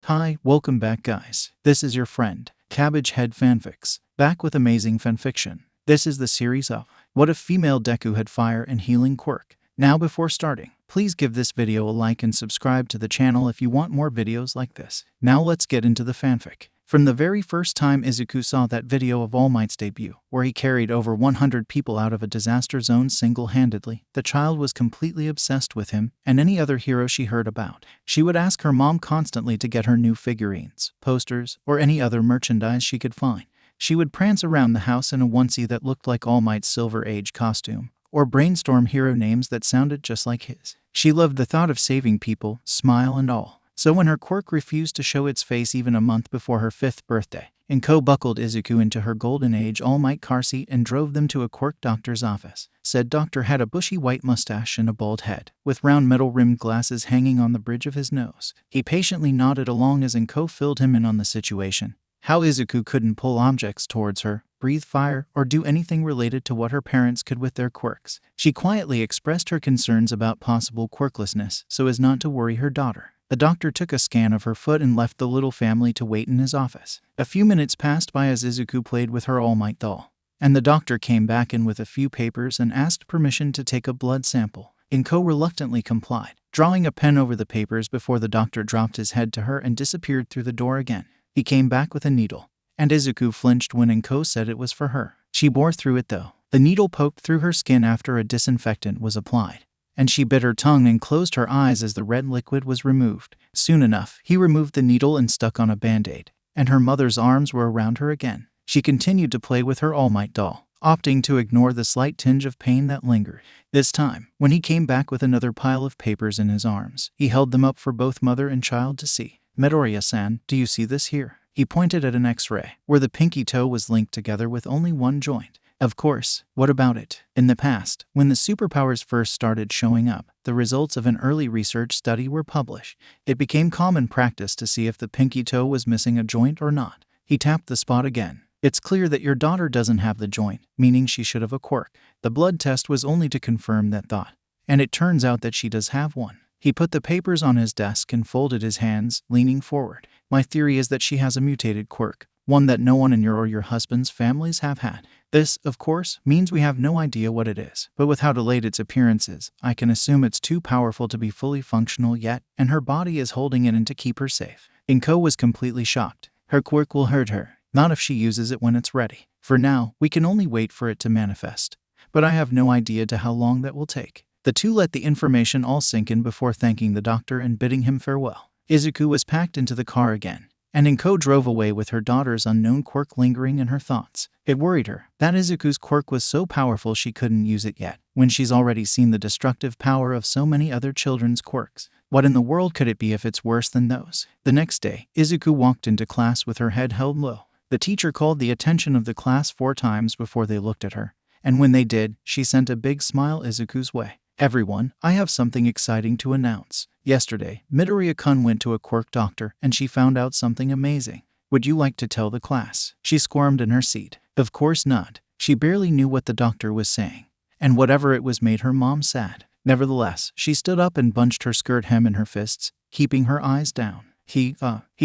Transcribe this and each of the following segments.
Hi, welcome back guys. This is your friend, Cabbage Head Fanfics, back with amazing fanfiction. This is the series of What if Female Deku Had Fire and Healing Quirk. Now before starting, please give this video a like and subscribe to the channel if you want more videos like this. Now let's get into the fanfic. From the very first time Izuku saw that video of All Might's debut, where he carried over 100 people out of a disaster zone single-handedly, the child was completely obsessed with him and any other hero she heard about. She would ask her mom constantly to get her new figurines, posters, or any other merchandise she could find. She would prance around the house in a onesie that looked like All Might's Silver Age costume, or brainstorm hero names that sounded just like his. She loved the thought of saving people, smile and all. So when her quirk refused to show its face even a month before her 5th birthday, Inko buckled Izuku into her Golden Age All Might car seat and drove them to a quirk doctor's office. Said doctor had a bushy white mustache and a bald head, with round metal-rimmed glasses hanging on the bridge of his nose. He patiently nodded along as Inko filled him in on the situation. How Izuku couldn't pull objects towards her, breathe fire, or do anything related to what her parents could with their quirks. She quietly expressed her concerns about possible quirklessness so as not to worry her daughter. The doctor took a scan of her foot and left the little family to wait in his office. A few minutes passed by as Izuku played with her All Might doll, and the doctor came back in with a few papers and asked permission to take a blood sample. Inko reluctantly complied, drawing a pen over the papers before the doctor dropped his head to her and disappeared through the door again. He came back with a needle, and Izuku flinched when Inko said it was for her. She bore through it though. The needle poked through her skin after a disinfectant was applied, and she bit her tongue and closed her eyes as the red liquid was removed. Soon enough, he removed the needle and stuck on a band-aid, and her mother's arms were around her again. She continued to play with her All Might doll, opting to ignore the slight tinge of pain that lingered. This time, when he came back with another pile of papers in his arms, he held them up for both mother and child to see. Midoriya-san, do you see this here? He pointed at an X-ray, where the pinky toe was linked together with only one joint. Of course, what about it? In the past, when the superpowers first started showing up, the results of an early research study were published. It became common practice to see if the pinky toe was missing a joint or not. He tapped the spot again. It's clear that your daughter doesn't have the joint, meaning she should have a quirk. The blood test was only to confirm that thought, and it turns out that she does have one. He put the papers on his desk and folded his hands, leaning forward. My theory is that she has a mutated quirk, one that no one in your or your husband's families have had. This, of course, means we have no idea what it is, but with how delayed its appearance is, I can assume it's too powerful to be fully functional yet, and her body is holding it in to keep her safe. Inko was completely shocked. Her quirk will hurt her, not if she uses it when it's ready. For now, we can only wait for it to manifest, but I have no idea to how long that will take. The two let the information all sink in before thanking the doctor and bidding him farewell. Izuku was packed into the car again, and Inko drove away with her daughter's unknown quirk lingering in her thoughts. It worried her that Izuku's quirk was so powerful she couldn't use it yet, when she's already seen the destructive power of so many other children's quirks. What in the world could it be if it's worse than those? The next day, Izuku walked into class with her head held low. The teacher called the attention of the class 4 times before they looked at her, and when they did, she sent a big smile Izuku's way. Everyone, I have something exciting to announce. Yesterday, Midoriya-kun went to a quirk doctor and she found out something amazing. Would you like to tell the class? She squirmed in her seat. Of course not. She barely knew what the doctor was saying, and whatever it was made her mom sad. Nevertheless, she stood up and bunched her skirt hem in her fists, keeping her eyes down. He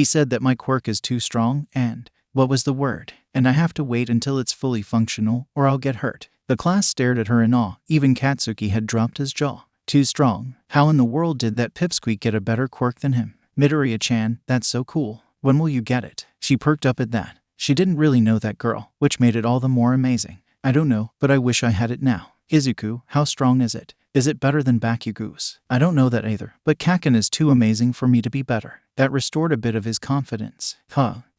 said that my quirk is too strong and, what was the word? And I have to wait until it's fully functional or I'll get hurt. The class stared at her in awe. Even Katsuki had dropped his jaw. Too strong? How in the world did that pipsqueak get a better quirk than him? Midoriya-chan, that's so cool. When will you get it? She perked up at that. She didn't really know that girl, which made it all the more amazing. I don't know, but I wish I had it now. Izuku, how strong is it? Is it better than Bakugo's? I don't know that either, but Kaken is too amazing for me to be better. That restored a bit of his confidence.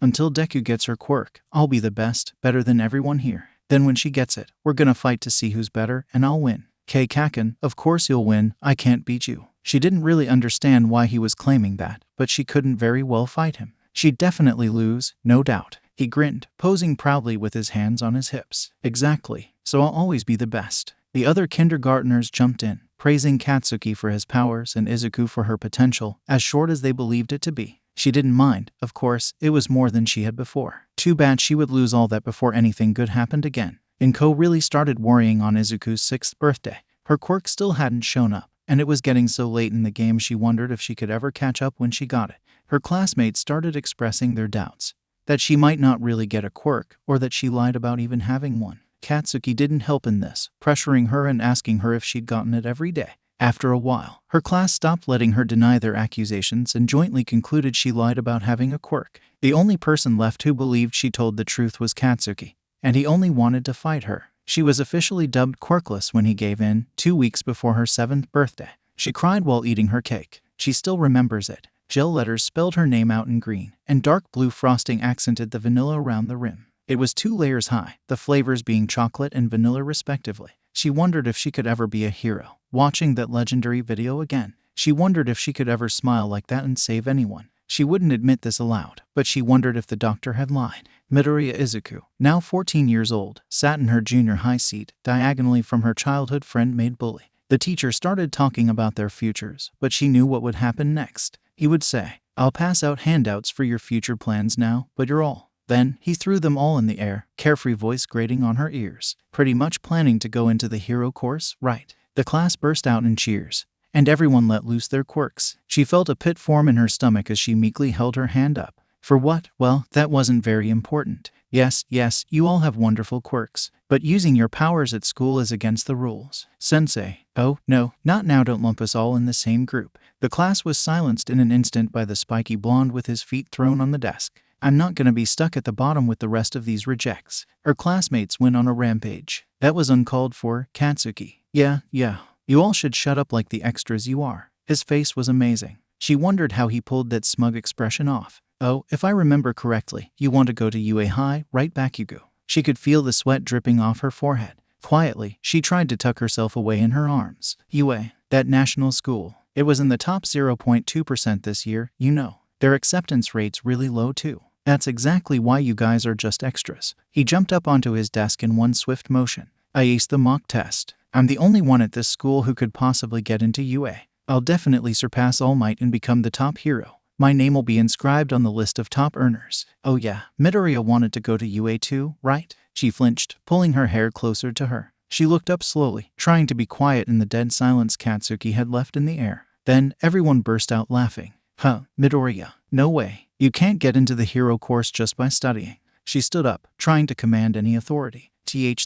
Until Deku gets her quirk, I'll be the best, better than everyone here. Then when she gets it, we're gonna fight to see who's better, and I'll win. Kaken, of course you'll win, I can't beat you. She didn't really understand why he was claiming that, but she couldn't very well fight him. She'd definitely lose, no doubt. He grinned, posing proudly with his hands on his hips. Exactly, so I'll always be the best. The other kindergartners jumped in, praising Katsuki for his powers and Izuku for her potential, as short as they believed it to be. She didn't mind, of course, it was more than she had before. Too bad she would lose all that before anything good happened again. Inko really started worrying on Izuku's 6th birthday. Her quirk still hadn't shown up, and it was getting so late in the game she wondered if she could ever catch up when she got it. Her classmates started expressing their doubts that she might not really get a quirk or that she lied about even having one. Katsuki didn't help in this, pressuring her and asking her if she'd gotten it every day. After a while, her class stopped letting her deny their accusations and jointly concluded she lied about having a quirk. The only person left who believed she told the truth was Katsuki, and he only wanted to fight her. She was officially dubbed quirkless when he gave in, 2 weeks before her 7th birthday. She cried while eating her cake. She still remembers it. Gel letters spelled her name out in green, and dark blue frosting accented the vanilla around the rim. It was 2 layers high, the flavors being chocolate and vanilla respectively. She wondered if she could ever be a hero. Watching that legendary video again, she wondered if she could ever smile like that and save anyone. She wouldn't admit this aloud, but she wondered if the doctor had lied. Midoriya Izuku, now 14 years old, sat in her junior high seat, diagonally from her childhood friend made bully. The teacher started talking about their futures, but she knew what would happen next. He would say, "I'll pass out handouts for your future plans now, but you're all." Then, he threw them all in the air, carefree voice grating on her ears. "Pretty much planning to go into the hero course, right?" The class burst out in cheers, and everyone let loose their quirks. She felt a pit form in her stomach as she meekly held her hand up. For what? Well, that wasn't very important. Yes, you all have wonderful quirks, but using your powers at school is against the rules. Sensei. Oh, no, not now, don't lump us all in the same group. The class was silenced in an instant by the spiky blonde with his feet thrown on the desk. I'm not gonna be stuck at the bottom with the rest of these rejects. Her classmates went on a rampage. That was uncalled for, Katsuki. Yeah. You all should shut up like the extras you are. His face was amazing. She wondered how he pulled that smug expression off. Oh, if I remember correctly, you want to go to UA High, right, Bakugo? She could feel the sweat dripping off her forehead. Quietly, she tried to tuck herself away in her arms. UA, that national school. It was in the top 0.2% this year, you know. Their acceptance rate's really low too. That's exactly why you guys are just extras. He jumped up onto his desk in one swift motion. I aced the mock test. I'm the only one at this school who could possibly get into UA. I'll definitely surpass All Might and become the top hero. My name will be inscribed on the list of top earners. Oh yeah, Midoriya wanted to go to UA too, right? She flinched, pulling her hair closer to her. She looked up slowly, trying to be quiet in the dead silence Katsuki had left in the air. Then, everyone burst out laughing. Huh, Midoriya, no way. You can't get into the hero course just by studying. She stood up, trying to command any authority.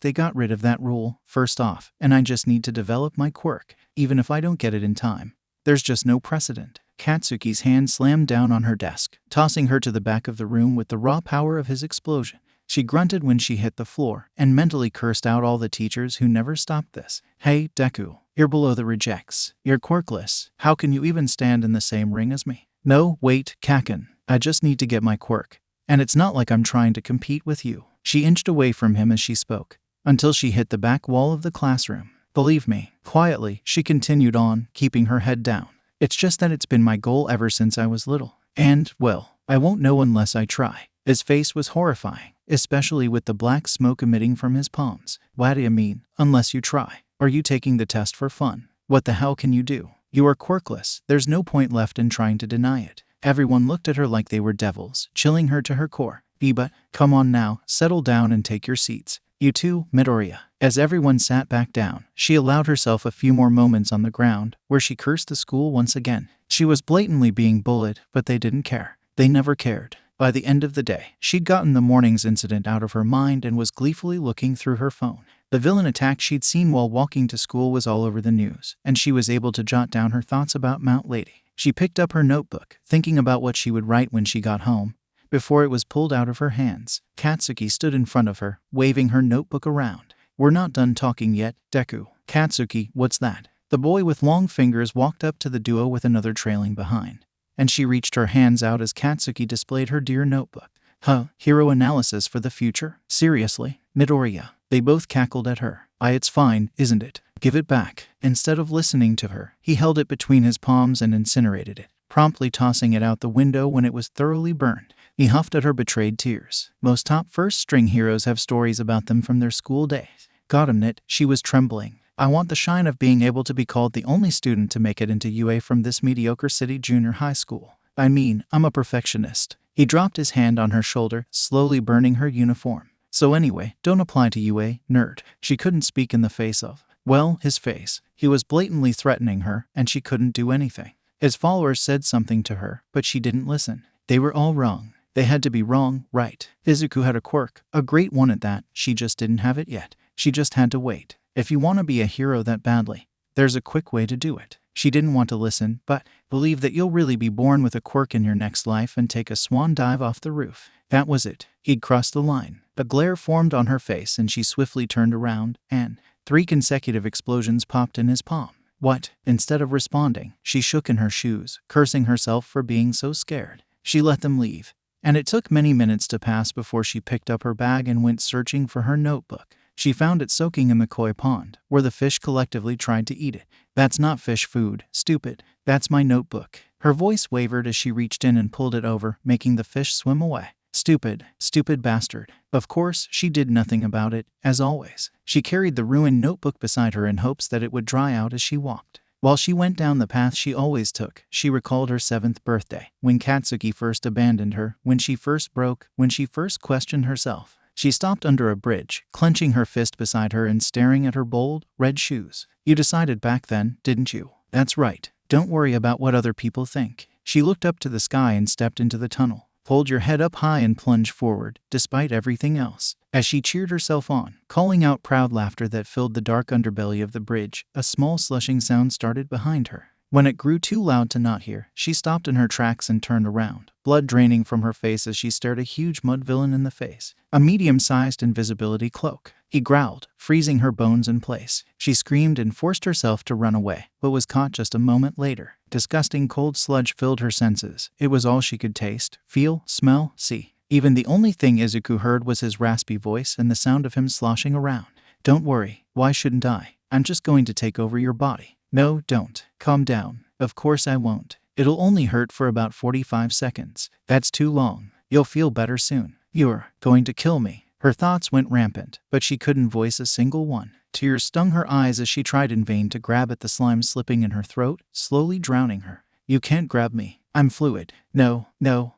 They got rid of that rule, first off, and I just need to develop my quirk, even if I don't get it in time. There's just no precedent. Katsuki's hand slammed down on her desk, tossing her to the back of the room with the raw power of his explosion. She grunted when she hit the floor, and mentally cursed out all the teachers who never stopped this. Hey, Deku, you're below the rejects. You're quirkless. How can you even stand in the same ring as me? No, wait, Kaken. I just need to get my quirk. And it's not like I'm trying to compete with you. She inched away from him as she spoke, until she hit the back wall of the classroom. Believe me. Quietly, she continued on, keeping her head down. It's just that it's been my goal ever since I was little. And, well, I won't know unless I try. His face was horrifying, especially with the black smoke emitting from his palms. What do you mean, unless you try? Are you taking the test for fun? What the hell can you do? You are quirkless. There's no point left in trying to deny it. Everyone looked at her like they were devils, chilling her to her core. But, come on now, settle down and take your seats. You too, Midoriya. As everyone sat back down, she allowed herself a few more moments on the ground, where she cursed the school once again. She was blatantly being bullied, but they didn't care. They never cared. By the end of the day, she'd gotten the morning's incident out of her mind and was gleefully looking through her phone. The villain attack she'd seen while walking to school was all over the news, and she was able to jot down her thoughts about Mount Lady. She picked up her notebook, thinking about what she would write when she got home. Before it was pulled out of her hands, Katsuki stood in front of her, waving her notebook around. We're not done talking yet, Deku. Katsuki, what's that? The boy with long fingers walked up to the duo with another trailing behind, and she reached her hands out as Katsuki displayed her dear notebook. Huh, hero analysis for the future? Seriously? Midoriya. They both cackled at her. It's fine, isn't it? Give it back. Instead of listening to her, he held it between his palms and incinerated it, promptly tossing it out the window when it was thoroughly burned. He huffed at her betrayed tears. Most top first-string heroes have stories about them from their school days. Got him, Knit. She was trembling. I want the shine of being able to be called the only student to make it into UA from this mediocre city junior high school. I mean, I'm a perfectionist. He dropped his hand on her shoulder, slowly burning her uniform. So anyway, don't apply to UA, nerd. She couldn't speak in the face of, well, his face. He was blatantly threatening her, and she couldn't do anything. His followers said something to her, but she didn't listen. They were all wrong. They had to be wrong, right? Izuku had a quirk, a great one at that. She just didn't have it yet. She just had to wait. If you want to be a hero that badly, there's a quick way to do it. She didn't want to listen, but believe that you'll really be born with a quirk in your next life and take a swan dive off the roof. That was it. He'd crossed the line. A glare formed on her face and she swiftly turned around, and 3 consecutive explosions popped in his palm. What? Instead of responding, she shook in her shoes, cursing herself for being so scared. She let them leave, and it took many minutes to pass before she picked up her bag and went searching for her notebook. She found it soaking in the koi pond, where the fish collectively tried to eat it. That's not fish food, stupid. That's my notebook. Her voice wavered as she reached in and pulled it over, making the fish swim away. Stupid, stupid bastard. Of course, she did nothing about it, as always. She carried the ruined notebook beside her in hopes that it would dry out as she walked. While she went down the path she always took, she recalled her 7th birthday, when Katsuki first abandoned her, when she first broke, when she first questioned herself. She stopped under a bridge, clenching her fist beside her and staring at her bold, red shoes. You decided back then, didn't you? That's right. Don't worry about what other people think. She looked up to the sky and stepped into the tunnel. Hold your head up high and plunge forward, despite everything else. As she cheered herself on, calling out proud laughter that filled the dark underbelly of the bridge, a small slushing sound started behind her. When it grew too loud to not hear, she stopped in her tracks and turned around, blood draining from her face as she stared a huge mud villain in the face. A medium-sized invisibility cloak. He growled, freezing her bones in place. She screamed and forced herself to run away, but was caught just a moment later. Disgusting cold sludge filled her senses. It was all she could taste, feel, smell, see. Even the only thing Izuku heard was his raspy voice and the sound of him sloshing around. Don't worry, why shouldn't I? I'm just going to take over your body. No, don't. Calm down. Of course I won't. It'll only hurt for about 45 seconds. That's too long. You'll feel better soon. You're going to kill me. Her thoughts went rampant, but she couldn't voice a single one. Tears stung her eyes as she tried in vain to grab at the slime slipping in her throat, slowly drowning her. You can't grab me. I'm fluid. No,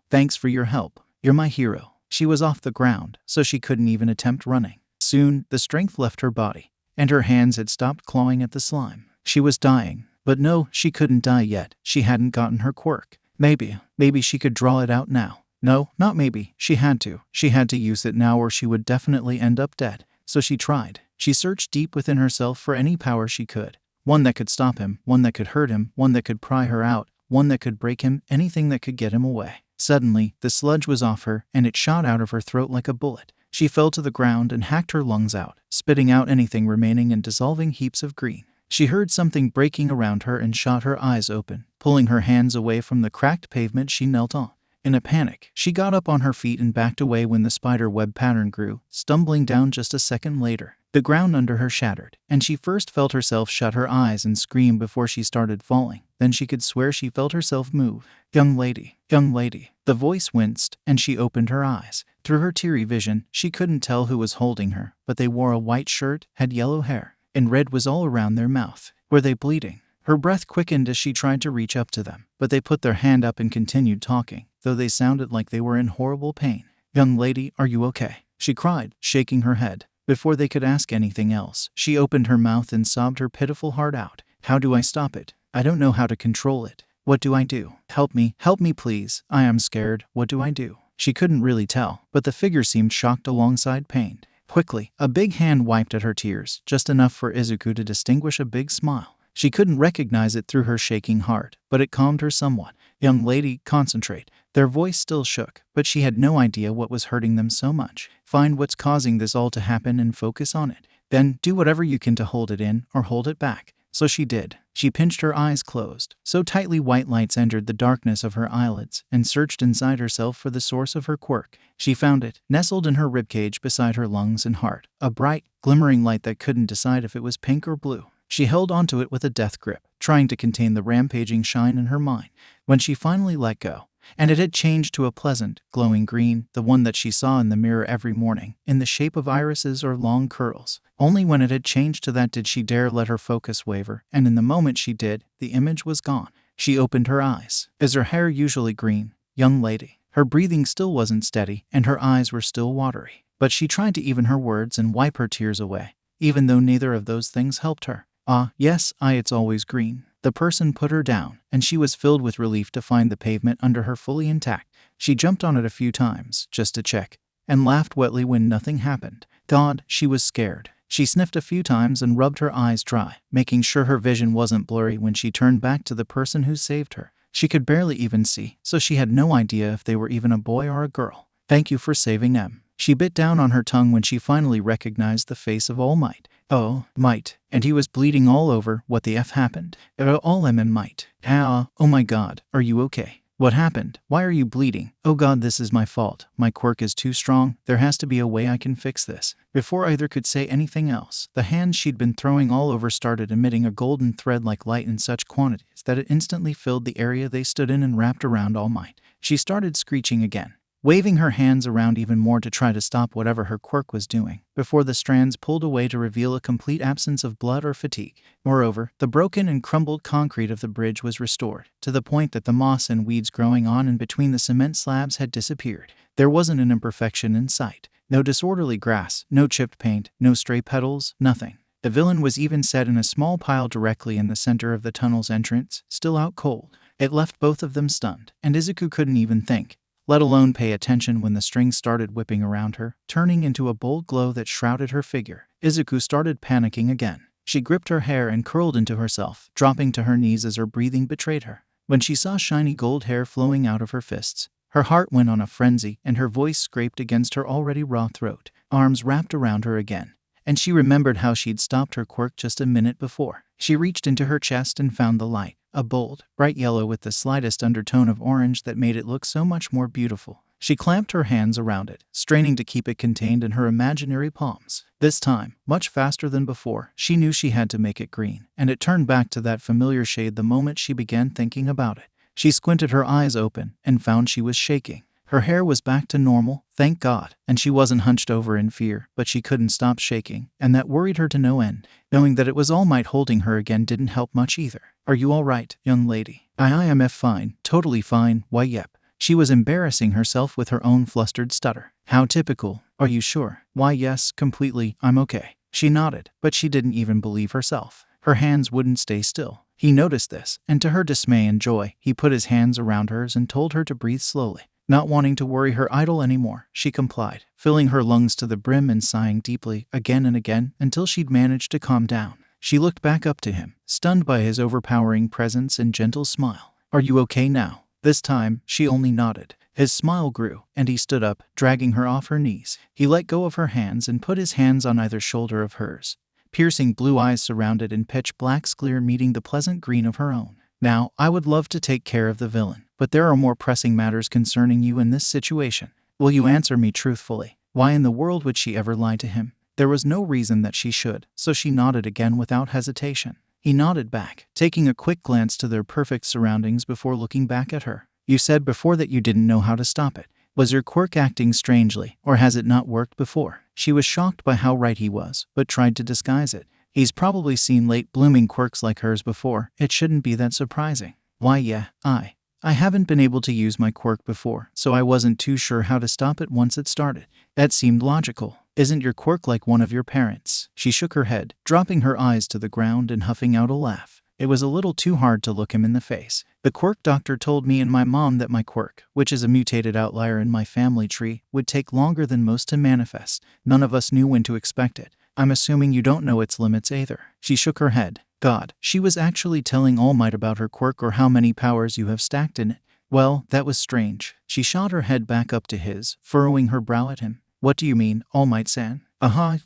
thanks for your help. You're my hero. She was off the ground, so she couldn't even attempt running. Soon, the strength left her body, and her hands had stopped clawing at the slime. She was dying. But no, she couldn't die yet. She hadn't gotten her quirk. Maybe she could draw it out now. No, not maybe. She had to. She had to use it now or she would definitely end up dead. So she tried. She searched deep within herself for any power she could. One that could stop him, one that could hurt him, one that could pry her out, one that could break him, anything that could get him away. Suddenly, the sludge was off her, and it shot out of her throat like a bullet. She fell to the ground and hacked her lungs out, spitting out anything remaining and dissolving heaps of green. She heard something breaking around her and shot her eyes open. Pulling her hands away from the cracked pavement, she knelt on. In a panic, she got up on her feet and backed away when the spider web pattern grew, stumbling down just a second later. The ground under her shattered, and she first felt herself shut her eyes and scream before she started falling. Then she could swear she felt herself move. Young lady. The voice winced, and she opened her eyes. Through her teary vision, she couldn't tell who was holding her, but they wore a white shirt, had yellow hair, and red was all around their mouth. Were they bleeding? Her breath quickened as she tried to reach up to them, but they put their hand up and continued talking, though they sounded like they were in horrible pain. Young lady, are you okay? She cried, shaking her head. Before they could ask anything else, she opened her mouth and sobbed her pitiful heart out. How do I stop it? I don't know how to control it. What do I do? Help me please. I am scared. What do I do? She couldn't really tell, but the figure seemed shocked alongside pained. Quickly, a big hand wiped at her tears, just enough for Izuku to distinguish a big smile. She couldn't recognize it through her shaking heart, but it calmed her somewhat. Young lady, concentrate. Their voice still shook, but she had no idea what was hurting them so much. Find what's causing this all to happen and focus on it. Then do whatever you can to hold it in or hold it back. So she did. She pinched her eyes closed, so tightly white lights entered the darkness of her eyelids, and searched inside herself for the source of her quirk. She found it, nestled in her ribcage beside her lungs and heart, a bright, glimmering light that couldn't decide if it was pink or blue. She held onto it with a death grip, trying to contain the rampaging shine in her mind. When she finally let go, and it had changed to a pleasant, glowing green, the one that she saw in the mirror every morning, in the shape of irises or long curls. Only when it had changed to that did she dare let her focus waver, and in the moment she did, the image was gone. She opened her eyes. Is her hair usually green? Young lady. Her breathing still wasn't steady, and her eyes were still watery. But she tried to even her words and wipe her tears away, even though neither of those things helped her. Ah, yes, it's always green. The person put her down, and she was filled with relief to find the pavement under her fully intact. She jumped on it a few times, just to check, and laughed wetly when nothing happened. God, she was scared. She sniffed a few times and rubbed her eyes dry, making sure her vision wasn't blurry when she turned back to the person who saved her. She could barely even see, so she had no idea if they were even a boy or a girl. Thank you for saving them. She bit down on her tongue when she finally recognized the face of All Might. Oh, Might. And he was bleeding all over. What the F happened? All and Might. Oh my God. Are you okay? What happened? Why are you bleeding? Oh God, this is my fault. My quirk is too strong. There has to be a way I can fix this. Before either could say anything else, the hands she'd been throwing all over started emitting a golden thread like light in such quantities that it instantly filled the area they stood in and wrapped around All Might. She started screeching again, waving her hands around even more to try to stop whatever her quirk was doing, before the strands pulled away to reveal a complete absence of blood or fatigue. Moreover, the broken and crumbled concrete of the bridge was restored, to the point that the moss and weeds growing on and between the cement slabs had disappeared. There wasn't an imperfection in sight. No disorderly grass, no chipped paint, no stray petals, nothing. The villain was even set in a small pile directly in the center of the tunnel's entrance, still out cold. It left both of them stunned, and Izuku couldn't even think, let alone pay attention when the strings started whipping around her, turning into a bold glow that shrouded her figure. Izuku started panicking again. She gripped her hair and curled into herself, dropping to her knees as her breathing betrayed her. When she saw shiny gold hair flowing out of her fists, her heart went on a frenzy and her voice scraped against her already raw throat. Arms wrapped around her again, and she remembered how she'd stopped her quirk just a minute before. She reached into her chest and found the light, a bold, bright yellow with the slightest undertone of orange that made it look so much more beautiful. She clamped her hands around it, straining to keep it contained in her imaginary palms. This time, much faster than before, she knew she had to make it green, and it turned back to that familiar shade the moment she began thinking about it. She squinted her eyes open and found she was shaking. Her hair was back to normal, thank God, and she wasn't hunched over in fear, but she couldn't stop shaking, and that worried her to no end. Knowing that it was All Might holding her again didn't help much either. Are you all right, young lady? I am fine, totally fine, why yep. She was embarrassing herself with her own flustered stutter. How typical. Are you sure? Why yes, completely, I'm okay. She nodded, but she didn't even believe herself. Her hands wouldn't stay still. He noticed this, and to her dismay and joy, he put his hands around hers and told her to breathe slowly. Not wanting to worry her idol anymore, she complied, filling her lungs to the brim and sighing deeply, again and again, until she'd managed to calm down. She looked back up to him, stunned by his overpowering presence and gentle smile. Are you okay now? This time, she only nodded. His smile grew, and he stood up, dragging her off her knees. He let go of her hands and put his hands on either shoulder of hers. Piercing blue eyes surrounded in pitch black's glare meeting the pleasant green of her own. Now, I would love to take care of the villain, but there are more pressing matters concerning you in this situation. Will you answer me truthfully? Why in the world would she ever lie to him? There was no reason that she should, so she nodded again without hesitation. He nodded back, taking a quick glance to their perfect surroundings before looking back at her. You said before that you didn't know how to stop it. Was your quirk acting strangely, or has it not worked before? She was shocked by how right he was, but tried to disguise it. He's probably seen late-blooming quirks like hers before. It shouldn't be that surprising. Why yeah, I haven't been able to use my quirk before, so I wasn't too sure how to stop it once it started. That seemed logical. Isn't your quirk like one of your parents? She shook her head, dropping her eyes to the ground and huffing out a laugh. It was a little too hard to look him in the face. The quirk doctor told me and my mom that my quirk, which is a mutated outlier in my family tree, would take longer than most to manifest. None of us knew when to expect it. I'm assuming you don't know its limits either. She shook her head. God, she was actually telling All Might about her quirk or how many powers you have stacked in it. Well, that was strange. She shot her head back up to his, furrowing her brow at him. What do you mean, All Might-san?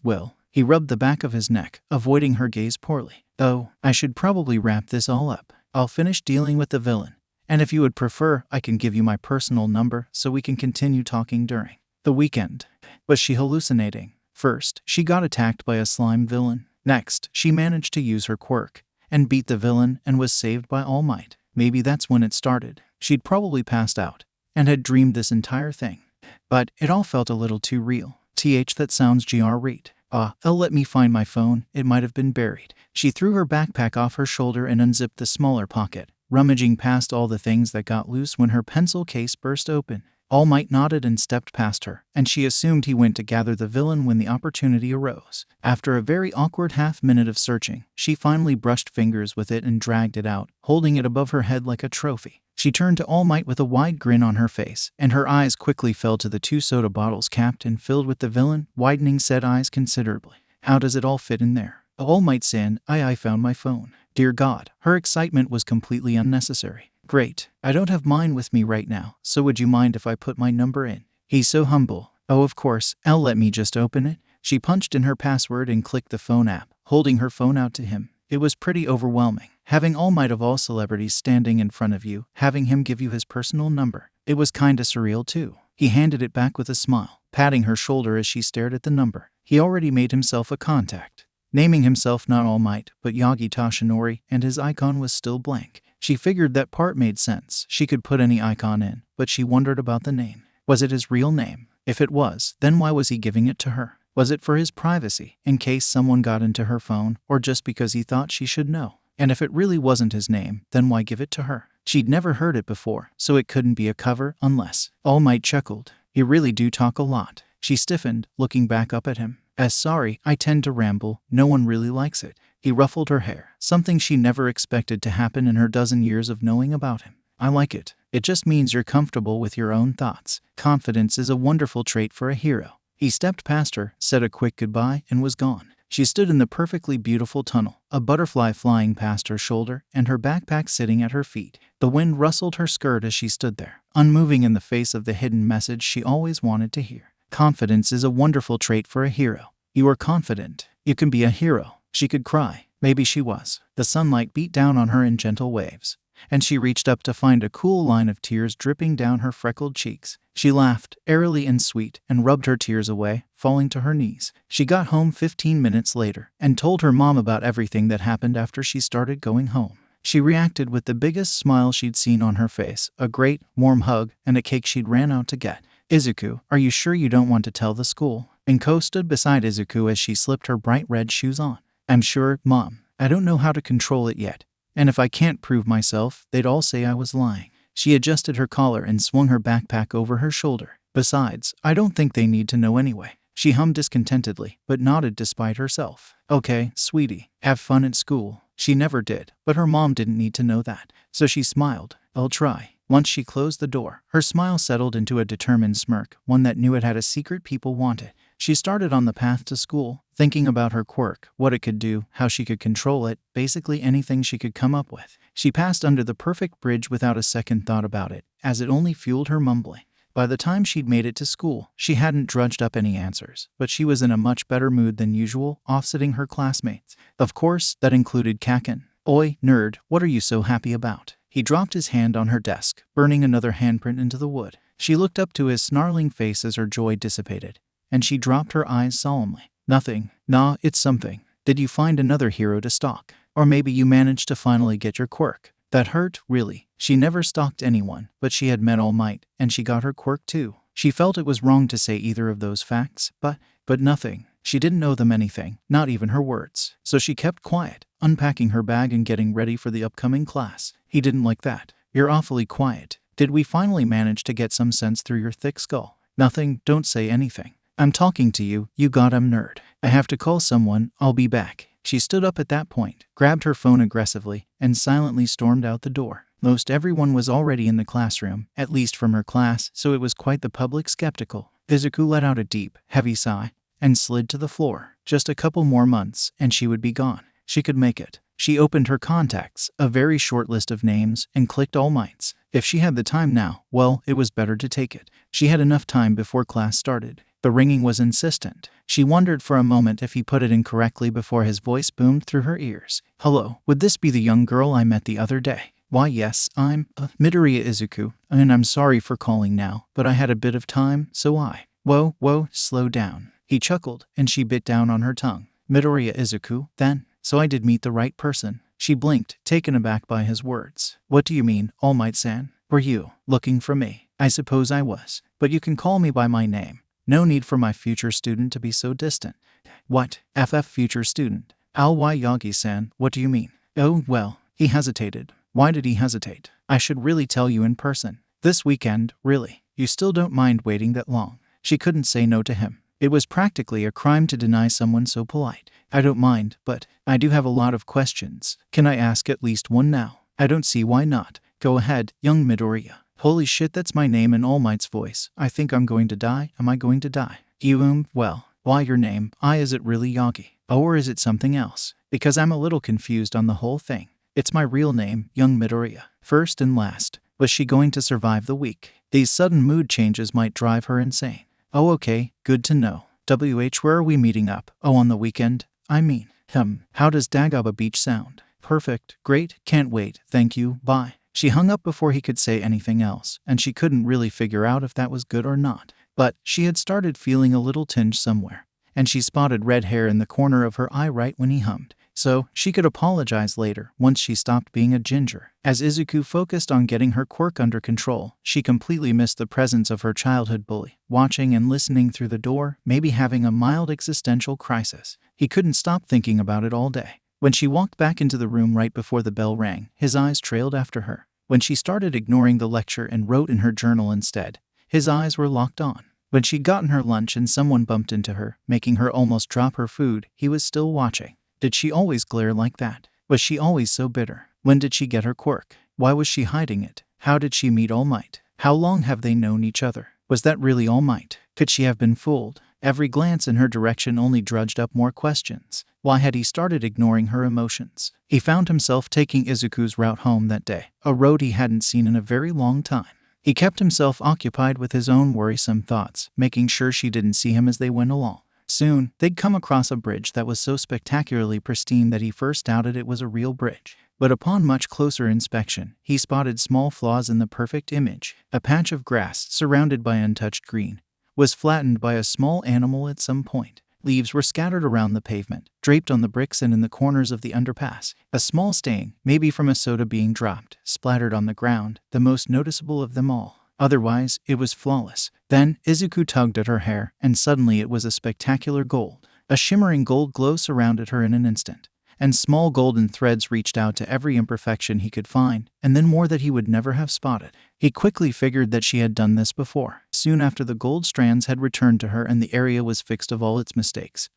Well. He rubbed the back of his neck, avoiding her gaze poorly. Oh, I should probably wrap this all up. I'll finish dealing with the villain. And if you would prefer, I can give you my personal number so we can continue talking during the weekend. Was she hallucinating? First, she got attacked by a slime villain. Next, she managed to use her quirk and beat the villain and was saved by All Might. Maybe that's when it started. She'd probably passed out and had dreamed this entire thing. But it all felt a little too real. That sounds great. Let me find my phone. It might have been buried. She threw her backpack off her shoulder and unzipped the smaller pocket, rummaging past all the things that got loose when her pencil case burst open. All Might nodded and stepped past her, and she assumed he went to gather the villain when the opportunity arose. After a very awkward half-minute of searching, she finally brushed fingers with it and dragged it out, holding it above her head like a trophy. She turned to All Might with a wide grin on her face, and her eyes quickly fell to the 2 soda bottles capped and filled with the villain, widening said eyes considerably. How does it all fit in there? All Might-san, I found my phone. Dear God, her excitement was completely unnecessary. Great. I don't have mine with me right now, so would you mind if I put my number in? He's so humble. Oh, of course. Let me just open it. She punched in her password and clicked the phone app, holding her phone out to him. It was pretty overwhelming. Having All Might of all celebrities standing in front of you, having him give you his personal number. It was kinda surreal too. He handed it back with a smile, patting her shoulder as she stared at the number. He already made himself a contact, naming himself not All Might, but Yagi Tashinori, and his icon was still blank. She figured that part made sense. She could put any icon in, but she wondered about the name. Was it his real name? If it was, then why was he giving it to her? Was it for his privacy, in case someone got into her phone, or just because he thought she should know? And if it really wasn't his name, then why give it to her? She'd never heard it before, so it couldn't be a cover unless. All Might chuckled. You really do talk a lot. She stiffened, looking back up at him. Sorry, I tend to ramble. No one really likes it. He ruffled her hair, something she never expected to happen in her dozen years of knowing about him. I like it. It just means you're comfortable with your own thoughts. Confidence is a wonderful trait for a hero. He stepped past her, said a quick goodbye, and was gone. She stood in the perfectly beautiful tunnel, a butterfly flying past her shoulder and her backpack sitting at her feet. The wind rustled her skirt as she stood there, unmoving in the face of the hidden message she always wanted to hear. Confidence is a wonderful trait for a hero. You are confident. You can be a hero. She could cry. Maybe she was. The sunlight beat down on her in gentle waves, and she reached up to find a cool line of tears dripping down her freckled cheeks. She laughed, airily and sweet, and rubbed her tears away, falling to her knees. She got home 15 minutes later and told her mom about everything that happened after she started going home. She reacted with the biggest smile she'd seen on her face, a great, warm hug, and a cake she'd ran out to get. Izuku, are you sure you don't want to tell the school? Inko stood beside Izuku as she slipped her bright red shoes on. I'm sure, Mom. I don't know how to control it yet. And if I can't prove myself, they'd all say I was lying. She adjusted her collar and swung her backpack over her shoulder. Besides, I don't think they need to know anyway. She hummed discontentedly, but nodded despite herself. Okay, sweetie, have fun at school. She never did, but her mom didn't need to know that. So she smiled. I'll try. Once she closed the door, her smile settled into a determined smirk, one that knew it had a secret people wanted. She started on the path to school, thinking about her quirk, what it could do, how she could control it, basically anything she could come up with. She passed under the perfect bridge without a second thought about it, as it only fueled her mumbling. By the time she'd made it to school, she hadn't drudged up any answers, but she was in a much better mood than usual, offsetting her classmates. Of course, that included Kaken. Oi, nerd, what are you so happy about? He dropped his hand on her desk, burning another handprint into the wood. She looked up to his snarling face as her joy dissipated, and she dropped her eyes solemnly. Nothing. Nah, it's something. Did you find another hero to stalk? Or maybe you managed to finally get your quirk. That hurt, really. She never stalked anyone, but she had met All Might, and she got her quirk too. She felt it was wrong to say either of those facts, but nothing. She didn't know them anything, not even her words. So she kept quiet, unpacking her bag and getting ready for the upcoming class. He didn't like that. You're awfully quiet. Did we finally manage to get some sense through your thick skull? Nothing, don't say anything. I'm talking to you, you goddamn nerd. I have to call someone, I'll be back. She stood up at that point, grabbed her phone aggressively, and silently stormed out the door. Most everyone was already in the classroom, at least from her class, so it was quite the public skeptical. Izuku let out a deep, heavy sigh, and slid to the floor. Just a couple more months, and she would be gone. She could make it. She opened her contacts, a very short list of names, and clicked All Might's. If she had the time now, well, it was better to take it. She had enough time before class started. The ringing was insistent. She wondered for a moment if he put it incorrectly before his voice boomed through her ears. Hello, would this be the young girl I met the other day? Why, yes, I'm Midoriya Izuku, and I'm sorry for calling now, but I had a bit of time, so Whoa, slow down. He chuckled, and she bit down on her tongue. Midoriya Izuku, then? So I did meet the right person. She blinked, taken aback by his words. What do you mean, All Might-san? Were you looking for me? I suppose I was, but you can call me by my name. No need for my future student to be so distant. What? Future student? Why Yagi-san, what do you mean? Oh, well, he hesitated. Why did he hesitate? I should really tell you in person. This weekend, really. You still don't mind waiting that long? She couldn't say no to him. It was practically a crime to deny someone so polite. I don't mind, but I do have a lot of questions. Can I ask at least one now? I don't see why not. Go ahead, young Midoriya. Holy shit, that's my name in All Might's voice. I think I'm going to die. Am I going to die? Well, why your name? Is it really Yagi? Or is it something else? Because I'm a little confused on the whole thing. It's my real name, young Midoriya. First and last. Was she going to survive the week? These sudden mood changes might drive her insane. Oh, okay, good to know. Where are we meeting up? Oh, on the weekend? How does Dagobah Beach sound? Perfect, great, can't wait, thank you, bye. She hung up before he could say anything else, and she couldn't really figure out if that was good or not. But she had started feeling a little tinge somewhere, and she spotted red hair in the corner of her eye right when he hummed. So she could apologize later once she stopped being a ginger. As Izuku focused on getting her quirk under control, she completely missed the presence of her childhood bully, watching and listening through the door, maybe having a mild existential crisis. He couldn't stop thinking about it all day. When she walked back into the room right before the bell rang, his eyes trailed after her. When she started ignoring the lecture and wrote in her journal instead, his eyes were locked on. When she'd gotten her lunch and someone bumped into her, making her almost drop her food, he was still watching. Did she always glare like that? Was she always so bitter? When did she get her quirk? Why was she hiding it? How did she meet All Might? How long have they known each other? Was that really All Might? Could she have been fooled? Every glance in her direction only drudged up more questions. Why had he started ignoring her emotions? He found himself taking Izuku's route home that day, a road he hadn't seen in a very long time. He kept himself occupied with his own worrisome thoughts, making sure she didn't see him as they went along. Soon, they'd come across a bridge that was so spectacularly pristine that he first doubted it was a real bridge. But upon much closer inspection, he spotted small flaws in the perfect image. A patch of grass, surrounded by untouched green, was flattened by a small animal at some point. Leaves were scattered around the pavement, draped on the bricks and in the corners of the underpass. A small stain, maybe from a soda being dropped, splattered on the ground, the most noticeable of them all. Otherwise, it was flawless. Then, Izuku tugged at her hair, and suddenly it was a spectacular gold. A shimmering gold glow surrounded her in an instant, and small golden threads reached out to every imperfection he could find, and then more that he would never have spotted. He quickly figured that she had done this before. Soon after, the gold strands had returned to her and the area was fixed of all its mistakes.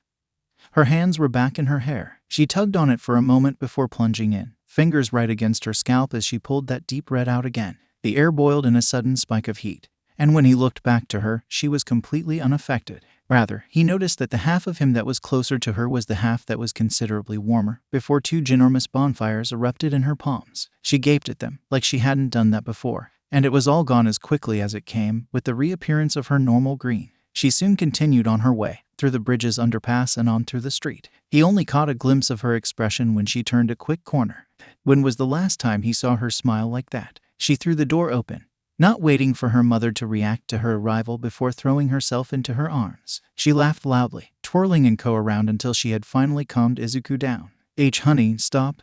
Her hands were back in her hair. She tugged on it for a moment before plunging in, fingers right against her scalp as she pulled that deep red out again. The air boiled in a sudden spike of heat, and when he looked back to her, she was completely unaffected. Rather, he noticed that the half of him that was closer to her was the half that was considerably warmer, before two ginormous bonfires erupted in her palms. She gaped at them, like she hadn't done that before, and it was all gone as quickly as it came, with the reappearance of her normal green. She soon continued on her way, through the bridge's underpass and on through the street. He only caught a glimpse of her expression when she turned a quick corner. When was the last time he saw her smile like that? She threw the door open, not waiting for her mother to react to her arrival before throwing herself into her arms. She laughed loudly, twirling and around until she had finally calmed Izuku down. Honey, stop.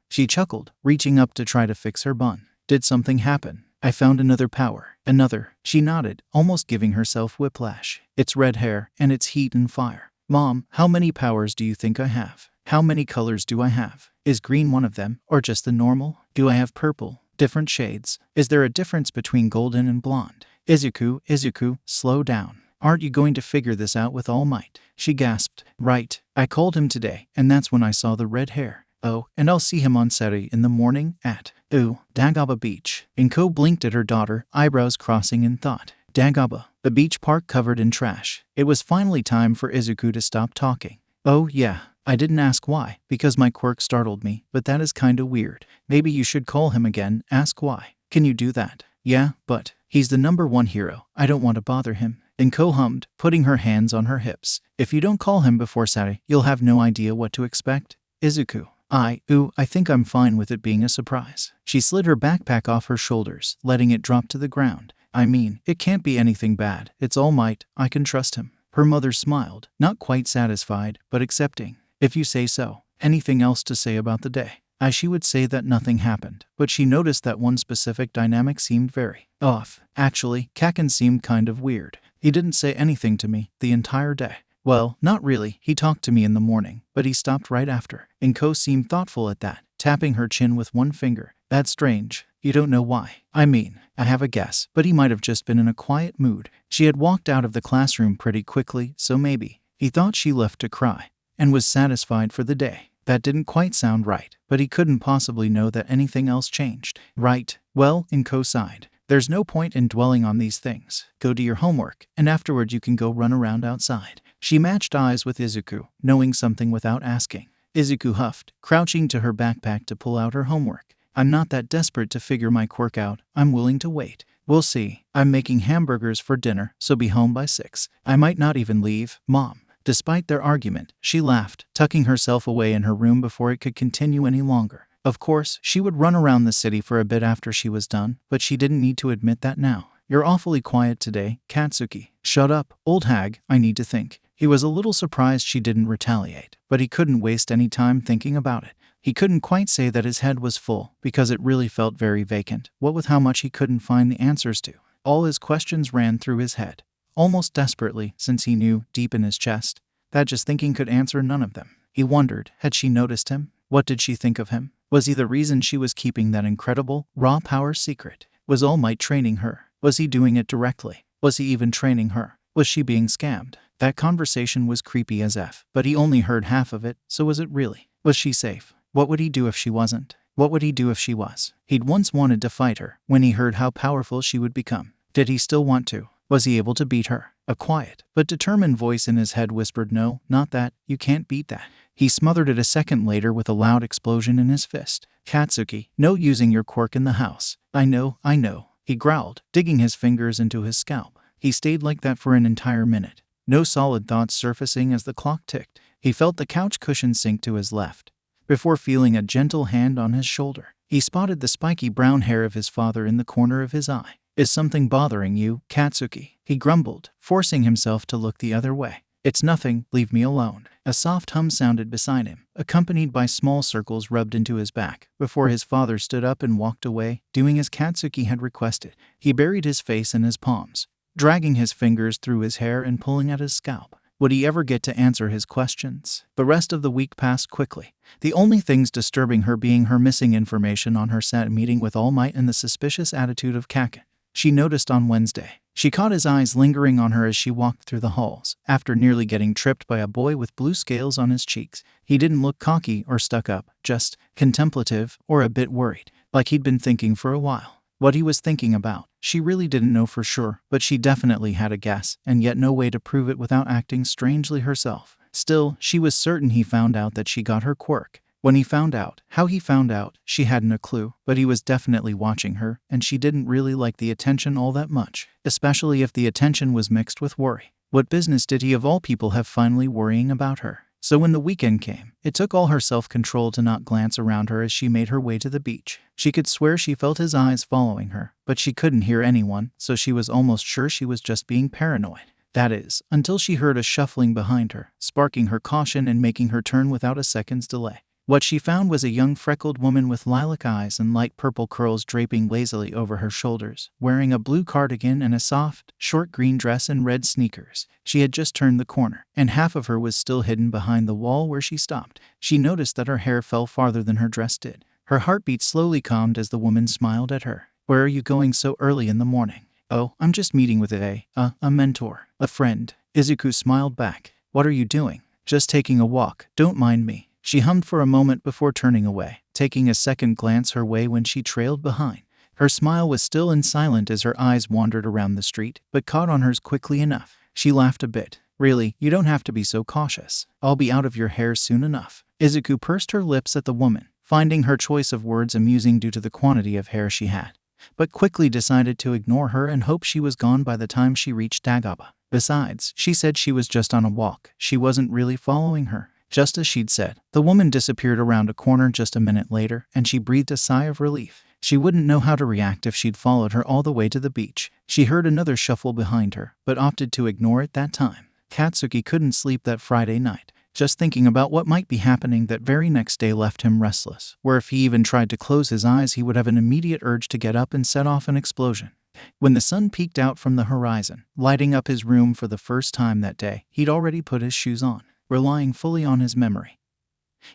She chuckled, reaching up to try to fix her bun. Did something happen? I found another power. Another. She nodded, almost giving herself whiplash. It's red hair, and it's heat and fire. Mom, how many powers do you think I have? How many colors do I have? Is green one of them, or just the normal? Do I have purple? Different shades? Is there a difference between golden and blonde? Izuku, slow down. Aren't you going to figure this out with All Might? She gasped. Right. I called him today, and that's when I saw the red hair. Oh, and I'll see him on Saturday in the morning at Dagobah Beach. Inko blinked at her daughter, eyebrows crossing in thought. Dagobah, the beach park covered in trash. It was finally time for Izuku to stop talking. Oh yeah. I didn't ask why, because my quirk startled me, but that is kinda weird. Maybe you should call him again, ask why. Can you do that? Yeah, but he's the #1 hero. I don't want to bother him. Inko hummed, putting her hands on her hips. If you don't call him before Saturday, you'll have no idea what to expect. Izuku. I think I'm fine with it being a surprise. She slid her backpack off her shoulders, letting it drop to the ground. I mean, it can't be anything bad. It's All Might. I can trust him. Her mother smiled, not quite satisfied, but accepting. If you say so. Anything else to say about the day? She would say that nothing happened, but she noticed that one specific dynamic seemed very off. Actually, Kaken seemed kind of weird. He didn't say anything to me the entire day. Well, not really. He talked to me in the morning, but he stopped right after. Inko seemed thoughtful at that, tapping her chin with one finger. That's strange. You don't know why. I mean, I have a guess, but he might have just been in a quiet mood. She had walked out of the classroom pretty quickly, so maybe. He thought she left to cry and was satisfied for the day. That didn't quite sound right, but he couldn't possibly know that anything else changed. Right. Well, Inko sighed. There's no point in dwelling on these things. Go do your homework, and afterward you can go run around outside. She matched eyes with Izuku, knowing something without asking. Izuku huffed, crouching to her backpack to pull out her homework. I'm not that desperate to figure my quirk out. I'm willing to wait. We'll see. I'm making hamburgers for dinner, so be home by 6. I might not even leave, Mom. Despite their argument, she laughed, tucking herself away in her room before it could continue any longer. Of course, she would run around the city for a bit after she was done, but she didn't need to admit that now. You're awfully quiet today, Katsuki. Shut up, old hag, I need to think. He was a little surprised she didn't retaliate, but he couldn't waste any time thinking about it. He couldn't quite say that his head was full, because it really felt very vacant, what with how much he couldn't find the answers to. All his questions ran through his head, almost desperately, since he knew, deep in his chest, that just thinking could answer none of them. He wondered, had she noticed him? What did she think of him? Was he the reason she was keeping that incredible, raw power secret? Was All Might training her? Was he doing it directly? Was he even training her? Was she being scammed? That conversation was creepy as F, but he only heard half of it, so was it really? Was she safe? What would he do if she wasn't? What would he do if she was? He'd once wanted to fight her, when he heard how powerful she would become. Did he still want to? Was he able to beat her? A quiet, but determined voice in his head whispered, no, not that, you can't beat that. He smothered it a second later with a loud explosion in his fist. Katsuki, no using your quirk in the house. I know, he growled, digging his fingers into his scalp. He stayed like that for an entire minute, no solid thoughts surfacing as the clock ticked. He felt the couch cushion sink to his left, before feeling a gentle hand on his shoulder. He spotted the spiky brown hair of his father in the corner of his eye. Is something bothering you, Katsuki? He grumbled, forcing himself to look the other way. It's nothing, leave me alone. A soft hum sounded beside him, accompanied by small circles rubbed into his back, before his father stood up and walked away, doing as Katsuki had requested. He buried his face in his palms, dragging his fingers through his hair and pulling at his scalp. Would he ever get to answer his questions? The rest of the week passed quickly, the only things disturbing her being her missing information on her sad meeting with All Might and the suspicious attitude of Kaken. She noticed on Wednesday. She caught his eyes lingering on her as she walked through the halls, after nearly getting tripped by a boy with blue scales on his cheeks. He didn't look cocky or stuck up, just contemplative or a bit worried, like he'd been thinking for a while. What he was thinking about, she really didn't know for sure, but she definitely had a guess, and yet no way to prove it without acting strangely herself. Still, she was certain he found out that she got her quirk. When he found out, how he found out, she hadn't a clue, but he was definitely watching her, and she didn't really like the attention all that much, especially if the attention was mixed with worry. What business did he of all people have finally worrying about her? So when the weekend came, it took all her self-control to not glance around her as she made her way to the beach. She could swear she felt his eyes following her, but she couldn't hear anyone, so she was almost sure she was just being paranoid. That is, until she heard a shuffling behind her, sparking her caution and making her turn without a second's delay. What she found was a young freckled woman with lilac eyes and light purple curls draping lazily over her shoulders, wearing a blue cardigan and a soft, short green dress and red sneakers. She had just turned the corner, and half of her was still hidden behind the wall where she stopped. She noticed that her hair fell farther than her dress did. Her heartbeat slowly calmed as the woman smiled at her. Where are you going so early in the morning? Oh, I'm just meeting with a mentor, a friend. Izuku smiled back. What are you doing? Just taking a walk, don't mind me. She hummed for a moment before turning away, taking a second glance her way when she trailed behind. Her smile was still and silent as her eyes wandered around the street, but caught on hers quickly enough. She laughed a bit. Really, you don't have to be so cautious. I'll be out of your hair soon enough. Izuku pursed her lips at the woman, finding her choice of words amusing due to the quantity of hair she had, but quickly decided to ignore her and hope she was gone by the time she reached Dagaba. Besides, she said she was just on a walk. She wasn't really following her. Just as she'd said, the woman disappeared around a corner just a minute later, and she breathed a sigh of relief. She wouldn't know how to react if she'd followed her all the way to the beach. She heard another shuffle behind her, but opted to ignore it that time. Katsuki couldn't sleep that Friday night. Just thinking about what might be happening that very next day left him restless, where if he even tried to close his eyes he would have an immediate urge to get up and set off an explosion. When the sun peeked out from the horizon, lighting up his room for the first time that day, he'd already put his shoes on, relying fully on his memory.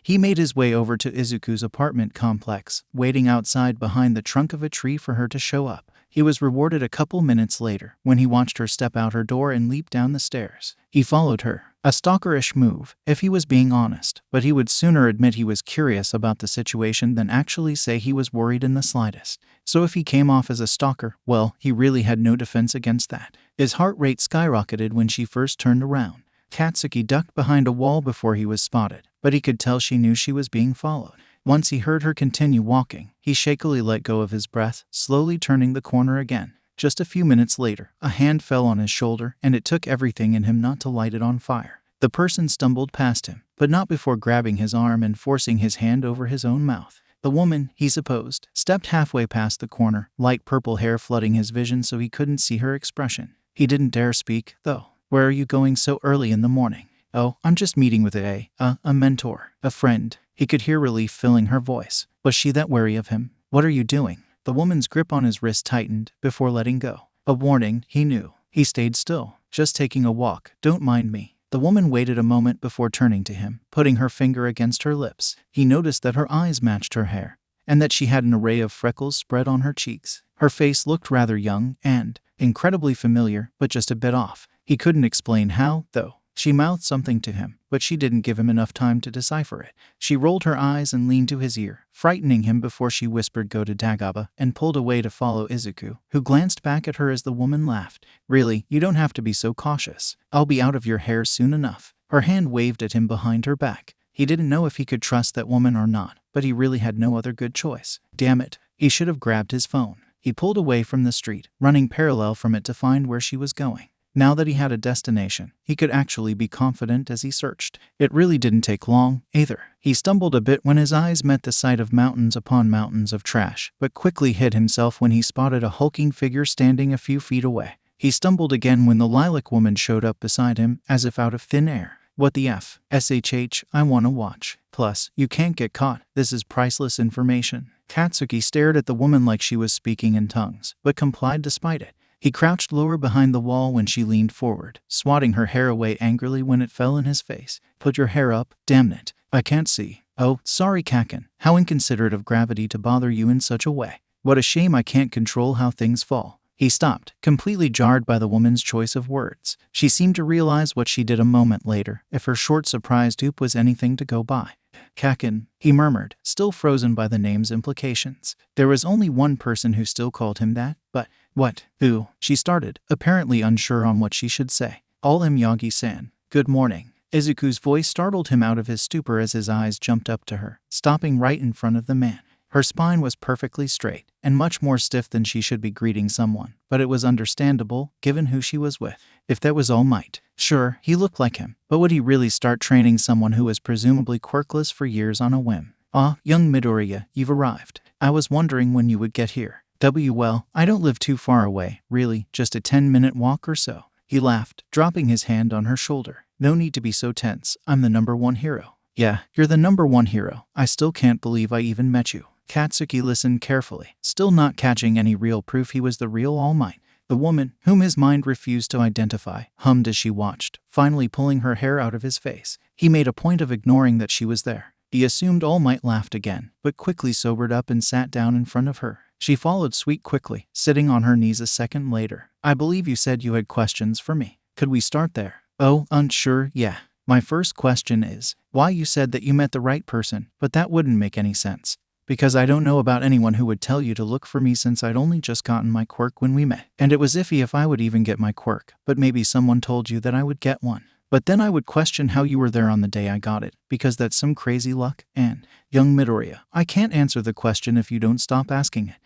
He made his way over to Izuku's apartment complex, waiting outside behind the trunk of a tree for her to show up. He was rewarded a couple minutes later when he watched her step out her door and leap down the stairs. He followed her. A stalkerish move, if he was being honest, but he would sooner admit he was curious about the situation than actually say he was worried in the slightest. So if he came off as a stalker, well, he really had no defense against that. His heart rate skyrocketed when she first turned around. Katsuki ducked behind a wall before he was spotted, but he could tell she knew she was being followed. Once he heard her continue walking, he shakily let go of his breath, slowly turning the corner again. Just a few minutes later, a hand fell on his shoulder, and it took everything in him not to light it on fire. The person stumbled past him, but not before grabbing his arm and forcing his hand over his own mouth. The woman, he supposed, stepped halfway past the corner, light purple hair flooding his vision so he couldn't see her expression. He didn't dare speak, though. "Where are you going so early in the morning?" "Oh, I'm just meeting with a mentor, a friend." He could hear relief filling her voice. Was she that wary of him? "What are you doing?" The woman's grip on his wrist tightened before letting go. A warning, he knew. He stayed still. "Just taking a walk. Don't mind me." The woman waited a moment before turning to him, putting her finger against her lips. He noticed that her eyes matched her hair, and that she had an array of freckles spread on her cheeks. Her face looked rather young and incredibly familiar, but just a bit off. He couldn't explain how, though. She mouthed something to him, but she didn't give him enough time to decipher it. She rolled her eyes and leaned to his ear, frightening him before she whispered "Go to Dagaba," and pulled away to follow Izuku, who glanced back at her as the woman laughed. "Really, you don't have to be so cautious. I'll be out of your hair soon enough." Her hand waved at him behind her back. He didn't know if he could trust that woman or not, but he really had no other good choice. Damn it, he should have grabbed his phone. He pulled away from the street, running parallel from it to find where she was going. Now that he had a destination, he could actually be confident as he searched. It really didn't take long, either. He stumbled a bit when his eyes met the sight of mountains upon mountains of trash, but quickly hid himself when he spotted a hulking figure standing a few feet away. He stumbled again when the lilac woman showed up beside him, as if out of thin air. "What the F? SHH, I wanna watch. Plus, you can't get caught. This is priceless information." Katsuki stared at the woman like she was speaking in tongues, but complied despite it. He crouched lower behind the wall when she leaned forward, swatting her hair away angrily when it fell in his face. "Put your hair up, damn it. I can't see." "Oh, sorry Kaken. How inconsiderate of gravity to bother you in such a way. What a shame I can't control how things fall." He stopped, completely jarred by the woman's choice of words. She seemed to realize what she did a moment later, if her short surprise dupe was anything to go by. "Kaken," he murmured, still frozen by the name's implications. There was only one person who still called him that, but what? Who? She started, apparently unsure on what she should say. "All Miyagi-san. Good morning." Izuku's voice startled him out of his stupor as his eyes jumped up to her, stopping right in front of the man. Her spine was perfectly straight, and much more stiff than she should be greeting someone, but it was understandable, given who she was with. If that was All Might. Sure, he looked like him, but would he really start training someone who was presumably quirkless for years on a whim? "Ah, young Midoriya, you've arrived. I was wondering when you would get here." Well, I don't live too far away, really, just a 10-minute walk or so." He laughed, dropping his hand on her shoulder. "No need to be so tense. I'm the #1 hero." "Yeah, you're the #1 hero. I still can't believe I even met you." Katsuki listened carefully, still not catching any real proof he was the real All Might. The woman, whom his mind refused to identify, hummed as she watched, finally pulling her hair out of his face. He made a point of ignoring that she was there. He assumed All Might laughed again, but quickly sobered up and sat down in front of her. She followed suit quickly, sitting on her knees a second later. "I believe you said you had questions for me. Could we start there?" "Oh, sure, yeah. My first question is, why you said that you met the right person, but that wouldn't make any sense. Because I don't know about anyone who would tell you to look for me since I'd only just gotten my quirk when we met. And it was iffy if I would even get my quirk, but maybe someone told you that I would get one. But then I would question how you were there on the day I got it, because that's some crazy luck, and, young Midoriya, I can't answer the question if you don't stop asking it."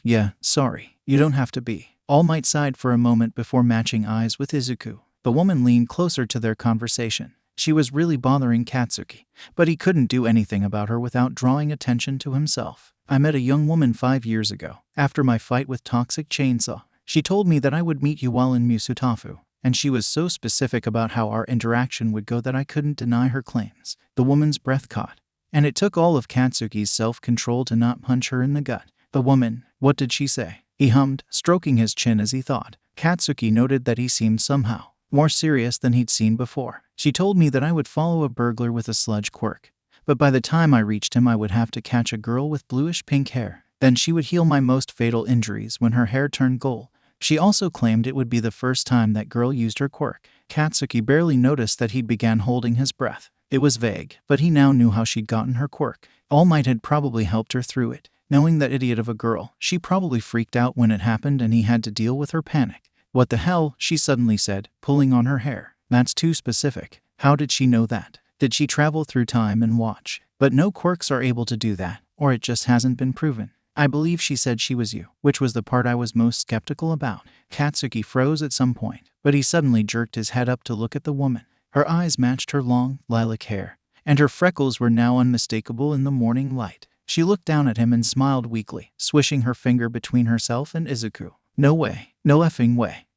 Yeah, sorry. You don't have to be." All Might sighed for a moment before matching eyes with Izuku. The woman leaned closer to their conversation. She was really bothering Katsuki, but he couldn't do anything about her without drawing attention to himself. "I met a young woman 5 years ago, after my fight with Toxic Chainsaw. She told me that I would meet you while in Musutafu, and she was so specific about how our interaction would go that I couldn't deny her claims." The woman's breath caught, and it took all of Katsuki's self-control to not punch her in the gut. "The woman, what did she say?" he hummed, stroking his chin as he thought. Katsuki noted that he seemed somehow more serious than he'd seen before. "She told me that I would follow a burglar with a sludge quirk, but by the time I reached him I would have to catch a girl with bluish-pink hair. Then she would heal my most fatal injuries when her hair turned gold. She also claimed it would be the first time that girl used her quirk. Katsuki barely noticed that he'd began holding his breath. It was vague, but he now knew how she'd gotten her quirk. All Might had probably helped her through it. Knowing that idiot of a girl, she probably freaked out when it happened and he had to deal with her panic. What the hell, she suddenly said, pulling on her hair. That's too specific. How did she know that? Did she travel through time and watch? But no quirks are able to do that, or it just hasn't been proven. I believe she said she was you, which was the part I was most skeptical about. Katsuki froze at some point, but he suddenly jerked his head up to look at the woman. Her eyes matched her long, lilac hair, and her freckles were now unmistakable in the morning light. She looked down at him and smiled weakly, swishing her finger between herself and Izuku. No way. No effing way.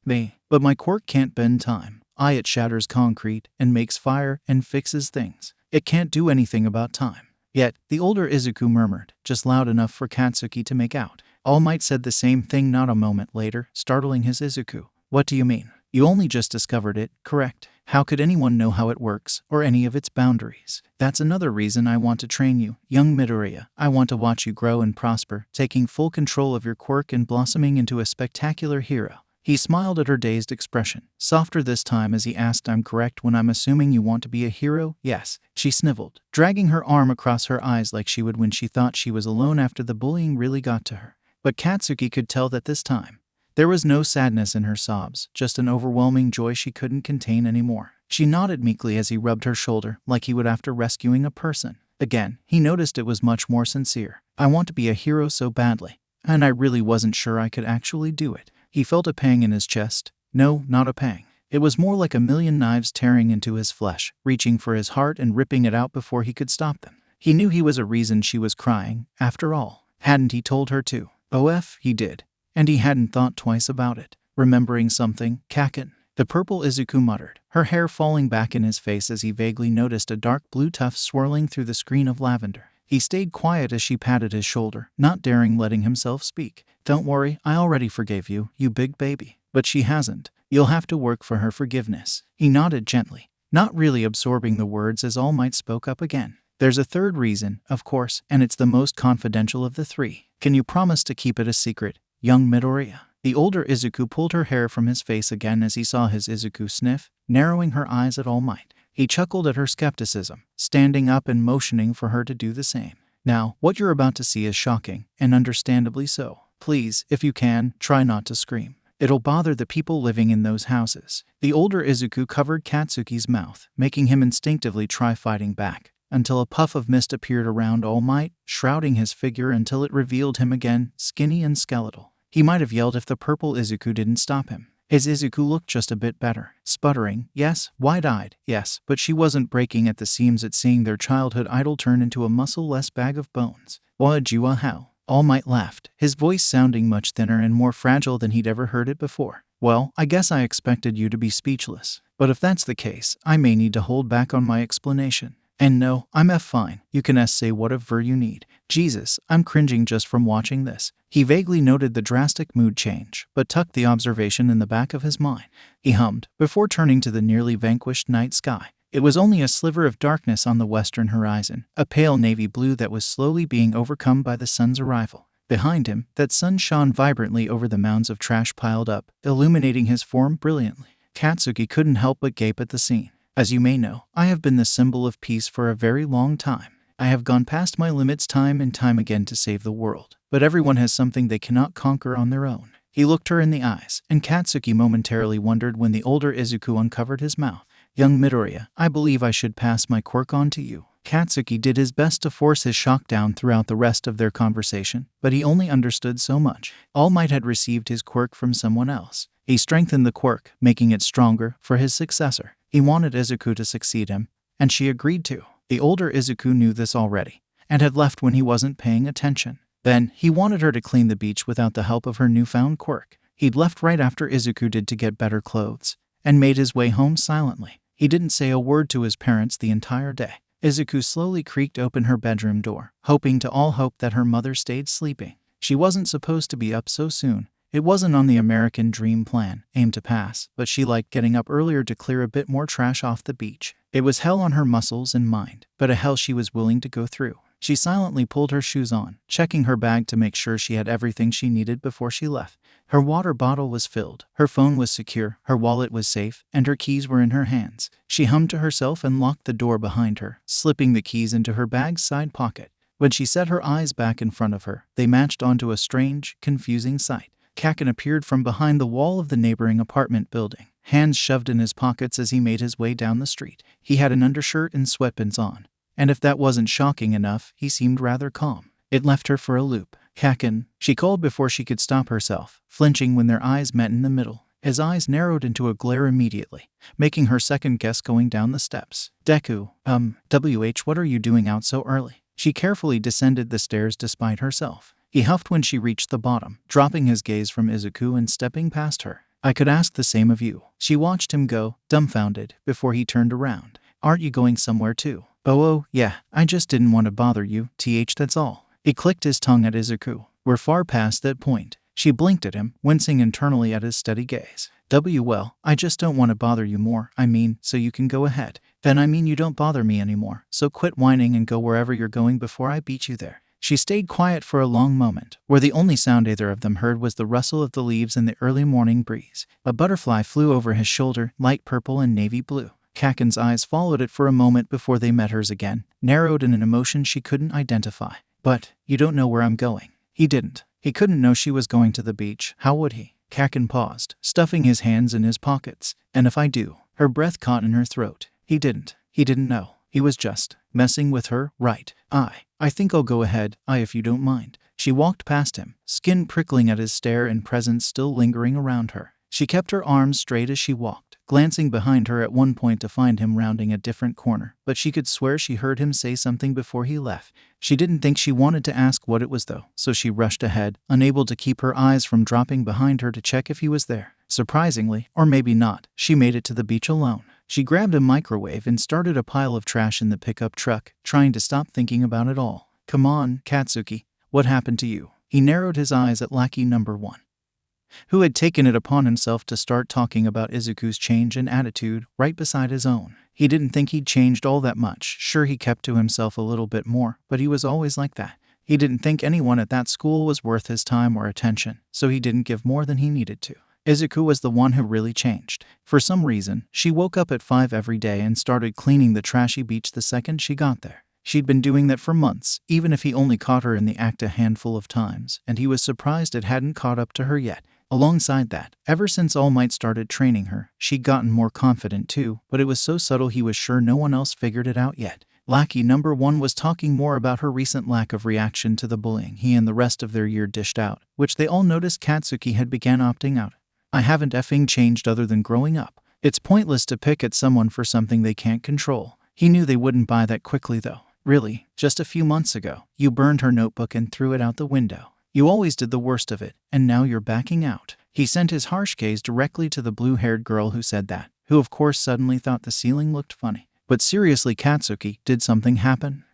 But my quirk can't bend time. It shatters concrete and makes fire and fixes things. It can't do anything about time. Yet, the older Izuku murmured, just loud enough for Katsuki to make out. All Might said the same thing not a moment later, startling his Izuku. What do you mean? You only just discovered it, correct? How could anyone know how it works, or any of its boundaries? That's another reason I want to train you, young Midoriya. I want to watch you grow and prosper, taking full control of your quirk and blossoming into a spectacular hero. He smiled at her dazed expression, softer this time as he asked, I'm correct when I'm assuming you want to be a hero? Yes, she sniveled, dragging her arm across her eyes like she would when she thought she was alone after the bullying really got to her. But Katsuki could tell that this time, there was no sadness in her sobs, just an overwhelming joy she couldn't contain anymore. She nodded meekly as he rubbed her shoulder, like he would after rescuing a person. Again, he noticed it was much more sincere. I want to be a hero so badly, and I really wasn't sure I could actually do it. He felt a pang in his chest. No, not a pang. It was more like a million knives tearing into his flesh, reaching for his heart and ripping it out before he could stop them. He knew he was a reason she was crying, after all. Hadn't he told her to? He did. And he hadn't thought twice about it. Remembering something, Kaken. The purple Izuku muttered, her hair falling back in his face as he vaguely noticed a dark blue tuft swirling through the screen of lavender. He stayed quiet as she patted his shoulder, not daring letting himself speak. Don't worry, I already forgave you, you big baby. But she hasn't. You'll have to work for her forgiveness. He nodded gently, not really absorbing the words as All Might spoke up again. There's a third reason, of course, and it's the most confidential of the three. Can you promise to keep it a secret, young Midoriya? The older Izuku pulled her hair from his face again as he saw his Izuku sniff, narrowing her eyes at All Might. He chuckled at her skepticism, standing up and motioning for her to do the same. Now, what you're about to see is shocking, and understandably so. Please, if you can, try not to scream. It'll bother the people living in those houses. The older Izuku covered Katsuki's mouth, making him instinctively try fighting back, until a puff of mist appeared around All Might, shrouding his figure until it revealed him again, skinny and skeletal. He might have yelled if the purple Izuku didn't stop him. His Izuku looked just a bit better, sputtering, yes, wide-eyed, yes, but she wasn't breaking at the seams at seeing their childhood idol turn into a muscle-less bag of bones. Wajua how? All Might laughed, his voice sounding much thinner and more fragile than he'd ever heard it before. Well, I guess I expected you to be speechless. But if that's the case, I may need to hold back on my explanation. And no, I'm fine. You can say whatever you need. Jesus, I'm cringing just from watching this. He vaguely noted the drastic mood change, but tucked the observation in the back of his mind. He hummed, before turning to the nearly vanquished night sky. It was only a sliver of darkness on the western horizon, a pale navy blue that was slowly being overcome by the sun's arrival. Behind him, that sun shone vibrantly over the mounds of trash piled up, illuminating his form brilliantly. Katsuki couldn't help but gape at the scene. As you may know, I have been the symbol of peace for a very long time. I have gone past my limits time and time again to save the world, but everyone has something they cannot conquer on their own. He looked her in the eyes, and Katsuki momentarily wondered when the older Izuku uncovered his mouth. Young Midoriya, I believe I should pass my quirk on to you. Katsuki did his best to force his shock down throughout the rest of their conversation, but he only understood so much. All Might had received his quirk from someone else. He strengthened the quirk, making it stronger, for his successor. He wanted Izuku to succeed him, and she agreed to. The older Izuku knew this already, and had left when he wasn't paying attention. Then, he wanted her to clean the beach without the help of her newfound quirk. He'd left right after Izuku did to get better clothes, and made his way home silently. He didn't say a word to his parents the entire day. Izuku slowly creaked open her bedroom door, hoping to all hope that her mother stayed sleeping. She wasn't supposed to be up so soon. It wasn't on the American dream plan, aimed to pass, but she liked getting up earlier to clear a bit more trash off the beach. It was hell on her muscles and mind, but a hell she was willing to go through. She silently pulled her shoes on, checking her bag to make sure she had everything she needed before she left. Her water bottle was filled, her phone was secure, her wallet was safe, and her keys were in her hands. She hummed to herself and locked the door behind her, slipping the keys into her bag's side pocket. When she set her eyes back in front of her, they matched onto a strange, confusing sight. Kaken appeared from behind the wall of the neighboring apartment building, hands shoved in his pockets as he made his way down the street. He had an undershirt and sweatpants on. And if that wasn't shocking enough, he seemed rather calm. It left her for a loop. "Kaken," she called before she could stop herself, flinching when their eyes met in the middle. His eyes narrowed into a glare immediately, making her second guess going down the steps. "Deku, what are you doing out so early?" She carefully descended the stairs despite herself. He huffed when she reached the bottom, dropping his gaze from Izuku and stepping past her. "I could ask the same of you." She watched him go, dumbfounded, before he turned around. "Aren't you going somewhere too?" Oh, yeah, I just didn't want to bother you, that's all." He clicked his tongue at Izuku. "We're far past that point." She blinked at him, wincing internally at his steady gaze. Well, I just don't want to bother you more, so you can go ahead. Then you don't bother me anymore, so quit whining and go wherever you're going before I beat you there." She stayed quiet for a long moment, where the only sound either of them heard was the rustle of the leaves in the early morning breeze. A butterfly flew over his shoulder, light purple and navy blue. Kaken's eyes followed it for a moment before they met hers again, narrowed in an emotion she couldn't identify. "But, you don't know where I'm going." He didn't. He couldn't know she was going to the beach. How would he? Kaken paused, stuffing his hands in his pockets. "And if I do?" Her breath caught in her throat. He didn't know. He was just messing with her, right? I think I'll go ahead, if you don't mind." She walked past him, skin prickling at his stare and presence still lingering around her. She kept her arms straight as she walked, glancing behind her at one point to find him rounding a different corner, but she could swear she heard him say something before he left. She didn't think she wanted to ask what it was though, so she rushed ahead, unable to keep her eyes from dropping behind her to check if he was there. Surprisingly, or maybe not, she made it to the beach alone. She grabbed a microwave and started a pile of trash in the pickup truck, trying to stop thinking about it all. "Come on, Katsuki, what happened to you?" He narrowed his eyes at lackey number 1. Who had taken it upon himself to start talking about Izuku's change and attitude right beside his own. He didn't think he'd changed all that much. Sure, he kept to himself a little bit more, but he was always like that. He didn't think anyone at that school was worth his time or attention, so he didn't give more than he needed to. Izuku was the one who really changed. For some reason, she woke up at 5 every day and started cleaning the trashy beach the second she got there. She'd been doing that for months, even if he only caught her in the act a handful of times, and he was surprised it hadn't caught up to her yet. Alongside that, ever since All Might started training her, she'd gotten more confident too, but it was so subtle he was sure no one else figured it out yet. Lackey number 1 was talking more about her recent lack of reaction to the bullying he and the rest of their year dished out, which they all noticed Katsuki had began opting out. "I haven't effing changed other than growing up. It's pointless to pick at someone for something they can't control." He knew they wouldn't buy that quickly though. "Really, just a few months ago, you burned her notebook and threw it out the window. You always did the worst of it, and now you're backing out." He sent his harsh gaze directly to the blue-haired girl who said that, who of course suddenly thought the ceiling looked funny. "But seriously, Katsuki, did something happen?"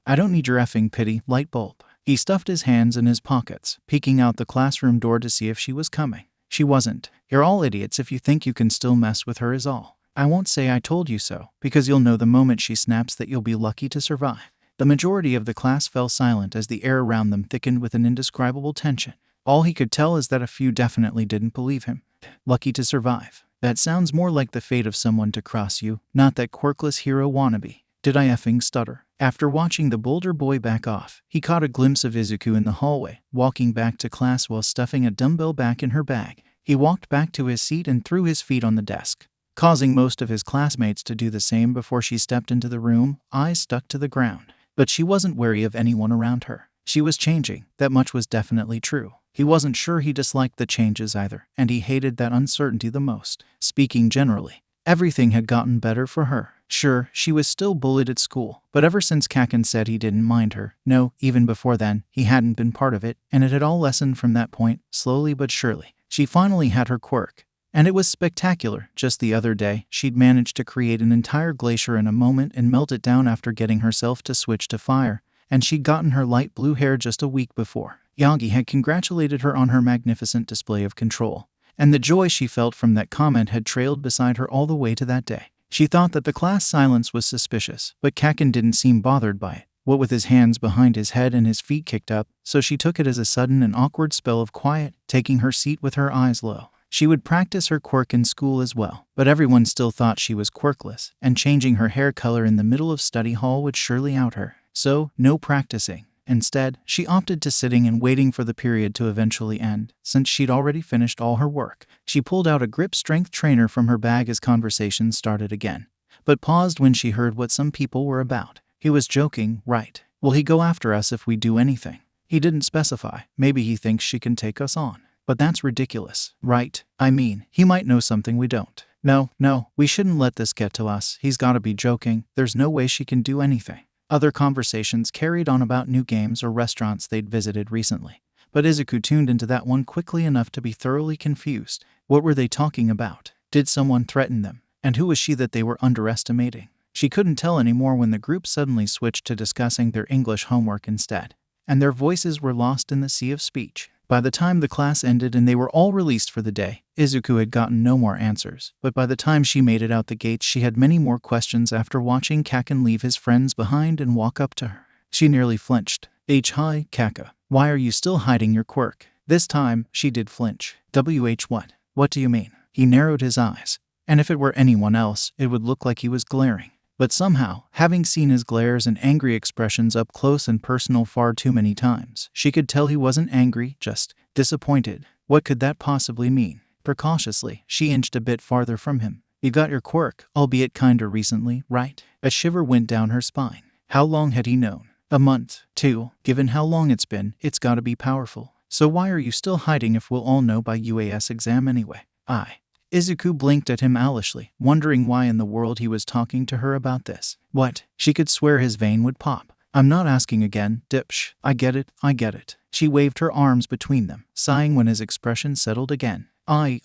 I don't need your effing pity, light bulb." He stuffed his hands in his pockets, peeking out the classroom door to see if she was coming. She wasn't. "You're all idiots if you think you can still mess with her is all. I won't say I told you so, because you'll know the moment she snaps that you'll be lucky to survive." The majority of the class fell silent as the air around them thickened with an indescribable tension. All he could tell is that a few definitely didn't believe him. Lucky to survive. That sounds more like the fate of someone to cross you, not that quirkless hero wannabe. Did I effing stutter? After watching the Boulder boy back off, he caught a glimpse of Izuku in the hallway, walking back to class while stuffing a dumbbell back in her bag. He walked back to his seat and threw his feet on the desk, causing most of his classmates to do the same before she stepped into the room, eyes stuck to the ground. But she wasn't wary of anyone around her. She was changing, that much was definitely true. He wasn't sure he disliked the changes either, and he hated that uncertainty the most. Speaking generally, everything had gotten better for her. Sure, she was still bullied at school, but ever since Kaken said he didn't mind her, no, even before then, he hadn't been part of it, and it had all lessened from that point, slowly but surely. She finally had her quirk. And it was spectacular. Just the other day, she'd managed to create an entire glacier in a moment and melt it down after getting herself to switch to fire, and she'd gotten her light blue hair just a week before. Yagi had congratulated her on her magnificent display of control, and the joy she felt from that comment had trailed beside her all the way to that day. She thought that the class silence was suspicious, but Kakin didn't seem bothered by it, what with his hands behind his head and his feet kicked up, so she took it as a sudden and awkward spell of quiet, taking her seat with her eyes low. She would practice her quirk in school as well, but everyone still thought she was quirkless, and changing her hair color in the middle of study hall would surely out her. So, no practicing. Instead, she opted to sitting and waiting for the period to eventually end, since she'd already finished all her work. She pulled out a grip strength trainer from her bag as conversation started again, but paused when she heard what some people were about. He was joking, right? Will he go after us if we do anything? He didn't specify. Maybe he thinks she can take us on. But that's ridiculous, right? I mean, he might know something we don't. No, we shouldn't let this get to us. He's gotta be joking. There's no way she can do anything. Other conversations carried on about new games or restaurants they'd visited recently, but Izuku tuned into that one quickly enough to be thoroughly confused. What were they talking about? Did someone threaten them? And who was she that they were underestimating? She couldn't tell anymore when the group suddenly switched to discussing their English homework instead, and their voices were lost in the sea of speech. By the time the class ended and they were all released for the day, Izuku had gotten no more answers, but by the time she made it out the gates she had many more questions after watching Kakin leave his friends behind and walk up to her. She nearly flinched. Hi, Kaka. Why are you still hiding your quirk? This time, she did flinch. What? What do you mean? He narrowed his eyes, and if it were anyone else, it would look like he was glaring. But somehow, having seen his glares and angry expressions up close and personal far too many times, she could tell he wasn't angry, just disappointed. What could that possibly mean? Precautiously, she inched a bit farther from him. You got your quirk, albeit kinda recently, right? A shiver went down her spine. How long had he known? A month, 2. Given how long it's been, it's gotta be powerful. So why are you still hiding if we'll all know by UAS exam anyway? Izuku blinked at him owlishly, wondering why in the world he was talking to her about this. What? She could swear his vein would pop. I'm not asking again, dipsh. I get it. She waved her arms between them, sighing when his expression settled again. I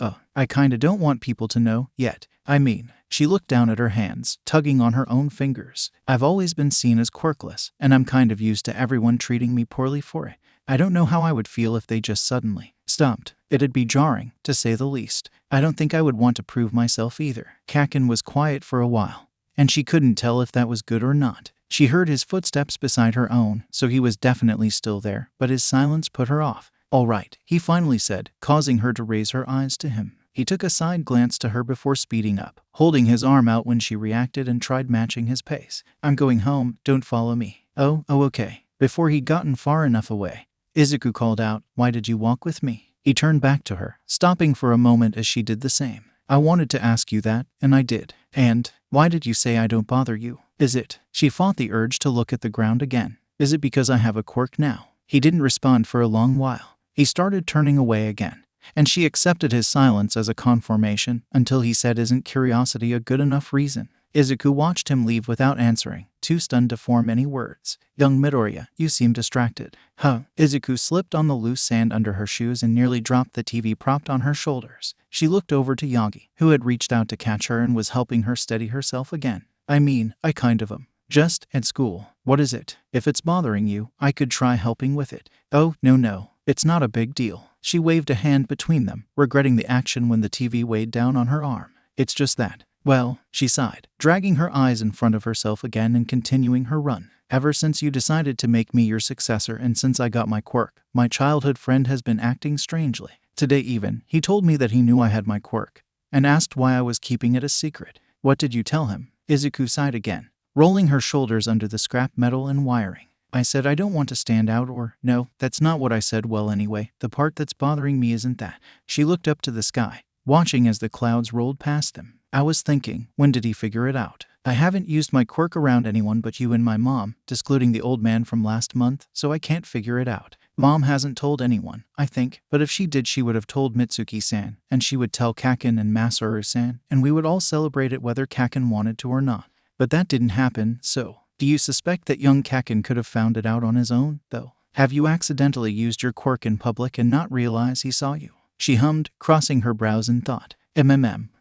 kinda don't want people to know, yet. I mean, she looked down at her hands, tugging on her own fingers. I've always been seen as quirkless, and I'm kind of used to everyone treating me poorly for it. I don't know how I would feel if they just suddenly stopped. It'd be jarring, to say the least. I don't think I would want to prove myself either. Kakin was quiet for a while, and she couldn't tell if that was good or not. She heard his footsteps beside her own, so he was definitely still there, but his silence put her off. All right, he finally said, causing her to raise her eyes to him. He took a side glance to her before speeding up, holding his arm out when she reacted and tried matching his pace. I'm going home, don't follow me. Oh, okay. Before he'd gotten far enough away, Izuku called out, why did you walk with me? He turned back to her, stopping for a moment as she did the same. I wanted to ask you that, and I did. And, why did you say I don't bother you? Is it? She fought the urge to look at the ground again. Is it because I have a quirk now? He didn't respond for a long while. He started turning away again, and she accepted his silence as a confirmation until he said, isn't curiosity a good enough reason? Izuku watched him leave without answering, too stunned to form any words. Young Midoriya, you seem distracted. Izuku slipped on the loose sand under her shoes and nearly dropped the TV propped on her shoulders. She looked over to Yagi, who had reached out to catch her and was helping her steady herself again. I mean, I kind of am. Just at school. What is it? If it's bothering you, I could try helping with it. Oh, no. It's not a big deal. She waved a hand between them, regretting the action when the TV weighed down on her arm. It's just that. Well, she sighed, dragging her eyes in front of herself again and continuing her run. Ever since you decided to make me your successor and since I got my quirk, my childhood friend has been acting strangely. Today even, he told me that he knew I had my quirk, and asked why I was keeping it a secret. What did you tell him? Izuku sighed again, rolling her shoulders under the scrap metal and wiring. I said I don't want to stand out no, that's not what I said. Well anyway, the part that's bothering me isn't that. She looked up to the sky, watching as the clouds rolled past them. I was thinking, when did he figure it out? I haven't used my quirk around anyone but you and my mom, excluding the old man from last month, so I can't figure it out. Mom hasn't told anyone, I think, but if she did she would have told Mitsuki-san, and she would tell Kakin and Masaru-san, and we would all celebrate it whether Kakin wanted to or not. But that didn't happen, so... Do you suspect that young Kakin could have found it out on his own, though? Have you accidentally used your quirk in public and not realize he saw you? She hummed, crossing her brows in thought.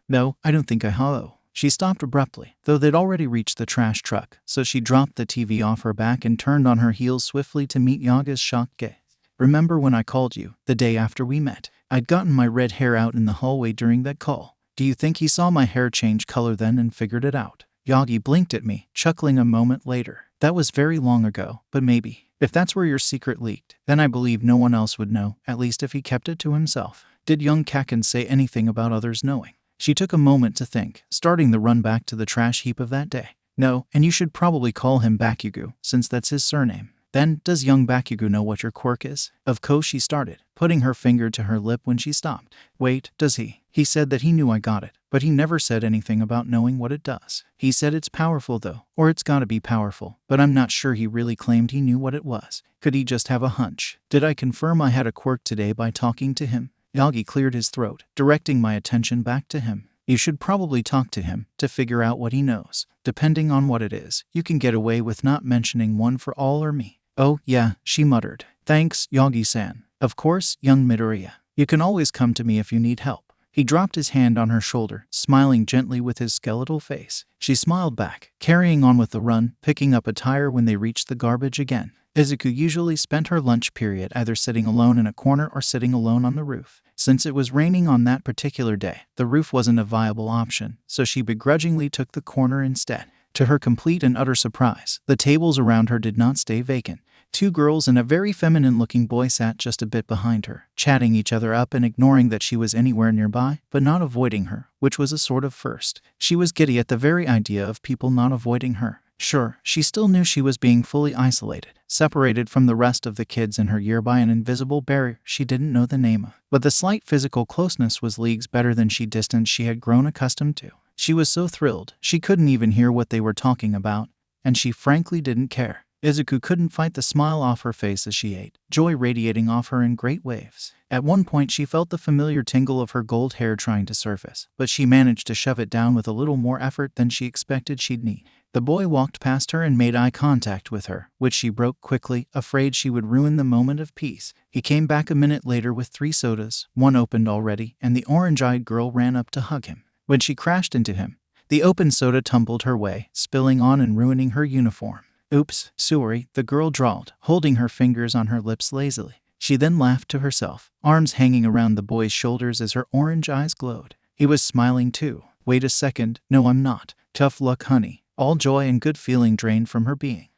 No, I don't think I have. She stopped abruptly, though they'd already reached the trash truck, so she dropped the TV off her back and turned on her heels swiftly to meet Yaga's shocked gaze. Remember when I called you, the day after we met? I'd gotten my red hair out in the hallway during that call. Do you think he saw my hair change color then and figured it out? Yagi blinked at me, chuckling a moment later. That was very long ago, but maybe. If that's where your secret leaked, then I believe no one else would know, at least if he kept it to himself. Did young Kaken say anything about others knowing? She took a moment to think, starting the run back to the trash heap of that day. No, and you should probably call him Bakugo, since that's his surname. Then, does young Bakugo know what your quirk is? Of course, she started, putting her finger to her lip when she stopped. Wait, does he? He said that he knew I got it, but he never said anything about knowing what it does. He said it's powerful though, or it's gotta be powerful, but I'm not sure he really claimed he knew what it was. Could he just have a hunch? Did I confirm I had a quirk today by talking to him? Yagi cleared his throat, directing my attention back to him. You should probably talk to him to figure out what he knows. Depending on what it is, you can get away with not mentioning one for all or me. Oh, yeah, she muttered. Thanks, Yagi-san. Of course, young Midoriya. You can always come to me if you need help. He dropped his hand on her shoulder, smiling gently with his skeletal face. She smiled back, carrying on with the run, picking up a tire when they reached the garbage again. Izuku usually spent her lunch period either sitting alone in a corner or sitting alone on the roof. Since it was raining on that particular day, the roof wasn't a viable option, so she begrudgingly took the corner instead. To her complete and utter surprise, the tables around her did not stay vacant. Two girls and a very feminine-looking boy sat just a bit behind her, chatting each other up and ignoring that she was anywhere nearby, but not avoiding her, which was a sort of first. She was giddy at the very idea of people not avoiding her. Sure, she still knew she was being fully isolated, separated from the rest of the kids in her year by an invisible barrier she didn't know the name of. But the slight physical closeness was leagues better than distance she had grown accustomed to. She was so thrilled, she couldn't even hear what they were talking about, and she frankly didn't care. Izuku couldn't fight the smile off her face as she ate, joy radiating off her in great waves. At one point she felt the familiar tingle of her gold hair trying to surface, but she managed to shove it down with a little more effort than she expected she'd need. The boy walked past her and made eye contact with her, which she broke quickly, afraid she would ruin the moment of peace. He came back a minute later with 3 sodas, one opened already, and the orange-eyed girl ran up to hug him. When she crashed into him, the open soda tumbled her way, spilling on and ruining her uniform. Oops, sorry, the girl drawled, holding her fingers on her lips lazily. She then laughed to herself, arms hanging around the boy's shoulders as her orange eyes glowed. He was smiling too. Wait a second, no I'm not. Tough luck, honey. All joy and good feeling drained from her being.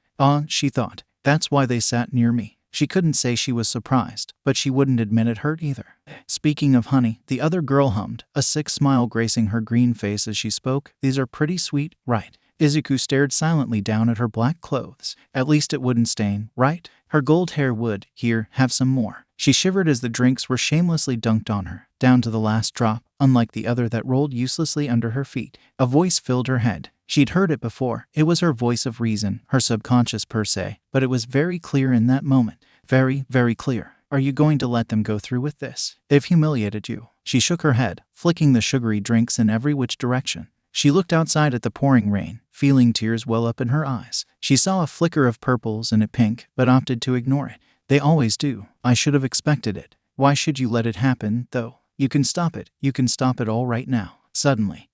She thought, that's why they sat near me. She couldn't say she was surprised, but she wouldn't admit it hurt either. Speaking of honey, the other girl hummed, a sick smile gracing her green face as she spoke. These are pretty sweet, right? Izuku stared silently down at her black clothes. At least it wouldn't stain, right? Her gold hair would. Here, have some more. She shivered as the drinks were shamelessly dunked on her, down to the last drop, unlike the other that rolled uselessly under her feet. A voice filled her head. She'd heard it before. It was her voice of reason, her subconscious per se, but it was very clear in that moment. Very, very clear. Are you going to let them go through with this? They've humiliated you. She shook her head, flicking the sugary drinks in every which direction. She looked outside at the pouring rain, feeling tears well up in her eyes. She saw a flicker of purples and a pink, but opted to ignore it. They always do. I should have expected it. Why should you let it happen, though? You can stop it. You can stop it all right now. Suddenly,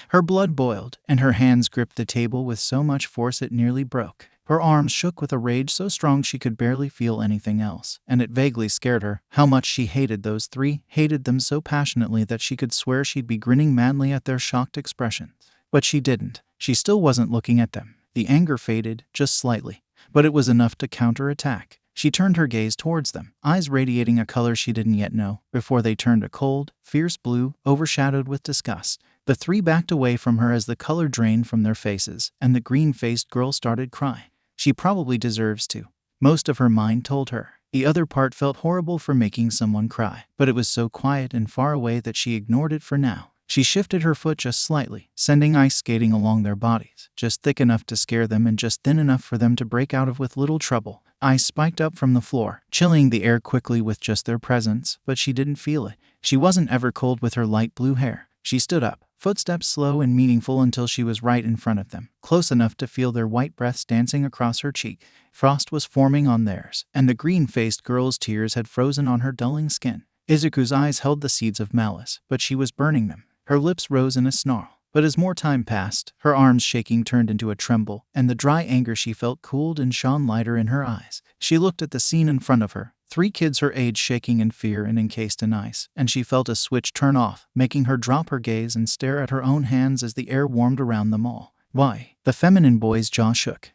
her blood boiled, and her hands gripped the table with so much force it nearly broke. Her arms shook with a rage so strong she could barely feel anything else, and it vaguely scared her how much she hated those 3, hated them so passionately that she could swear she'd be grinning madly at their shocked expressions. But she didn't. She still wasn't looking at them. The anger faded, just slightly, but it was enough to counterattack. She turned her gaze towards them, eyes radiating a color she didn't yet know, before they turned a cold, fierce blue, overshadowed with disgust. The 3 backed away from her as the color drained from their faces, and the green-faced girl started crying. She probably deserves to. Most of her mind told her. The other part felt horrible for making someone cry, but it was so quiet and far away that she ignored it for now. She shifted her foot just slightly, sending ice skating along their bodies, just thick enough to scare them and just thin enough for them to break out of with little trouble. Ice spiked up from the floor, chilling the air quickly with just their presence, but she didn't feel it. She wasn't ever cold with her light blue hair. She stood up, footsteps slow and meaningful until she was right in front of them, close enough to feel their white breaths dancing across her cheek. Frost was forming on theirs, and the green-faced girl's tears had frozen on her dulling skin. Izuku's eyes held the seeds of malice, but she was burning them. Her lips rose in a snarl. But as more time passed, her arms shaking turned into a tremble, and the dry anger she felt cooled and shone lighter in her eyes. She looked at the scene in front of her, 3 kids her age shaking in fear and encased in ice, and she felt a switch turn off, making her drop her gaze and stare at her own hands as the air warmed around them all. Why? The feminine boy's jaw shook.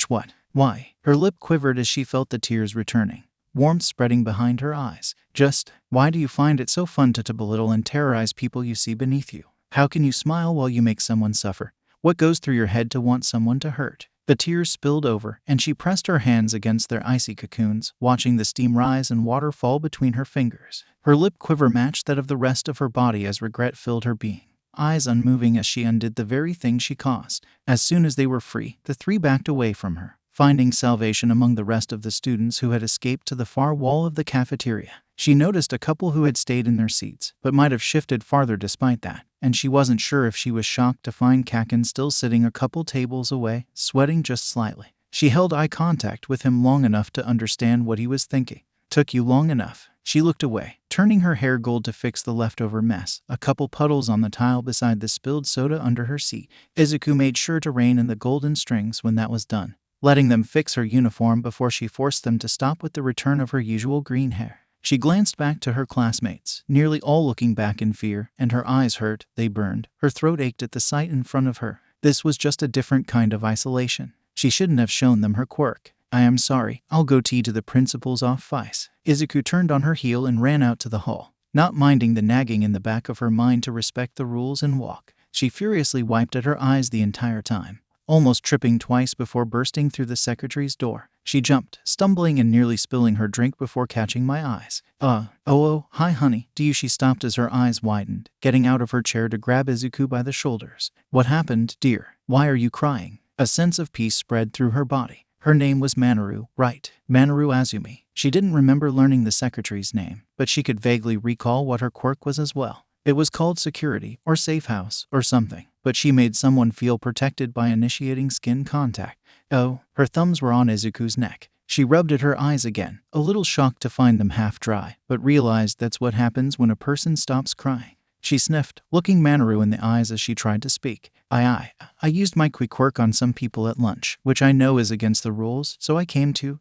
What? Why? Her lip quivered as she felt the tears returning, warmth spreading behind her eyes. Just, why do you find it so fun to belittle and terrorize people you see beneath you? How can you smile while you make someone suffer? What goes through your head to want someone to hurt? The tears spilled over, and she pressed her hands against their icy cocoons, watching the steam rise and water fall between her fingers. Her lip quiver matched that of the rest of her body as regret filled her being, eyes unmoving as she undid the very thing she caused. As soon as they were free, the 3 backed away from her, finding salvation among the rest of the students who had escaped to the far wall of the cafeteria. She noticed a couple who had stayed in their seats, but might have shifted farther despite that, and she wasn't sure if she was shocked to find Kakin still sitting a couple tables away, sweating just slightly. She held eye contact with him long enough to understand what he was thinking. Took you long enough. She looked away, turning her hair gold to fix the leftover mess, a couple puddles on the tile beside the spilled soda under her seat. Izuku made sure to rein in the golden strings when that was done, letting them fix her uniform before she forced them to stop with the return of her usual green hair. She glanced back to her classmates, nearly all looking back in fear, and her eyes hurt, they burned. Her throat ached at the sight in front of her. This was just a different kind of isolation. She shouldn't have shown them her quirk. I am sorry, I'll go to the principal's office. Izuku turned on her heel and ran out to the hall, not minding the nagging in the back of her mind to respect the rules and walk. She furiously wiped at her eyes the entire time, almost tripping twice before bursting through the secretary's door. She jumped, stumbling and nearly spilling her drink before catching my eyes. Hi honey, do you? She stopped as her eyes widened, getting out of her chair to grab Izuku by the shoulders. What happened, dear? Why are you crying? A sense of peace spread through her body. Her name was Manaru, right? Manaru Azumi. She didn't remember learning the secretary's name, but she could vaguely recall what her quirk was as well. It was called security, or safe house, or something, but she made someone feel protected by initiating skin contact. Oh, her thumbs were on Izuku's neck. She rubbed at her eyes again, a little shocked to find them half dry, but realized that's what happens when a person stops crying. She sniffed, looking Manaru in the eyes as she tried to speak. I used my quirk on some people at lunch, which I know is against the rules, so I came to,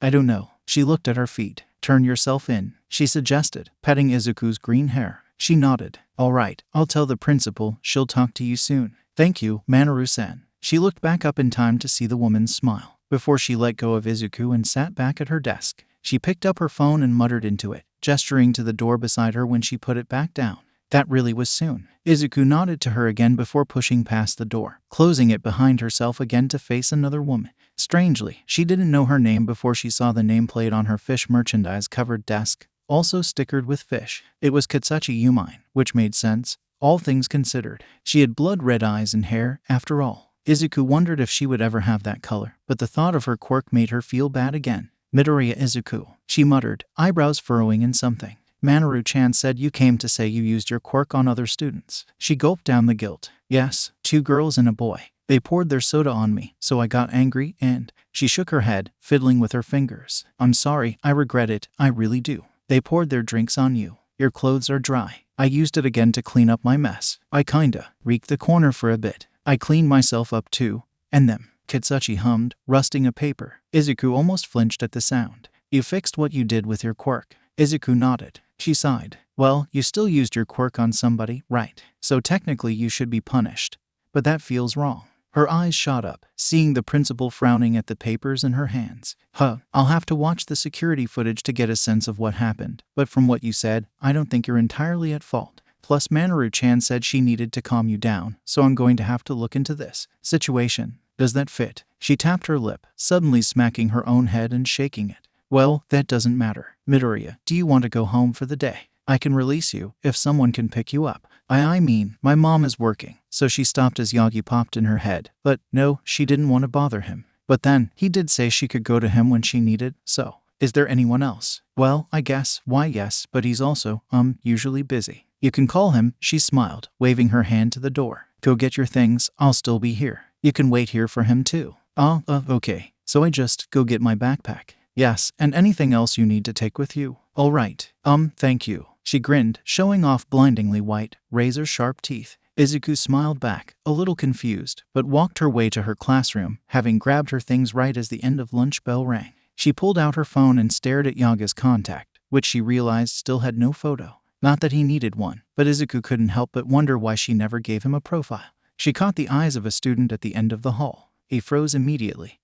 I don't know. She looked at her feet. Turn yourself in, she suggested, petting Izuku's green hair. She nodded. All right, I'll tell the principal, she'll talk to you soon. Thank you, Manaru-san. She looked back up in time to see the woman's smile, before she let go of Izuku and sat back at her desk. She picked up her phone and muttered into it, gesturing to the door beside her when she put it back down. That really was soon. Izuku nodded to her again before pushing past the door, closing it behind herself again to face another woman. Strangely, she didn't know her name before she saw the nameplate on her fish merchandise-covered desk, also stickered with fish. It was Katsuki Umine, which made sense, all things considered. She had blood-red eyes and hair, after all. Izuku wondered if she would ever have that color, but the thought of her quirk made her feel bad again. Midoriya Izuku, she muttered, eyebrows furrowing in something. Manaru-chan said you came to say you used your quirk on other students. She gulped down the guilt. Yes, 2 girls and a boy. They poured their soda on me, so I got angry and... She shook her head, fiddling with her fingers. I'm sorry, I regret it, I really do. They poured their drinks on you. Your clothes are dry. I used it again to clean up my mess. I kinda reeked the corner for a bit. I cleaned myself up too. And them. Katsuki hummed, rusting a paper. Izuku almost flinched at the sound. You fixed what you did with your quirk. Izuku nodded. She sighed. Well, you still used your quirk on somebody, right? So technically you should be punished. But that feels wrong. Her eyes shot up, seeing the principal frowning at the papers in her hands. I'll have to watch the security footage to get a sense of what happened. But from what you said, I don't think you're entirely at fault. Plus Manaru-chan said she needed to calm you down, so I'm going to have to look into this situation. Does that fit? She tapped her lip, suddenly smacking her own head and shaking it. Well, that doesn't matter. Midoriya, do you want to go home for the day? I can release you, if someone can pick you up. I mean, my mom is working. So she stopped as Yagi popped in her head. But no, she didn't want to bother him. But then, he did say she could go to him when she needed, so. Is there anyone else? Well, I guess, why yes, but he's also, usually busy. You can call him, she smiled, waving her hand to the door. Go get your things, I'll still be here. You can wait here for him too. Okay. So I just go get my backpack. Yes, and anything else you need to take with you. All right. Thank you. She grinned, showing off blindingly white, razor-sharp teeth. Izuku smiled back, a little confused, but walked her way to her classroom, having grabbed her things right as the end of lunch bell rang. She pulled out her phone and stared at Yaga's contact, which she realized still had no photo. Not that he needed one, but Izuku couldn't help but wonder why she never gave him a profile. She caught the eyes of a student at the end of the hall. He froze immediately,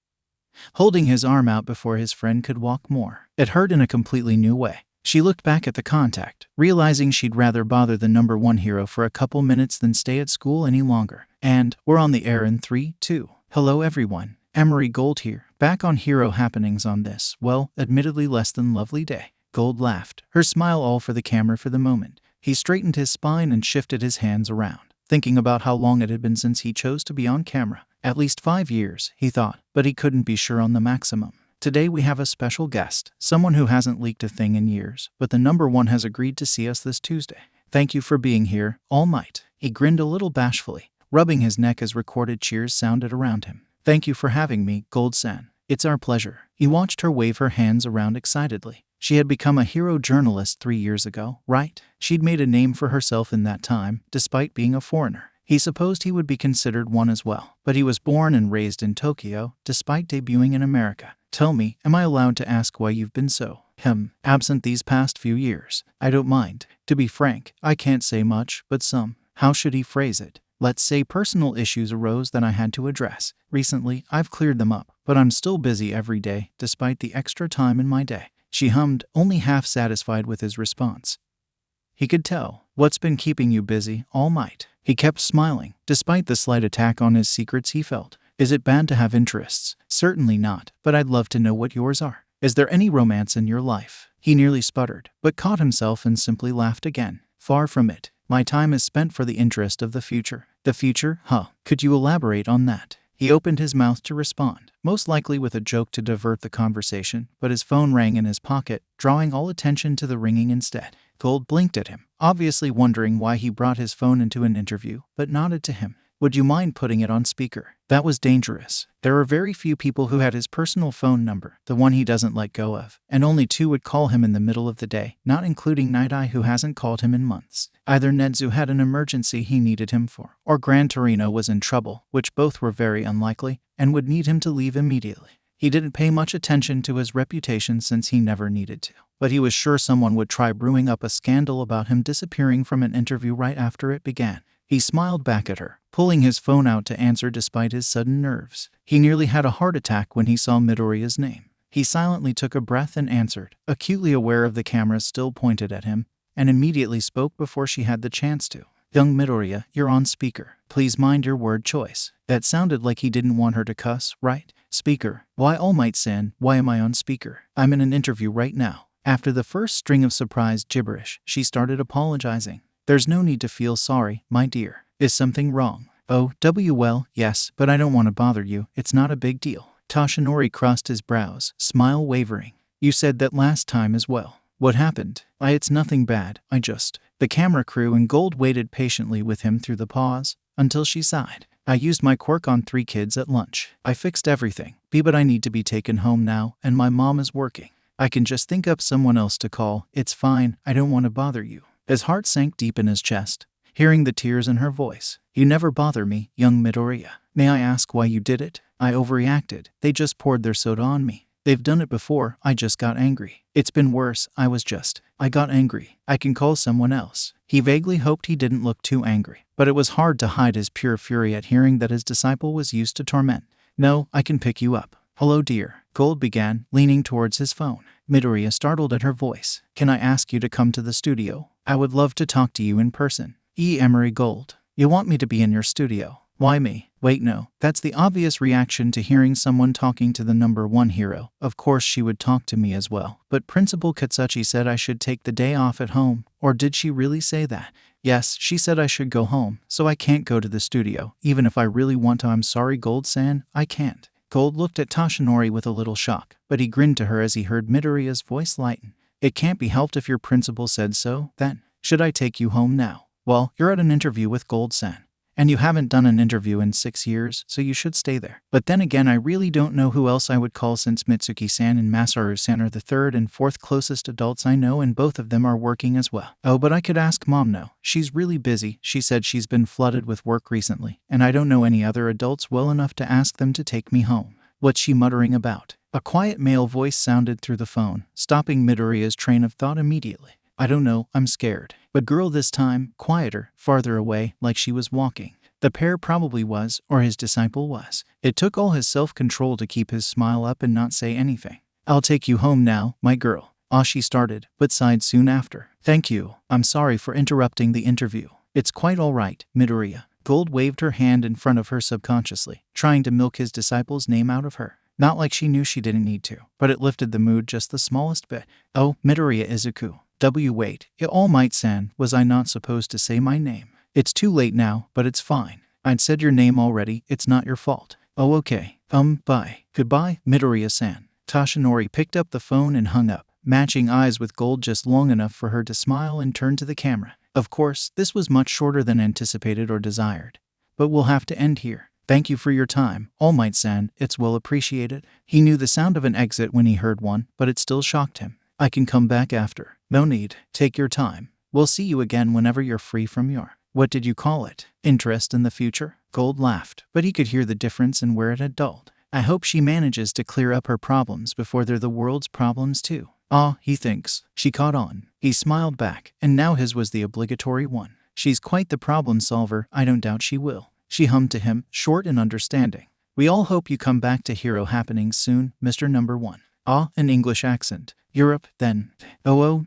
holding his arm out before his friend could walk more. It hurt in a completely new way. She looked back at the contact, realizing she'd rather bother the number one hero for a couple minutes than stay at school any longer. And we're on the air in 3, 2. Hello everyone, Emery Gold here, back on Hero Happenings on this, well, admittedly less than lovely day. Gold laughed, her smile all for the camera for the moment. He straightened his spine and shifted his hands around, thinking about how long it had been since he chose to be on camera. At least 5 years, he thought, but he couldn't be sure on the maximum. Today we have a special guest, someone who hasn't leaked a thing in years, but the number one has agreed to see us this Tuesday. Thank you for being here, All Might. He grinned a little bashfully, rubbing his neck as recorded cheers sounded around him. Thank you for having me, Gold-san. It's our pleasure. He watched her wave her hands around excitedly. She had become a hero journalist 3 years ago, right? She'd made a name for herself in that time, despite being a foreigner. He supposed he would be considered one as well, but he was born and raised in Tokyo, despite debuting in America. Tell me, am I allowed to ask why you've been so, absent these past few years? I don't mind. To be frank, I can't say much, but how should he phrase it? Let's say personal issues arose that I had to address. Recently, I've cleared them up, but I'm still busy every day, despite the extra time in my day. She hummed, only half satisfied with his response. He could tell. What's been keeping you busy, All Might? He kept smiling, despite the slight attack on his secrets he felt. Is it bad to have interests? Certainly not, but I'd love to know what yours are. Is there any romance in your life? He nearly sputtered, but caught himself and simply laughed again. Far from it. My time is spent for the interest of the future. The future? Could you elaborate on that? He opened his mouth to respond, most likely with a joke to divert the conversation, but his phone rang in his pocket, drawing all attention to the ringing instead. Gold blinked at him, obviously wondering why he brought his phone into an interview, but nodded to him. Would you mind putting it on speaker? That was dangerous. There are very few people who had his personal phone number, the one he doesn't let go of, and only 2 would call him in the middle of the day, not including Night Eye who hasn't called him in months. Either Nedzu had an emergency he needed him for, or Gran Torino was in trouble, which both were very unlikely, and would need him to leave immediately. He didn't pay much attention to his reputation since he never needed to, but he was sure someone would try brewing up a scandal about him disappearing from an interview right after it began. He smiled back at her, pulling his phone out to answer despite his sudden nerves. He nearly had a heart attack when he saw Midoriya's name. He silently took a breath and answered, acutely aware of the cameras still pointed at him, and immediately spoke before she had the chance to. Young Midoriya, you're on speaker. Please mind your word choice. That sounded like he didn't want her to cuss, right? Speaker. Why All Might-san, why am I on speaker? I'm in an interview right now. After the first string of surprised gibberish, she started apologizing. There's no need to feel sorry, my dear. Is something wrong? Oh, well, yes, but I don't want to bother you. It's not a big deal. Toshinori crossed his brows, smile wavering. You said that last time as well. What happened? It's nothing bad, The camera crew and Gold waited patiently with him through the pause, until she sighed. I used my quirk on 3 kids at lunch. I fixed everything. But I need to be taken home now, and my mom is working. I can just think up someone else to call. It's fine, I don't want to bother you. His heart sank deep in his chest, hearing the tears in her voice. You never bother me, young Midoriya. May I ask why you did it? I overreacted. They just poured their soda on me. They've done it before, I just got angry. It's been worse, I got angry. I can call someone else. He vaguely hoped he didn't look too angry, but it was hard to hide his pure fury at hearing that his disciple was used to torment. No, I can pick you up. Hello dear, Gold began, leaning towards his phone. Midoriya startled at her voice. Can I ask you to come to the studio? I would love to talk to you in person. Emery Gold. You want me to be in your studio? Why me? Wait no. That's the obvious reaction to hearing someone talking to the number 1 hero. Of course she would talk to me as well. But Principal Katsuki said I should take the day off at home. Or did she really say that? Yes, she said I should go home, so I can't go to the studio. Even if I really want to. I'm sorry Gold-san, I can't. Gold looked at Toshinori with a little shock, but he grinned to her as he heard Midoriya's voice lighten. It can't be helped if your principal said so, then. Should I take you home now? Well, you're at an interview with Gold-san. And you haven't done an interview in 6 years, so you should stay there. But then again, I really don't know who else I would call since Mitsuki-san and Masaru-san are the 3rd and 4th closest adults I know, and both of them are working as well. Oh, but I could ask Mom no. She's really busy. She said she's been flooded with work recently, and I don't know any other adults well enough to ask them to take me home. What's she muttering about? A quiet male voice sounded through the phone, stopping Midoriya's train of thought immediately. I don't know, I'm scared. But girl this time, quieter, farther away, like she was walking. The pair probably was, or his disciple was. It took all his self-control to keep his smile up and not say anything. I'll take you home now, my girl. She started, but sighed soon after. Thank you. I'm sorry for interrupting the interview. It's quite all right, Midoriya. Gold waved her hand in front of her subconsciously, trying to milk his disciple's name out of her. Not like she knew she didn't need to, but it lifted the mood just the smallest bit. Oh, Midoriya Izuku. Wait, All Might-san, was I not supposed to say my name? It's too late now, but it's fine. I'd said your name already, it's not your fault. Oh okay. Bye. Goodbye, Midoriya-san. Tashinori picked up the phone and hung up, matching eyes with Gold just long enough for her to smile and turn to the camera. Of course, this was much shorter than anticipated or desired. But we'll have to end here. Thank you for your time, All Might-san, it's well appreciated. He knew the sound of an exit when he heard one, but it still shocked him. I can come back after. No need, take your time. We'll see you again whenever you're free from your, what did you call it, interest in the future? Gold laughed, but he could hear the difference in where it had dulled. I hope she manages to clear up her problems before they're the world's problems too. He thinks. She caught on. He smiled back, and now his was the obligatory one. She's quite the problem solver, I don't doubt she will. She hummed to him, short and understanding. We all hope you come back to Hero Happenings soon, Mr. Number 1. An English accent. Europe, then.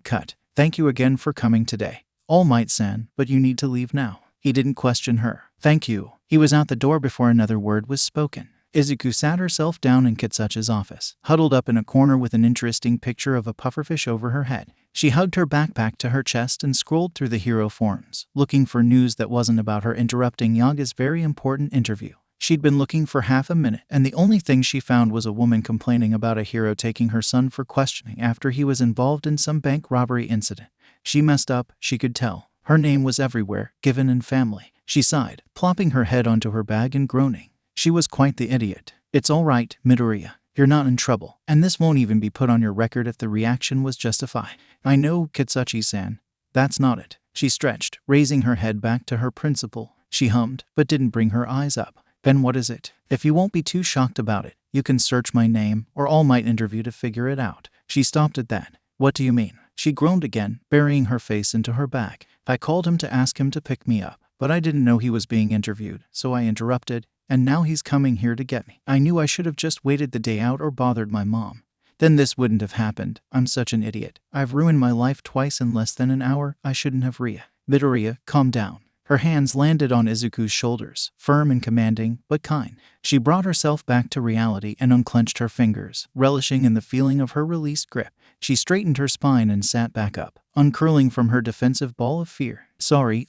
Cut. Thank you again for coming today. All Might-san, but you need to leave now. He didn't question her. Thank you. He was out the door before another word was spoken. Izuku sat herself down in Katsuchi's office, huddled up in a corner with an interesting picture of a pufferfish over her head. She hugged her backpack to her chest and scrolled through the hero forums, looking for news that wasn't about her interrupting Yaga's very important interview. She'd been looking for half a minute, and the only thing she found was a woman complaining about a hero taking her son for questioning after he was involved in some bank robbery incident. She messed up, she could tell. Her name was everywhere, given in family. She sighed, plopping her head onto her bag and groaning. She was quite the idiot. It's all right, Midoriya. You're not in trouble, and this won't even be put on your record if the reaction was justified. I know, Katsuchi-san. That's not it. She stretched, raising her head back to her principal. She hummed, but didn't bring her eyes up. Then what is it? If you won't be too shocked about it, you can search my name or All Might interview to figure it out. She stopped at that. What do you mean? She groaned again, burying her face into her bag. I called him to ask him to pick me up, but I didn't know he was being interviewed, so I interrupted, and now he's coming here to get me. I knew I should have just waited the day out or bothered my mom. Then this wouldn't have happened. I'm such an idiot. I've ruined my life twice in less than an hour. I shouldn't have. Midoriya, calm down. Her hands landed on Izuku's shoulders, firm and commanding, but kind. She brought herself back to reality and unclenched her fingers, relishing in the feeling of her released grip. She straightened her spine and sat back up, uncurling from her defensive ball of fear. Sorry,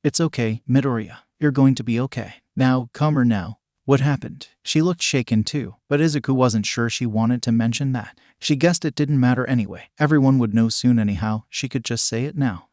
It's okay, Midoriya. You're going to be okay. Now, calmer now. What happened? She looked shaken too, but Izuku wasn't sure she wanted to mention that. She guessed it didn't matter anyway. Everyone would know soon anyhow. She could just say it now.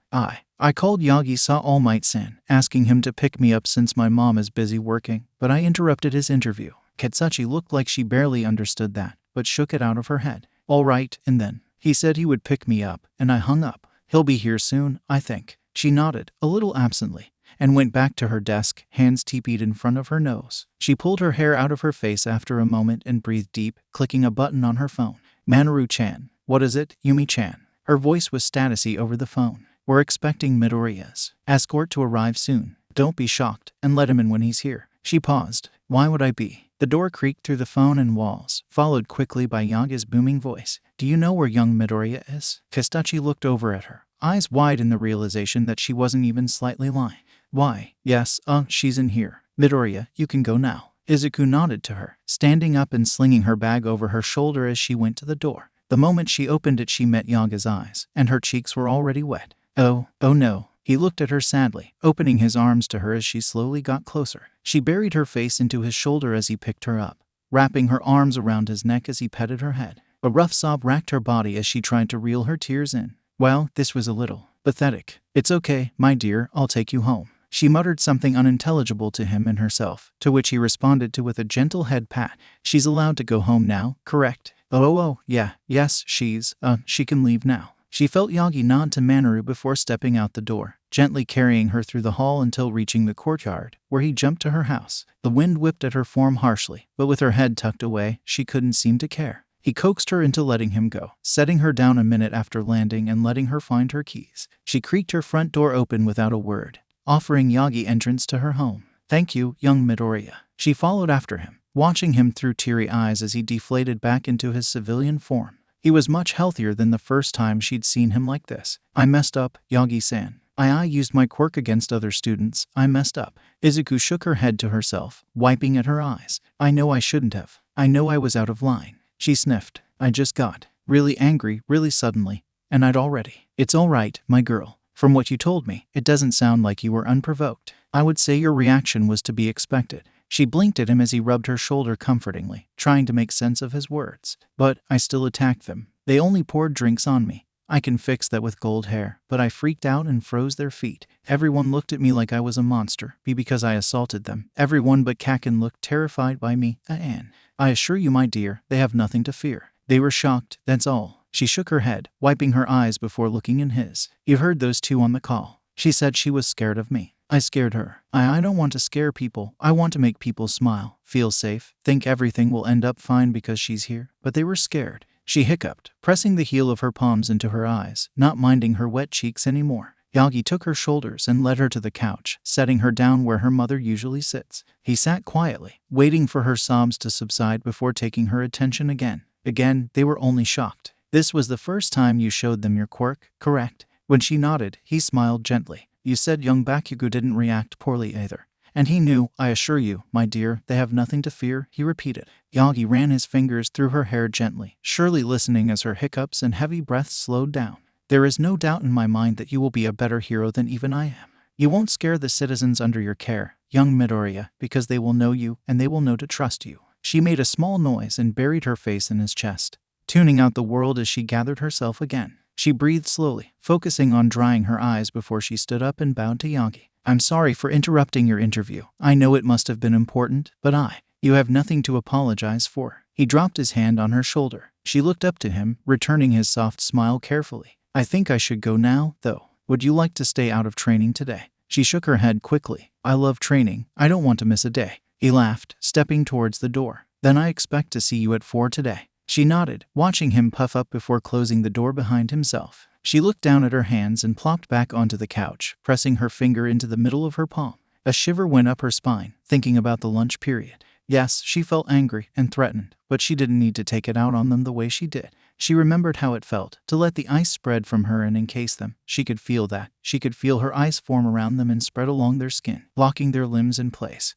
I called Yagi-sa All Might-san, asking him to pick me up since my mom is busy working, but I interrupted his interview. Katsuchi looked like she barely understood that, but shook it out of her head. All right, and then? He said he would pick me up, and I hung up. He'll be here soon, I think. She nodded, a little absently, and went back to her desk, hands teepeed in front of her nose. She pulled her hair out of her face after a moment and breathed deep, clicking a button on her phone. Manoru-chan. What is it, Yumi-chan? Her voice was statusy over the phone. We're expecting Midoriya's escort to arrive soon. Don't be shocked, and let him in when he's here. She paused. Why would I be? The door creaked through the phone and walls, followed quickly by Yaga's booming voice. Do you know where young Midoriya is? Katsuchi looked over at her, eyes wide in the realization that she wasn't even slightly lying. Why? Yes, she's in here. Midoriya, you can go now. Izuku nodded to her, standing up and slinging her bag over her shoulder as she went to the door. The moment she opened it, she met Yaga's eyes, and her cheeks were already wet. Oh no. He looked at her sadly, opening his arms to her as she slowly got closer. She buried her face into his shoulder as he picked her up, wrapping her arms around his neck as he petted her head. A rough sob racked her body as she tried to reel her tears in. Well, this was a little pathetic. It's okay, my dear, I'll take you home. She muttered something unintelligible to him and herself, to which he responded with a gentle head pat. She's allowed to go home now, correct? Yes, she can leave now. She felt Yagi nod to Manoru before stepping out the door, gently carrying her through the hall until reaching the courtyard, where he jumped to her house. The wind whipped at her form harshly, but with her head tucked away, she couldn't seem to care. He coaxed her into letting him go, setting her down a minute after landing and letting her find her keys. She creaked her front door open without a word, offering Yagi entrance to her home. "Thank you, young Midoriya." She followed after him, watching him through teary eyes as he deflated back into his civilian form. He was much healthier than the first time she'd seen him like this. "I messed up, Yagi-san. I used my quirk against other students. I messed up." Izuku shook her head to herself, wiping at her eyes. "I know I shouldn't have. I know I was out of line." She sniffed. "I just got really angry really suddenly, and I'd already." "It's all right, my girl. From what you told me, it doesn't sound like you were unprovoked. I would say your reaction was to be expected." She blinked at him as he rubbed her shoulder comfortingly, trying to make sense of his words. "But I still attacked them. They only poured drinks on me. I can fix that with gold hair, but I freaked out and froze their feet. Everyone looked at me like I was a monster, because I assaulted them. Everyone but Kakin looked terrified by me, Anne. I assure you, my dear, they have nothing to fear. They were shocked, that's all." She shook her head, wiping her eyes before looking in his. "You heard those two on the call. She said she was scared of me. I scared her. I don't want to scare people. I want to make people smile, feel safe, think everything will end up fine because she's here. But they were scared." She hiccuped, pressing the heel of her palms into her eyes, not minding her wet cheeks anymore. Yagi took her shoulders and led her to the couch, setting her down where her mother usually sits. He sat quietly, waiting for her sobs to subside before taking her attention again. Again, they were only shocked. "This was the first time you showed them your quirk, correct?" When she nodded, he smiled gently. "You said young Bakugo didn't react poorly either. And he knew, I assure you, my dear, they have nothing to fear," he repeated. Yagi ran his fingers through her hair gently, surely listening as her hiccups and heavy breaths slowed down. "There is no doubt in my mind that you will be a better hero than even I am. You won't scare the citizens under your care, young Midoriya, because they will know you and they will know to trust you." She made a small noise and buried her face in his chest, tuning out the world as she gathered herself again. She breathed slowly, focusing on drying her eyes before she stood up and bowed to Yagi. "I'm sorry for interrupting your interview. I know it must have been important, but you have nothing to apologize for." He dropped his hand on her shoulder. She looked up to him, returning his soft smile carefully. "I think I should go now, though. Would you like to stay out of training today?" She shook her head quickly. "I love training. I don't want to miss a day." He laughed, stepping towards the door. "Then I expect to see you at 4 today." She nodded, watching him puff up before closing the door behind himself. She looked down at her hands and plopped back onto the couch, pressing her finger into the middle of her palm. A shiver went up her spine, thinking about the lunch period. Yes, she felt angry and threatened, but she didn't need to take it out on them the way she did. She remembered how it felt to let the ice spread from her and encase them. She could feel that. She could feel her ice form around them and spread along their skin, locking their limbs in place,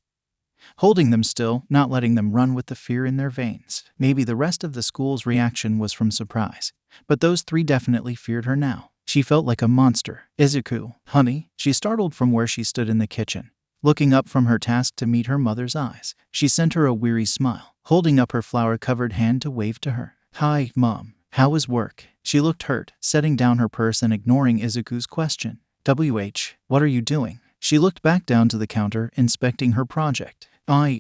holding them still, not letting them run with the fear in their veins. Maybe the rest of the school's reaction was from surprise, but those three definitely feared her now. She felt like a monster. "Izuku, honey?" She startled from where she stood in the kitchen, looking up from her task to meet her mother's eyes. She sent her a weary smile, holding up her flour-covered hand to wave to her. "Hi, Mom. How was work?" She looked hurt, setting down her purse and ignoring Izuku's question. What are you doing?" She looked back down to the counter, inspecting her project. I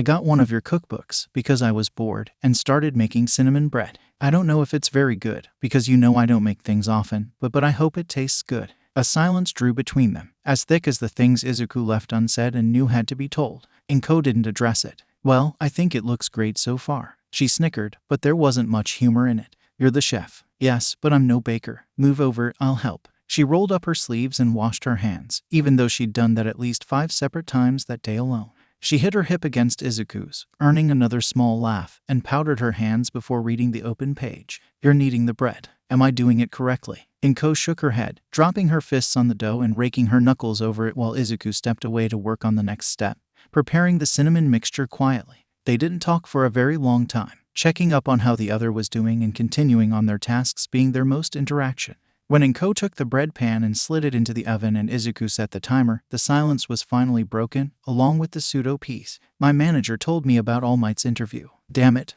got one of your cookbooks because I was bored and started making cinnamon bread. I don't know if it's very good, because you know I don't make things often, but I hope it tastes good." A silence drew between them, as thick as the things Izuku left unsaid and knew had to be told. Inko didn't address it. "Well, I think it looks great so far." She snickered, but there wasn't much humor in it. "You're the chef." "Yes, but I'm no baker. Move over, I'll help." She rolled up her sleeves and washed her hands, even though she'd done that at least 5 separate times that day alone. She hit her hip against Izuku's, earning another small laugh, and powdered her hands before reading the open page. "You're kneading the bread. Am I doing it correctly?" Inko shook her head, dropping her fists on the dough and raking her knuckles over it while Izuku stepped away to work on the next step, preparing the cinnamon mixture quietly. They didn't talk for a very long time, checking up on how the other was doing and continuing on their tasks being their most interaction. When Inko took the bread pan and slid it into the oven and Izuku set the timer, the silence was finally broken, along with the pseudo peace. "My manager told me about All Might's interview." "Damn it.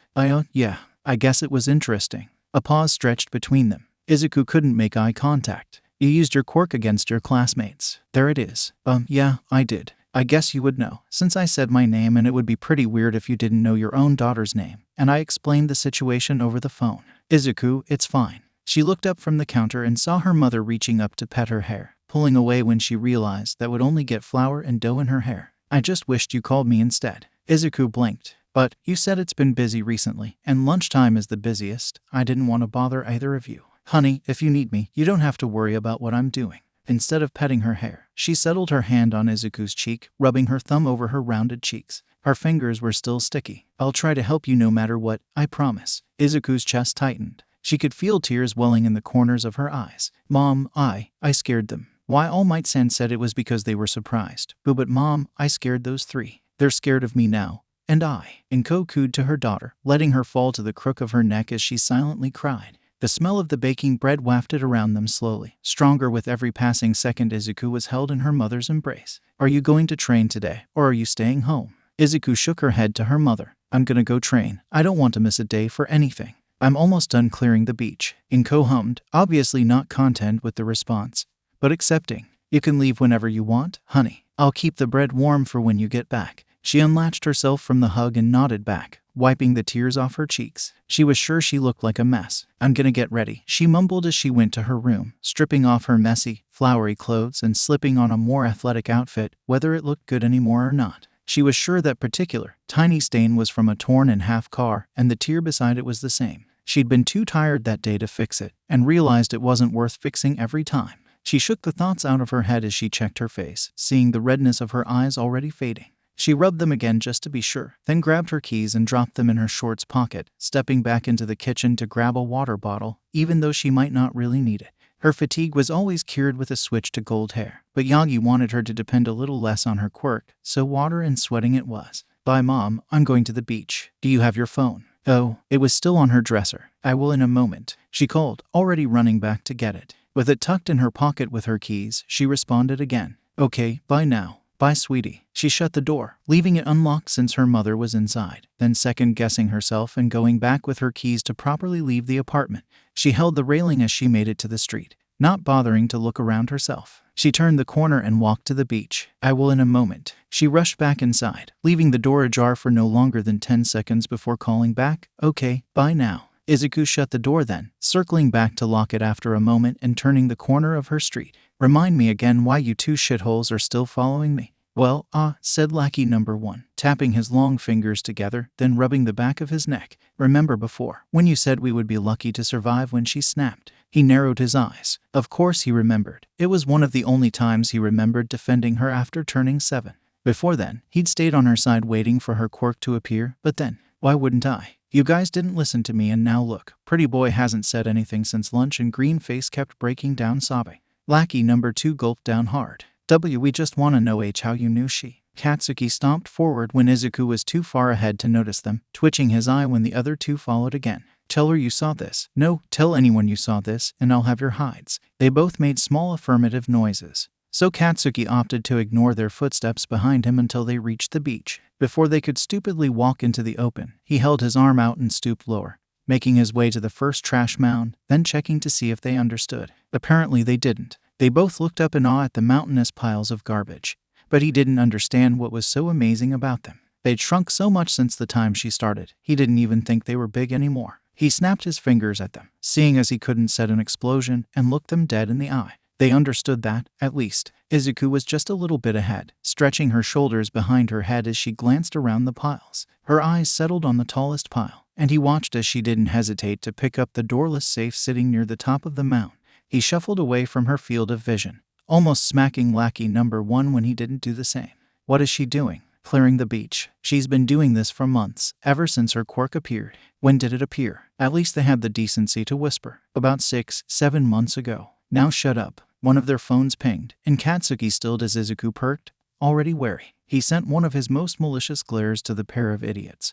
Yeah, I guess it was interesting." A pause stretched between them. Izuku couldn't make eye contact. "You used your quirk against your classmates." "There it is." Yeah, I did. I guess you would know, since I said my name, and it would be pretty weird if you didn't know your own daughter's name." And I explained the situation over the phone. "Izuku, it's fine." She looked up from the counter and saw her mother reaching up to pet her hair, pulling away when she realized that would only get flour and dough in her hair. "I just wished you called me instead." Izuku blinked. But you said it's been busy recently, and lunchtime is the busiest. I didn't want to bother either of you. Honey, if you need me, you don't have to worry about what I'm doing. Instead of petting her hair, she settled her hand on Izuku's cheek, rubbing her thumb over her rounded cheeks. Her fingers were still sticky. I'll try to help you no matter what, I promise. Izuku's chest tightened. She could feel tears welling in the corners of her eyes. Mom, I scared them. Why, All Might-san said it was because they were surprised. But Mom, I scared those three. They're scared of me now. And Inko cooed to her daughter, letting her fall to the crook of her neck as she silently cried. The smell of the baking bread wafted around them slowly, stronger with every passing second. Izuku was held in her mother's embrace. Are you going to train today, or are you staying home? Izuku shook her head to her mother. I'm gonna go train. I don't want to miss a day for anything. I'm almost done clearing the beach. Inko hummed, obviously not content with the response, but accepting. You can leave whenever you want, honey. I'll keep the bread warm for when you get back. She unlatched herself from the hug and nodded back, wiping the tears off her cheeks. She was sure she looked like a mess. I'm gonna get ready, she mumbled as she went to her room, stripping off her messy, flowery clothes and slipping on a more athletic outfit, whether it looked good anymore or not. She was sure that particular, tiny stain was from a torn-in-half car, and the tear beside it was the same. She'd been too tired that day to fix it, and realized it wasn't worth fixing every time. She shook the thoughts out of her head as she checked her face, seeing the redness of her eyes already fading. She rubbed them again just to be sure, then grabbed her keys and dropped them in her shorts pocket, stepping back into the kitchen to grab a water bottle, even though she might not really need it. Her fatigue was always cured with a switch to gold hair, but Yagi wanted her to depend a little less on her quirk, so water and sweating it was. Bye Mom, I'm going to the beach. Do you have your phone? Oh, it was still on her dresser. I will in a moment, she called, already running back to get it. With it tucked in her pocket with her keys, she responded again. Okay, bye now. Bye, sweetie. She shut the door, leaving it unlocked since her mother was inside, then second-guessing herself and going back with her keys to properly leave the apartment. She held the railing as she made it to the street, not bothering to look around herself. She turned the corner and walked to the beach. I will in a moment. She rushed back inside, leaving the door ajar for no longer than 10 seconds before calling back. Okay, bye now. Izuku shut the door then, circling back to lock it after a moment and turning the corner of her street. Remind me again why you two shitholes are still following me. Well, said lackey number 1, tapping his long fingers together, then rubbing the back of his neck. Remember before, when you said we would be lucky to survive when she snapped? He narrowed his eyes. Of course he remembered. It was one of the only times he remembered defending her after turning 7. Before then, he'd stayed on her side waiting for her quirk to appear, but then, why wouldn't I? You guys didn't listen to me and now look. Pretty boy hasn't said anything since lunch and green face kept breaking down sobbing. Lackey number 2 gulped down hard. We just want to know how you knew she. Katsuki stomped forward when Izuku was too far ahead to notice them, twitching his eye when the other two followed again. Tell her you saw this. No, tell anyone you saw this, and I'll have your hides. They both made small affirmative noises. So Katsuki opted to ignore their footsteps behind him until they reached the beach. Before they could stupidly walk into the open, he held his arm out and stooped lower, making his way to the first trash mound, then checking to see if they understood. Apparently they didn't. They both looked up in awe at the mountainous piles of garbage, but he didn't understand what was so amazing about them. They'd shrunk so much since the time she started, he didn't even think they were big anymore. He snapped his fingers at them, seeing as he couldn't set an explosion, and looked them dead in the eye. They understood that, at least. Izuku was just a little bit ahead, stretching her shoulders behind her head as she glanced around the piles. Her eyes settled on the tallest pile, and he watched as she didn't hesitate to pick up the doorless safe sitting near the top of the mound. He shuffled away from her field of vision, almost smacking lackey number 1 when he didn't do the same. What is she doing? Clearing the beach. She's been doing this for months, ever since her quirk appeared. When did it appear? At least they had the decency to whisper. About 6-7 months ago. Now shut up. One of their phones pinged, and Katsuki stilled as Izuku perked, already wary. He sent one of his most malicious glares to the pair of idiots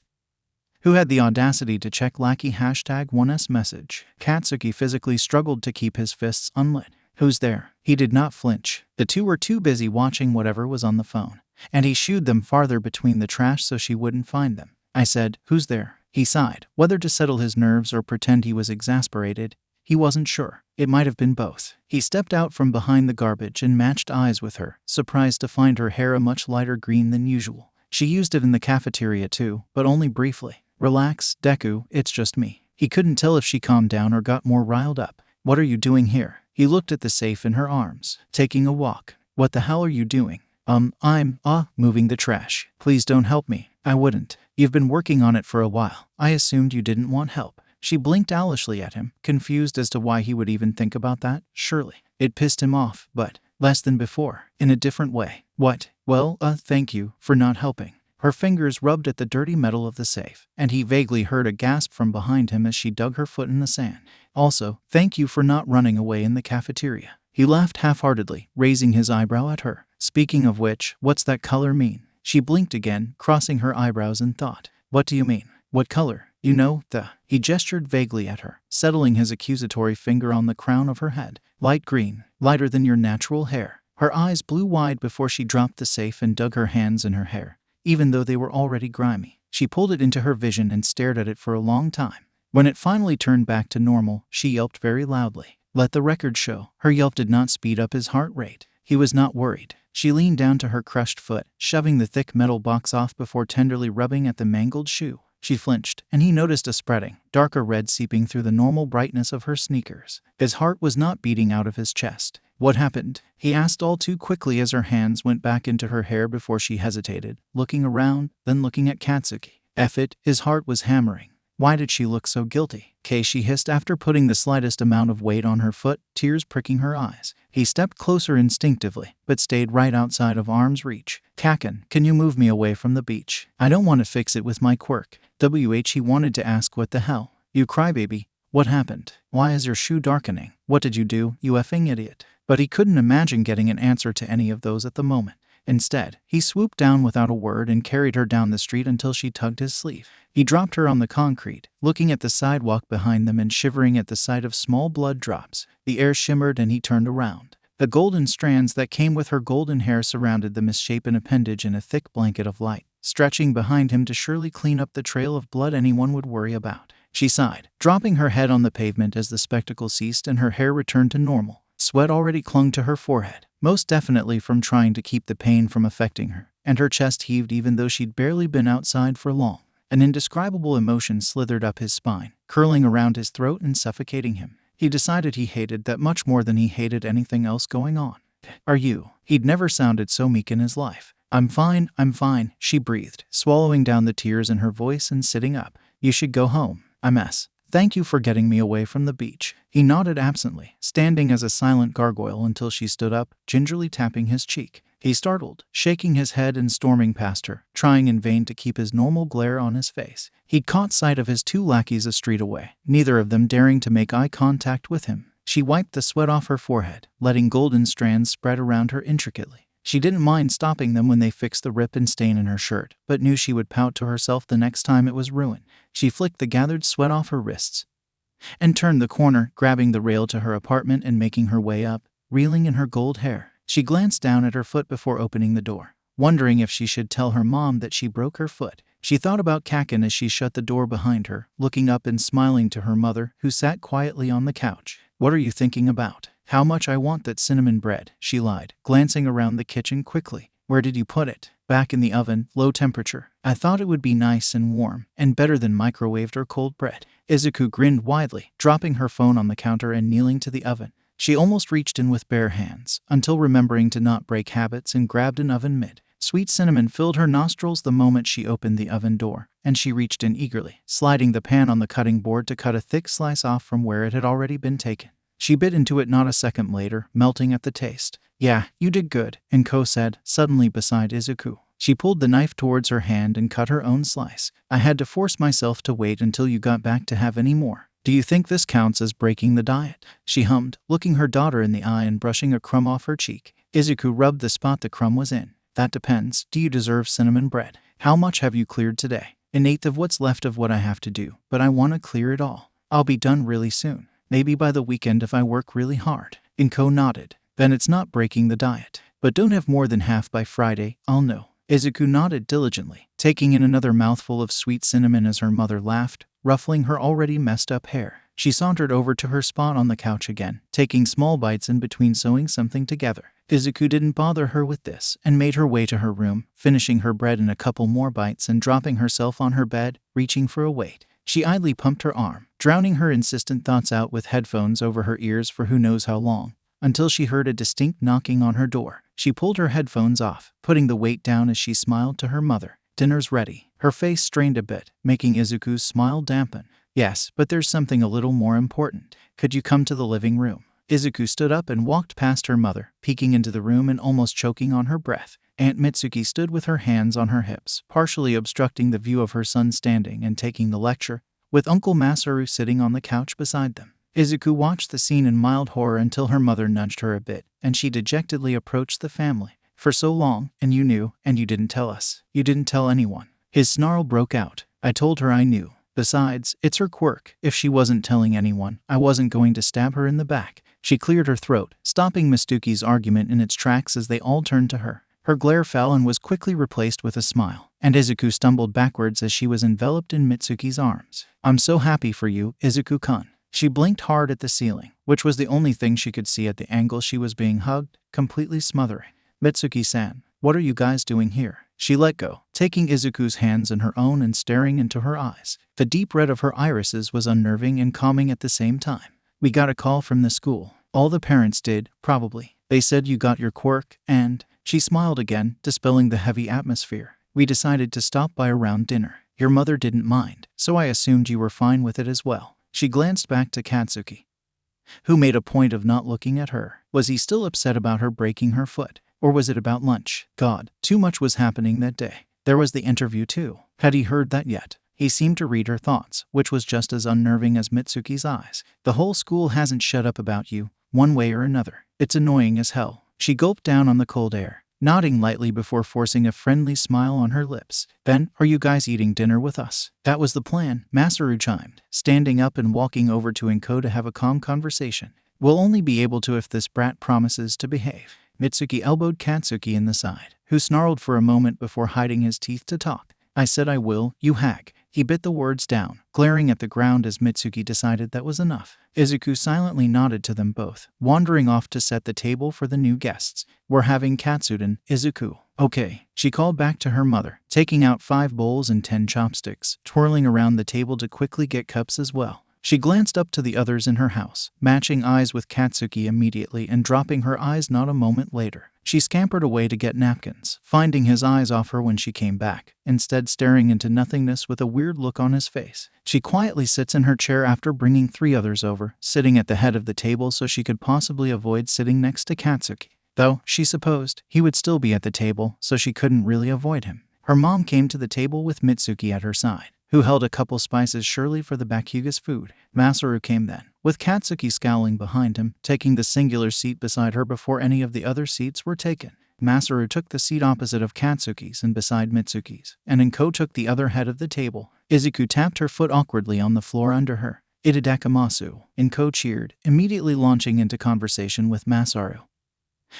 who had the audacity to check lackey #1s message. Katsuki physically struggled to keep his fists unlit. Who's there? He did not flinch. The two were too busy watching whatever was on the phone, and he shooed them farther between the trash so she wouldn't find them. I said, who's there? He sighed. Whether to settle his nerves or pretend he was exasperated, he wasn't sure. It might have been both. He stepped out from behind the garbage and matched eyes with her, surprised to find her hair a much lighter green than usual. She used it in the cafeteria too, but only briefly. Relax, Deku, it's just me. He couldn't tell if she calmed down or got more riled up. What are you doing here? He looked at the safe in her arms. Taking a walk. What the hell are you doing? I'm moving the trash. Please don't help me. I wouldn't. You've been working on it for a while. I assumed you didn't want help. She blinked owlishly at him, confused as to why he would even think about that. Surely. It pissed him off, but less than before, in a different way. What? Well, thank you for not helping. Her fingers rubbed at the dirty metal of the safe, and he vaguely heard a gasp from behind him as she dug her foot in the sand. Also, thank you for not running away in the cafeteria. He laughed half-heartedly, raising his eyebrow at her. Speaking of which, what's that color mean? She blinked again, crossing her eyebrows in thought. What do you mean? What color? You know, He gestured vaguely at her, settling his accusatory finger on the crown of her head. Light green, lighter than your natural hair. Her eyes blew wide before she dropped the safe and dug her hands in her hair. Even though they were already grimy, she pulled it into her vision and stared at it for a long time. When it finally turned back to normal, she yelped very loudly. Let the record show, her yelp did not speed up his heart rate. He was not worried. She leaned down to her crushed foot, shoving the thick metal box off before tenderly rubbing at the mangled shoe. She flinched, and he noticed a spreading, darker red seeping through the normal brightness of her sneakers. His heart was not beating out of his chest. What happened? He asked all too quickly as her hands went back into her hair before she hesitated, looking around, then looking at Katsuki. F it, his heart was hammering. Why did she look so guilty? She hissed after putting the slightest amount of weight on her foot, tears pricking her eyes. He stepped closer instinctively, but stayed right outside of arm's reach. Kaken, can you move me away from the beach? I don't want to fix it with my quirk. He wanted to ask what the hell. You crybaby. What happened? Why is your shoe darkening? What did you do, you effing idiot? But he couldn't imagine getting an answer to any of those at the moment. Instead, he swooped down without a word and carried her down the street until she tugged his sleeve. He dropped her on the concrete, looking at the sidewalk behind them and shivering at the sight of small blood drops. The air shimmered and he turned around. The golden strands that came with her golden hair surrounded the misshapen appendage in a thick blanket of light, stretching behind him to surely clean up the trail of blood anyone would worry about. She sighed, dropping her head on the pavement as the spectacle ceased and her hair returned to normal. Sweat already clung to her forehead, most definitely from trying to keep the pain from affecting her, and her chest heaved even though she'd barely been outside for long. An indescribable emotion slithered up his spine, curling around his throat and suffocating him. He decided he hated that much more than he hated anything else going on. Are you? He'd never sounded so meek in his life. I'm fine, she breathed, swallowing down the tears in her voice and sitting up. You should go home. Thank you for getting me away from the beach. He nodded absently, standing as a silent gargoyle until she stood up, gingerly tapping his cheek. He startled, shaking his head and storming past her, trying in vain to keep his normal glare on his face. He'd caught sight of his two lackeys a street away, neither of them daring to make eye contact with him. She wiped the sweat off her forehead, letting golden strands spread around her intricately. She didn't mind stopping them when they fixed the rip and stain in her shirt, but knew she would pout to herself the next time it was ruined. She flicked the gathered sweat off her wrists and turned the corner, grabbing the rail to her apartment and making her way up, reeling in her gold hair. She glanced down at her foot before opening the door, wondering if she should tell her mom that she broke her foot. She thought about Kaken as she shut the door behind her, looking up and smiling to her mother, who sat quietly on the couch. What are you thinking about? How much I want that cinnamon bread, she lied, glancing around the kitchen quickly. Where did you put it? Back in the oven, low temperature. I thought it would be nice and warm, and better than microwaved or cold bread. Izuku grinned widely, dropping her phone on the counter and kneeling to the oven. She almost reached in with bare hands, until remembering to not break habits and grabbed an oven mitt. Sweet cinnamon filled her nostrils the moment she opened the oven door, and she reached in eagerly, sliding the pan on the cutting board to cut a thick slice off from where it had already been taken. She bit into it not a second later, melting at the taste. Yeah, you did good, Inko said, suddenly beside Izuku. She pulled the knife towards her hand and cut her own slice. I had to force myself to wait until you got back to have any more. Do you think this counts as breaking the diet? She hummed, looking her daughter in the eye and brushing a crumb off her cheek. Izuku rubbed the spot the crumb was in. That depends. Do you deserve cinnamon bread? How much have you cleared today? An eighth of what's left of what I have to do, but I want to clear it all. I'll be done really soon. Maybe by the weekend if I work really hard. Inko nodded. Then it's not breaking the diet. But don't have more than half by Friday, I'll know. Izuku nodded diligently, taking in another mouthful of sweet cinnamon as her mother laughed, ruffling her already messed up hair. She sauntered over to her spot on the couch again, taking small bites in between sewing something together. Izuku didn't bother her with this, and made her way to her room, finishing her bread in a couple more bites and dropping herself on her bed, reaching for a weight. She idly pumped her arm, drowning her insistent thoughts out with headphones over her ears for who knows how long. until she heard a distinct knocking on her door. She pulled her headphones off, putting the weight down as she smiled to her mother. "Dinner's ready." Her face strained a bit, making Izuku's smile dampen. "Yes, but there's something a little more important. Could you come to the living room?" Izuku stood up and walked past her mother, peeking into the room and almost choking on her breath. Aunt Mitsuki stood with her hands on her hips, partially obstructing the view of her son standing and taking the lecture, with Uncle Masaru sitting on the couch beside them. Izuku watched the scene in mild horror until her mother nudged her a bit, and she dejectedly approached the family. "For so long, and you knew, and you didn't tell us. You didn't tell anyone." His snarl broke out. "I told her I knew. Besides, it's her quirk. If she wasn't telling anyone, I wasn't going to stab her in the back." She cleared her throat, stopping Mitsuki's argument in its tracks as they all turned to her. Her glare fell and was quickly replaced with a smile, and Izuku stumbled backwards as she was enveloped in Mitsuki's arms. "I'm so happy for you, Izuku-kun." She blinked hard at the ceiling, which was the only thing she could see at the angle she was being hugged, completely smothering. "Mitsuki-san, what are you guys doing here?" She let go, taking Izuku's hands in her own and staring into her eyes. The deep red of her irises was unnerving and calming at the same time. "We got a call from the school. All the parents did, probably. They said you got your quirk, and..." She smiled again, dispelling the heavy atmosphere. "We decided to stop by around dinner. Your mother didn't mind, so I assumed you were fine with it as well." She glanced back to Katsuki, who made a point of not looking at her. Was he still upset about her breaking her foot? Or was it about lunch? God, too much was happening that day. There was the interview too. Had he heard that yet? He seemed to read her thoughts, which was just as unnerving as Mitsuki's eyes. "The whole school hasn't shut up about you, one way or another. It's annoying as hell." She gulped down on the cold air, nodding lightly before forcing a friendly smile on her lips. "Then, are you guys eating dinner with us?" "That was the plan," Masaru chimed, standing up and walking over to Inko to have a calm conversation. "We'll only be able to if this brat promises to behave." Mitsuki elbowed Katsuki in the side, who snarled for a moment before hiding his teeth to talk. "I said I will, you hag." He bit the words down, glaring at the ground as Mitsuki decided that was enough. Izuku silently nodded to them both, wandering off to set the table for the new guests. "We're having katsudon, Izuku." "Okay," she called back to her mother, taking out 5 bowls and 10 chopsticks, twirling around the table to quickly get cups as well. She glanced up to the others in her house, matching eyes with Katsuki immediately and dropping her eyes not a moment later. She scampered away to get napkins, finding his eyes off her when she came back, instead staring into nothingness with a weird look on his face. She quietly sits in her chair after bringing 3 others over, sitting at the head of the table so she could possibly avoid sitting next to Katsuki. Though, she supposed, he would still be at the table, so she couldn't really avoid him. Her mom came to the table with Mitsuki at her side, who held a couple spices surely for the Bakugo's food. Masaru came then, with Katsuki scowling behind him, taking the singular seat beside her before any of the other seats were taken. Masaru took the seat opposite of Katsuki's and beside Mitsuki's, and Inko took the other head of the table. Izuku tapped her foot awkwardly on the floor under her. "Itadakamasu," Inko cheered, immediately launching into conversation with Masaru,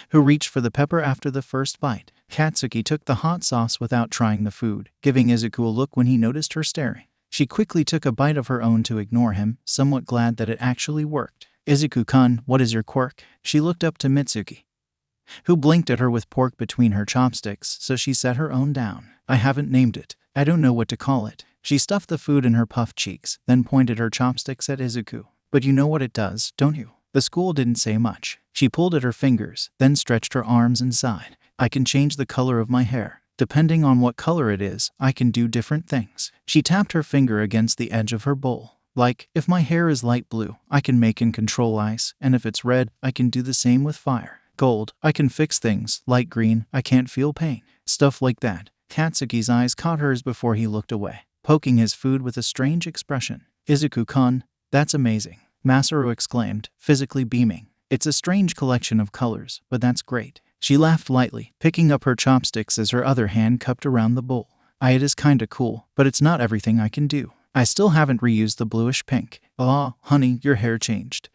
who reached for the pepper after the first bite. Katsuki took the hot sauce without trying the food, giving Izuku a look when he noticed her staring. She quickly took a bite of her own to ignore him, somewhat glad that it actually worked. "Izuku-kun, what is your quirk?" She looked up to Mitsuki, who blinked at her with pork between her chopsticks, so she set her own down. "I haven't named it. I don't know what to call it." She stuffed the food in her puffed cheeks, then pointed her chopsticks at Izuku. "But you know what it does, don't you?" The school didn't say much. She pulled at her fingers, then stretched her arms and sighed. "I can change the color of my hair. Depending on what color it is, I can do different things." She tapped her finger against the edge of her bowl. "Like, if my hair is light blue, I can make and control ice, and if it's red, I can do the same with fire. Gold, I can fix things. Light green, I can't feel pain." Stuff like that. Katsuki's eyes caught hers before he looked away, poking his food with a strange expression. "Izuku-kun, that's amazing," Masaru exclaimed, physically beaming. "It's a strange collection of colors, but that's great." She laughed lightly, picking up her chopsticks as her other hand cupped around the bowl. It is kinda cool, but it's not everything I can do. I still haven't reused the bluish pink." "Ah, honey, your hair changed."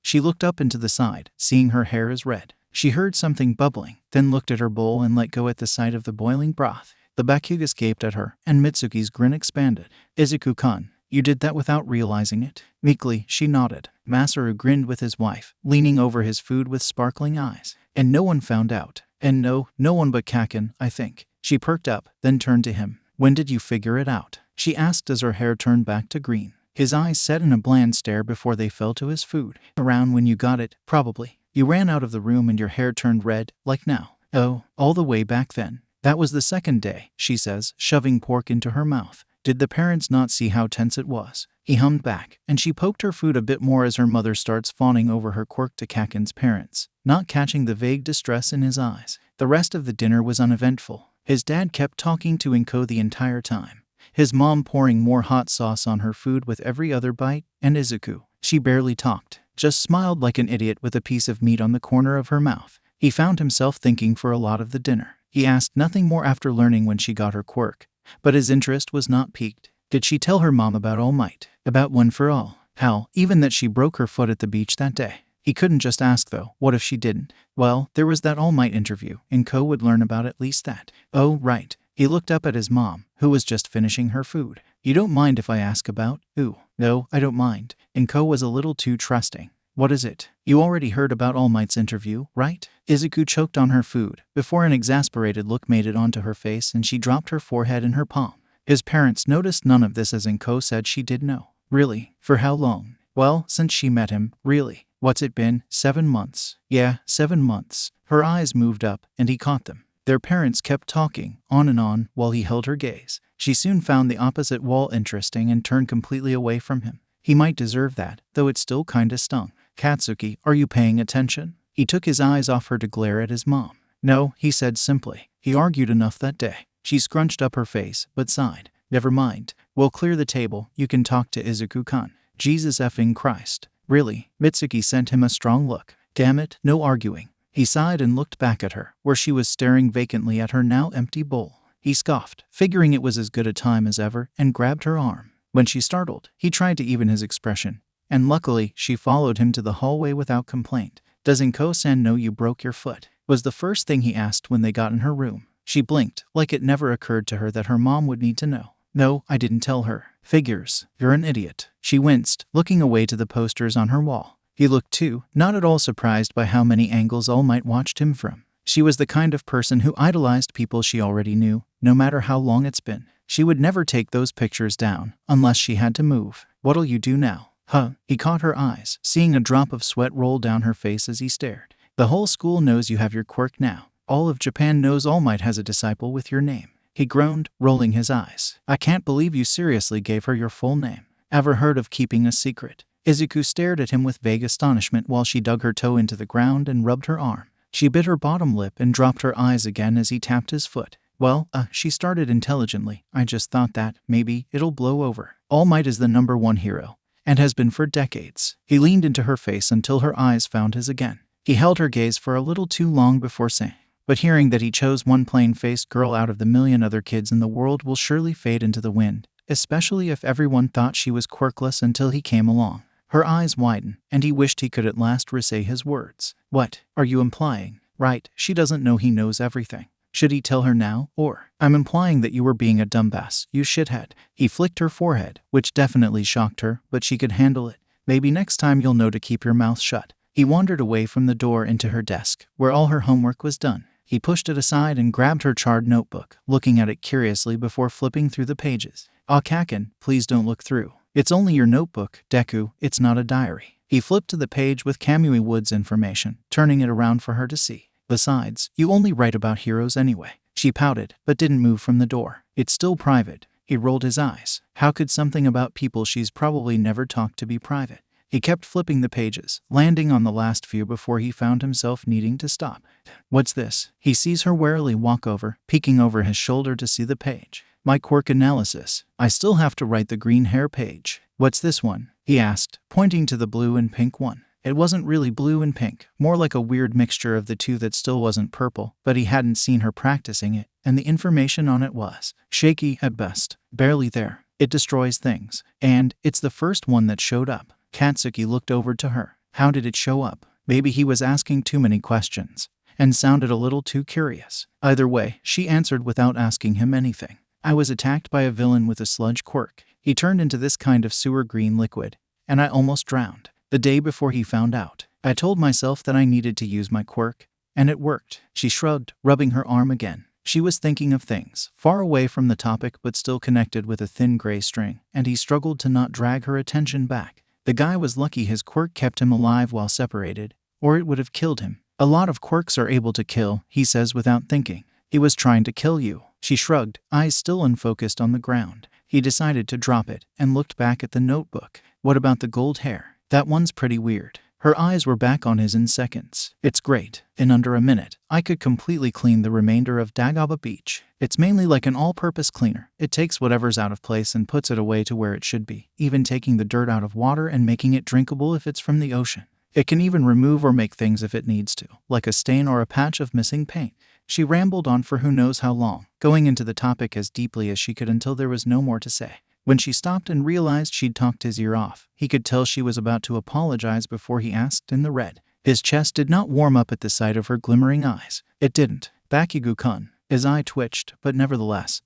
She looked up into the side, seeing her hair is red. She heard something bubbling, then looked at her bowl and let go at the sight of the boiling broth. The Bakugo gaped at her, and Mitsuki's grin expanded. "Izuku-kun, you did that without realizing it?" Meekly, she nodded. Masaru grinned with his wife, leaning over his food with sparkling eyes. "And no one found out?" "And no one but Kaken, I think." She perked up, then turned to him. "When did you figure it out?" she asked as her hair turned back to green. His eyes set in a bland stare before they fell to his food. "Around when you got it, probably." You ran out of the room and your hair turned red, like now. Oh, all the way back then. That was the second day, she says, shoving pork into her mouth. Did the parents not see how tense it was? He hummed back, and she poked her food a bit more as her mother starts fawning over her Quirk to Kakin's parents, not catching the vague distress in his eyes. The rest of the dinner was uneventful. His dad kept talking to Inko the entire time, his mom pouring more hot sauce on her food with every other bite, and Izuku. She barely talked, just smiled like an idiot with a piece of meat on the corner of her mouth. He found himself thinking for a lot of the dinner. He asked nothing more after learning when she got her Quirk, but his interest was not piqued. Did she tell her mom about All Might? About One for All? How? Even that she broke her foot at the beach that day? He couldn't just ask though. What if she didn't? Well, there was that All Might interview, and Ko would learn about at least that. Oh, right. He looked up at his mom, who was just finishing her food. You don't mind if I ask about? Ooh, no, I don't mind. And Ko was a little too trusting. What is it? You already heard about All Might's interview, right? Izuku choked on her food before an exasperated look made it onto her face and she dropped her forehead in her palm. His parents noticed none of this as Inko said she did know. Really? For how long? Well, since she met him, really. What's it been? 7 months. Yeah, 7 months. Her eyes moved up and he caught them. Their parents kept talking, on and on, while he held her gaze. She soon found the opposite wall interesting and turned completely away from him. He might deserve that, though it still kinda stung. Katsuki, are you paying attention? He took his eyes off her to glare at his mom. No, he said simply. He argued enough that day. She scrunched up her face, but sighed. Never mind. We'll clear the table. You can talk to Izuku-kun. Jesus effing Christ. Really? Mitsuki sent him a strong look. Damn it, no arguing. He sighed and looked back at her, where she was staring vacantly at her now empty bowl. He scoffed, figuring it was as good a time as ever, and grabbed her arm. When she startled, he tried to even his expression, and luckily, she followed him to the hallway without complaint. Does Inko-san know you broke your foot? Was the first thing he asked when they got in her room. She blinked, like it never occurred to her that her mom would need to know. No, I didn't tell her. Figures. You're an idiot. She winced, looking away to the posters on her wall. He looked too, not at all surprised by how many angles All Might watched him from. She was the kind of person who idolized people she already knew, no matter how long it's been. She would never take those pictures down, unless she had to move. What'll you do now? Huh? He caught her eyes, seeing a drop of sweat roll down her face as he stared. The whole school knows you have your Quirk now. All of Japan knows All Might has a disciple with your name. He groaned, rolling his eyes. I can't believe you seriously gave her your full name. Ever heard of keeping a secret? Izuku stared at him with vague astonishment while she dug her toe into the ground and rubbed her arm. She bit her bottom lip and dropped her eyes again as he tapped his foot. Well, she started intelligently. I just thought that, maybe, it'll blow over. All Might is the #1 hero, and has been for decades. He leaned into her face until her eyes found his again. He held her gaze for a little too long before saying, but hearing that he chose one plain-faced girl out of the million other kids in the world will surely fade into the wind, especially if everyone thought she was quirkless until he came along. Her eyes widened, and he wished he could at last re-say his words. What are you implying? Right, she doesn't know he knows everything. Should he tell her now, or? I'm implying that you were being a dumbass, you shithead. He flicked her forehead, which definitely shocked her, but she could handle it. Maybe next time you'll know to keep your mouth shut. He wandered away from the door into her desk, where all her homework was done. He pushed it aside and grabbed her charred notebook, looking at it curiously before flipping through the pages. Kakin, please don't look through. It's only your notebook, Deku, it's not a diary. He flipped to the page with Kamui Wood's information, turning it around for her to see. Besides, you only write about heroes anyway. She pouted, but didn't move from the door. It's still private. He rolled his eyes. How could something about people she's probably never talked to be private? He kept flipping the pages, landing on the last few before he found himself needing to stop. What's this? He sees her warily walk over, peeking over his shoulder to see the page. My Quirk analysis. I still have to write the green hair page. What's this one? He asked, pointing to the blue and pink one. It wasn't really blue and pink, more like a weird mixture of the two that still wasn't purple, but he hadn't seen her practicing it, and the information on it was shaky at best, barely there. It destroys things, and it's the first one that showed up. Katsuki looked over to her. How did it show up? Maybe he was asking too many questions, and sounded a little too curious. Either way, she answered without asking him anything. I was attacked by a villain with a sludge quirk. He turned into this kind of sewer green liquid, and I almost drowned. The day before he found out, I told myself that I needed to use my quirk, and it worked. She shrugged, rubbing her arm again. She was thinking of things, far away from the topic but still connected with a thin gray string, and he struggled to not drag her attention back. The guy was lucky his quirk kept him alive while separated, or it would have killed him. A lot of quirks are able to kill, he says without thinking. He was trying to kill you. She shrugged, eyes still unfocused on the ground. He decided to drop it and looked back at the notebook. What about the gold hair? That one's pretty weird. Her eyes were back on his in seconds. It's great. In under a minute, I could completely clean the remainder of Dagobah Beach. It's mainly like an all-purpose cleaner. It takes whatever's out of place and puts it away to where it should be, even taking the dirt out of water and making it drinkable if it's from the ocean. It can even remove or make things if it needs to, like a stain or a patch of missing paint. She rambled on for who knows how long, going into the topic as deeply as she could until there was no more to say. When she stopped and realized she'd talked his ear off, he could tell she was about to apologize before he asked in the red. His chest did not warm up at the sight of her glimmering eyes. It didn't. Bakugo-kun. His eye twitched, but nevertheless.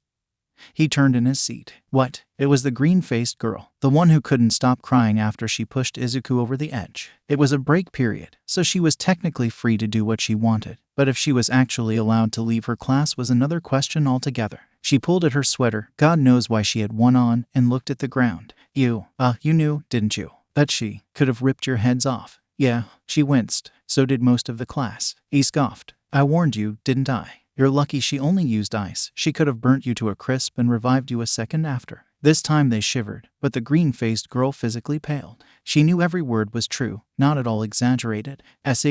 He turned in his seat. What? It was the green-faced girl, the one who couldn't stop crying after she pushed Izuku over the edge. It was a break period, so she was technically free to do what she wanted. But if she was actually allowed to leave her class was another question altogether. She pulled at her sweater, God knows why she had one on, and looked at the ground. You knew, didn't you? That she could have ripped your heads off. Yeah, she winced. So did most of the class. He scoffed. I warned you, didn't I? You're lucky she only used ice. She could have burnt you to a crisp and revived you a second after. This time they shivered, but the green-faced girl physically paled. She knew every word was true, not at all exaggerated.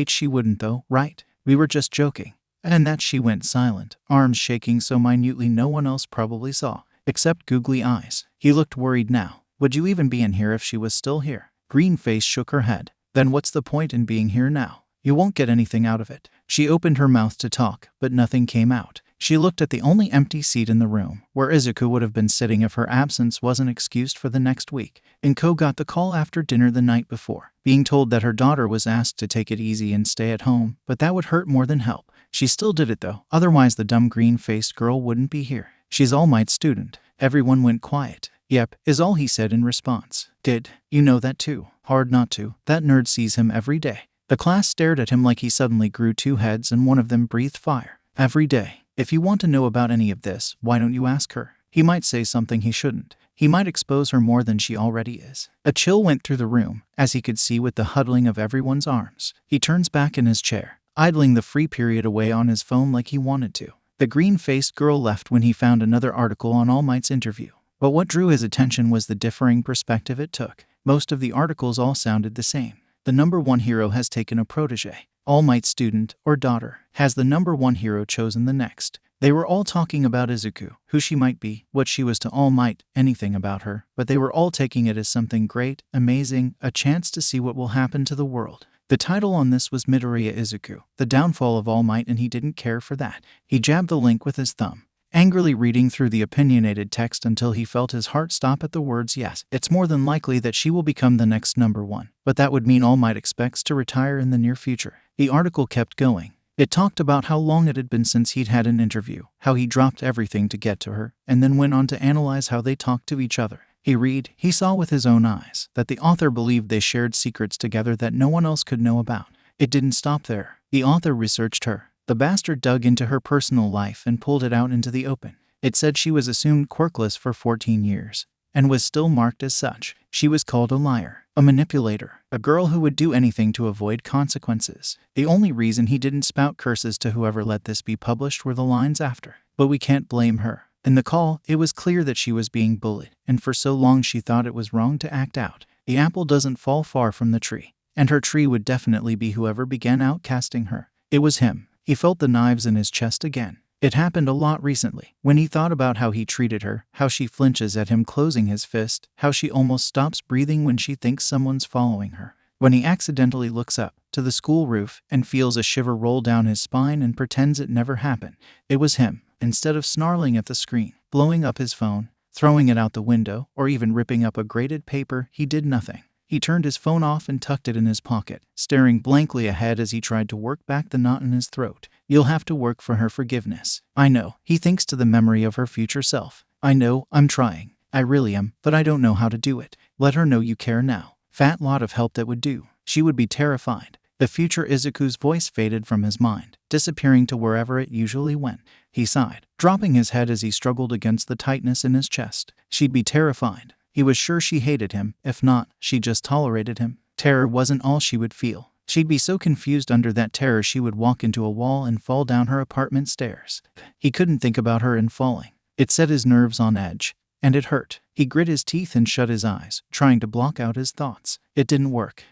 She wouldn't though, right? We were just joking. And that she went silent, arms shaking so minutely no one else probably saw, except googly eyes. He looked worried now. Would you even be in here if she was still here? Greenface shook her head. Then what's the point in being here now? You won't get anything out of it. She opened her mouth to talk, but nothing came out. She looked at the only empty seat in the room, where Izuku would have been sitting if her absence wasn't excused for the next week. Inko got the call after dinner the night before, being told that her daughter was asked to take it easy and stay at home, but that would hurt more than help. She still did it though, otherwise the dumb green-faced girl wouldn't be here. She's All Might's student. Everyone went quiet. Yep, is all he said in response. Did you know that too? Hard not to. That nerd sees him every day. The class stared at him like he suddenly grew two heads and one of them breathed fire. Every day. If you want to know about any of this, why don't you ask her? He might say something he shouldn't. He might expose her more than she already is. A chill went through the room, as he could see with the huddling of everyone's arms. He turns back in his chair, idling the free period away on his phone like he wanted to. The green-faced girl left when he found another article on All Might's interview. But what drew his attention was the differing perspective it took. Most of the articles all sounded the same. The number one hero has taken a protege. All Might's student, or daughter, has the number one hero chosen the next. They were all talking about Izuku, who she might be, what she was to All Might, anything about her, but they were all taking it as something great, amazing, a chance to see what will happen to the world. The title on this was Midoriya Izuku, the downfall of All Might, and he didn't care for that. He jabbed the link with his thumb, angrily reading through the opinionated text until he felt his heart stop at the words yes. It's more than likely that she will become the next number one, but that would mean All Might expects to retire in the near future. The article kept going. It talked about how long it had been since he'd had an interview, how he dropped everything to get to her, and then went on to analyze how they talked to each other. He saw with his own eyes that the author believed they shared secrets together that no one else could know about. It didn't stop there. The author researched her. The bastard dug into her personal life and pulled it out into the open. It said she was assumed quirkless for 14 years, and was still marked as such. She was called a liar, a manipulator, a girl who would do anything to avoid consequences. The only reason he didn't spout curses to whoever let this be published were the lines after. But we can't blame her. In the call, it was clear that she was being bullied, and for so long she thought it was wrong to act out. The apple doesn't fall far from the tree, and her tree would definitely be whoever began outcasting her. It was him. He felt the knives in his chest again. It happened a lot recently, when he thought about how he treated her, how she flinches at him closing his fist, how she almost stops breathing when she thinks someone's following her. When he accidentally looks up to the school roof and feels a shiver roll down his spine and pretends it never happened. It was him. Instead of snarling at the screen, blowing up his phone, throwing it out the window, or even ripping up a graded paper, he did nothing. He turned his phone off and tucked it in his pocket, staring blankly ahead as he tried to work back the knot in his throat. You'll have to work for her forgiveness. I know. He thinks to the memory of her future self. I know, I'm trying. I really am, but I don't know how to do it. Let her know you care now. Fat lot of help that would do. She would be terrified. The future Izuku's voice faded from his mind, disappearing to wherever it usually went. He sighed, dropping his head as he struggled against the tightness in his chest. She'd be terrified. He was sure she hated him. If not, she just tolerated him. Terror wasn't all she would feel. She'd be so confused under that terror she would walk into a wall and fall down her apartment stairs. He couldn't think about her and falling. It set his nerves on edge, and it hurt. He grit his teeth and shut his eyes, trying to block out his thoughts. It didn't work.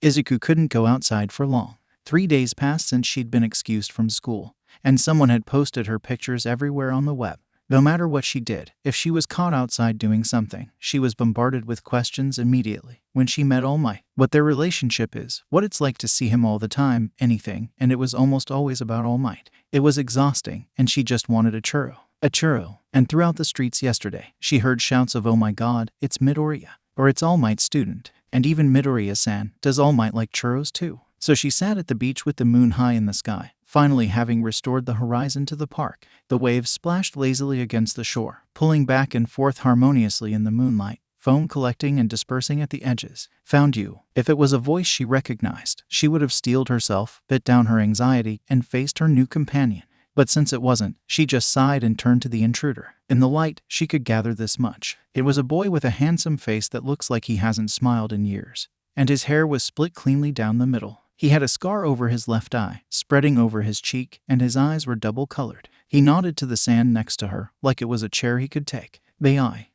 Izuku couldn't go outside for long. 3 days passed since she'd been excused from school, and someone had posted her pictures everywhere on the web. No matter what she did, if she was caught outside doing something, she was bombarded with questions immediately. When she met All Might, what their relationship is, what it's like to see him all the time, anything, and it was almost always about All Might. It was exhausting, and she just wanted a churro. A churro. And throughout the streets yesterday, she heard shouts of, "Oh my god, it's Midoriya," or "It's All Might's student." And even Midoriya-san, does All Might like churros too? So she sat at the beach with the moon high in the sky, finally having restored the horizon to the park. The waves splashed lazily against the shore, pulling back and forth harmoniously in the moonlight, foam collecting and dispersing at the edges. "Found you." If it was a voice she recognized, she would have steeled herself, bit down her anxiety, and faced her new companion. But since it wasn't, she just sighed and turned to the intruder. In the light, she could gather this much. It was a boy with a handsome face that looks like he hasn't smiled in years, and his hair was split cleanly down the middle. He had a scar over his left eye, spreading over his cheek, and his eyes were double-colored. He nodded to the sand next to her, like it was a chair he could take.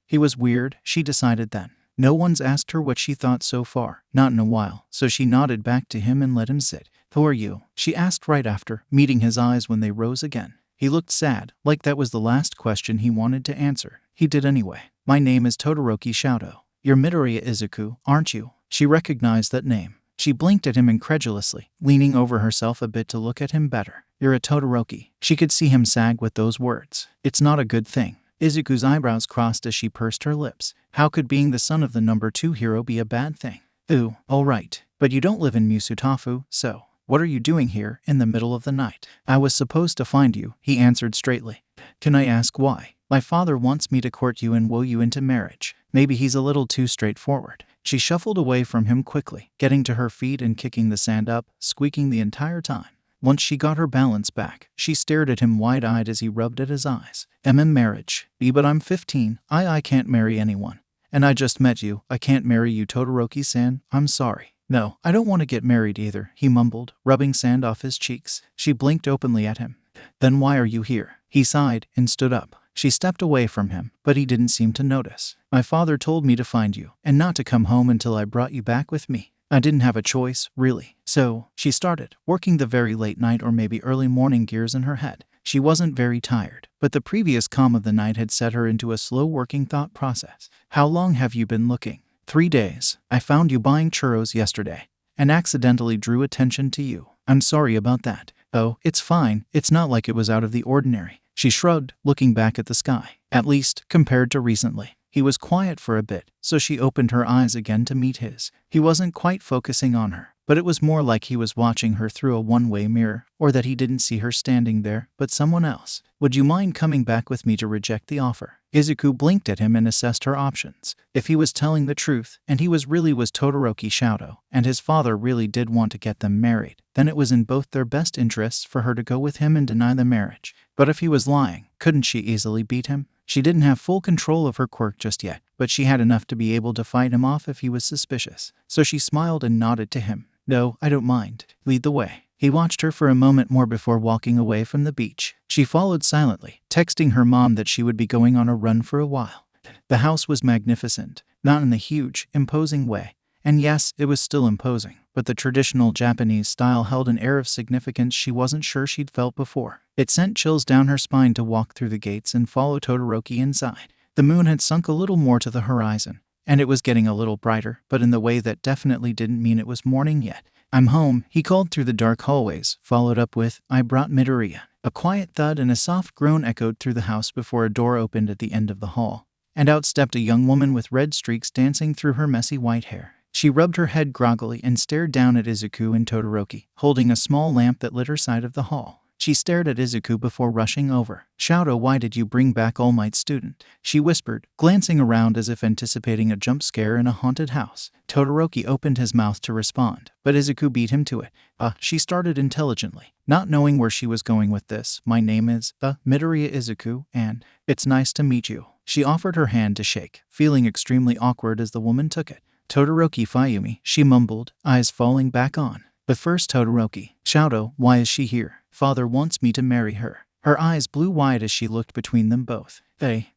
He was weird, she decided then. No one's asked her what she thought so far, not in a while, so she nodded back to him and let him sit. "Who are you?" she asked right after, meeting his eyes when they rose again. He looked sad, like that was the last question he wanted to answer. He did anyway. "My name is Todoroki Shoto. You're Midoriya Izuku, aren't you?" She recognized that name. She blinked at him incredulously, leaning over herself a bit to look at him better. "You're a Todoroki." She could see him sag with those words. "It's not a good thing." Izuku's eyebrows crossed as she pursed her lips. How could being the son of the number 2 hero be a bad thing? "Ooh, all right. But you don't live in Musutafu, so what are you doing here in the middle of the night?" "I was supposed to find you," he answered straightly. "Can I ask why?" "My father wants me to court you and woo you into marriage." Maybe he's a little too straightforward. She shuffled away from him quickly, getting to her feet and kicking the sand up, squeaking the entire time. Once she got her balance back, she stared at him wide-eyed as he rubbed at his eyes. Marriage. But I'm 15. I can't marry anyone. And I just met you. I can't marry you, Todoroki-san. I'm sorry." "No, I don't want to get married either," he mumbled, rubbing sand off his cheeks. She blinked openly at him. "Then why are you here?" He sighed and stood up. She stepped away from him, but he didn't seem to notice. "My father told me to find you, and not to come home until I brought you back with me. I didn't have a choice, really." So, she started, working the very late night or maybe early morning gears in her head. She wasn't very tired, but the previous calm of the night had set her into a slow-working thought process. "How long have you been looking?" 3 days. "I found you buying churros yesterday, and accidentally drew attention to you. I'm sorry about that." "Oh, it's fine. It's not like it was out of the ordinary." She shrugged, looking back at the sky. At least, compared to recently. He was quiet for a bit, so she opened her eyes again to meet his. He wasn't quite focusing on her, but it was more like he was watching her through a one-way mirror, or that he didn't see her standing there, but someone else. "Would you mind coming back with me to reject the offer?" Izuku blinked at him and assessed her options. If he was telling the truth, and he was Todoroki Shoto, and his father really did want to get them married, then it was in both their best interests for her to go with him and deny the marriage. But if he was lying, couldn't she easily beat him? She didn't have full control of her quirk just yet, but she had enough to be able to fight him off if he was suspicious. So she smiled and nodded to him. "No, I don't mind. Lead the way." He watched her for a moment more before walking away from the beach. She followed silently, texting her mom that she would be going on a run for a while. The house was magnificent, not in the huge, imposing way. And yes, it was still imposing, but the traditional Japanese style held an air of significance she wasn't sure she'd felt before. It sent chills down her spine to walk through the gates and follow Todoroki inside. The moon had sunk a little more to the horizon, and it was getting a little brighter, but in the way that definitely didn't mean it was morning yet. "I'm home," he called through the dark hallways, followed up with, "I brought Midoriya." A quiet thud and a soft groan echoed through the house before a door opened at the end of the hall, and out stepped a young woman with red streaks dancing through her messy white hair. She rubbed her head groggily and stared down at Izuku and Todoroki, holding a small lamp that lit her side of the hall. She stared at Izuku before rushing over. "Shoto, why did you bring back All Might's student?" she whispered, glancing around as if anticipating a jump scare in a haunted house. Todoroki opened his mouth to respond, but Izuku beat him to it. She started intelligently, not knowing where she was going with this. "My name is, Midoriya Izuku, and it's nice to meet you." She offered her hand to shake, feeling extremely awkward as the woman took it. Todoroki Fayumi, she mumbled, eyes falling back on. But first Todoroki. Shadow, why is she here? Father wants me to marry her. Her eyes blew wide as she looked between them both.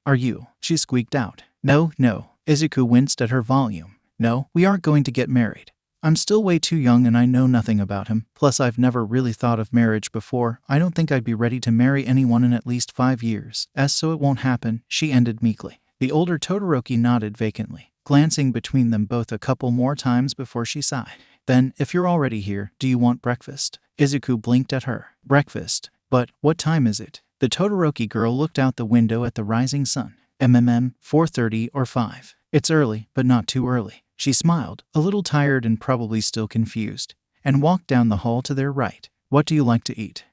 Are you? She squeaked out. No. Izuku winced at her volume. No, we aren't going to get married. I'm still way too young and I know nothing about him. Plus I've never really thought of marriage before. I don't think I'd be ready to marry anyone in at least 5 years. So it won't happen, she ended meekly. The older Todoroki nodded vacantly, glancing between them both a couple more times before she sighed. Then, if you're already here, do you want breakfast? Izuku blinked at her. Breakfast? But what time is it? The Todoroki girl looked out the window at the rising sun. 4:30 or 5. It's early, but not too early. She smiled, a little tired and probably still confused, and walked down the hall to their right. What do you like to eat?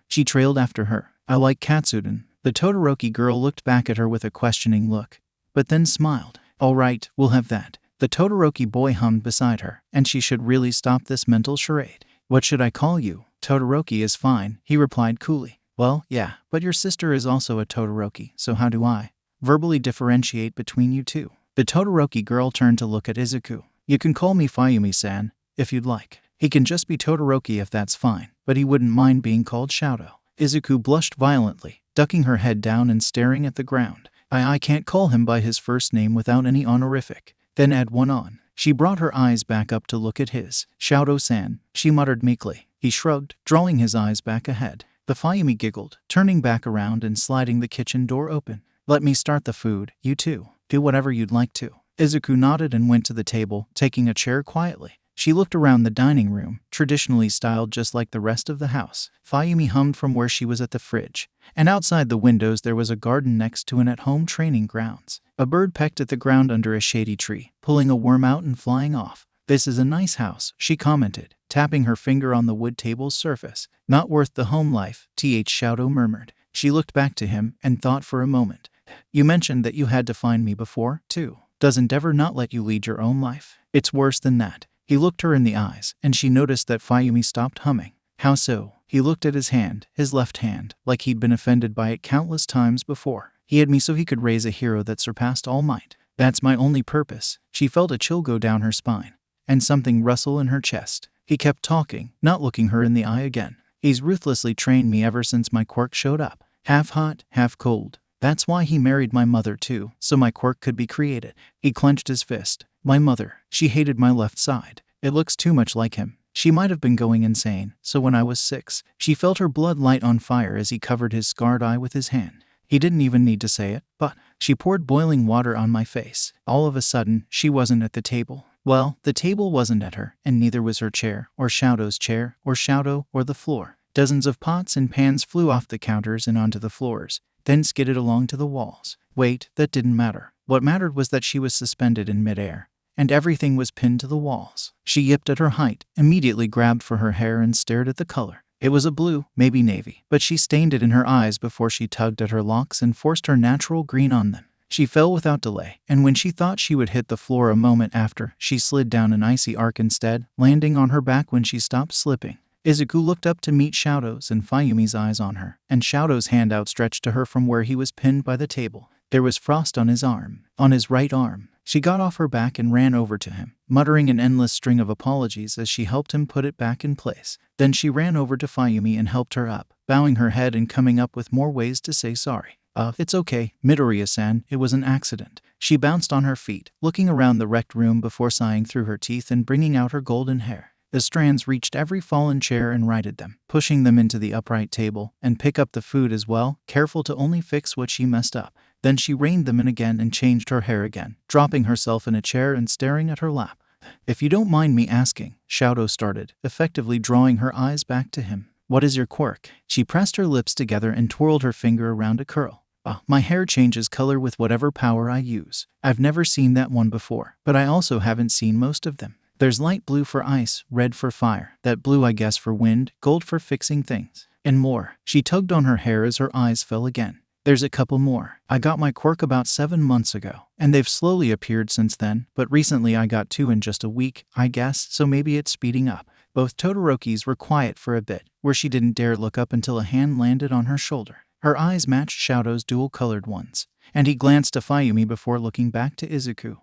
She trailed after her. I like katsudon. The Todoroki girl looked back at her with a questioning look, but then smiled. All right, we'll have that. The Todoroki boy hummed beside her, and she should really stop this mental charade. What should I call you? Todoroki is fine, he replied coolly. Well, yeah, but your sister is also a Todoroki, so how do I verbally differentiate between you two? The Todoroki girl turned to look at Izuku. You can call me Fayumi-san, if you'd like. He can just be Todoroki if that's fine, but he wouldn't mind being called Shadow. Izuku blushed violently, ducking her head down and staring at the ground. I can't call him by his first name without any honorific. Then add one on. She brought her eyes back up to look at his. Shadow-san, she muttered meekly. He shrugged, drawing his eyes back ahead. The Fayumi giggled, turning back around and sliding the kitchen door open. Let me start the food, you two. Do whatever you'd like to. Izuku nodded and went to the table, taking a chair quietly. She looked around the dining room, traditionally styled just like the rest of the house. Fayumi hummed from where she was at the fridge, and outside the windows there was a garden next to an at-home training grounds. A bird pecked at the ground under a shady tree, pulling a worm out and flying off. This is a nice house, she commented, tapping her finger on the wood table's surface. Not worth the home life, Shadow murmured. She looked back to him and thought for a moment. You mentioned that you had to find me before, too. Does Endeavor not let you lead your own life? It's worse than that. He looked her in the eyes, and she noticed that Fayumi stopped humming. How so? He looked at his hand, his left hand, like he'd been offended by it countless times before. He had me so he could raise a hero that surpassed all might. That's my only purpose. She felt a chill go down her spine, and something rustle in her chest. He kept talking, not looking her in the eye again. He's ruthlessly trained me ever since my quirk showed up. Half hot, half cold. That's why he married my mother too, so my quirk could be created. He clenched his fist. My mother. She hated my left side. It looks too much like him. She might have been going insane, so when I was 6, she felt her blood light on fire as he covered his scarred eye with his hand. He didn't even need to say it, but she poured boiling water on my face. All of a sudden, she wasn't at the table. Well, the table wasn't at her, and neither was her chair, or Shadow's chair, or Shadow, or the floor. Dozens of pots and pans flew off the counters and onto the floors, then skidded along to the walls. Wait, that didn't matter. What mattered was that she was suspended in midair, and everything was pinned to the walls. She yipped at her height, immediately grabbed for her hair and stared at the color. It was a blue, maybe navy, but she stained it in her eyes before she tugged at her locks and forced her natural green on them. She fell without delay, and when she thought she would hit the floor a moment after, she slid down an icy arc instead, landing on her back when she stopped slipping. Izuku looked up to meet Shadow's and Fayumi's eyes on her, and Shadow's hand outstretched to her from where he was pinned by the table. There was frost on his arm, on his right arm. She got off her back and ran over to him, muttering an endless string of apologies as she helped him put it back in place. Then she ran over to Fayumi and helped her up, bowing her head and coming up with more ways to say sorry. It's okay, Midoriya-san, it was an accident. She bounced on her feet, looking around the wrecked room before sighing through her teeth and bringing out her golden hair. The strands reached every fallen chair and righted them, pushing them into the upright table, and pick up the food as well, careful to only fix what she messed up. Then she reined them in again and changed her hair again, dropping herself in a chair and staring at her lap. If you don't mind me asking, Shadow started, effectively drawing her eyes back to him. What is your quirk? She pressed her lips together and twirled her finger around a curl. My hair changes color with whatever power I use. I've never seen that one before, but I also haven't seen most of them. There's light blue for ice, red for fire, that blue I guess for wind, gold for fixing things, and more. She tugged on her hair as her eyes fell again. There's a couple more. I got my quirk about 7 months ago, and they've slowly appeared since then, but recently I got 2 in just a week, I guess, so maybe it's speeding up. Both Todorokis were quiet for a bit, where she didn't dare look up until a hand landed on her shoulder. Her eyes matched Shadow's dual-colored ones, and he glanced to Fayumi before looking back to Izuku.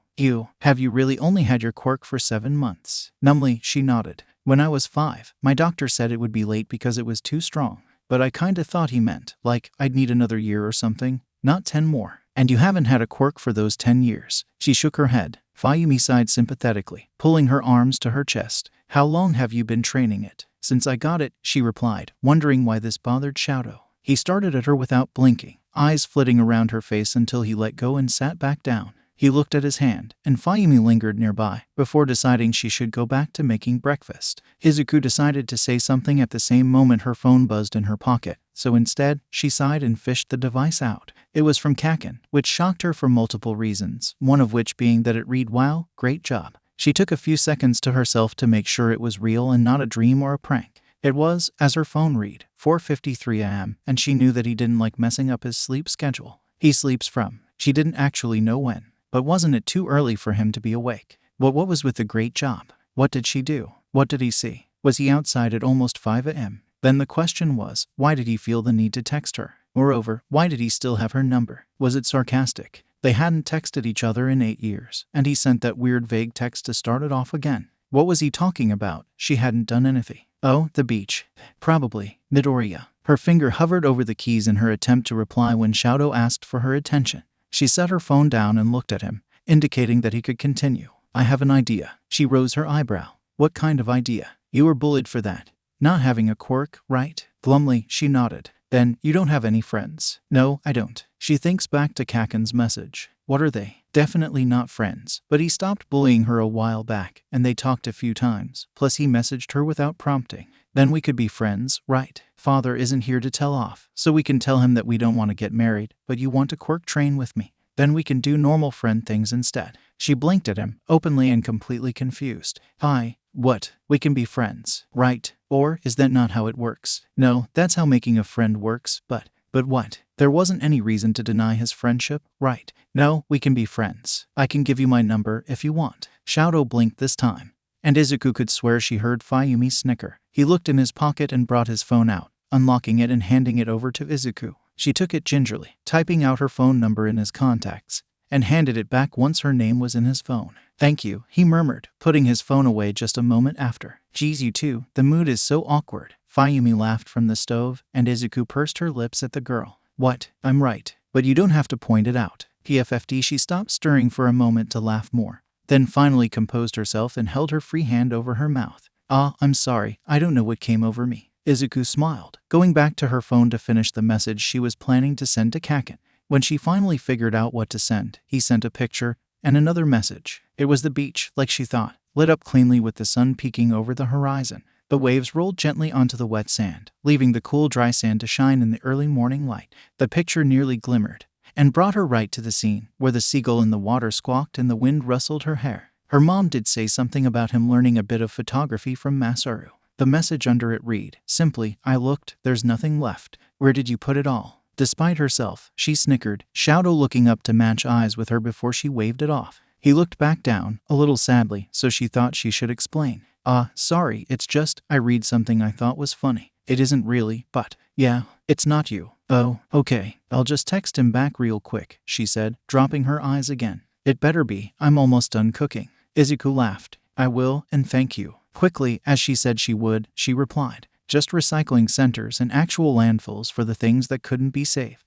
Have you really only had your quirk for 7 months? Numbly, she nodded. When I was 5, my doctor said it would be late because it was too strong. But I kinda thought he meant, like, I'd need another year or something, not 10 more. And you haven't had a quirk for those 10 years. She shook her head. Fayumi sighed sympathetically, pulling her arms to her chest. How long have you been training it? Since I got it, she replied, wondering why this bothered Shadow. He started at her without blinking, eyes flitting around her face until he let go and sat back down. He looked at his hand, and Fayumi lingered nearby, before deciding she should go back to making breakfast. Izuku decided to say something at the same moment her phone buzzed in her pocket, so instead, she sighed and fished the device out. It was from Kaken, which shocked her for multiple reasons, one of which being that it read, "Wow, great job." She took a few seconds to herself to make sure it was real and not a dream or a prank. It was, as her phone read, 4:53 a.m., and she knew that he didn't like messing up his sleep schedule. He sleeps from. She didn't actually know when. But wasn't it too early for him to be awake? What was with the great job? What did she do? What did he see? Was he outside at almost 5 a.m.? Then the question was, why did he feel the need to text her? Moreover, why did he still have her number? Was it sarcastic? They hadn't texted each other in 8 years, and he sent that weird vague text to start it off again. What was he talking about? She hadn't done anything. Oh, the beach. Probably. Midoriya. Her finger hovered over the keys in her attempt to reply when Shadow asked for her attention. She set her phone down and looked at him, indicating that he could continue. I have an idea. She rose her eyebrow. What kind of idea? You were bullied for that. Not having a quirk, right? Glumly, she nodded. Then, you don't have any friends. No, I don't. She thinks back to Kaken's message. What are they? Definitely not friends. But he stopped bullying her a while back, and they talked a few times. Plus he messaged her without prompting. Then we could be friends, right? Father isn't here to tell off, so we can tell him that we don't want to get married, but you want to quirk train with me. Then we can do normal friend things instead. She blinked at him, openly and completely confused. What? We can be friends, right? Or is that not how it works? No, that's how making a friend works, but what? There wasn't any reason to deny his friendship, right? No, we can be friends. I can give you my number if you want. Shadow blinked this time, and Izuku could swear she heard Fayumi snicker. He looked in his pocket and brought his phone out, unlocking it and handing it over to Izuku. She took it gingerly, typing out her phone number in his contacts, and handed it back once her name was in his phone. Thank you, he murmured, putting his phone away just a moment after. Geez, you two, the mood is so awkward. Fayumi laughed from the stove, and Izuku pursed her lips at the girl. What? I'm right. But you don't have to point it out. PFFD. She stopped stirring for a moment to laugh more, then finally composed herself and held her free hand over her mouth. I'm sorry, I don't know what came over me. Izuku smiled, going back to her phone to finish the message she was planning to send to Kaken. When she finally figured out what to send, he sent a picture and another message. It was the beach, like she thought, lit up cleanly with the sun peeking over the horizon. The waves rolled gently onto the wet sand, leaving the cool dry sand to shine in the early morning light. The picture nearly glimmered, and brought her right to the scene, where the seagull in the water squawked and the wind rustled her hair. Her mom did say something about him learning a bit of photography from Masaru. The message under it read, simply, I looked, there's nothing left. Where did you put it all? Despite herself, she snickered, Shadow looking up to match eyes with her before she waved it off. He looked back down, a little sadly, so she thought she should explain. Sorry, it's just, I read something I thought was funny. It isn't really, but, yeah, it's not you. Oh, okay, I'll just text him back real quick, she said, dropping her eyes again. It better be, I'm almost done cooking. Izuku laughed. I will, and thank you. Quickly, as she said she would, she replied. Just recycling centers and actual landfills for the things that couldn't be saved.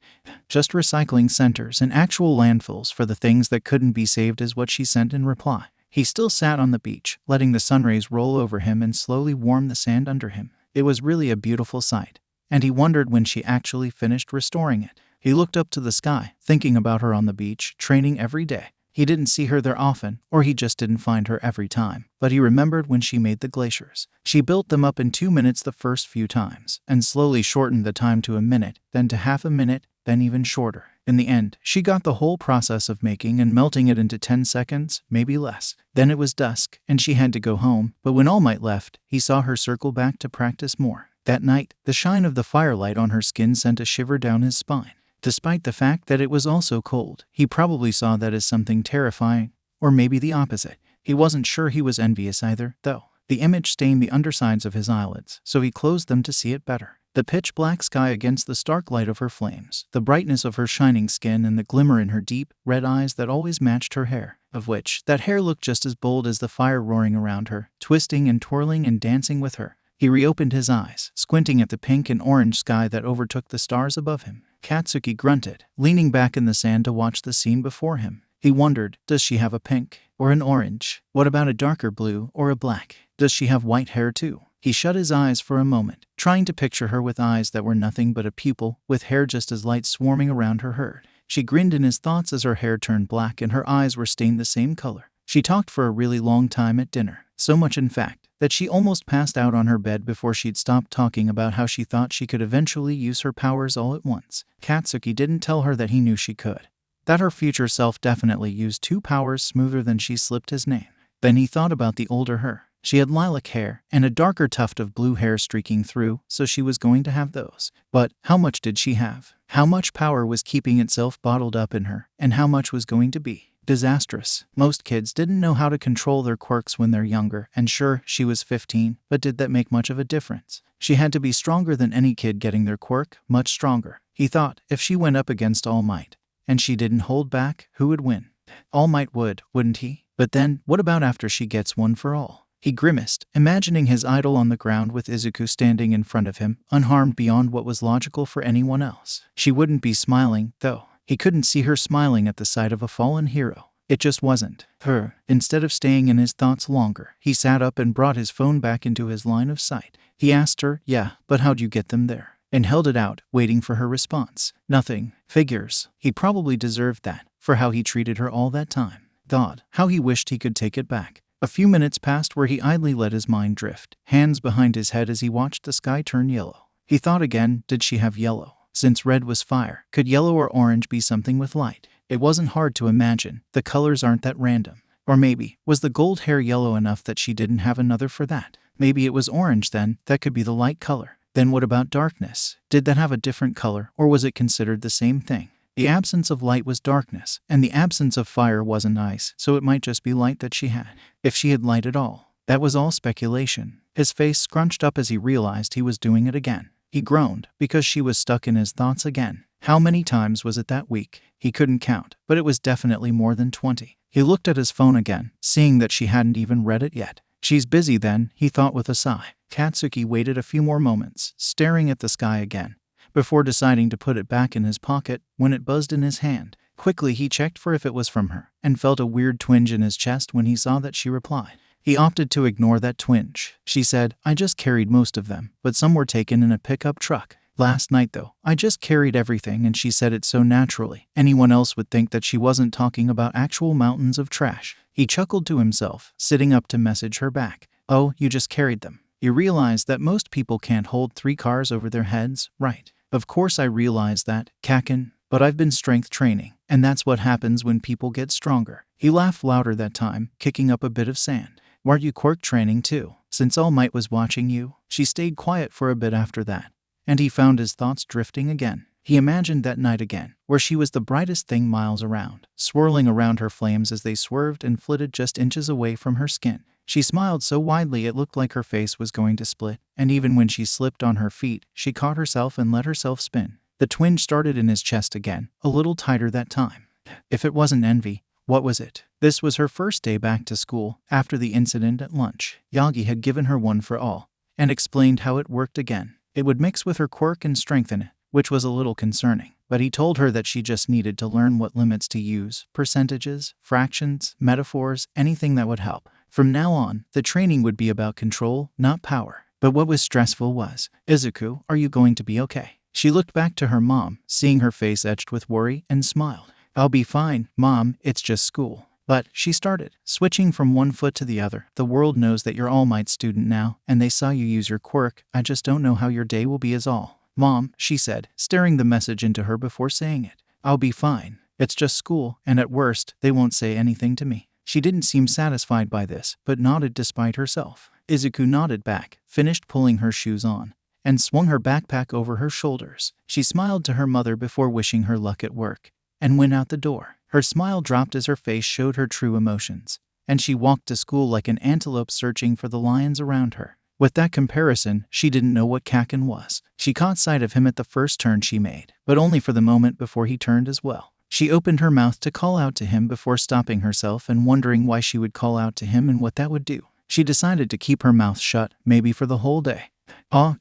Just recycling centers and actual landfills for the things that couldn't be saved is what she sent in reply. He still sat on the beach, letting the sunrays roll over him and slowly warm the sand under him. It was really a beautiful sight, and he wondered when she actually finished restoring it. He looked up to the sky, thinking about her on the beach, training every day. He didn't see her there often, or he just didn't find her every time, but he remembered when she made the glaciers. She built them up in 2 minutes the first few times, and slowly shortened the time to a minute, then to half a minute, then even shorter. In the end, she got the whole process of making and melting it into 10 seconds, maybe less. Then it was dusk, and she had to go home, but when All Might left, he saw her circle back to practice more. That night, the shine of the firelight on her skin sent a shiver down his spine. Despite the fact that it was also cold, he probably saw that as something terrifying, or maybe the opposite. He wasn't sure he was envious either, though. The image stained the undersides of his eyelids, so he closed them to see it better. The pitch-black sky against the stark light of her flames, the brightness of her shining skin and the glimmer in her deep, red eyes that always matched her hair, of which that hair looked just as bold as the fire roaring around her, twisting and twirling and dancing with her. He reopened his eyes, squinting at the pink and orange sky that overtook the stars above him. Katsuki grunted, leaning back in the sand to watch the scene before him. He wondered, does she have a pink or an orange? What about a darker blue or a black? Does she have white hair too? He shut his eyes for a moment, trying to picture her with eyes that were nothing but a pupil, with hair just as light swarming around her head. She grinned in his thoughts as her hair turned black and her eyes were stained the same color. She talked for a really long time at dinner, so much in fact, that she almost passed out on her bed before she'd stopped talking about how she thought she could eventually use her powers all at once. Katsuki didn't tell her that he knew she could. That her future self definitely used 2 powers smoother than she slipped his name. Then he thought about the older her. She had lilac hair and a darker tuft of blue hair streaking through, so she was going to have those. But how much did she have? How much power was keeping itself bottled up in her, and how much was going to be disastrous? Most kids didn't know how to control their quirks when they're younger, and sure, she was 15, but did that make much of a difference? She had to be stronger than any kid getting their quirk, much stronger. He thought, if she went up against All Might, and she didn't hold back, who would win? All Might would, wouldn't he? But then, what about after she gets one for all? He grimaced, imagining his idol on the ground with Izuku standing in front of him, unharmed beyond what was logical for anyone else. She wouldn't be smiling, though. He couldn't see her smiling at the sight of a fallen hero. It just wasn't her. Instead of staying in his thoughts longer, he sat up and brought his phone back into his line of sight. He asked her, yeah, but how'd you get them there? And held it out, waiting for her response. Nothing. Figures. He probably deserved that, for how he treated her all that time. God, how he wished he could take it back. A few minutes passed where he idly let his mind drift, hands behind his head as he watched the sky turn yellow. He thought again, did she have yellow? Since red was fire, could yellow or orange be something with light? It wasn't hard to imagine. The colors aren't that random. Or maybe, was the gold hair yellow enough that she didn't have another for that? Maybe it was orange then, that could be the light color. Then what about darkness? Did that have a different color, or was it considered the same thing? The absence of light was darkness, and the absence of fire wasn't ice, so it might just be light that she had. If she had light at all. That was all speculation. His face scrunched up as he realized he was doing it again. He groaned, because she was stuck in his thoughts again. How many times was it that week? He couldn't count, but it was definitely more than 20. He looked at his phone again, seeing that she hadn't even read it yet. She's busy then, he thought with a sigh. Katsuki waited a few more moments, staring at the sky again, before deciding to put it back in his pocket when it buzzed in his hand. Quickly he checked for if it was from her, and felt a weird twinge in his chest when he saw that she replied. He opted to ignore that twinge. She said, I just carried most of them, but some were taken in a pickup truck. Last night though, I just carried everything, and she said it so naturally. Anyone else would think that she wasn't talking about actual mountains of trash. He chuckled to himself, sitting up to message her back. Oh, you just carried them. You realize that most people can't hold 3 cars over their heads, right? Of course I realize that, Kaken, but I've been strength training, and that's what happens when people get stronger. He laughed louder that time, kicking up a bit of sand. Weren't you quirk training too? Since All Might was watching you? She stayed quiet for a bit after that, and he found his thoughts drifting again. He imagined that night again, where she was the brightest thing miles around, swirling around her flames as they swerved and flitted just inches away from her skin. She smiled so widely it looked like her face was going to split, and even when she slipped on her feet, she caught herself and let herself spin. The twinge started in his chest again, a little tighter that time. If it wasn't envy, what was it? This was her first day back to school, after the incident at lunch. Yagi had given her one for all, and explained how it worked again. It would mix with her quirk and strengthen it, which was a little concerning, but he told her that she just needed to learn what limits to use, percentages, fractions, metaphors, anything that would help. From now on, the training would be about control, not power. But what was stressful was, Izuku, are you going to be okay? She looked back to her mom, seeing her face etched with worry, and smiled. I'll be fine, Mom, it's just school. But, she started, switching from one foot to the other. The world knows that you're All Might student now, and they saw you use your quirk. I just don't know how your day will be is all. Mom, she said, staring the message into her before saying it. I'll be fine. It's just school, and at worst, they won't say anything to me. She didn't seem satisfied by this, but nodded despite herself. Izuku nodded back, finished pulling her shoes on, and swung her backpack over her shoulders. She smiled to her mother before wishing her luck at work, and went out the door. Her smile dropped as her face showed her true emotions, and she walked to school like an antelope searching for the lions around her. With that comparison, she didn't know what Kaken was. She caught sight of him at the first turn she made, but only for the moment before he turned as well. She opened her mouth to call out to him before stopping herself and wondering why she would call out to him and what that would do. She decided to keep her mouth shut, maybe for the whole day.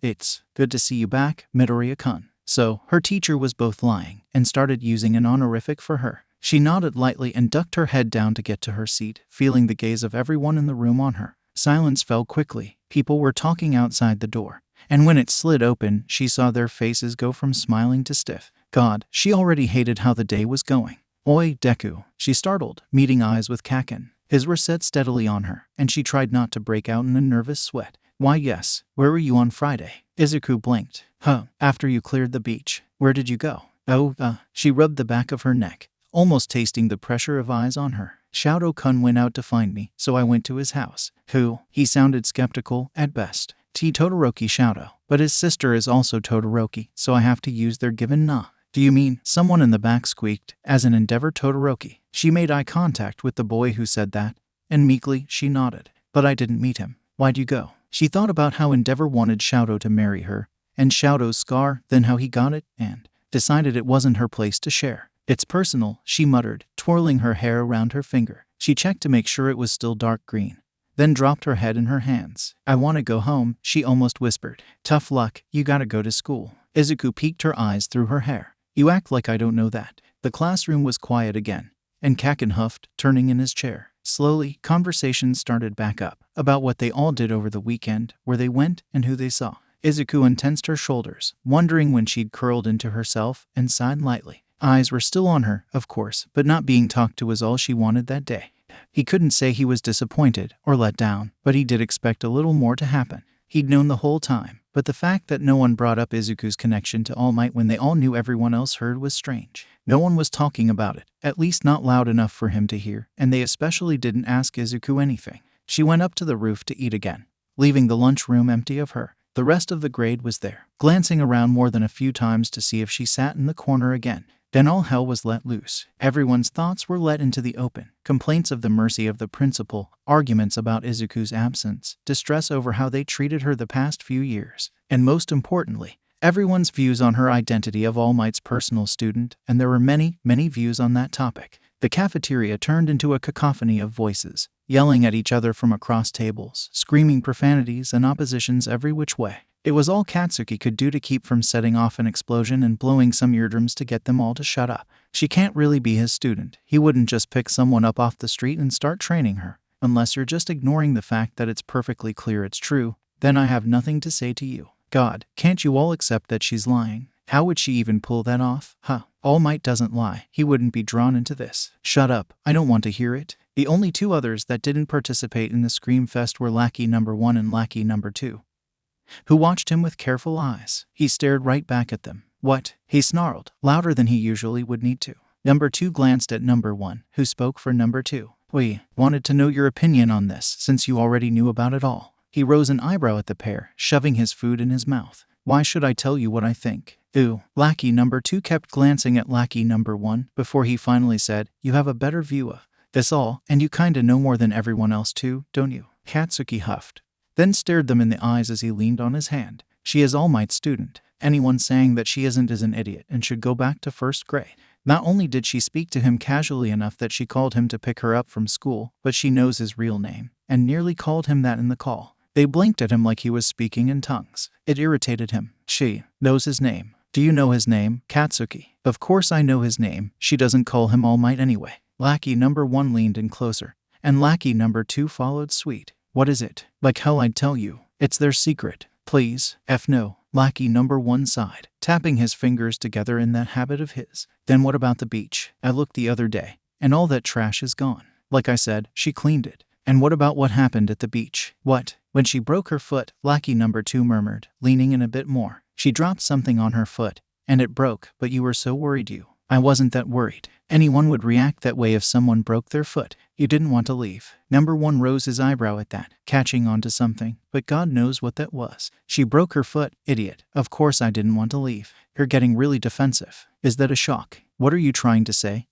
It's good to see you back, Midoriya-kun. So, her teacher was both lying and started using an honorific for her. She nodded lightly and ducked her head down to get to her seat, feeling the gaze of everyone in the room on her. Silence fell quickly. People were talking outside the door. And when it slid open, she saw their faces go from smiling to stiff. God, she already hated how the day was going. Oi, Deku, she startled, meeting eyes with Kaken. His were set steadily on her, and she tried not to break out in a nervous sweat. Why yes, where were you on Friday? Izuku blinked. After you cleared the beach. Where did you go? She rubbed the back of her neck, almost tasting the pressure of eyes on her. Shadow-kun went out to find me, so I went to his house. Who? He sounded skeptical, at best. Todoroki Shadow. But his sister is also Todoroki, so I have to use their given na. Do you mean? Someone in the back squeaked, as an endeavor Todoroki. She made eye contact with the boy who said that, and meekly she nodded. But I didn't meet him. Why'd you go? She thought about how Endeavor wanted Shadow to marry her, and Shadow's scar, then how he got it, and decided it wasn't her place to share. It's personal, she muttered, twirling her hair around her finger. She checked to make sure it was still dark green, then dropped her head in her hands. I want to go home, she almost whispered. Tough luck, you gotta go to school. Izuku peeked her eyes through her hair. You act like I don't know that. The classroom was quiet again, and Kaken huffed, turning in his chair. Slowly, conversations started back up, about what they all did over the weekend, where they went, and who they saw. Izuku untensed her shoulders, wondering when she'd curled into herself, and sighed lightly. Eyes were still on her, of course, but not being talked to was all she wanted that day. He couldn't say he was disappointed, or let down, but he did expect a little more to happen. He'd known the whole time, but the fact that no one brought up Izuku's connection to All Might when they all knew everyone else heard was strange. No one was talking about it, at least not loud enough for him to hear, and they especially didn't ask Izuku anything. She went up to the roof to eat again, leaving the lunchroom empty of her. The rest of the grade was there, glancing around more than a few times to see if she sat in the corner again. Then all hell was let loose. Everyone's thoughts were let into the open. Complaints of the mercy of the principal, arguments about Izuku's absence, distress over how they treated her the past few years, and most importantly, everyone's views on her identity of All Might's personal student, and there were many, many views on that topic. The cafeteria turned into a cacophony of voices, yelling at each other from across tables, screaming profanities and oppositions every which way. It was all Katsuki could do to keep from setting off an explosion and blowing some eardrums to get them all to shut up. She can't really be his student. He wouldn't just pick someone up off the street and start training her. Unless you're just ignoring the fact that it's perfectly clear it's true, then I have nothing to say to you. God, can't you all accept that she's lying? How would she even pull that off? All Might doesn't lie. He wouldn't be drawn into this. Shut up. I don't want to hear it. The only two others that didn't participate in the Scream Fest were Lackey number 1 and Lackey number 2. Who watched him with careful eyes. He stared right back at them. What? He snarled, louder than he usually would need to. Number 2 glanced at number 1, who spoke for number 2. We wanted to know your opinion on this, since you already knew about it all. He rose an eyebrow at the pair, shoving his food in his mouth. Why should I tell you what I think? Lackey number 2 kept glancing at Lackey number 1, before he finally said, you have a better view of this all, and you kinda know more than everyone else too, don't you? Katsuki huffed, then stared them in the eyes as he leaned on his hand. She is All Might's student. Anyone saying that she isn't is an idiot and should go back to first grade. Not only did she speak to him casually enough that she called him to pick her up from school, but she knows his real name, and nearly called him that in the call. They blinked at him like he was speaking in tongues. It irritated him. She knows his name. Do you know his name, Katsuki? Of course I know his name. She doesn't call him All Might anyway. Lackey number 1 leaned in closer, and Lackey number 2 followed suit. What is it? Like hell I'd tell you. It's their secret. Please. No. Lackey number 1 sighed, tapping his fingers together in that habit of his. Then what about the beach? I looked the other day, and all that trash is gone. Like I said, she cleaned it. And what about what happened at the beach? What? When she broke her foot, Lackey number 2 murmured, leaning in a bit more. She dropped something on her foot, and it broke, but you were so worried you. I wasn't that worried. Anyone would react that way if someone broke their foot. You didn't want to leave. Number 1 rose his eyebrow at that, catching on to something, but God knows what that was. She broke her foot, idiot. Of course I didn't want to leave. You're getting really defensive. Is that a shock? What are you trying to say?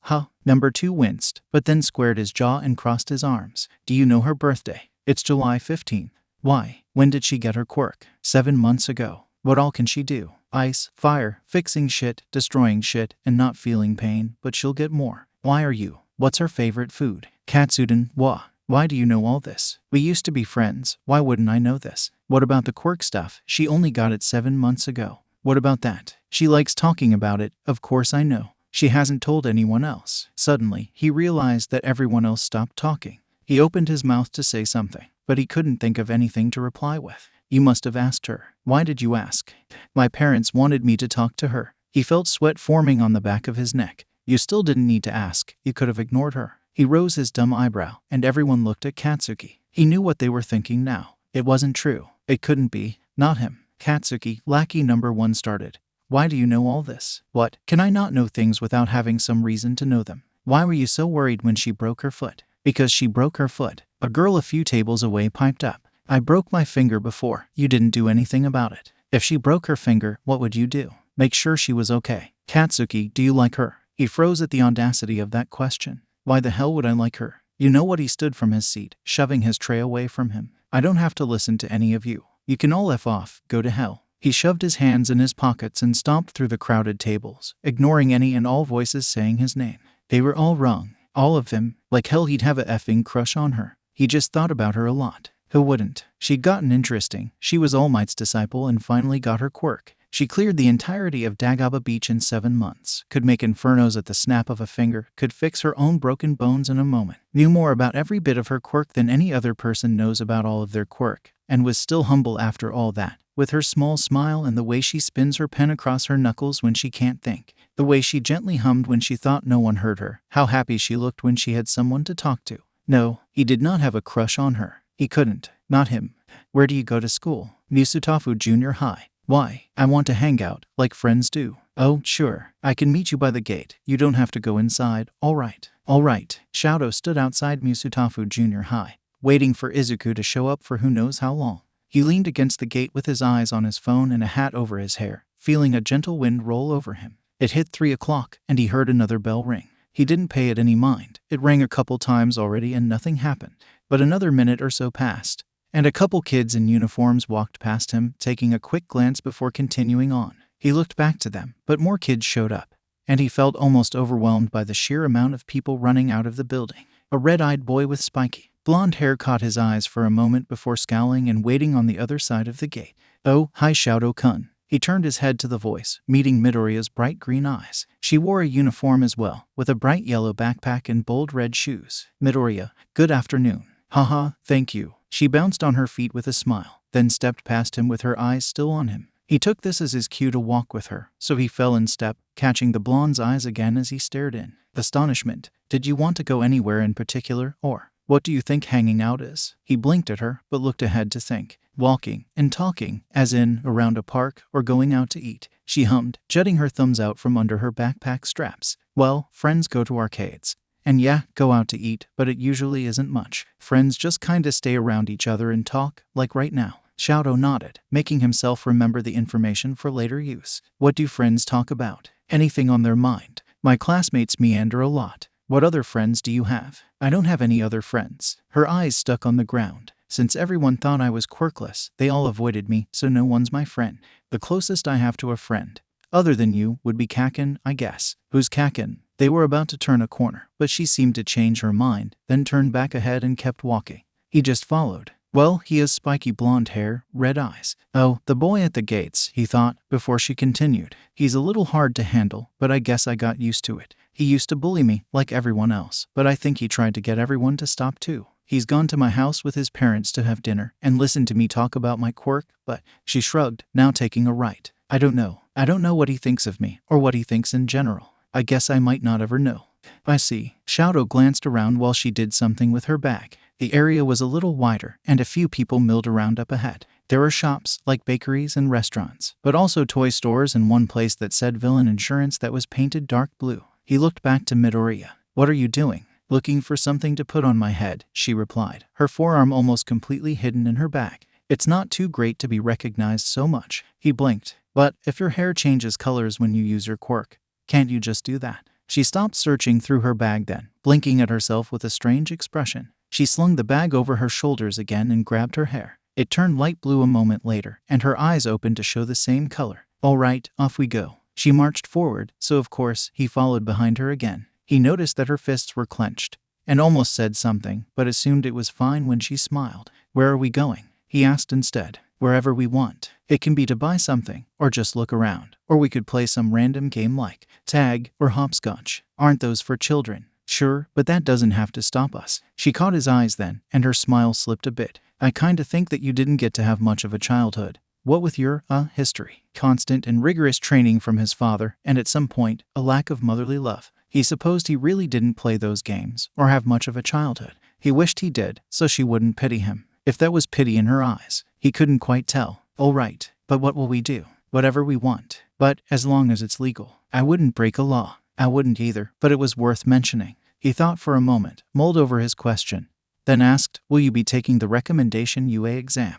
Number 2 winced, but then squared his jaw and crossed his arms. Do you know her birthday? It's July 15th. Why? When did she get her quirk? 7 months ago. What all can she do? Ice, fire, fixing shit, destroying shit, and not feeling pain, but she'll get more. Why are you? What's her favorite food? Katsuden, wha? Why do you know all this? We used to be friends. Why wouldn't I know this? What about the quirk stuff? She only got it 7 months ago. What about that? She likes talking about it. Of course I know. She hasn't told anyone else. Suddenly, he realized that everyone else stopped talking. He opened his mouth to say something, but he couldn't think of anything to reply with. You must have asked her. Why did you ask? My parents wanted me to talk to her. He felt sweat forming on the back of his neck. You still didn't need to ask. You could have ignored her. He rose his dumb eyebrow, and everyone looked at Katsuki. He knew what they were thinking now. It wasn't true. It couldn't be. Not him. Katsuki, lackey number 1 started. Why do you know all this? What? Can I not know things without having some reason to know them? Why were you so worried when she broke her foot? Because she broke her foot. A girl a few tables away piped up. I broke my finger before. You didn't do anything about it. If she broke her finger, what would you do? Make sure she was okay. Katsuki, do you like her? He froze at the audacity of that question. Why the hell would I like her? You know what? He stood from his seat, shoving his tray away from him. I don't have to listen to any of you. You can all F off, go to hell. He shoved his hands in his pockets and stomped through the crowded tables, ignoring any and all voices saying his name. They were all wrong. All of them. Like hell he'd have a effing crush on her. He just thought about her a lot. Who wouldn't? She'd gotten interesting. She was All Might's disciple and finally got her quirk. She cleared the entirety of Dagaba Beach in 7 months, could make infernos at the snap of a finger, could fix her own broken bones in a moment, knew more about every bit of her quirk than any other person knows about all of their quirk, and was still humble after all that, with her small smile and the way she spins her pen across her knuckles when she can't think, the way she gently hummed when she thought no one heard her, how happy she looked when she had someone to talk to. No, he did not have a crush on her. He couldn't. Not him. Where do you go to school? Nisutafu Junior High. Why? I want to hang out, like friends do. Oh, sure. I can meet you by the gate. You don't have to go inside. All right. All right. Shadow stood outside Misutafu Junior High, waiting for Izuku to show up for who knows how long. He leaned against the gate with his eyes on his phone and a hat over his hair, feeling a gentle wind roll over him. It hit 3 o'clock, and he heard another bell ring. He didn't pay it any mind. It rang a couple times already and nothing happened. But another minute or so passed, and a couple kids in uniforms walked past him, taking a quick glance before continuing on. He looked back to them, but more kids showed up, and he felt almost overwhelmed by the sheer amount of people running out of the building. A red-eyed boy with spiky blonde hair caught his eyes for a moment before scowling and waiting on the other side of the gate. Oh, hi Shadow-kun. He turned his head to the voice, meeting Midoriya's bright green eyes. She wore a uniform as well, with a bright yellow backpack and bold red shoes. Midoriya, good afternoon. Haha, thank you. She bounced on her feet with a smile, then stepped past him with her eyes still on him. He took this as his cue to walk with her, so he fell in step, catching the blonde's eyes again as he stared in astonishment. Did you want to go anywhere in particular, or what do you think hanging out is? He blinked at her, but looked ahead to think. Walking and talking, as in around a park or going out to eat. She hummed, jutting her thumbs out from under her backpack straps. Well, friends go to arcades. And yeah, go out to eat, but it usually isn't much. Friends just kinda stay around each other and talk, like right now. Shadow nodded, making himself remember the information for later use. What do friends talk about? Anything on their mind. My classmates meander a lot. What other friends do you have? I don't have any other friends. Her eyes stuck on the ground. Since everyone thought I was quirkless, they all avoided me, so no one's my friend. The closest I have to a friend, other than you, would be Kaken, I guess. Who's Kaken? They were about to turn a corner, but she seemed to change her mind, then turned back ahead and kept walking. He just followed. Well, he has spiky blonde hair, red eyes. Oh, the boy at the gates, he thought, before she continued. He's a little hard to handle, but I guess I got used to it. He used to bully me, like everyone else, but I think he tried to get everyone to stop too. He's gone to my house with his parents to have dinner and listened to me talk about my quirk, but she shrugged, now taking a right. I don't know. I don't know what he thinks of me, or what he thinks in general. I guess I might not ever know. I see. Shadow glanced around while she did something with her bag. The area was a little wider, and a few people milled around up ahead. There were shops, like bakeries and restaurants, but also toy stores and one place that said Villain Insurance that was painted dark blue. He looked back to Midoriya. What are you doing? Looking for something to put on my head, she replied, her forearm almost completely hidden in her bag. It's not too great to be recognized so much. He blinked. But if your hair changes colors when you use your quirk, can't you just do that? She stopped searching through her bag then, blinking at herself with a strange expression. She slung the bag over her shoulders again and grabbed her hair. It turned light blue a moment later, and her eyes opened to show the same color. All right, off we go. She marched forward, so of course, he followed behind her again. He noticed that her fists were clenched, and almost said something, but assumed it was fine when she smiled. Where are we going? He asked instead. Wherever we want. It can be to buy something, or just look around, or we could play some random game like tag or hopscotch. Aren't those for children? Sure, but that doesn't have to stop us. She caught his eyes then, and her smile slipped a bit. I kinda think that you didn't get to have much of a childhood. What with your, history, constant and rigorous training from his father, and at some point, a lack of motherly love. He supposed he really didn't play those games, or have much of a childhood. He wished he did, so she wouldn't pity him. If that was pity in her eyes, he couldn't quite tell. All right, but what will we do? Whatever we want. But, as long as it's legal. I wouldn't break a law. I wouldn't either, but it was worth mentioning. He thought for a moment, mulled over his question, then asked, will you be taking the recommendation UA exam?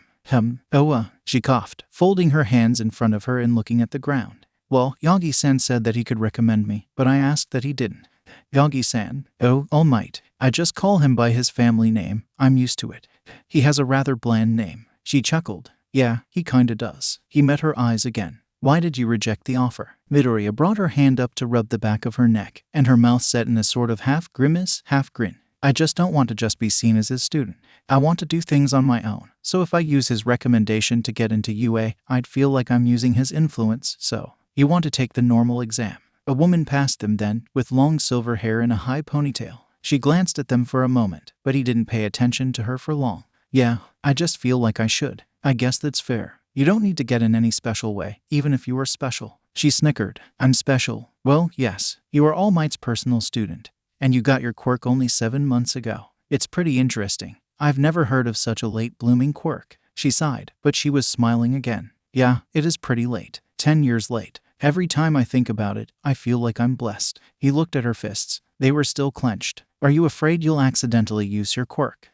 She coughed, folding her hands in front of her and looking at the ground. Well, Yagi-san said that he could recommend me, but I asked that he didn't. Yagi-san? Oh, all might. I just call him by his family name. I'm used to it. He has a rather bland name. She chuckled. Yeah, he kinda does. He met her eyes again. Why did you reject the offer? Midoriya brought her hand up to rub the back of her neck, and her mouth set in a sort of half grimace, half grin. I just don't want to just be seen as his student. I want to do things on my own. So if I use his recommendation to get into UA, I'd feel like I'm using his influence, so. You want to take the normal exam. A woman passed them then, with long silver hair and a high ponytail. She glanced at them for a moment, but he didn't pay attention to her for long. Yeah, I just feel like I should. I guess that's fair. You don't need to get in any special way, even if you are special. She snickered. I'm special. Well, yes, you are All Might's personal student. And you got your quirk only 7 months ago. It's pretty interesting. I've never heard of such a late-blooming quirk. She sighed, but she was smiling again. Yeah, it is pretty late. 10 years late. Every time I think about it, I feel like I'm blessed. He looked at her fists. They were still clenched. Are you afraid you'll accidentally use your quirk?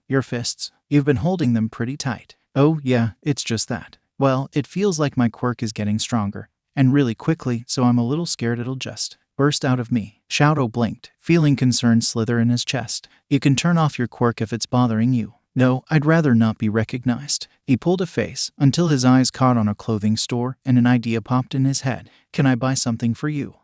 Your fists? You've been holding them pretty tight. Oh, yeah, it's just that. Well, it feels like my quirk is getting stronger, and really quickly, so I'm a little scared it'll just burst out of me. Shadow blinked, feeling concern slither in his chest. You can turn off your quirk if it's bothering you. No, I'd rather not be recognized. He pulled a face, until his eyes caught on a clothing store, and an idea popped in his head. Can I buy something for you?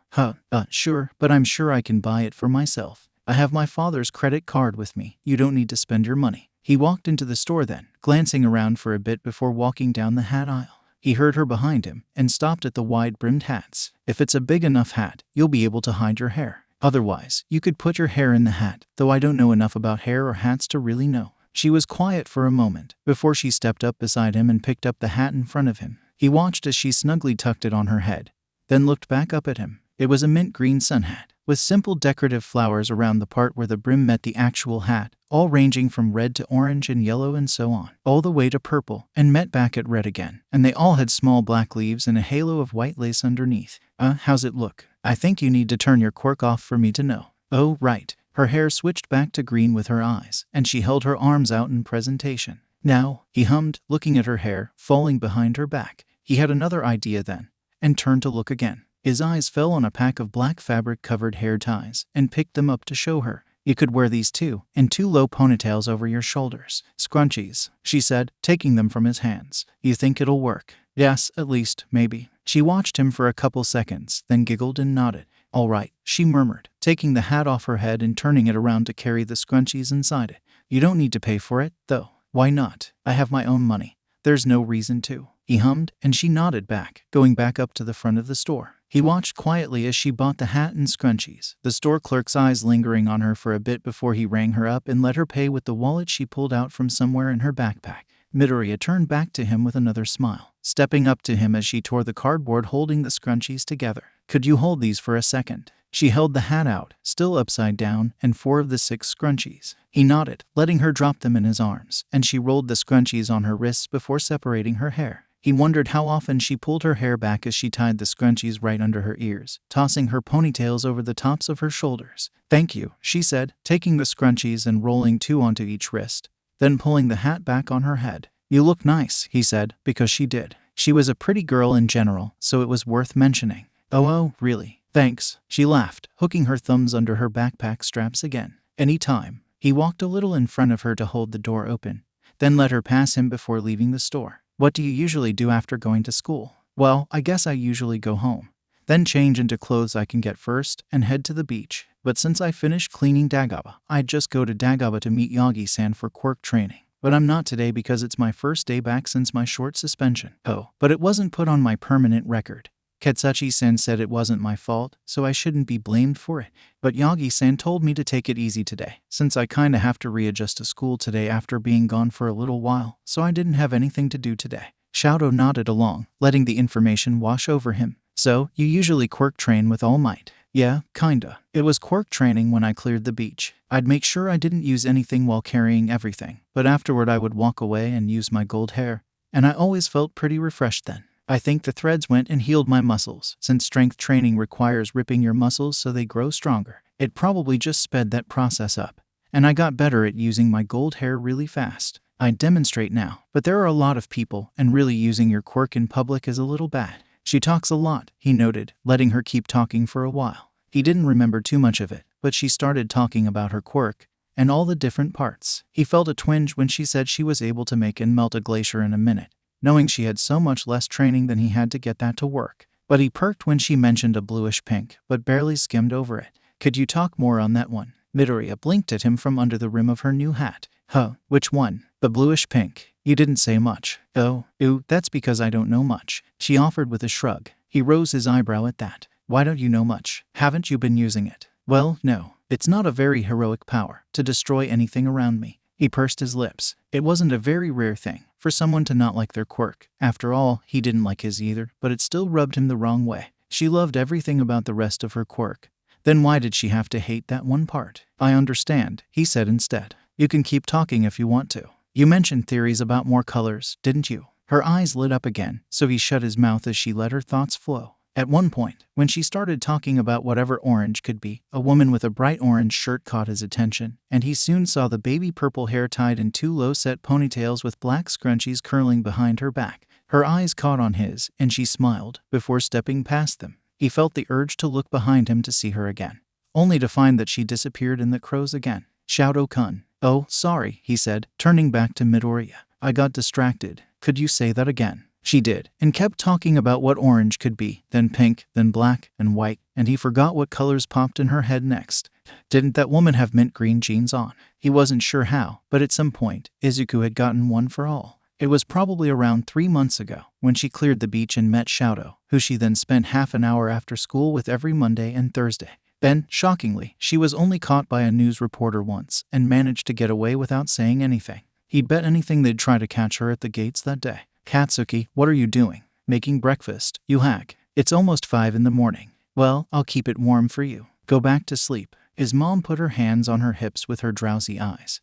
Sure, but I'm sure I can buy it for myself. I have my father's credit card with me. You don't need to spend your money. He walked into the store then, glancing around for a bit before walking down the hat aisle. He heard her behind him, and stopped at the wide-brimmed hats. If it's a big enough hat, you'll be able to hide your hair. Otherwise, you could put your hair in the hat, though I don't know enough about hair or hats to really know. She was quiet for a moment, before she stepped up beside him and picked up the hat in front of him. He watched as she snugly tucked it on her head, then looked back up at him. It was a mint green sun hat, with simple decorative flowers around the part where the brim met the actual hat, all ranging from red to orange and yellow and so on, all the way to purple, and met back at red again. And they all had small black leaves and a halo of white lace underneath. How's it look? I think you need to turn your quirk off for me to know. Oh, right. Her hair switched back to green with her eyes, and she held her arms out in presentation. Now, he hummed, looking at her hair, falling behind her back. He had another idea then, and turned to look again. His eyes fell on a pack of black fabric-covered hair ties, and picked them up to show her. You could wear these too, and 2 low ponytails over your shoulders. Scrunchies, she said, taking them from his hands. You think it'll work? Yes, at least, maybe. She watched him for a couple seconds, then giggled and nodded. All right, she murmured, taking the hat off her head and turning it around to carry the scrunchies inside it. You don't need to pay for it, though. Why not? I have my own money. There's no reason to. He hummed, and she nodded back, going back up to the front of the store. He watched quietly as she bought the hat and scrunchies, the store clerk's eyes lingering on her for a bit before he rang her up and let her pay with the wallet she pulled out from somewhere in her backpack. Midoriya turned back to him with another smile, stepping up to him as she tore the cardboard holding the scrunchies together. Could you hold these for a second? She held the hat out, still upside down, and 4 of the 6 scrunchies. He nodded, letting her drop them in his arms, and she rolled the scrunchies on her wrists before separating her hair. He wondered how often she pulled her hair back as she tied the scrunchies right under her ears, tossing her ponytails over the tops of her shoulders. Thank you, she said, taking the scrunchies and rolling 2 onto each wrist, then pulling the hat back on her head. You look nice, he said, because she did. She was a pretty girl in general, so it was worth mentioning. Oh, really? Thanks, she laughed, hooking her thumbs under her backpack straps again. Any time. He walked a little in front of her to hold the door open, then let her pass him before leaving the store. What do you usually do after going to school? Well, I guess I usually go home, then change into clothes I can get first and head to the beach. But since I finished cleaning Dagaba, I'd just go to Dagaba to meet Yagi-san for quirk training. But I'm not today because it's my first day back since my short suspension. Oh, but it wasn't put on my permanent record. Katsuki-san said it wasn't my fault, so I shouldn't be blamed for it. But Yagi-san told me to take it easy today, since I kinda have to readjust to school today after being gone for a little while, so I didn't have anything to do today. Shoto nodded along, letting the information wash over him. So, you usually quirk train with All Might? Yeah, kinda. It was quirk training when I cleared the beach. I'd make sure I didn't use anything while carrying everything, but afterward I would walk away and use my gold hair, and I always felt pretty refreshed then. I think the threads went and healed my muscles. Since strength training requires ripping your muscles so they grow stronger, it probably just sped that process up. And I got better at using my gold hair really fast. I demonstrate now, but there are a lot of people, and really using your quirk in public is a little bad. She talks a lot, he noted, letting her keep talking for a while. He didn't remember too much of it, but she started talking about her quirk and all the different parts. He felt a twinge when she said she was able to make and melt a glacier in a minute, knowing she had so much less training than he had to get that to work. But he perked when she mentioned a bluish pink, but barely skimmed over it. Could you talk more on that one? Midoriya blinked at him from under the rim of her new hat. Huh, which one? The bluish pink. You didn't say much. Oh, that's because I don't know much, she offered with a shrug. He rose his eyebrow at that. Why don't you know much? Haven't you been using it? Well, no. It's not a very heroic power to destroy anything around me. He pursed his lips. It wasn't a very rare thing for someone to not like their quirk. After all, he didn't like his either, but it still rubbed him the wrong way. She loved everything about the rest of her quirk. Then why did she have to hate that one part? I understand, he said instead. You can keep talking if you want to. You mentioned theories about more colors, didn't you? Her eyes lit up again, so he shut his mouth as she let her thoughts flow. At one point, when she started talking about whatever orange could be, a woman with a bright orange shirt caught his attention, and he soon saw the baby purple hair tied in two low-set ponytails with black scrunchies curling behind her back. Her eyes caught on his, and she smiled before stepping past them. He felt the urge to look behind him to see her again, only to find that she disappeared in the crows again. Shoto-kun. Oh, sorry, he said, turning back to Midoriya. I got distracted. Could you say that again? She did, and kept talking about what orange could be, then pink, then black, and white, and he forgot what colors popped in her head next. Didn't that woman have mint green jeans on? He wasn't sure how, but at some point, Izuku had gotten one for all. It was probably around 3 months ago, when she cleared the beach and met Shoto, who she then spent half an hour after school with every Monday and Thursday. Then, shockingly, she was only caught by a news reporter once, and managed to get away without saying anything. He'd bet anything they'd try to catch her at the gates that day. Katsuki, what are you doing? Making breakfast, you hack. It's almost 5 in the morning. Well, I'll keep it warm for you. Go back to sleep. His mom put her hands on her hips with her drowsy eyes,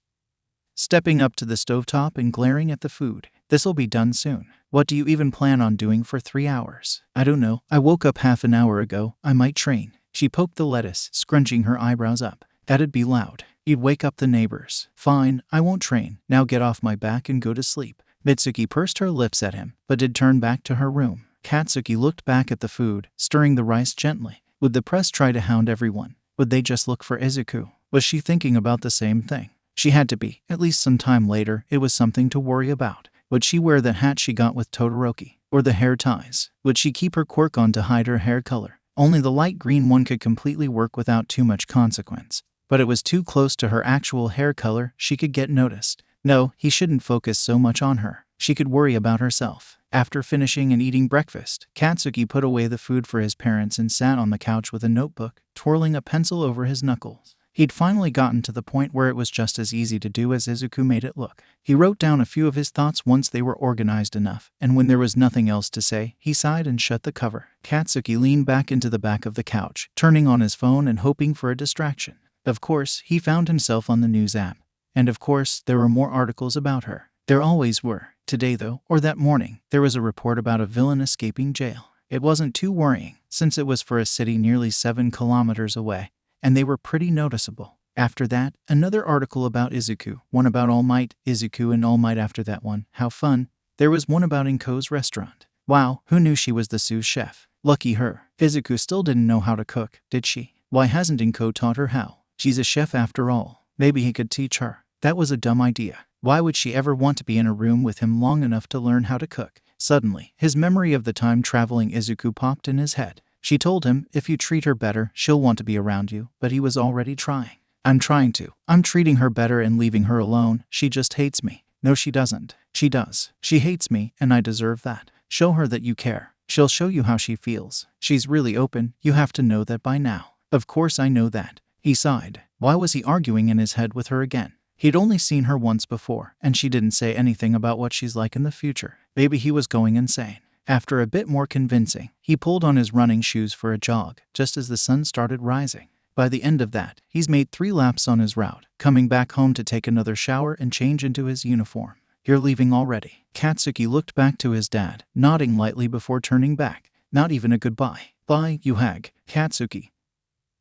stepping up to the stovetop and glaring at the food. This'll be done soon. What do you even plan on doing for 3 hours? I don't know. I woke up half an hour ago. I might train. She poked the lettuce, scrunching her eyebrows up. That'd be loud. You'd wake up the neighbors. Fine, I won't train. Now get off my back and go to sleep. Mitsuki pursed her lips at him, but did turn back to her room. Katsuki looked back at the food, stirring the rice gently. Would the press try to hound everyone? Would they just look for Izuku? Was she thinking about the same thing? She had to be. At least some time later, it was something to worry about. Would she wear the hat she got with Todoroki? Or the hair ties? Would she keep her quirk on to hide her hair color? Only the light green one could completely work without too much consequence. But it was too close to her actual hair color, she could get noticed. No, he shouldn't focus so much on her. She could worry about herself. After finishing and eating breakfast, Katsuki put away the food for his parents and sat on the couch with a notebook, twirling a pencil over his knuckles. He'd finally gotten to the point where it was just as easy to do as Izuku made it look. He wrote down a few of his thoughts once they were organized enough, and when there was nothing else to say, he sighed and shut the cover. Katsuki leaned back into the back of the couch, turning on his phone and hoping for a distraction. Of course, he found himself on the news app. And of course, there were more articles about her. There always were. Today though, or that morning, there was a report about a villain escaping jail. It wasn't too worrying, since it was for a city nearly 7 kilometers away, and they were pretty noticeable. After that, another article about Izuku, one about All Might, Izuku and All Might after that one. How fun. There was one about Inko's restaurant. Wow, who knew she was the sous chef? Lucky her. Izuku still didn't know how to cook, did she? Why hasn't Inko taught her how? She's a chef after all. Maybe he could teach her. That was a dumb idea. Why would she ever want to be in a room with him long enough to learn how to cook? Suddenly, his memory of the time-traveling Izuku popped in his head. She told him, if you treat her better, she'll want to be around you, but he was already trying. I'm trying to. I'm treating her better and leaving her alone. She just hates me. No, she doesn't. She does. She hates me, and I deserve that. Show her that you care. She'll show you how she feels. She's really open. You have to know that by now. Of course I know that. He sighed. Why was he arguing in his head with her again? He'd only seen her once before, and she didn't say anything about what she's like in the future. Maybe he was going insane. After a bit more convincing, he pulled on his running shoes for a jog, just as the sun started rising. By the end of that, he's made 3 laps on his route, coming back home to take another shower and change into his uniform. You're leaving already. Katsuki looked back to his dad, nodding lightly before turning back. Not even a goodbye. Bye, you hag. Katsuki.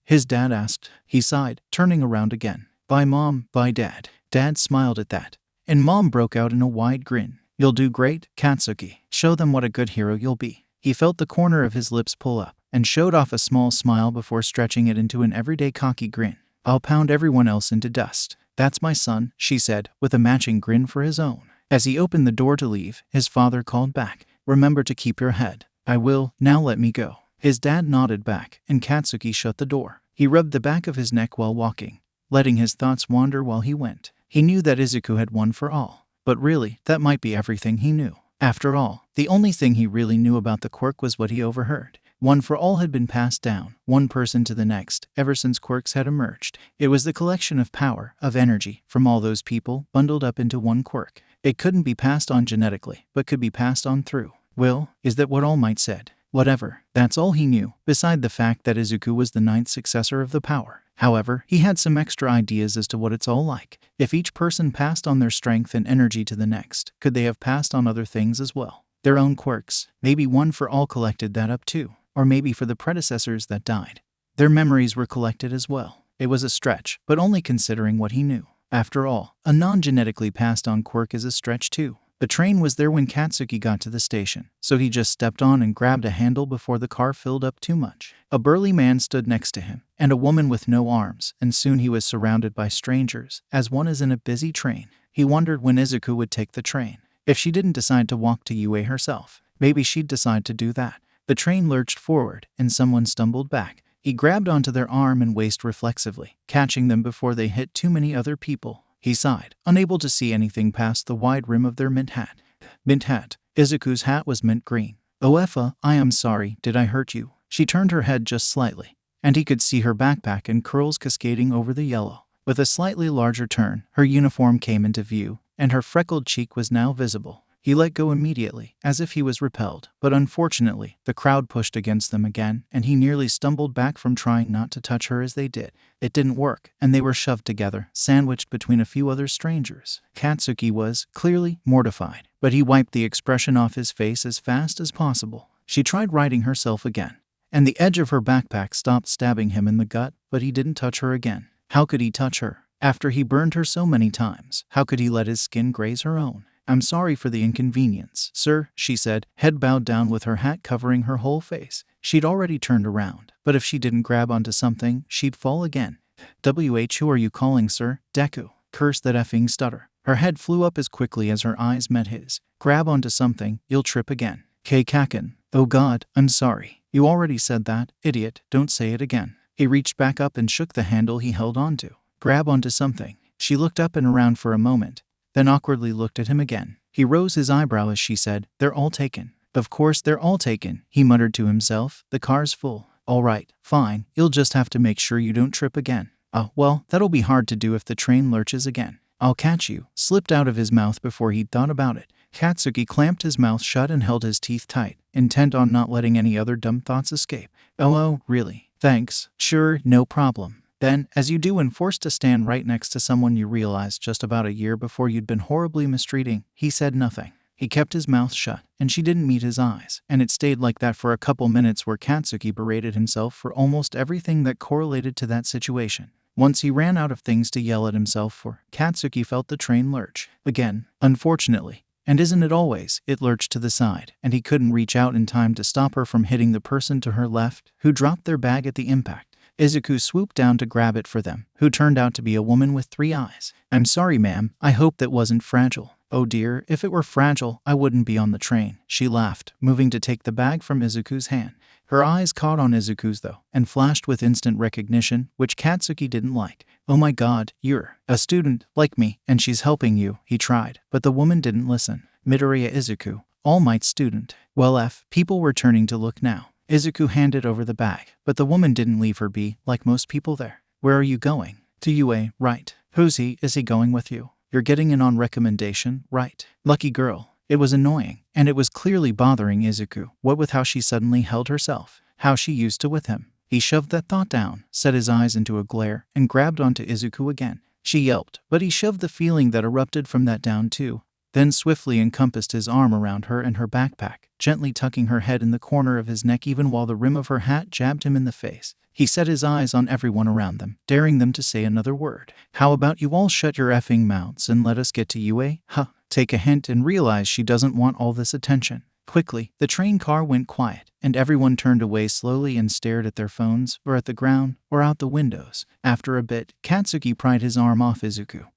His dad asked. He sighed, turning around again. Bye, Mom. Bye, Dad. Dad smiled at that. And Mom broke out in a wide grin. You'll do great, Katsuki. Show them what a good hero you'll be. He felt the corner of his lips pull up and showed off a small smile before stretching it into an everyday cocky grin. I'll pound everyone else into dust. That's my son, she said, with a matching grin for his own. As he opened the door to leave, his father called back. Remember to keep your head. I will. Now let me go. His dad nodded back, and Katsuki shut the door. He rubbed the back of his neck while walking, letting his thoughts wander while he went. He knew that Izuku had won for all. But really, that might be everything he knew. After all, the only thing he really knew about the quirk was what he overheard. One for all had been passed down, one person to the next, ever since quirks had emerged. It was the collection of power, of energy, from all those people, bundled up into one quirk. It couldn't be passed on genetically, but could be passed on through will. Is that what All Might said? Whatever. That's all he knew, beside the fact that Izuku was the 9th successor of the power. However, he had some extra ideas as to what it's all like. If each person passed on their strength and energy to the next, could they have passed on other things as well? Their own quirks. Maybe One for All collected that up too. Or maybe for the predecessors that died. Their memories were collected as well. It was a stretch, but only considering what he knew. After all, a non-genetically passed-on quirk is a stretch too. The train was there when Katsuki got to the station, so he just stepped on and grabbed a handle before the car filled up too much. A burly man stood next to him, and a woman with no arms, and soon he was surrounded by strangers, as one is in a busy train. He wondered when Izuku would take the train. If she didn't decide to walk to UA herself, maybe she'd decide to do that. The train lurched forward, and someone stumbled back. He grabbed onto their arm and waist reflexively, catching them before they hit too many other people. He sighed, unable to see anything past the wide rim of their mint hat. Mint hat. Izuku's hat was mint green. Oefa, I am sorry, did I hurt you? She turned her head just slightly, and he could see her backpack and curls cascading over the yellow. With a slightly larger turn, her uniform came into view, and her freckled cheek was now visible. He let go immediately, as if he was repelled, but unfortunately, the crowd pushed against them again, and he nearly stumbled back from trying not to touch her as they did. It didn't work, and they were shoved together, sandwiched between a few other strangers. Katsuki was, clearly, mortified, but he wiped the expression off his face as fast as possible. She tried righting herself again, and the edge of her backpack stopped stabbing him in the gut, but he didn't touch her again. How could he touch her? After he burned her so many times, how could he let his skin graze her own? I'm sorry for the inconvenience, sir, she said, head bowed down with her hat covering her whole face. She'd already turned around, but if she didn't grab onto something, she'd fall again. Who are you calling, sir? Deku. Curse that effing stutter. Her head flew up as quickly as her eyes met his. Grab onto something, you'll trip again. Kaken. Oh God, I'm sorry. You already said that, idiot, don't say it again. He reached back up and shook the handle he held onto. Grab onto something. She looked up and around for a moment, then awkwardly looked at him again. He rose his eyebrow as she said, they're all taken. Of course they're all taken, he muttered to himself. The car's full. All right, fine, you'll just have to make sure you don't trip again. Well, that'll be hard to do if the train lurches again. I'll catch you, slipped out of his mouth before he'd thought about it. Katsuki clamped his mouth shut and held his teeth tight, intent on not letting any other dumb thoughts escape. Oh, really? Thanks. Sure, no problem. Then, as you do when forced to stand right next to someone you realized just about a year before you'd been horribly mistreating, he said nothing. He kept his mouth shut, and she didn't meet his eyes, and it stayed like that for a couple minutes where Katsuki berated himself for almost everything that correlated to that situation. Once he ran out of things to yell at himself for, Katsuki felt the train lurch. Again, unfortunately. And isn't it always, it lurched to the side, and he couldn't reach out in time to stop her from hitting the person to her left, who dropped their bag at the impact. Izuku swooped down to grab it for them, who turned out to be a woman with 3 eyes. I'm sorry, ma'am. I hope that wasn't fragile. Oh dear, if it were fragile, I wouldn't be on the train. She laughed, moving to take the bag from Izuku's hand. Her eyes caught on Izuku's though, and flashed with instant recognition, which Katsuki didn't like. Oh my god, you're a student, like me, and she's helping you, he tried, but the woman didn't listen. Midoriya Izuku, All Might's student. Well, people were turning to look now. Izuku handed over the bag, but the woman didn't leave her be, like most people there. Where are you going? To UA, right. Who's he? Is he going with you? You're getting in on recommendation, right? Lucky girl. It was annoying, and it was clearly bothering Izuku, what with how she suddenly held herself, how she used to with him. He shoved that thought down, set his eyes into a glare, and grabbed onto Izuku again. She yelped, but he shoved the feeling that erupted from that down too, then swiftly encompassed his arm around her and her backpack, gently tucking her head in the corner of his neck even while the rim of her hat jabbed him in the face. He set his eyes on everyone around them, daring them to say another word. How about you all shut your effing mouths and let us get to UA? Huh. Take a hint and realize she doesn't want all this attention. Quickly, the train car went quiet, and everyone turned away slowly and stared at their phones, or at the ground, or out the windows. After a bit, Katsuki pried his arm off Izuku,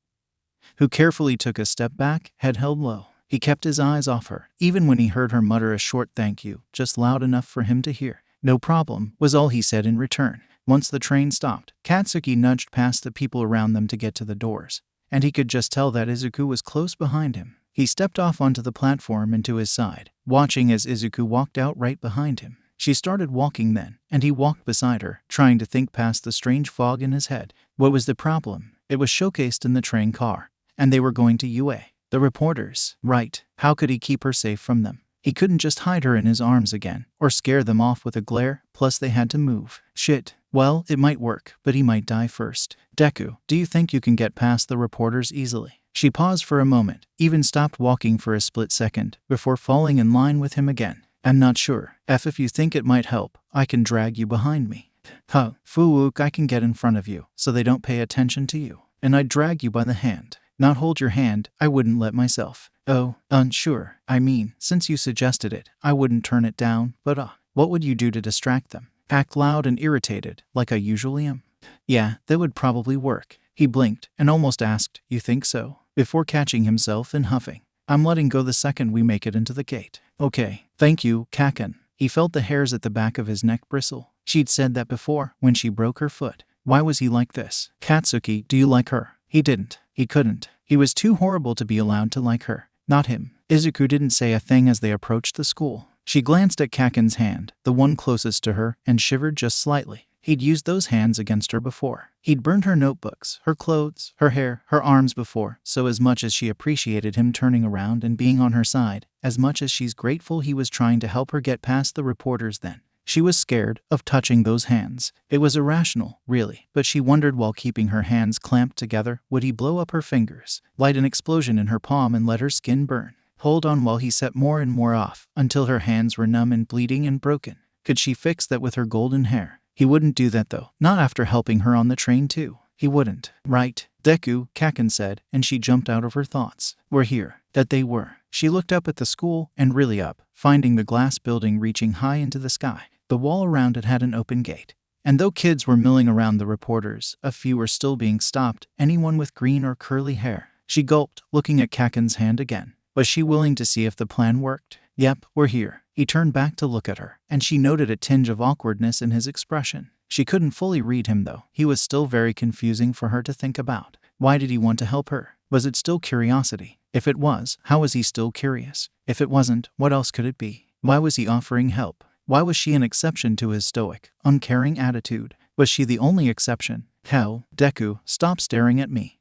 who carefully took a step back, head held low. He kept his eyes off her, even when he heard her mutter a short thank you, just loud enough for him to hear. No problem, was all he said in return. Once the train stopped, Katsuki nudged past the people around them to get to the doors, and he could just tell that Izuku was close behind him. He stepped off onto the platform and to his side, watching as Izuku walked out right behind him. She started walking then, and he walked beside her, trying to think past the strange fog in his head. What was the problem? It was showcased in the train car, and they were going to UA. The reporters, right? How could he keep her safe from them? He couldn't just hide her in his arms again, or scare them off with a glare, plus they had to move. Shit. Well, it might work, but he might die first. Deku, do you think you can get past the reporters easily? She paused for a moment, even stopped walking for a split second, before falling in line with him again. I'm not sure. If you think it might help, I can drag you behind me. Huh, Fuwook, I can get in front of you, so they don't pay attention to you. And I'd drag you by the hand. Not hold your hand, I wouldn't let myself. Oh, unsure. I mean, since you suggested it, I wouldn't turn it down, but what would you do to distract them? Act loud and irritated, like I usually am? Yeah, that would probably work. He blinked and almost asked, you think so? Before catching himself and huffing. I'm letting go the second we make it into the gate. Okay, thank you, Kaken. He felt the hairs at the back of his neck bristle. She'd said that before, when she broke her foot. Why was he like this? Katsuki, do you like her? He didn't. He couldn't. He was too horrible to be allowed to like her. Not him. Izuku didn't say a thing as they approached the school. She glanced at Kaken's hand, the one closest to her, and shivered just slightly. He'd used those hands against her before. He'd burned her notebooks, her clothes, her hair, her arms before, so as much as she appreciated him turning around and being on her side, as much as she's grateful he was trying to help her get past the reporters then, she was scared of touching those hands. It was irrational, really, but she wondered while keeping her hands clamped together, would he blow up her fingers, light an explosion in her palm and let her skin burn? Hold on while he set more and more off, until her hands were numb and bleeding and broken. Could she fix that with her golden hair? He wouldn't do that though, not after helping her on the train too. He wouldn't. Right, Deku, Kaken said, and she jumped out of her thoughts. We're here. That they were. She looked up at the school, and really up, finding the glass building reaching high into the sky. The wall around it had an open gate. And though kids were milling around the reporters, a few were still being stopped, anyone with green or curly hair. She gulped, looking at Kaken's hand again. Was she willing to see if the plan worked? Yep, we're here. He turned back to look at her, and she noted a tinge of awkwardness in his expression. She couldn't fully read him though. He was still very confusing for her to think about. Why did he want to help her? Was it still curiosity? If it was, how was he still curious? If it wasn't, what else could it be? Why was he offering help? Why was she an exception to his stoic, uncaring attitude? Was she the only exception? Hell, Deku, stop staring at me.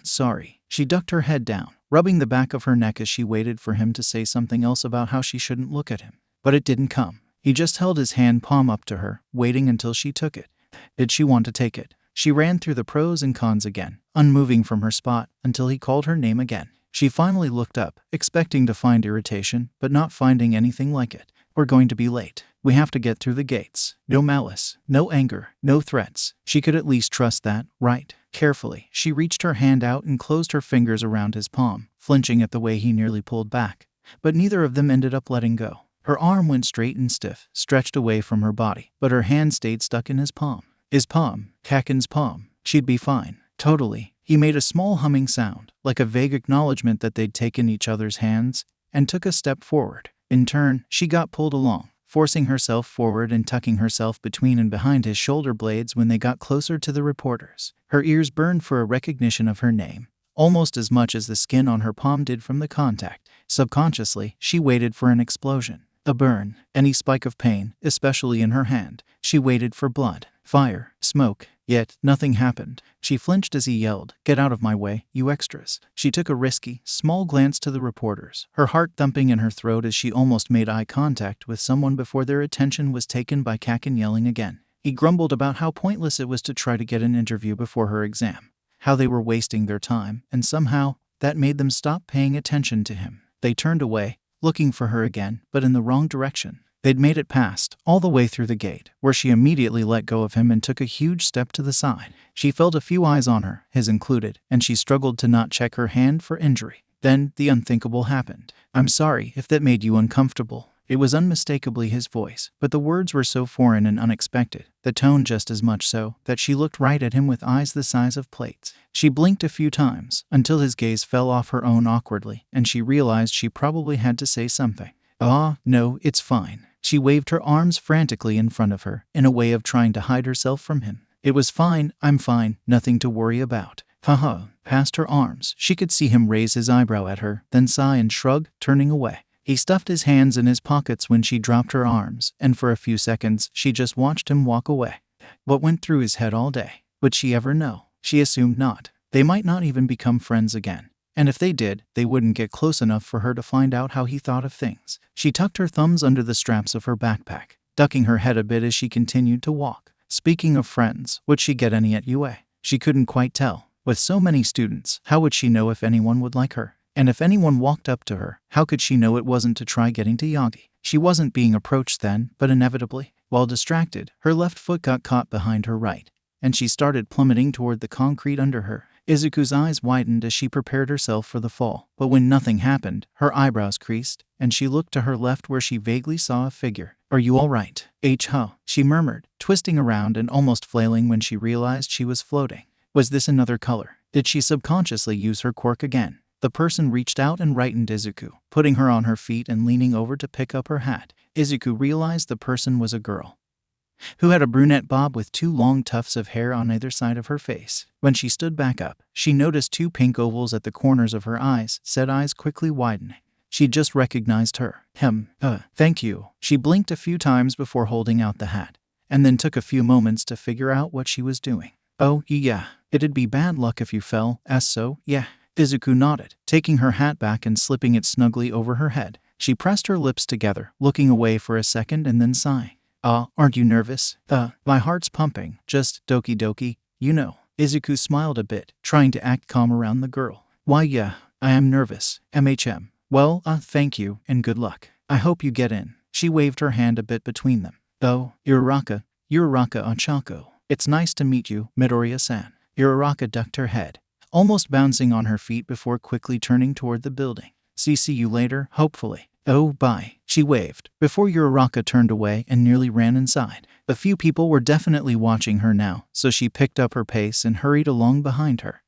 Sorry. She ducked her head down, rubbing the back of her neck as she waited for him to say something else about how she shouldn't look at him. But it didn't come. He just held his hand palm up to her, waiting until she took it. Did she want to take it? She ran through the pros and cons again, unmoving from her spot, until he called her name again. She finally looked up, expecting to find irritation, but not finding anything like it. We're going to be late. We have to get through the gates. No malice, no anger, no threats. She could at least trust that, right? Carefully, she reached her hand out and closed her fingers around his palm, flinching at the way he nearly pulled back. But neither of them ended up letting go. Her arm went straight and stiff, stretched away from her body, but her hand stayed stuck in his palm. His palm, Kaken's palm. She'd be fine. Totally. He made a small humming sound, like a vague acknowledgement that they'd taken each other's hands, and took a step forward. In turn, she got pulled along, forcing herself forward and tucking herself between and behind his shoulder blades when they got closer to the reporters. Her ears burned for a recognition of her name, almost as much as the skin on her palm did from the contact. Subconsciously, she waited for an explosion, a burn, any spike of pain, especially in her hand. She waited for blood, fire, smoke, yet nothing happened. She flinched as he yelled, "Get out of my way, you extras." She took a risky, small glance to the reporters, her heart thumping in her throat as she almost made eye contact with someone before their attention was taken by Kaken yelling again. He grumbled about how pointless it was to try to get an interview before her exam, how they were wasting their time, and somehow, that made them stop paying attention to him. They turned away, looking for her again, but in the wrong direction. They'd made it past, all the way through the gate, where she immediately let go of him and took a huge step to the side. She felt a few eyes on her, his included, and she struggled to not check her hand for injury. Then, the unthinkable happened. "I'm sorry if that made you uncomfortable." It was unmistakably his voice, but the words were so foreign and unexpected, the tone just as much so, that she looked right at him with eyes the size of plates. She blinked a few times, until his gaze fell off her own awkwardly, and she realized she probably had to say something. No, it's fine." She waved her arms frantically in front of her, in a way of trying to hide herself from him. "It was fine, I'm fine, nothing to worry about." Haha. Past her arms, she could see him raise his eyebrow at her, then sigh and shrug, turning away. He stuffed his hands in his pockets when she dropped her arms, and for a few seconds, she just watched him walk away. What went through his head all day? Would she ever know? She assumed not. They might not even become friends again. And if they did, they wouldn't get close enough for her to find out how he thought of things. She tucked her thumbs under the straps of her backpack, ducking her head a bit as she continued to walk. Speaking of friends, would she get any at UA? She couldn't quite tell. With so many students, how would she know if anyone would like her? And if anyone walked up to her, how could she know it wasn't to try getting to Yagi? She wasn't being approached then, but inevitably. While distracted, her left foot got caught behind her right, and she started plummeting toward the concrete under her. Izuku's eyes widened as she prepared herself for the fall, but when nothing happened, her eyebrows creased, and she looked to her left where she vaguely saw a figure. "Are you all right?" "Huh," she murmured, twisting around and almost flailing when she realized she was floating. Was this another color? Did she subconsciously use her quirk again? The person reached out and rightened Izuku, putting her on her feet and leaning over to pick up her hat. Izuku realized the person was a girl, who had a brunette bob with two long tufts of hair on either side of her face. When she stood back up, she noticed two pink ovals at the corners of her eyes, said eyes quickly widening. She'd just recognized her. Thank you." She blinked a few times before holding out the hat, and then took a few moments to figure out what she was doing. "Oh, yeah. It'd be bad luck if you fell, yeah." Izuku nodded, taking her hat back and slipping it snugly over her head. She pressed her lips together, looking away for a second and then sighing. Aren't you nervous?" My heart's pumping, just doki doki, you know." Izuku smiled a bit, trying to act calm around the girl. "Why yeah, I am nervous, Well, thank you, and good luck. I hope you get in." She waved her hand a bit between them. "Oh, Uraraka Ochako. It's nice to meet you, Midoriya-san." Uraraka ducked her head, almost bouncing on her feet before quickly turning toward the building. See you later, hopefully." "Oh, bye," she waved, before Uraraka turned away and nearly ran inside. A few people were definitely watching her now, so she picked up her pace and hurried along behind her.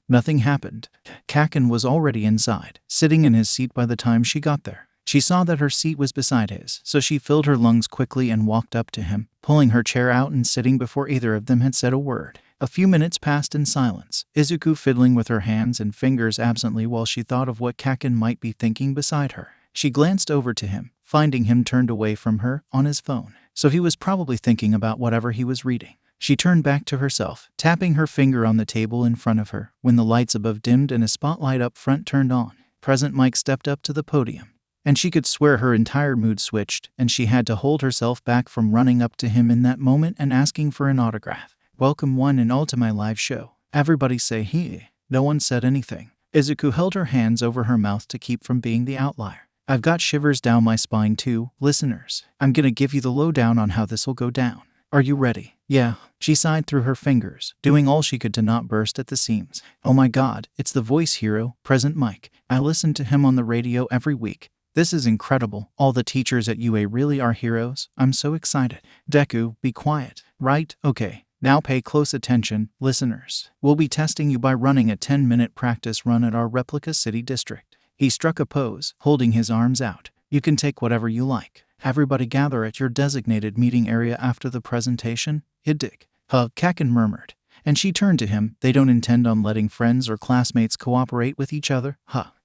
Nothing happened. Kaken was already inside, sitting in his seat by the time she got there. She saw that her seat was beside his, so she filled her lungs quickly and walked up to him, pulling her chair out and sitting before either of them had said a word. A few minutes passed in silence, Izuku fiddling with her hands and fingers absently while she thought of what Kaken might be thinking beside her. She glanced over to him, finding him turned away from her, on his phone. So he was probably thinking about whatever he was reading. She turned back to herself, tapping her finger on the table in front of her, when the lights above dimmed and a spotlight up front turned on. Present Mike stepped up to the podium, and she could swear her entire mood switched, and she had to hold herself back from running up to him in that moment and asking for an autograph. "Welcome one and all to my live show. Everybody say hey." No one said anything. Izuku held her hands over her mouth to keep from being the outlier. "I've got shivers down my spine too, listeners. I'm gonna give you the lowdown on how this'll go down. Are you ready?" "Yeah." She sighed through her fingers, doing all she could to not burst at the seams. "Oh my god, it's the voice hero, Present Mike. I listen to him on the radio every week. This is incredible. All the teachers at UA really are heroes. I'm so excited." "Deku, be quiet." "Right, okay. Now pay close attention, listeners. We'll be testing you by running a 10-minute practice run at our replica city district. He struck a pose, holding his arms out. You can take whatever you like. Everybody gather at your designated meeting area after the presentation. Hiddick. Kaken murmured. And she turned to him. They don't intend on letting friends or classmates cooperate with each other?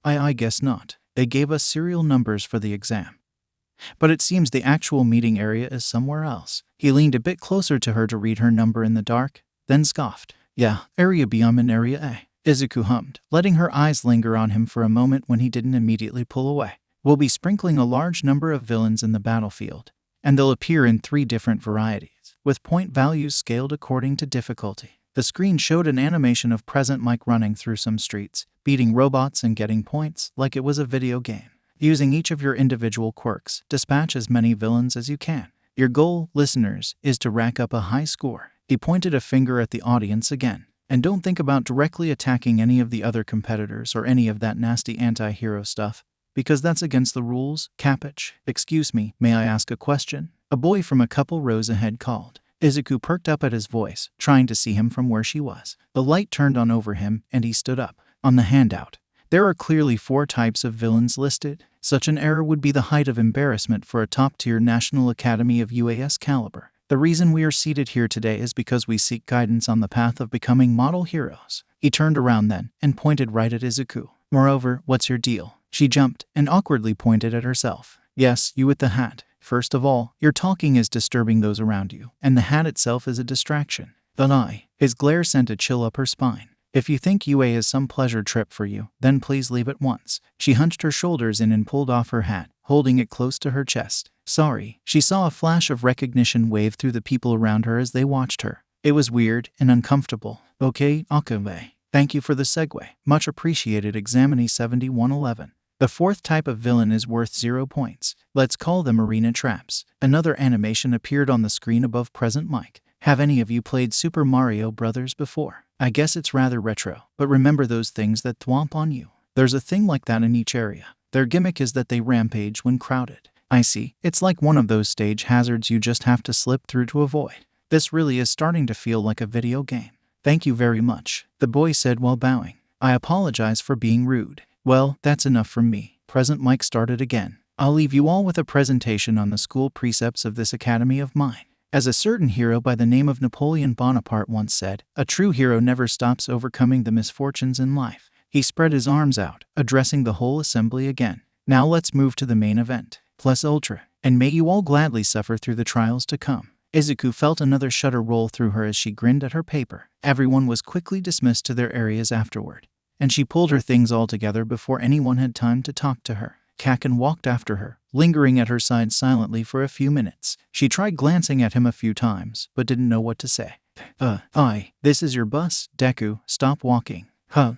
I guess not. They gave us serial numbers for the exam. But it seems the actual meeting area is somewhere else. He leaned a bit closer to her to read her number in the dark, then scoffed. Yeah, Area B, I'm in Area A. Izuku hummed, letting her eyes linger on him for a moment when he didn't immediately pull away. We'll be sprinkling a large number of villains in the battlefield, and they'll appear in 3 different varieties, with point values scaled according to difficulty. The screen showed an animation of Present Mike running through some streets, beating robots and getting points like it was a video game. Using each of your individual quirks, dispatch as many villains as you can. Your goal, listeners, is to rack up a high score. He pointed a finger at the audience again. And don't think about directly attacking any of the other competitors or any of that nasty anti-hero stuff, because that's against the rules. Cappage. Excuse me, may I ask a question? A boy from a couple rows ahead called. Izuku perked up at his voice, trying to see him from where she was. The light turned on over him, and he stood up. On the handout, there are clearly 4 types of villains listed. Such an error would be the height of embarrassment for a top-tier National Academy of UAS caliber. The reason we are seated here today is because we seek guidance on the path of becoming model heroes. He turned around then, and pointed right at Izuku. Moreover, what's your deal? She jumped, and awkwardly pointed at herself. Yes, you with the hat. First of all, your talking is disturbing those around you, and the hat itself is a distraction. His glare sent a chill up her spine. If you think UA is some pleasure trip for you, then please leave at once. She hunched her shoulders in and pulled off her hat, holding it close to her chest. Sorry. She saw a flash of recognition wave through the people around her as they watched her. It was weird and uncomfortable. Okay, Akabe. Thank you for the segue. Much appreciated. Examinee 7111. The 4th type of villain is worth 0 points. Let's call them arena traps. Another animation appeared on the screen above Present Mike. Have any of you played Super Mario Bros. Before? I guess it's rather retro, but remember those things that thwomp on you? There's a thing like that in each area. Their gimmick is that they rampage when crowded. I see. It's like one of those stage hazards you just have to slip through to avoid. This really is starting to feel like a video game. Thank you very much, the boy said while bowing. I apologize for being rude. Well, that's enough from me. Present Mike started again. I'll leave you all with a presentation on the school precepts of this academy of mine. As a certain hero by the name of Napoleon Bonaparte once said, a true hero never stops overcoming the misfortunes in life. He spread his arms out, addressing the whole assembly again. Now let's move to the main event. Plus Ultra, and may you all gladly suffer through the trials to come. Izuku felt another shudder roll through her as she grinned at her paper. Everyone was quickly dismissed to their areas afterward, and she pulled her things all together before anyone had time to talk to her. Kaken walked after her, lingering at her side silently for a few minutes. She tried glancing at him a few times, but didn't know what to say. This is your bus, Deku, stop walking.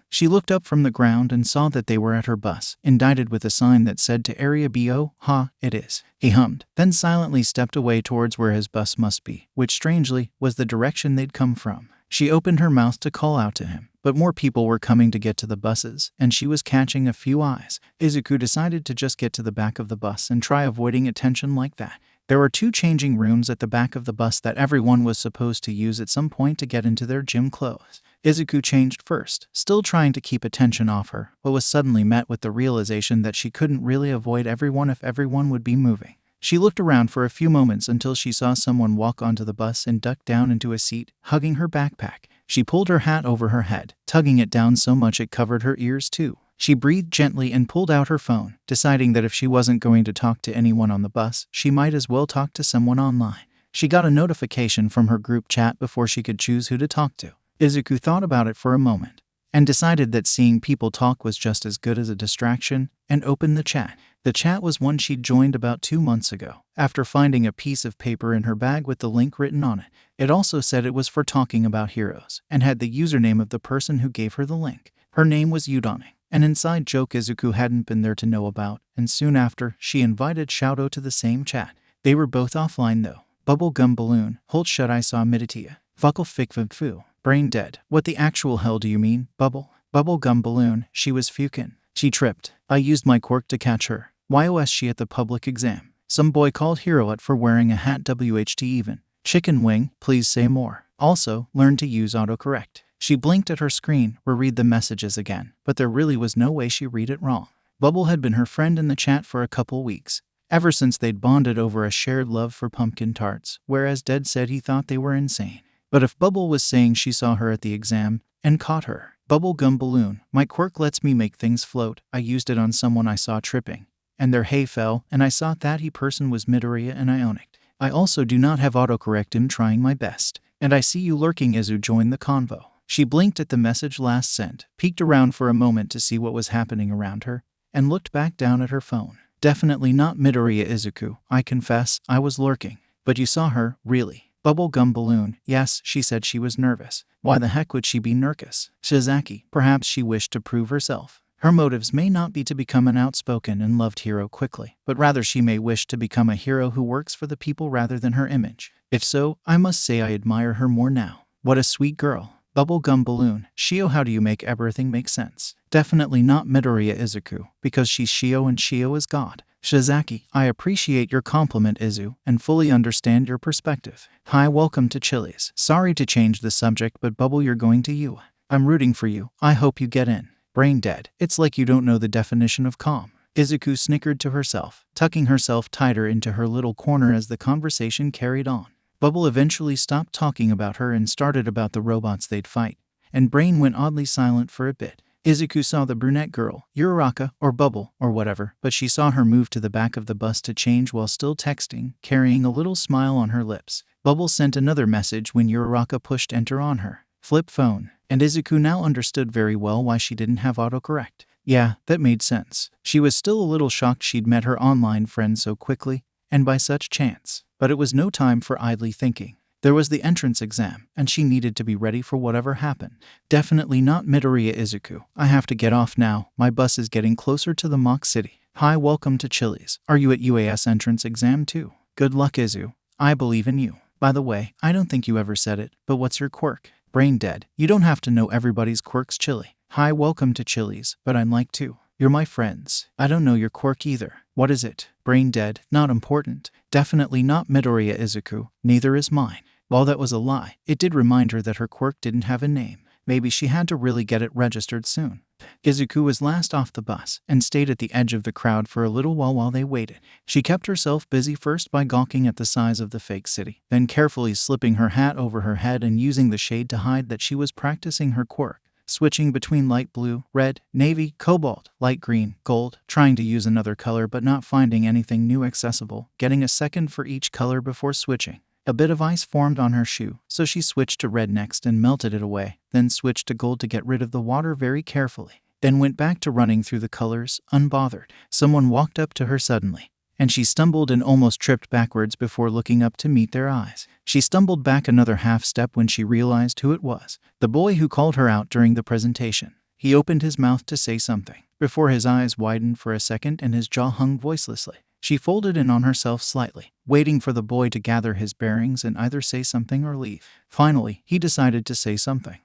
She looked up from the ground and saw that they were at her bus, indicted with a sign that said to Area BO, it is. He hummed, then silently stepped away towards where his bus must be, which strangely was the direction they'd come from. She opened her mouth to call out to him, but more people were coming to get to the buses, and she was catching a few eyes. Izuku decided to just get to the back of the bus and try avoiding attention like that. There were 2 changing rooms at the back of the bus that everyone was supposed to use at some point to get into their gym clothes. Izuku changed first, still trying to keep attention off her, but was suddenly met with the realization that she couldn't really avoid everyone if everyone would be moving. She looked around for a few moments until she saw someone walk onto the bus and duck down into a seat, hugging her backpack. She pulled her hat over her head, tugging it down so much it covered her ears too. She breathed gently and pulled out her phone, deciding that if she wasn't going to talk to anyone on the bus, she might as well talk to someone online. She got a notification from her group chat before she could choose who to talk to. Izuku thought about it for a moment, and decided that seeing people talk was just as good as a distraction, and opened the chat. The chat was one she'd joined about 2 months ago, after finding a piece of paper in her bag with the link written on it. It also said it was for talking about heroes, and had the username of the person who gave her the link. Her name was Udani, an inside joke Izuku hadn't been there to know about, and soon after, she invited Shouto to the same chat. They were both offline though. Bubblegum Balloon, Holt Shut I Saw Miditia, Fuckle Fikvimfu, Brain Dead. What the actual hell do you mean, Bubblegum Balloon, she was fukin'. She tripped. I used my quirk to catch her. Why was she at the public exam? Some boy called Hero out for wearing a hat. WHT even. Chicken Wing, please say more. Also, learn to use autocorrect. She blinked at her screen, reread the messages again, but there really was no way she read it wrong. Bubble had been her friend in the chat for a couple weeks, ever since they'd bonded over a shared love for pumpkin tarts, whereas Dead said he thought they were insane. But if Bubble was saying she saw her at the exam and caught her, bubble gum balloon, my quirk lets me make things float. I used it on someone I saw tripping, and their hay fell, and I saw that he person was Midoriya and Ionic. I also do not have autocorrect. I'm trying my best. And I see you lurking. Izu joined the convo. She blinked at the message last sent, peeked around for a moment to see what was happening around her, and looked back down at her phone. Definitely not Midoriya Izuku. I confess, I was lurking. But you saw her, really? Bubble gum balloon. Yes, she said she was nervous. Why the heck would she be nervous? Shizaki. Perhaps she wished to prove herself. Her motives may not be to become an outspoken and loved hero quickly, but rather she may wish to become a hero who works for the people rather than her image. If so, I must say I admire her more now. What a sweet girl. Bubble gum balloon. Shio, how do you make everything make sense? Definitely not Midoriya Izuku, because she's Shio and Shio is God. Shizaki, I appreciate your compliment, Izu, and fully understand your perspective. Hi, welcome to Chili's. Sorry to change the subject, but Bubble, you're going to you. I'm rooting for you. I hope you get in. Brain dead. It's like you don't know the definition of calm. Izuku snickered to herself, tucking herself tighter into her little corner as the conversation carried on. Bubble eventually stopped talking about her and started about the robots they'd fight, and Brain went oddly silent for a bit. Izuku saw the brunette girl, Uraraka, or Bubble, or whatever, but she saw her move to the back of the bus to change while still texting, carrying a little smile on her lips. Bubble sent another message when Uraraka pushed enter on her flip phone, and Izuku now understood very well why she didn't have autocorrect. Yeah, that made sense. She was still a little shocked she'd met her online friend so quickly, and by such chance. But it was no time for idly thinking. There was the entrance exam, and she needed to be ready for whatever happened. Definitely not Midoriya Izuku. I have to get off now. My bus is getting closer to the mock city. Hi, welcome to Chili's. Are you at UAS entrance exam too? Good luck, Izu. I believe in you. By the way, I don't think you ever said it, but what's your quirk? Brain dead. You don't have to know everybody's quirks, Chili. Hi, welcome to Chili's, but I'd like to. You're my friends. I don't know your quirk either. What is it? Brain dead. Not important. Definitely not Midoriya Izuku. Neither is mine. While that was a lie, it did remind her that her quirk didn't have a name. Maybe she had to really get it registered soon. Izuku was last off the bus and stayed at the edge of the crowd for a little while they waited. She kept herself busy first by gawking at the size of the fake city, then carefully slipping her hat over her head and using the shade to hide that she was practicing her quirk, switching between light blue, red, navy, cobalt, light green, gold, trying to use another color but not finding anything new accessible, getting a second for each color before switching. A bit of ice formed on her shoe, so she switched to red next and melted it away, then switched to gold to get rid of the water very carefully, then went back to running through the colors, unbothered. Someone walked up to her suddenly, and she stumbled and almost tripped backwards before looking up to meet their eyes. She stumbled back another half step when she realized who it was, the boy who called her out during the presentation. He opened his mouth to say something, before his eyes widened for a second and his jaw hung voicelessly. She folded in on herself slightly, waiting for the boy to gather his bearings and either say something or leave. Finally, he decided to say something.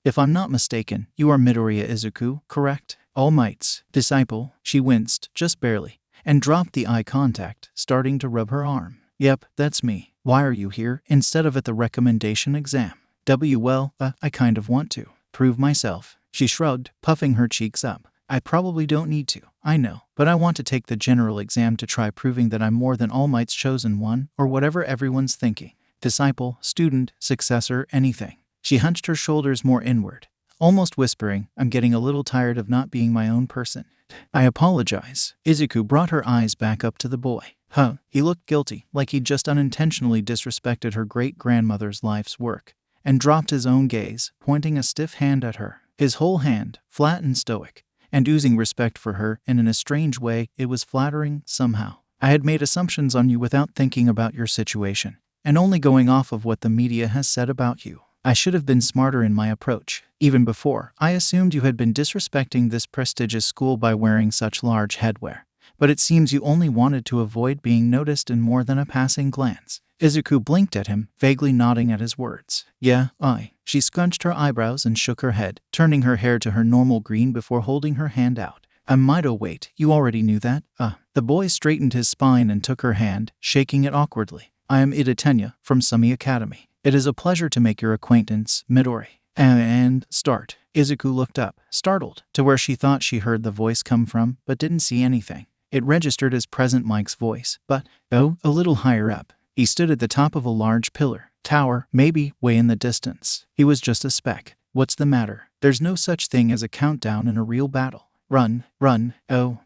If I'm not mistaken, you are Midoriya Izuku, correct? All Might's disciple. She winced, just barely, and dropped the eye contact, starting to rub her arm. Yep, that's me. Why are you here, instead of at the recommendation exam? Well, I kind of want to prove myself. She shrugged, puffing her cheeks up. I probably don't need to, I know, but I want to take the general exam to try proving that I'm more than All Might's chosen one, or whatever everyone's thinking. Disciple, student, successor, anything. She hunched her shoulders more inward, almost whispering, I'm getting a little tired of not being my own person. I apologize. Izuku brought her eyes back up to the boy. Huh, he looked guilty, like he'd just unintentionally disrespected her great-grandmother's life's work, and dropped his own gaze, pointing a stiff hand at her. His whole hand, flat and stoic, and oozing respect for her, and in a strange way, it was flattering, somehow. I had made assumptions on you without thinking about your situation, and only going off of what the media has said about you. I should have been smarter in my approach. Even before, I assumed you had been disrespecting this prestigious school by wearing such large headwear. But it seems you only wanted to avoid being noticed in more than a passing glance. Izuku blinked at him, vaguely nodding at his words. Yeah, I. She scrunched her eyebrows and shook her head, turning her hair to her normal green before holding her hand out. Wait, you already knew that? The boy straightened his spine and took her hand, shaking it awkwardly. I am Ida Tenya, from Sumi Academy. It is a pleasure to make your acquaintance, Midori. And start. Izuku looked up, startled, to where she thought she heard the voice come from, but didn't see anything. It registered as Present Mike's voice, but, oh, a little higher up. He stood at the top of a large pillar, tower, maybe, way in the distance. He was just a speck. What's the matter? There's no such thing as a countdown in a real battle. Run, run, oh,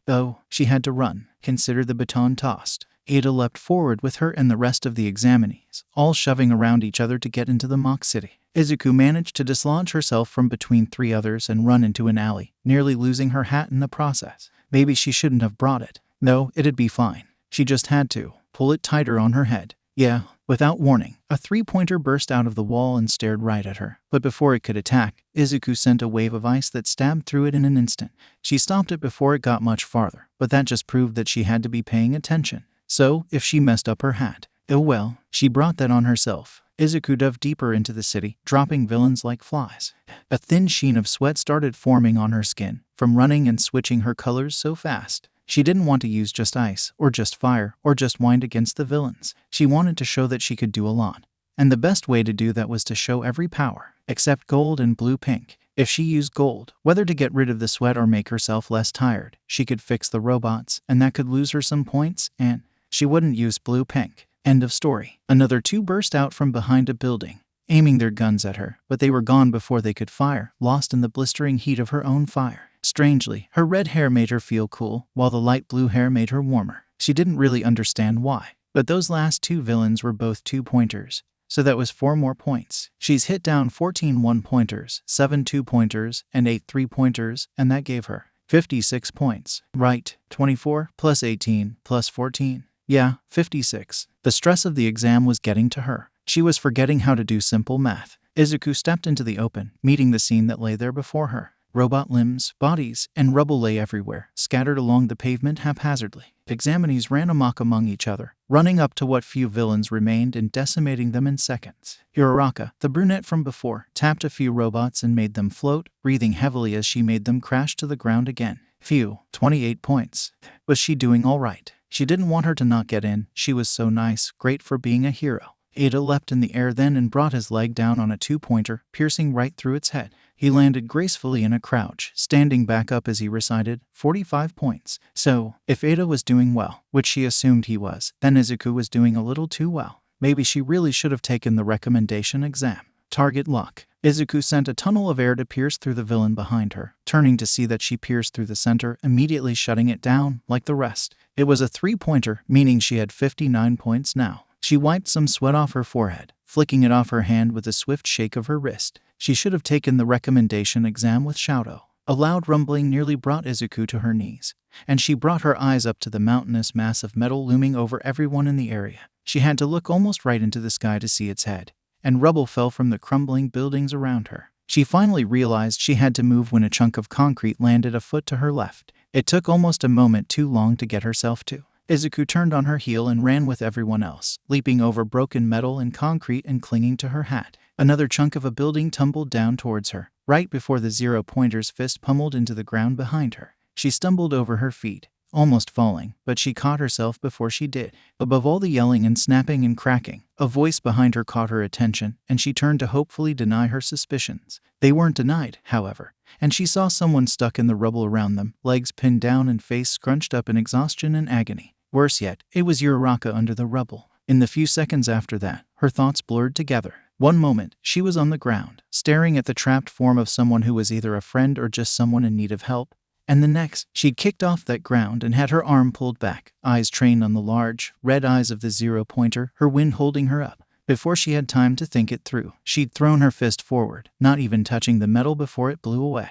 she had to run. Consider the baton tossed. Ada leapt forward with her and the rest of the examinees, all shoving around each other to get into the mock city. Izuku managed to dislodge herself from between 3 others and run into an alley, nearly losing her hat in the process. Maybe she shouldn't have brought it. No, it'd be fine. She just had to pull it tighter on her head. Yeah, without warning, a 3-pointer burst out of the wall and stared right at her. But before it could attack, Izuku sent a wave of ice that stabbed through it in an instant. She stopped it before it got much farther, but that just proved that she had to be paying attention. So, if she messed up her hat, oh well, she brought that on herself. Izuku dove deeper into the city, dropping villains like flies. A thin sheen of sweat started forming on her skin, from running and switching her colors so fast. She didn't want to use just ice, or just fire, or just wind against the villains. She wanted to show that she could do a lot. And the best way to do that was to show every power, except gold and blue-pink. If she used gold, whether to get rid of the sweat or make herself less tired, she could fix the robots, and that could lose her some points, and she wouldn't use blue-pink. End of story. Another 2 burst out from behind a building, aiming their guns at her, but they were gone before they could fire, lost in the blistering heat of her own fire. Strangely, her red hair made her feel cool, while the light blue hair made her warmer. She didn't really understand why, but those last 2 villains were both 2-pointers, so that was 4 more points. She's hit down 14 1-pointers, 7 2-pointers, and 8 3-pointers, and that gave her 56 points. Right, 24 plus 18 plus 14. Yeah, 56. The stress of the exam was getting to her. She was forgetting how to do simple math. Izuku stepped into the open, meeting the scene that lay there before her. Robot limbs, bodies, and rubble lay everywhere, scattered along the pavement haphazardly. Examinees ran amok among each other, running up to what few villains remained and decimating them in seconds. Hiroraka, the brunette from before, tapped a few robots and made them float, breathing heavily as she made them crash to the ground again. Phew, 28 points. Was she doing all right? She didn't want her to not get in. She was so nice, great for being a hero. Ada leapt in the air then and brought his leg down on a 2-pointer, piercing right through its head. He landed gracefully in a crouch, standing back up as he recited, 45 points. So, if Ada was doing well, which she assumed he was, then Izuku was doing a little too well. Maybe she really should have taken the recommendation exam. Target lock. Izuku sent a tunnel of air to pierce through the villain behind her, turning to see that she pierced through the center, immediately shutting it down, like the rest. It was a 3-pointer, meaning she had 59 points now. She wiped some sweat off her forehead, flicking it off her hand with a swift shake of her wrist. She should have taken the recommendation exam with Shouto. A loud rumbling nearly brought Izuku to her knees, and she brought her eyes up to the mountainous mass of metal looming over everyone in the area. She had to look almost right into the sky to see its head, and rubble fell from the crumbling buildings around her. She finally realized she had to move when a chunk of concrete landed a foot to her left. It took almost a moment too long to get herself to. Izuku turned on her heel and ran with everyone else, leaping over broken metal and concrete and clinging to her hat. Another chunk of a building tumbled down towards her, right before the 0-pointer's fist pummeled into the ground behind her. She stumbled over her feet, almost falling, but she caught herself before she did. Above all the yelling and snapping and cracking, a voice behind her caught her attention, and she turned to hopefully deny her suspicions. They weren't denied, however, and she saw someone stuck in the rubble around them, legs pinned down and face scrunched up in exhaustion and agony. Worse yet, it was Uraraka under the rubble. In the few seconds after that, her thoughts blurred together. One moment, she was on the ground, staring at the trapped form of someone who was either a friend or just someone in need of help. And the next, she'd kicked off that ground and had her arm pulled back, eyes trained on the large, red eyes of the 0-pointer, her wind holding her up. Before she had time to think it through, she'd thrown her fist forward, not even touching the metal before it blew away.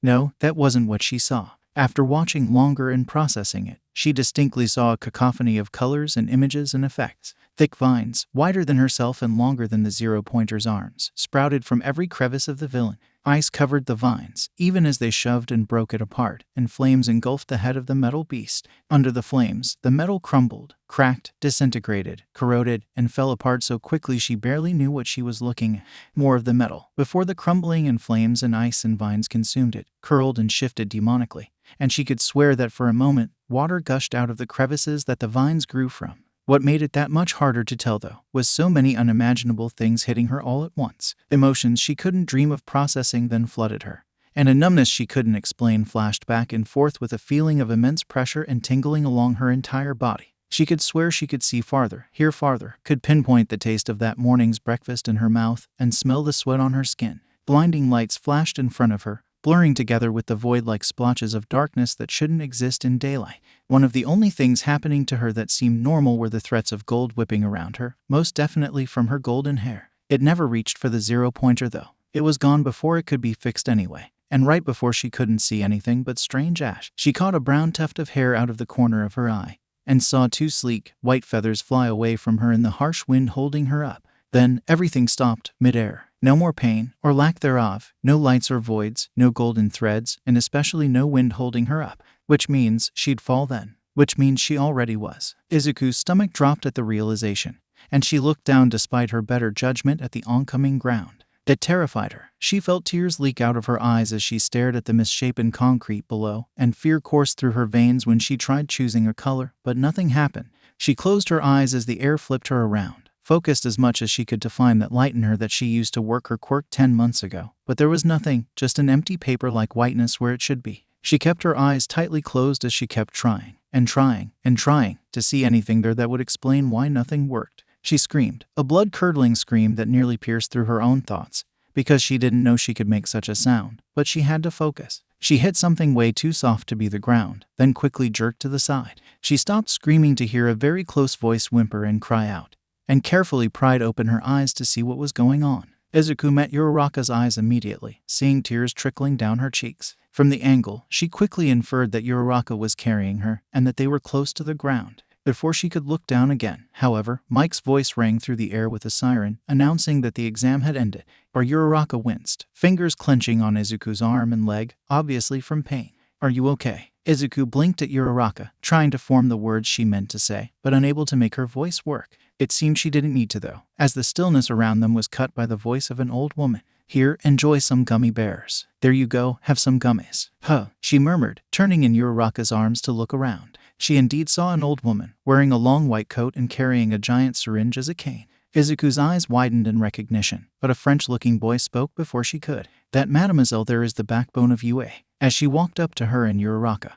No, that wasn't what she saw. After watching longer and processing it, she distinctly saw a cacophony of colors and images and effects. Thick vines, wider than herself and longer than the 0-pointer's arms, sprouted from every crevice of the villain. Ice covered the vines, even as they shoved and broke it apart, and flames engulfed the head of the metal beast. Under the flames, the metal crumbled, cracked, disintegrated, corroded, and fell apart so quickly she barely knew what she was looking at. More of the metal, before the crumbling and flames and ice and vines consumed it, curled and shifted demonically, and she could swear that for a moment, water gushed out of the crevices that the vines grew from. What made it that much harder to tell, though, was so many unimaginable things hitting her all at once. Emotions she couldn't dream of processing then flooded her, and a numbness she couldn't explain flashed back and forth with a feeling of immense pressure and tingling along her entire body. She could swear she could see farther, hear farther, could pinpoint the taste of that morning's breakfast in her mouth, and smell the sweat on her skin. Blinding lights flashed in front of her, blurring together with the void like splotches of darkness that shouldn't exist in daylight. One of the only things happening to her that seemed normal were the threats of gold whipping around her, most definitely from her golden hair. It never reached for the 0-pointer though. It was gone before it could be fixed anyway. And right before she couldn't see anything but strange ash, she caught a brown tuft of hair out of the corner of her eye, and saw 2 sleek, white feathers fly away from her in the harsh wind holding her up. Then everything stopped mid-air. No more pain, or lack thereof, no lights or voids, no golden threads, and especially no wind holding her up. Which means she'd fall then. Which means she already was. Izuku's stomach dropped at the realization, and she looked down despite her better judgment at the oncoming ground. It terrified her. She felt tears leak out of her eyes as she stared at the misshapen concrete below, and fear coursed through her veins when she tried choosing a color, but nothing happened. She closed her eyes as the air flipped her around, focused as much as she could to find that light in her that she used to work her quirk 10 months ago. But there was nothing, just an empty paper-like whiteness where it should be. She kept her eyes tightly closed as she kept trying, and trying, and trying, to see anything there that would explain why nothing worked. She screamed, a blood-curdling scream that nearly pierced through her own thoughts, because she didn't know she could make such a sound, but she had to focus. She hit something way too soft to be the ground, then quickly jerked to the side. She stopped screaming to hear a very close voice whimper and cry out, and carefully pried open her eyes to see what was going on. Izuku met Uraraka's eyes immediately, seeing tears trickling down her cheeks. From the angle, she quickly inferred that Uraraka was carrying her, and that they were close to the ground. Before she could look down again, however, Mike's voice rang through the air with a siren, announcing that the exam had ended. Or Uraraka winced, fingers clenching on Izuku's arm and leg, obviously from pain. Are you okay? Izuku blinked at Uraraka, trying to form the words she meant to say, but unable to make her voice work. It seemed she didn't need to though, as the stillness around them was cut by the voice of an old woman. Here, enjoy some gummy bears. There you go, have some gummies. Huh, she murmured, turning in Uraraka's arms to look around. She indeed saw an old woman, wearing a long white coat and carrying a giant syringe as a cane. Izuku's eyes widened in recognition, but a French-looking boy spoke before she could. That mademoiselle there is the backbone of UA. As she walked up to her and Uraraka,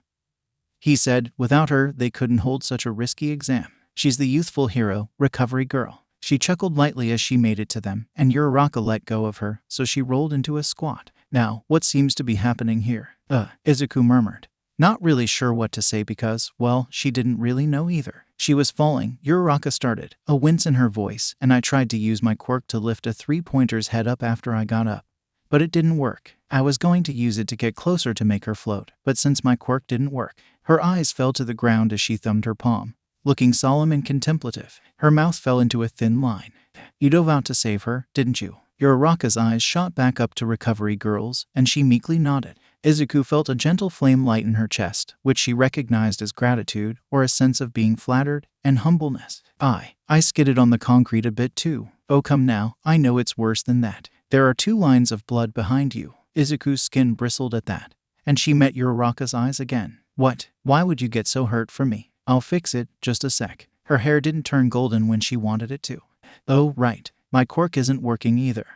he said, without her, they couldn't hold such a risky exam. She's the youthful hero, recovery girl. She chuckled lightly as she made it to them, and Uraraka let go of her, so she rolled into a squat. Now, what seems to be happening here? Izuku murmured, not really sure what to say because, well, she didn't really know either. She was falling, Uraraka started, a wince in her voice, and I tried to use my quirk to lift a 3-pointer's head up after I got up. But it didn't work. I was going to use it to get closer to make her float, but since my quirk didn't work, her eyes fell to the ground as she thumbed her palm, looking solemn and contemplative. Her mouth fell into a thin line. You dove out to save her, didn't you? Uraraka's eyes shot back up to recovery girls, and she meekly nodded. Izuku felt a gentle flame light in her chest, which she recognized as gratitude, or a sense of being flattered, and humbleness. I skidded on the concrete a bit too. Oh come now, I know it's worse than that. There are 2 lines of blood behind you. Izuku's skin bristled at that, and she met Uraraka's eyes again. What? Why would you get so hurt for me? I'll fix it, just a sec. Her hair didn't turn golden when she wanted it to. Oh, right. My quirk isn't working either.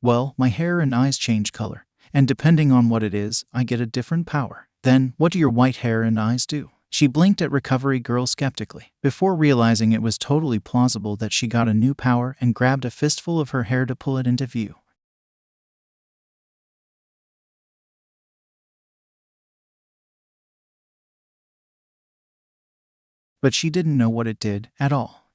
Well, my hair and eyes change color, and depending on what it is, I get a different power. Then, what do your white hair and eyes do? She blinked at recovery girl skeptically, before realizing it was totally plausible that she got a new power and grabbed a fistful of her hair to pull it into view. But she didn't know what it did, at all.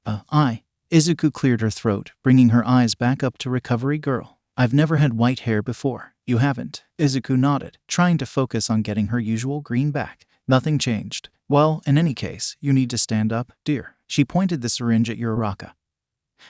Izuku cleared her throat, bringing her eyes back up to recovery girl. I've never had white hair before. You haven't? Izuku nodded, trying to focus on getting her usual green back. Nothing changed. Well, in any case, you need to stand up, dear. She pointed the syringe at Uraraka,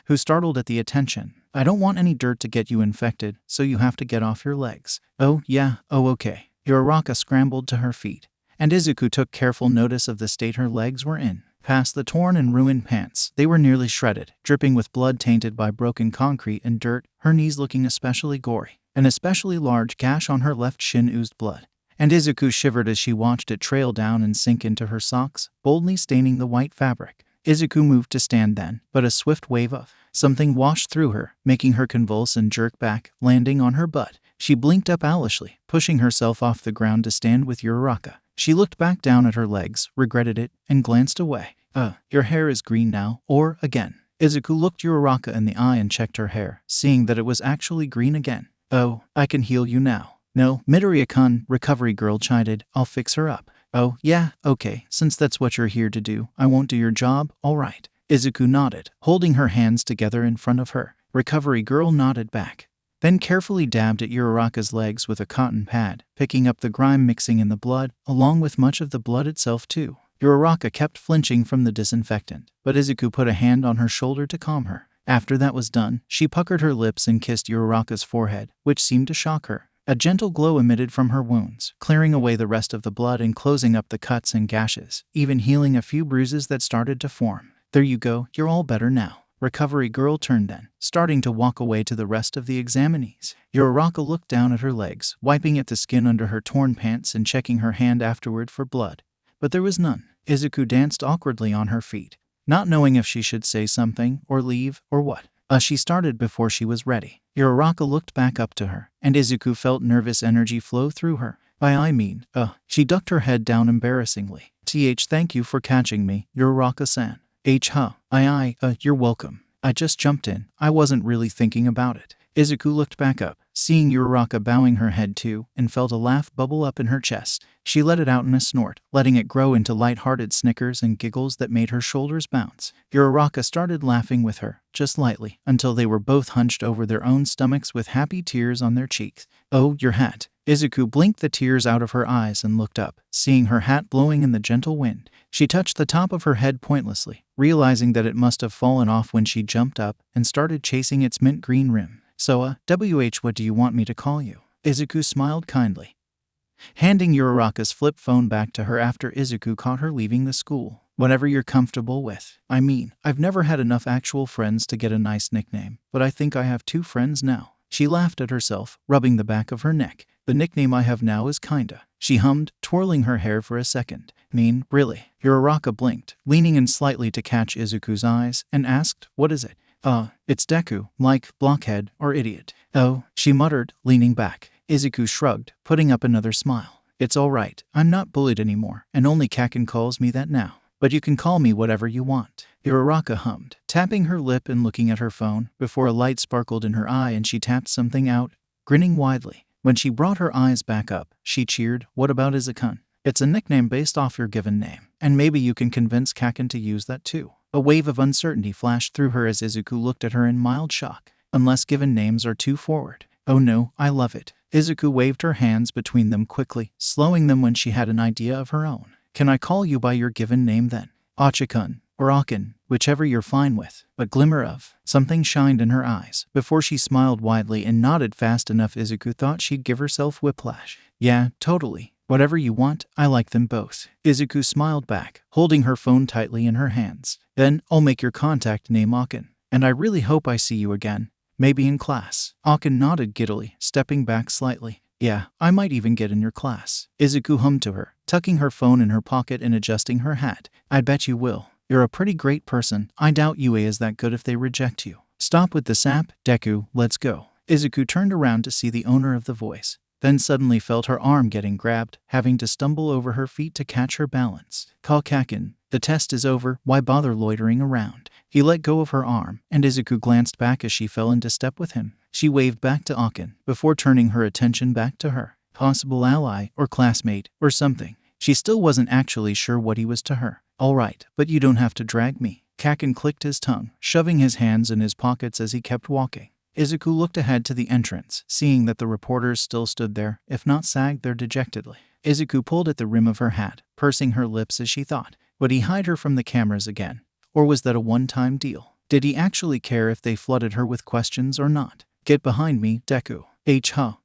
who startled at the attention. I don't want any dirt to get you infected, so you have to get off your legs. Oh, yeah, oh okay. Uraraka scrambled to her feet, and Izuku took careful notice of the state her legs were in. Past the torn and ruined pants, they were nearly shredded, dripping with blood tainted by broken concrete and dirt, her knees looking especially gory. An especially large gash on her left shin oozed blood, and Izuku shivered as she watched it trail down and sink into her socks, boldly staining the white fabric. Izuku moved to stand then, but a swift wave of something washed through her, making her convulse and jerk back, landing on her butt. She blinked up owlishly, pushing herself off the ground to stand with Uraraka. She looked back down at her legs, regretted it, and glanced away. Your hair is green now, or again. Izuku looked Uraraka in the eye and checked her hair, seeing that it was actually green again. Oh, I can heal you now. No, Midoriya-kun, recovery girl chided. I'll fix her up. Oh, yeah, okay, since that's what you're here to do, I won't do your job, all right. Izuku nodded, holding her hands together in front of her. Recovery girl nodded back, then carefully dabbed at Uraraka's legs with a cotton pad, picking up the grime mixing in the blood, along with much of the blood itself too. Uraraka kept flinching from the disinfectant, but Izuku put a hand on her shoulder to calm her. After that was done, she puckered her lips and kissed Uraraka's forehead, which seemed to shock her. A gentle glow emitted from her wounds, clearing away the rest of the blood and closing up the cuts and gashes, even healing a few bruises that started to form. There you go, you're all better now. Recovery girl turned then, starting to walk away to the rest of the examinees. Uraraka looked down at her legs, wiping at the skin under her torn pants and checking her hand afterward for blood. But there was none. Izuku danced awkwardly on her feet, not knowing if she should say something, or leave, or what. She started before she was ready. Uraraka looked back up to her, and Izuku felt nervous energy flow through her. She ducked her head down embarrassingly. Thank you for catching me, Uraraka-san. You're welcome. I just jumped in. I wasn't really thinking about it. Izuku looked back up, seeing Uraraka bowing her head too, and felt a laugh bubble up in her chest. She let it out in a snort, letting it grow into light-hearted snickers and giggles that made her shoulders bounce. Uraraka started laughing with her, just lightly, until they were both hunched over their own stomachs with happy tears on their cheeks. Oh, your hat. Izuku blinked the tears out of her eyes and looked up, seeing her hat blowing in the gentle wind. She touched the top of her head pointlessly, realizing that it must have fallen off when she jumped up and started chasing its mint green rim. So, what do you want me to call you? Izuku smiled kindly, handing Uraraka's flip phone back to her after Izuku caught her leaving the school. Whatever you're comfortable with. I've never had enough actual friends to get a nice nickname, but I think I have 2 friends now. She laughed at herself, rubbing the back of her neck. The nickname I have now is kinda. She hummed, twirling her hair for a second. Really? Uraraka blinked, leaning in slightly to catch Izuku's eyes, and asked, what is it? It's Deku, like blockhead or idiot. Oh, she muttered, leaning back. Izuku shrugged, putting up another smile. It's all right, I'm not bullied anymore, and only Kaken calls me that now. But you can call me whatever you want. Uraraka hummed, tapping her lip and looking at her phone, before a light sparkled in her eye and she tapped something out, grinning widely. When she brought her eyes back up, she cheered, what about Izakun? It's a nickname based off your given name, and maybe you can convince Kaken to use that too. A wave of uncertainty flashed through her as Izuku looked at her in mild shock. Unless given names are too forward. Oh no, I love it. Izuku waved her hands between them quickly, slowing them when she had an idea of her own. Can I call you by your given name then? Achikun, or Akin, whichever you're fine with. A glimmer of something shined in her eyes, before she smiled widely and nodded fast enough Izuku thought she'd give herself whiplash. Yeah, totally. Whatever you want, I like them both. Izuku smiled back, holding her phone tightly in her hands. Then, I'll make your contact name Akin, and I really hope I see you again. Maybe in class. Akin nodded giddily, stepping back slightly. Yeah, I might even get in your class. Izuku hummed to her, tucking her phone in her pocket and adjusting her hat. I bet you will. You're a pretty great person. I doubt UA is that good if they reject you. Stop with the sap, Deku, let's go. Izuku turned around to see the owner of the voice, then suddenly felt her arm getting grabbed, having to stumble over her feet to catch her balance. Call Kaken. The test is over, why bother loitering around? He let go of her arm, and Izuku glanced back as she fell into step with him. She waved back to Akin, before turning her attention back to her. Possible ally, or classmate, or something. She still wasn't actually sure what he was to her. All right, but you don't have to drag me. Kaken clicked his tongue, shoving his hands in his pockets as he kept walking. Izuku looked ahead to the entrance, seeing that the reporters still stood there, if not sagged there dejectedly. Izuku pulled at the rim of her hat, pursing her lips as she thought. Would he hide her from the cameras again? Or was that a one-time deal? Did he actually care if they flooded her with questions or not? Get behind me, Deku.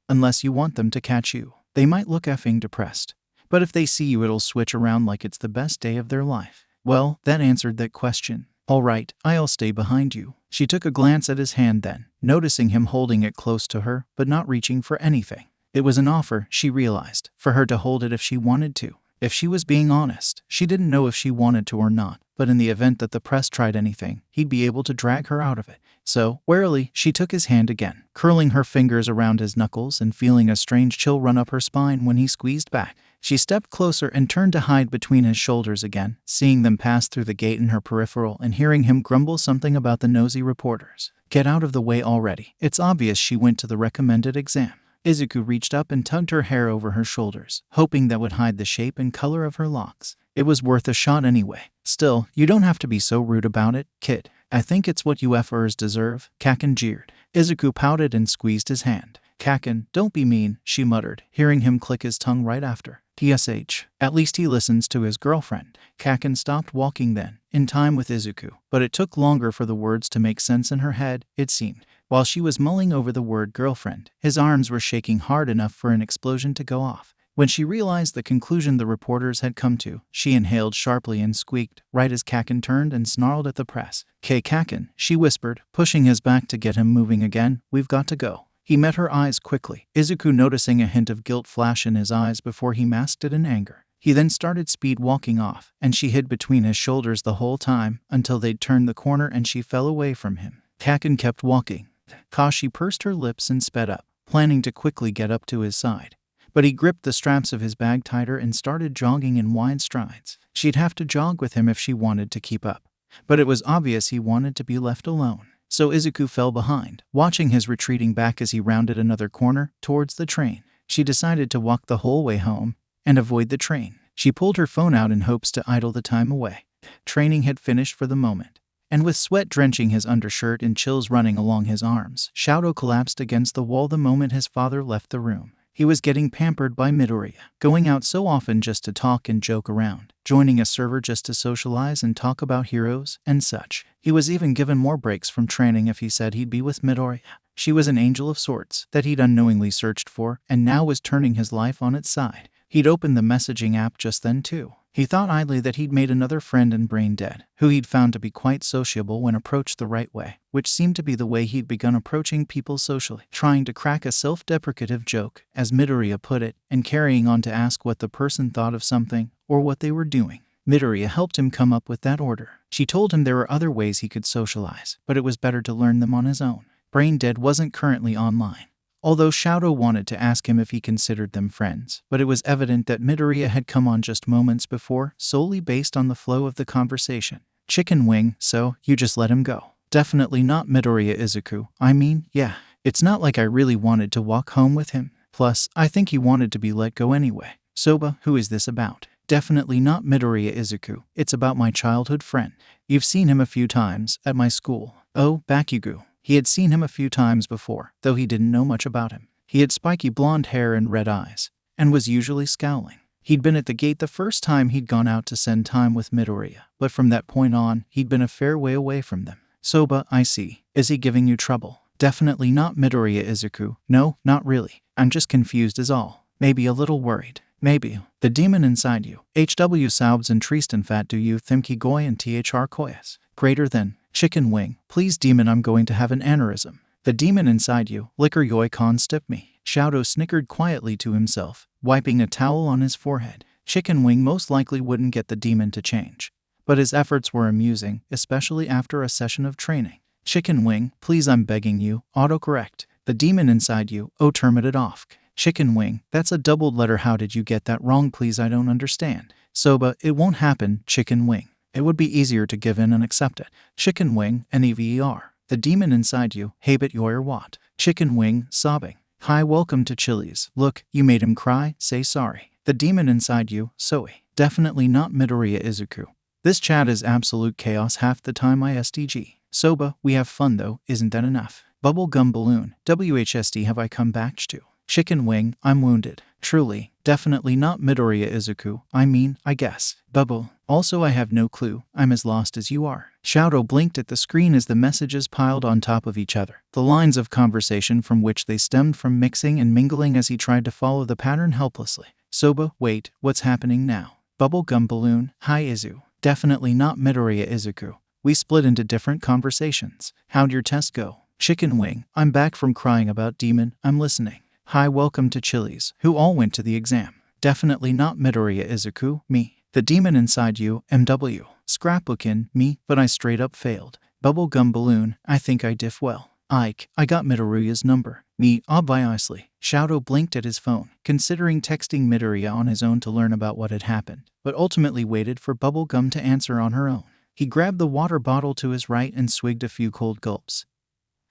Unless you want them to catch you. They might look effing depressed. But if they see you it'll switch around like it's the best day of their life. Well, that answered that question. Alright, I'll stay behind you. She took a glance at his hand then, noticing him holding it close to her, but not reaching for anything. It was an offer, she realized, for her to hold it if she wanted to. If she was being honest, she didn't know if she wanted to or not, but in the event that the press tried anything, he'd be able to drag her out of it. So, warily, she took his hand again, curling her fingers around his knuckles and feeling a strange chill run up her spine when he squeezed back. She stepped closer and turned to hide between his shoulders again, seeing them pass through the gate in her peripheral and hearing him grumble something about the nosy reporters. Get out of the way already. It's obvious she went to the recommended exam. Izuku reached up and tugged her hair over her shoulders, hoping that would hide the shape and color of her locks. It was worth a shot anyway. Still, you don't have to be so rude about it, kid. I think it's what you F-ers deserve, Kaken jeered. Izuku pouted and squeezed his hand. Kaken, don't be mean, she muttered, hearing him click his tongue right after. TSH. At least he listens to his girlfriend. Kaken stopped walking then, in time with Izuku, but it took longer for the words to make sense in her head, it seemed. While she was mulling over the word girlfriend, his arms were shaking hard enough for an explosion to go off. When she realized the conclusion the reporters had come to, she inhaled sharply and squeaked, right as Kaken turned and snarled at the press. "K. Kaken," she whispered, pushing his back to get him moving again, "we've got to go." He met her eyes quickly, Izuku noticing a hint of guilt flash in his eyes before he masked it in anger. He then started speed walking off, and she hid between his shoulders the whole time, until they'd turned the corner and she fell away from him. Kaken kept walking. Kashi pursed her lips and sped up, planning to quickly get up to his side. But he gripped the straps of his bag tighter and started jogging in wide strides. She'd have to jog with him if she wanted to keep up. But it was obvious he wanted to be left alone. So Izuku fell behind, watching his retreating back as he rounded another corner, towards the train. She decided to walk the whole way home, and avoid the train. She pulled her phone out in hopes to idle the time away. Training had finished for the moment. And with sweat drenching his undershirt and chills running along his arms, Shadow collapsed against the wall the moment his father left the room. He was getting pampered by Midoriya, going out so often just to talk and joke around, joining a server just to socialize and talk about heroes and such. He was even given more breaks from training if he said he'd be with Midoriya. She was an angel of sorts that he'd unknowingly searched for and now was turning his life on its side. He'd opened the messaging app just then too. He thought idly that he'd made another friend in Brain Dead, who he'd found to be quite sociable when approached the right way, which seemed to be the way he'd begun approaching people socially, trying to crack a self-deprecative joke, as Midoriya put it, and carrying on to ask what the person thought of something, or what they were doing. Midoriya helped him come up with that order. She told him there were other ways he could socialize, but it was better to learn them on his own. Brain Dead wasn't currently online. Although Shadow wanted to ask him if he considered them friends, but it was evident that Midoriya had come on just moments before, solely based on the flow of the conversation. Chicken wing, so you just let him go. Definitely not Midoriya Izuku. I mean, yeah. It's not like I really wanted to walk home with him. Plus, I think he wanted to be let go anyway. Soba, who is this about? Definitely not Midoriya Izuku. It's about my childhood friend. You've seen him a few times, at my school. Oh, Bakugo. He had seen him a few times before, though he didn't know much about him. He had spiky blonde hair and red eyes, and was usually scowling. He'd been at the gate the first time he'd gone out to spend time with Midoriya, but from that point on, he'd been a fair way away from them. Soba, I see. Is he giving you trouble? Definitely not Midoriya Izuku. No, not really. I'm just confused is all. Maybe a little worried. Maybe. The demon inside you. HW Saubs and Tristan Fat do you Thimki Goy and THR Koyas. Greater than. Chicken wing. Please demon, I'm going to have an aneurysm. The demon inside you. Liquor yoi con stip me. Shadow snickered quietly to himself, wiping a towel on his forehead. Chicken wing most likely wouldn't get the demon to change. But his efforts were amusing, especially after a session of training. Chicken wing, please I'm begging you, autocorrect. The demon inside you, oh term it off. Chicken wing, that's a doubled letter, how did you get that wrong please I don't understand. Soba, it won't happen, chicken wing. It would be easier to give in and accept it. Chicken wing, Never. The demon inside you, habit yoyer what? Chicken wing, sobbing. Hi, welcome to Chili's. Look, you made him cry, say sorry. The demon inside you, Soe. Definitely not Midoriya Izuku. This chat is absolute chaos half the time ISTG. Soba, we have fun though, isn't that enough? Bubblegum balloon, WHSD have I come back to? Chicken wing, I'm wounded. Truly, definitely not Midoriya Izuku. I mean, I guess. Bubble. Also I have no clue. I'm as lost as you are. Shadow blinked at the screen as the messages piled on top of each other. The lines of conversation from which they stemmed from mixing and mingling as he tried to follow the pattern helplessly. Soba, wait, what's happening now? Bubblegum balloon, hi Izu. Definitely not Midoriya Izuku. We split into different conversations. How'd your test go? Chicken wing. I'm back from crying about demon. I'm listening. Hi, welcome to Chili's. Who all went to the exam? Definitely not Midoriya Izuku. Me. The demon inside you. MW. Scrapbookin. Me. But I straight up failed. Bubblegum balloon. I think I diff well. Ike. I got Midoriya's number. Me. Obviously. Shadow blinked at his phone, considering texting Midoriya on his own to learn about what had happened, but ultimately waited for Bubblegum to answer on her own. He grabbed the water bottle to his right and swigged a few cold gulps,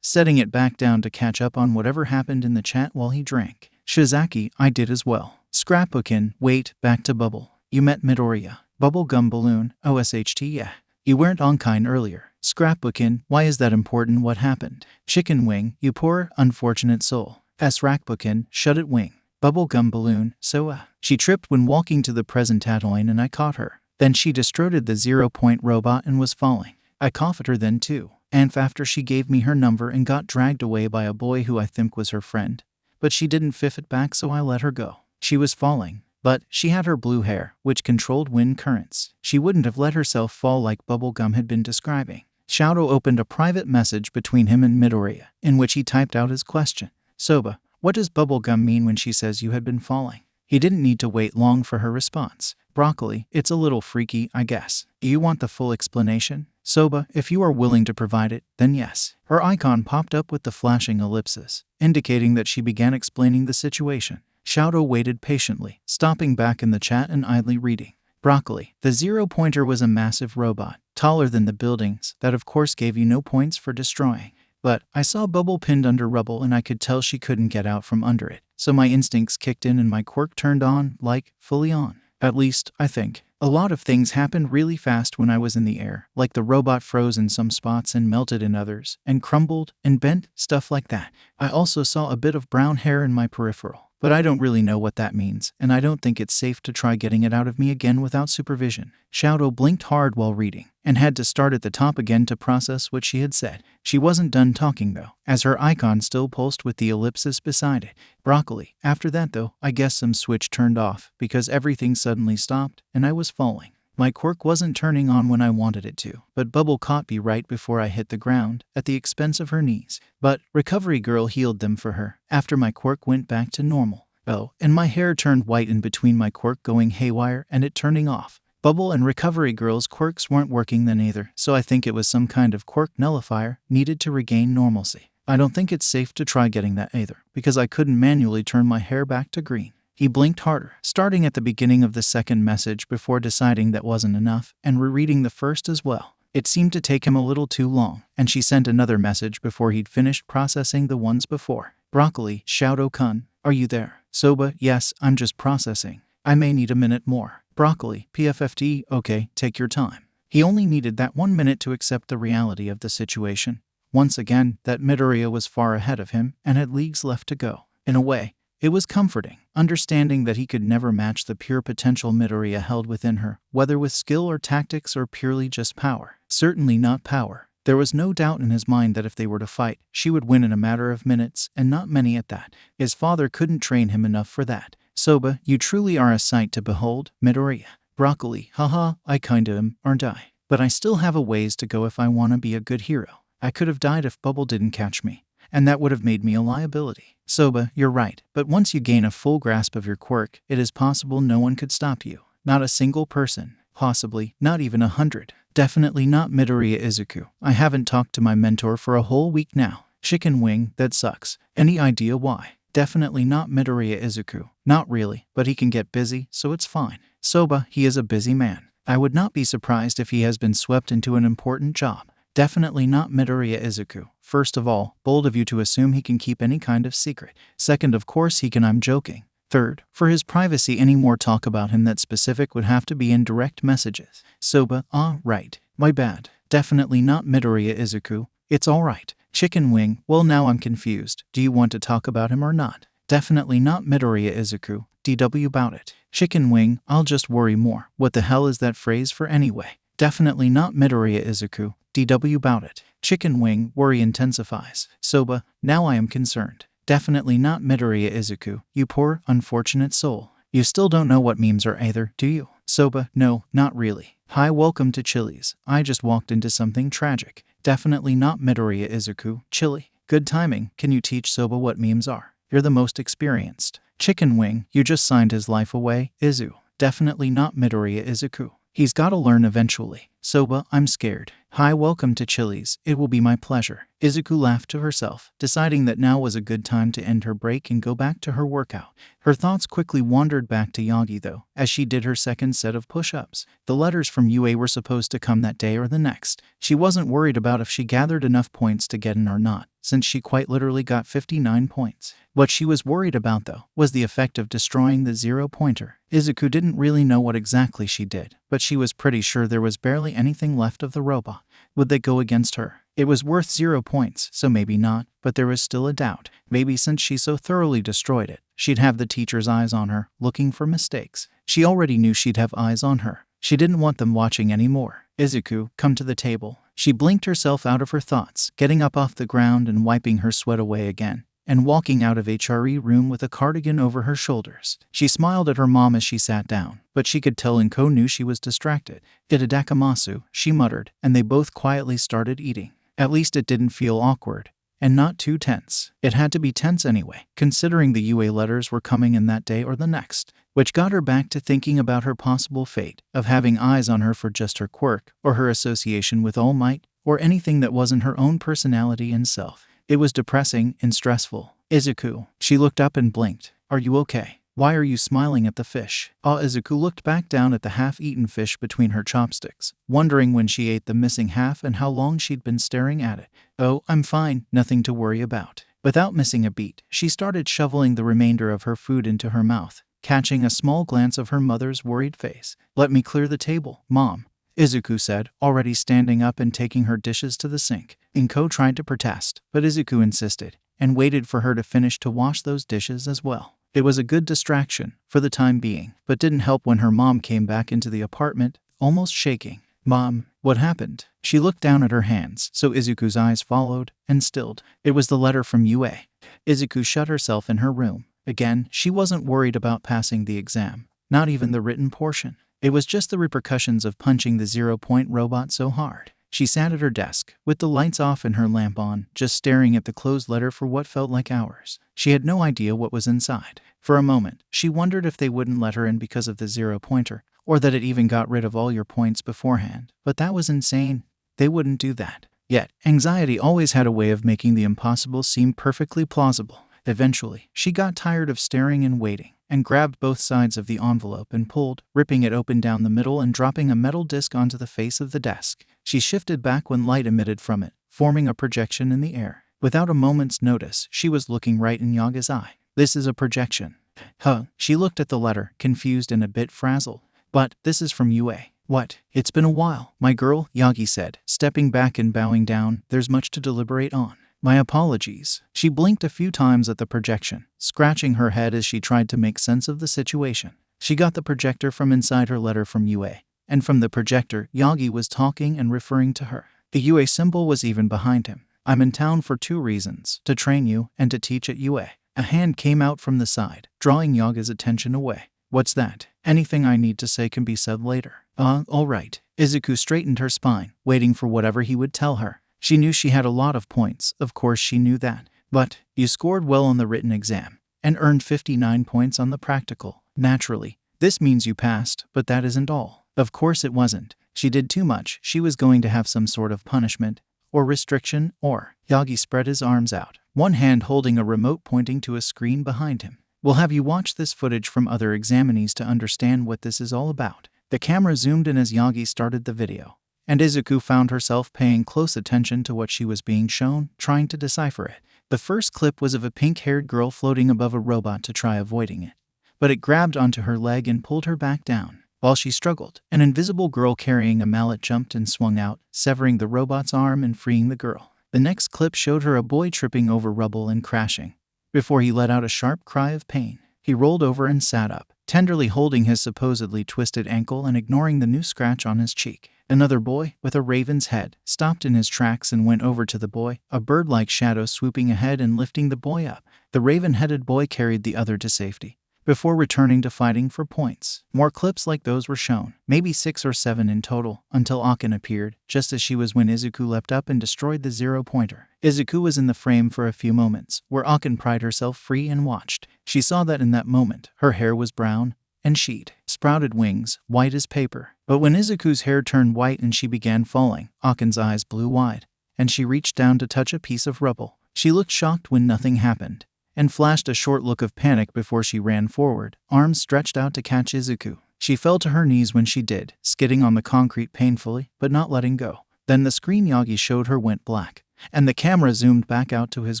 setting it back down to catch up on whatever happened in the chat while he drank. Shizaki. I did as well. Scrapbookin. Wait, back to Bubble. You met Midoriya. Bubblegum balloon. OSHT. Yeah. You weren't Onkain earlier. Scrapbookin. Why is that important? What happened? Chicken wing. You poor, unfortunate soul. Srackbookin. Shut it wing. Bubblegum balloon. So she tripped when walking to the present Tatooine and I caught her. Then she destroyed the 0-point robot and was falling. I coughed at her then too. And after she gave me her number and got dragged away by a boy who I think was her friend. But she didn't fiff it back, so I let her go. She was falling, but she had her blue hair, which controlled wind currents. She wouldn't have let herself fall like Bubblegum had been describing. Shadow opened a private message between him and Midoriya, in which he typed out his question. Soba, what does Bubblegum mean when she says you had been falling? He didn't need to wait long for her response. Broccoli, it's a little freaky, I guess. Do you want the full explanation? Soba, if you are willing to provide it, then yes. Her icon popped up with the flashing ellipsis, indicating that she began explaining the situation. Shadow waited patiently, stopping back in the chat and idly reading. Broccoli, the 0-pointer was a massive robot, taller than the buildings, that of course gave you no points for destroying. But I saw Bubble pinned under rubble and I could tell she couldn't get out from under it. So my instincts kicked in and my quirk turned on, like, fully on. At least, I think. A lot of things happened really fast when I was in the air, like the robot froze in some spots and melted in others, and crumbled, and bent, stuff like that. I also saw a bit of brown hair in my peripheral. But I don't really know what that means, and I don't think it's safe to try getting it out of me again without supervision. Shadow blinked hard while reading, and had to start at the top again to process what she had said. She wasn't done talking though, as her icon still pulsed with the ellipsis beside it. Broccoli. After that though, I guess some switch turned off, because everything suddenly stopped, and I was falling. My quirk wasn't turning on when I wanted it to, but Bubble caught me right before I hit the ground, at the expense of her knees. But Recovery Girl healed them for her, after my quirk went back to normal. Oh, and my hair turned white in between my quirk going haywire and it turning off. Bubble and Recovery Girl's quirks weren't working then either, so I think it was some kind of quirk nullifier needed to regain normalcy. I don't think it's safe to try getting that either, because I couldn't manually turn my hair back to green. He blinked harder, starting at the beginning of the second message before deciding that wasn't enough, and rereading the first as well. It seemed to take him a little too long, and she sent another message before he'd finished processing the ones before. Broccoli, Shadow-kun, are you there? Soba, yes, I'm just processing. I may need a minute more. Broccoli, PFFD, okay, take your time. He only needed that 1 minute to accept the reality of the situation. Once again, that Midoriya was far ahead of him and had leagues left to go. In a way, it was comforting, understanding that he could never match the pure potential Midoriya held within her, whether with skill or tactics or purely just power. Certainly not power. There was no doubt in his mind that if they were to fight, she would win in a matter of minutes, and not many at that. His father couldn't train him enough for that. Soba, you truly are a sight to behold, Midoriya. Broccoli, haha, I kinda am, aren't I? But I still have a ways to go if I wanna be a good hero. I could have died if Bubble didn't catch me, and that would have made me a liability. Soba, you're right, but once you gain a full grasp of your quirk, it is possible no one could stop you. Not a single person. Possibly, not even 100. Definitely not Midoriya Izuku. I haven't talked to my mentor for a whole week now. Chicken wing, that sucks. Any idea why? Definitely not Midoriya Izuku. Not really, but he can get busy, so it's fine. Soba, he is a busy man. I would not be surprised if he has been swept into an important job. Definitely not Midoriya Izuku. First of all, bold of you to assume he can keep any kind of secret. Second, of course he can, I'm joking. Third, for his privacy, any more talk about him that specific would have to be in direct messages. Soba, right. My bad. Definitely not Midoriya Izuku. It's alright. Chicken wing, well now I'm confused. Do you want to talk about him or not? Definitely not Midoriya Izuku. DW about it. Chicken wing, I'll just worry more. What the hell is that phrase for anyway? Definitely not Midoriya Izuku. DW about it. Chicken wing, worry intensifies. Soba, now I am concerned. Definitely not Midoriya Izuku. You poor, unfortunate soul. You still don't know what memes are either, do you? Soba, no, not really. Hi, welcome to Chili's. I just walked into something tragic. Definitely not Midoriya Izuku. Chili. Good timing. Can you teach Soba what memes are? You're the most experienced. Chicken wing. You just signed his life away. Izu. Definitely not Midoriya Izuku. He's gotta learn eventually. Soba, I'm scared. Hi, welcome to Chili's. It will be my pleasure. Izuku laughed to herself, deciding that now was a good time to end her break and go back to her workout. Her thoughts quickly wandered back to Yagi though, as she did her second set of push-ups. The letters from UA were supposed to come that day or the next. She wasn't worried about if she gathered enough points to get in or not, since she quite literally got 59 points. What she was worried about though, was the effect of destroying the zero-pointer. Izuku didn't really know what exactly she did, but she was pretty sure there was barely anything left of the robot. Would they go against her? It was worth 0 points, so maybe not, but there was still a doubt. Maybe since she so thoroughly destroyed it, she'd have the teacher's eyes on her, looking for mistakes. She already knew she'd have eyes on her. She didn't want them watching anymore. Izuku, come to the table. She blinked herself out of her thoughts, getting up off the ground and wiping her sweat away again, and walking out of HRE room with a cardigan over her shoulders. She smiled at her mom as she sat down, but she could tell Inko knew she was distracted. Itadakamasu, she muttered, and they both quietly started eating. At least it didn't feel awkward, and not too tense. It had to be tense anyway, considering the UA letters were coming in that day or the next, which got her back to thinking about her possible fate of having eyes on her for just her quirk, or her association with All Might, or anything that wasn't her own personality and self. It was depressing and stressful. Izuku. She looked up and blinked. Are you okay? Why are you smiling at the fish? Izuku looked back down at the half-eaten fish between her chopsticks, wondering when she ate the missing half and how long she'd been staring at it. Oh, I'm fine. Nothing to worry about. Without missing a beat, she started shoveling the remainder of her food into her mouth, catching a small glance of her mother's worried face. Let me clear the table, Mom, Izuku said, already standing up and taking her dishes to the sink. Inko tried to protest, but Izuku insisted, and waited for her to finish to wash those dishes as well. It was a good distraction, for the time being, but didn't help when her mom came back into the apartment, almost shaking. Mom, what happened? She looked down at her hands, so Izuku's eyes followed, and stilled. It was the letter from UA. Izuku shut herself in her room. Again, she wasn't worried about passing the exam, not even the written portion. It was just the repercussions of punching the 0-point robot so hard. She sat at her desk, with the lights off and her lamp on, just staring at the closed letter for what felt like hours. She had no idea what was inside. For a moment, she wondered if they wouldn't let her in because of the 0-pointer, or that it even got rid of all your points beforehand. But that was insane. They wouldn't do that. Yet, anxiety always had a way of making the impossible seem perfectly plausible. Eventually, she got tired of staring and waiting, and grabbed both sides of the envelope and pulled, ripping it open down the middle and dropping a metal disc onto the face of the desk. She shifted back when light emitted from it, forming a projection in the air. Without a moment's notice, she was looking right in Yaga's eye. This is a projection. Huh. She looked at the letter, confused and a bit frazzled. But, this is from UA. What? It's been a while, my girl, Yagi said, stepping back and bowing down. There's much to deliberate on. My apologies. She blinked a few times at the projection, scratching her head as she tried to make sense of the situation. She got the projector from inside her letter from UA, and from the projector, Yagi was talking and referring to her. The UA symbol was even behind him. I'm in town for 2 reasons, to train you and to teach at UA. A hand came out from the side, drawing Yaga's attention away. What's that? Anything I need to say can be said later. All right. Izuku straightened her spine, waiting for whatever he would tell her. She knew she had a lot of points, of course she knew that. But, you scored well on the written exam, and earned 59 points on the practical. Naturally, this means you passed, but that isn't all. Of course it wasn't. She did too much. She was going to have some sort of punishment, or restriction, or... Yagi spread his arms out, one hand holding a remote pointing to a screen behind him. We'll have you watch this footage from other examinees to understand what this is all about. The camera zoomed in as Yagi started the video, and Izuku found herself paying close attention to what she was being shown, trying to decipher it. The first clip was of a pink-haired girl floating above a robot to try avoiding it, but it grabbed onto her leg and pulled her back down. While she struggled, an invisible girl carrying a mallet jumped and swung out, severing the robot's arm and freeing the girl. The next clip showed her a boy tripping over rubble and crashing, before he let out a sharp cry of pain. He rolled over and sat up, tenderly holding his supposedly twisted ankle and ignoring the new scratch on his cheek. Another boy, with a raven's head, stopped in his tracks and went over to the boy, a bird-like shadow swooping ahead and lifting the boy up. The raven-headed boy carried the other to safety, before returning to fighting for points. More clips like those were shown, maybe 6 or 7 in total, until Akin appeared, just as she was when Izuku leapt up and destroyed the zero-pointer. Izuku was in the frame for a few moments, where Akin pried herself free and watched. She saw that in that moment, her hair was brown, and she'd sprouted wings, white as paper. But when Izuku's hair turned white and she began falling, Akin's eyes blew wide, and she reached down to touch a piece of rubble. She looked shocked when nothing happened, and flashed a short look of panic before she ran forward, arms stretched out to catch Izuku. She fell to her knees when she did, skidding on the concrete painfully, but not letting go. Then the screen Yagi showed her went black, and the camera zoomed back out to his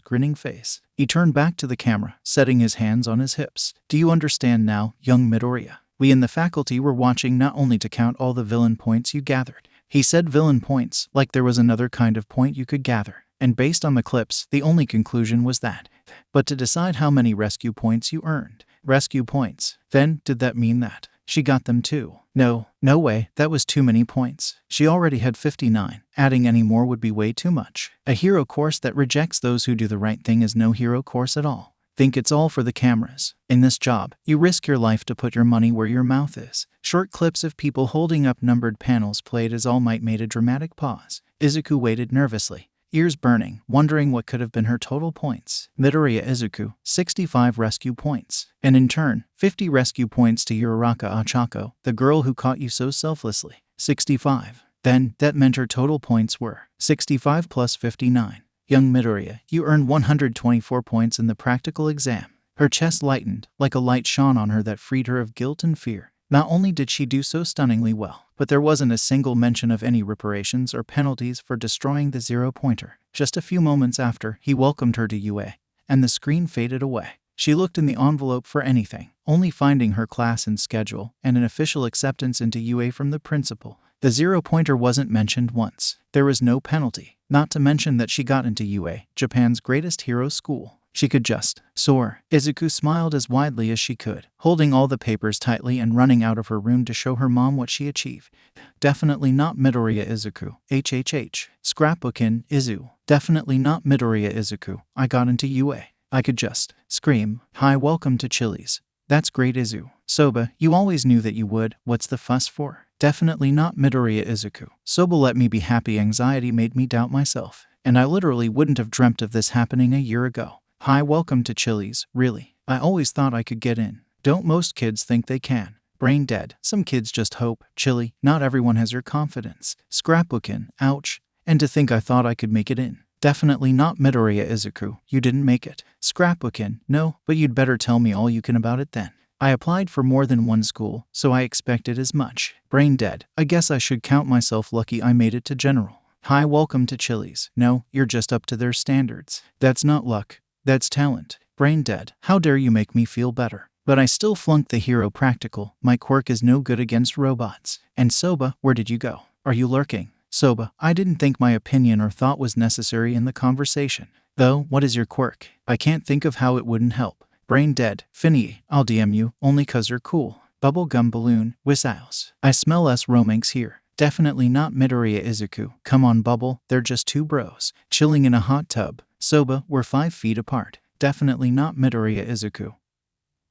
grinning face. He turned back to the camera, setting his hands on his hips. "Do you understand now, young Midoriya? We in the faculty were watching not only to count all the villain points you gathered." He said villain points, like there was another kind of point you could gather. And based on the clips, the only conclusion was that. But to decide how many rescue points you earned. Rescue points. Then, did that mean that she got them too? No way, that was too many points. She already had 59. Adding any more would be way too much. A hero course that rejects those who do the right thing is no hero course at all. Think it's all for the cameras. In this job, you risk your life to put your money where your mouth is. Short clips of people holding up numbered panels played as All Might made a dramatic pause. Izuku waited nervously, ears burning, wondering what could have been her total points. Midoriya Izuku, 65 rescue points. And in turn, 50 rescue points to Uraraka Ochako, the girl who caught you so selflessly. 65. Then, that meant her total points were 65 plus 59. Young Midoriya, you earned 124 points in the practical exam. Her chest lightened, like a light shone on her that freed her of guilt and fear. Not only did she do so stunningly well, but there wasn't a single mention of any reparations or penalties for destroying the zero-pointer. Just a few moments after, he welcomed her to UA, and the screen faded away. She looked in the envelope for anything, only finding her class and schedule, and an official acceptance into UA from the principal. The zero-pointer wasn't mentioned once. There was no penalty, not to mention that she got into UA, Japan's greatest hero school. She could just soar. Izuku smiled as widely as she could, holding all the papers tightly and running out of her room to show her mom what she achieved. Definitely not Midoriya Izuku. HHH. Scrapbookin, Izu. Definitely not Midoriya Izuku. I got into UA. I could just scream. Hi, welcome to Chili's. That's great, Izu. Soba, you always knew that you would. What's the fuss for? Definitely not Midoriya Izuku. Soba, let me be happy. Anxiety made me doubt myself, and I literally wouldn't have dreamt of this happening a year ago. Hi, welcome to Chili's. Really? I always thought I could get in. Don't most kids think they can? Brain dead. Some kids just hope. Chili, not everyone has your confidence. Scrapbookin, ouch. And to think I thought I could make it in. Definitely not Midoriya Izuku. You didn't make it. Scrapbookin, no, but you'd better tell me all you can about it then. I applied for more than one school, so I expected as much. Brain dead. I guess I should count myself lucky I made it to general. Hi, welcome to Chili's. No, you're just up to their standards. That's not luck. That's talent. Brain dead. How dare you make me feel better? But I still flunked the hero practical. My quirk is no good against robots. And Soba, where did you go? Are you lurking? Soba, I didn't think my opinion or thought was necessary in the conversation. Though, what is your quirk? I can't think of how it wouldn't help. Brain dead. Finny, I'll DM you, only 'cause you're cool. Bubblegum balloon, Wisaus. I smell less romance here. Definitely not Midoriya Izuku. Come on, Bubble, they're just two bros, chilling in a hot tub. Soba, we're 5 feet apart. Definitely not Midoriya Izuku.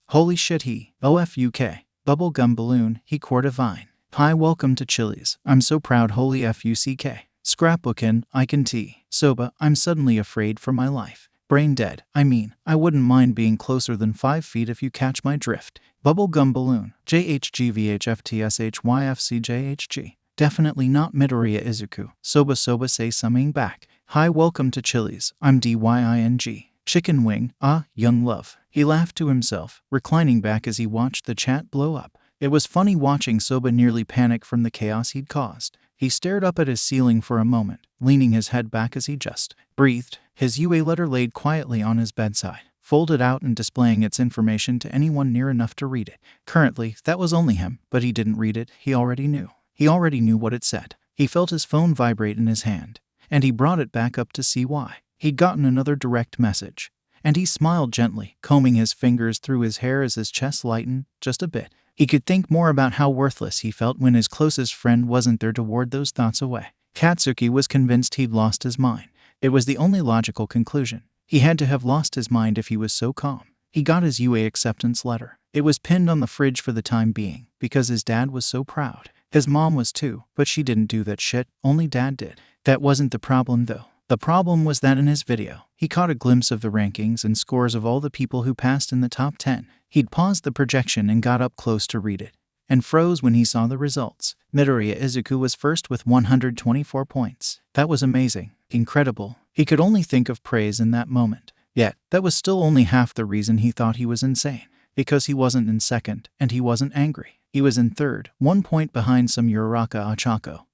Holy shit, he. OFUK. Bubblegum balloon, he court a vine. Hi, welcome to Chili's. I'm so proud, holy FUCK. Scrapbookin, I can tee. Soba, I'm suddenly afraid for my life. Brain dead. I mean, I wouldn't mind being closer than 5 feet if you catch my drift. Bubblegum balloon. JHGVHFTSHYFCJHG. Definitely not Midoriya Izuku. Soba say something back. Hi, welcome to Chili's. I'm DYING. Chicken wing, young love. He laughed to himself, reclining back as he watched the chat blow up. It was funny watching Soba nearly panic from the chaos he'd caused. He stared up at his ceiling for a moment, leaning his head back as he just breathed. His UA letter laid quietly on his bedside, folded out and displaying its information to anyone near enough to read it. Currently, that was only him, but he didn't read it. He already knew. He already knew what it said. He felt his phone vibrate in his hand, and he brought it back up to see why. He'd gotten another direct message, and he smiled gently, combing his fingers through his hair as his chest lightened just a bit. He could think more about how worthless he felt when his closest friend wasn't there to ward those thoughts away. Katsuki was convinced he'd lost his mind. It was the only logical conclusion. He had to have lost his mind if he was so calm. He got his UA acceptance letter. It was pinned on the fridge for the time being, because his dad was so proud. His mom was too, but she didn't do that shit, only dad did. That wasn't the problem though. The problem was that in his video, he caught a glimpse of the rankings and scores of all the people who passed in the top 10. He'd paused the projection and got up close to read it, and froze when he saw the results. Midoriya Izuku was first with 124 points. That was amazing. Incredible. He could only think of praise in that moment. Yet, that was still only half the reason he thought he was insane. Because he wasn't in second, and he wasn't angry. He was in third, 1 point behind some Uraraka Ochako,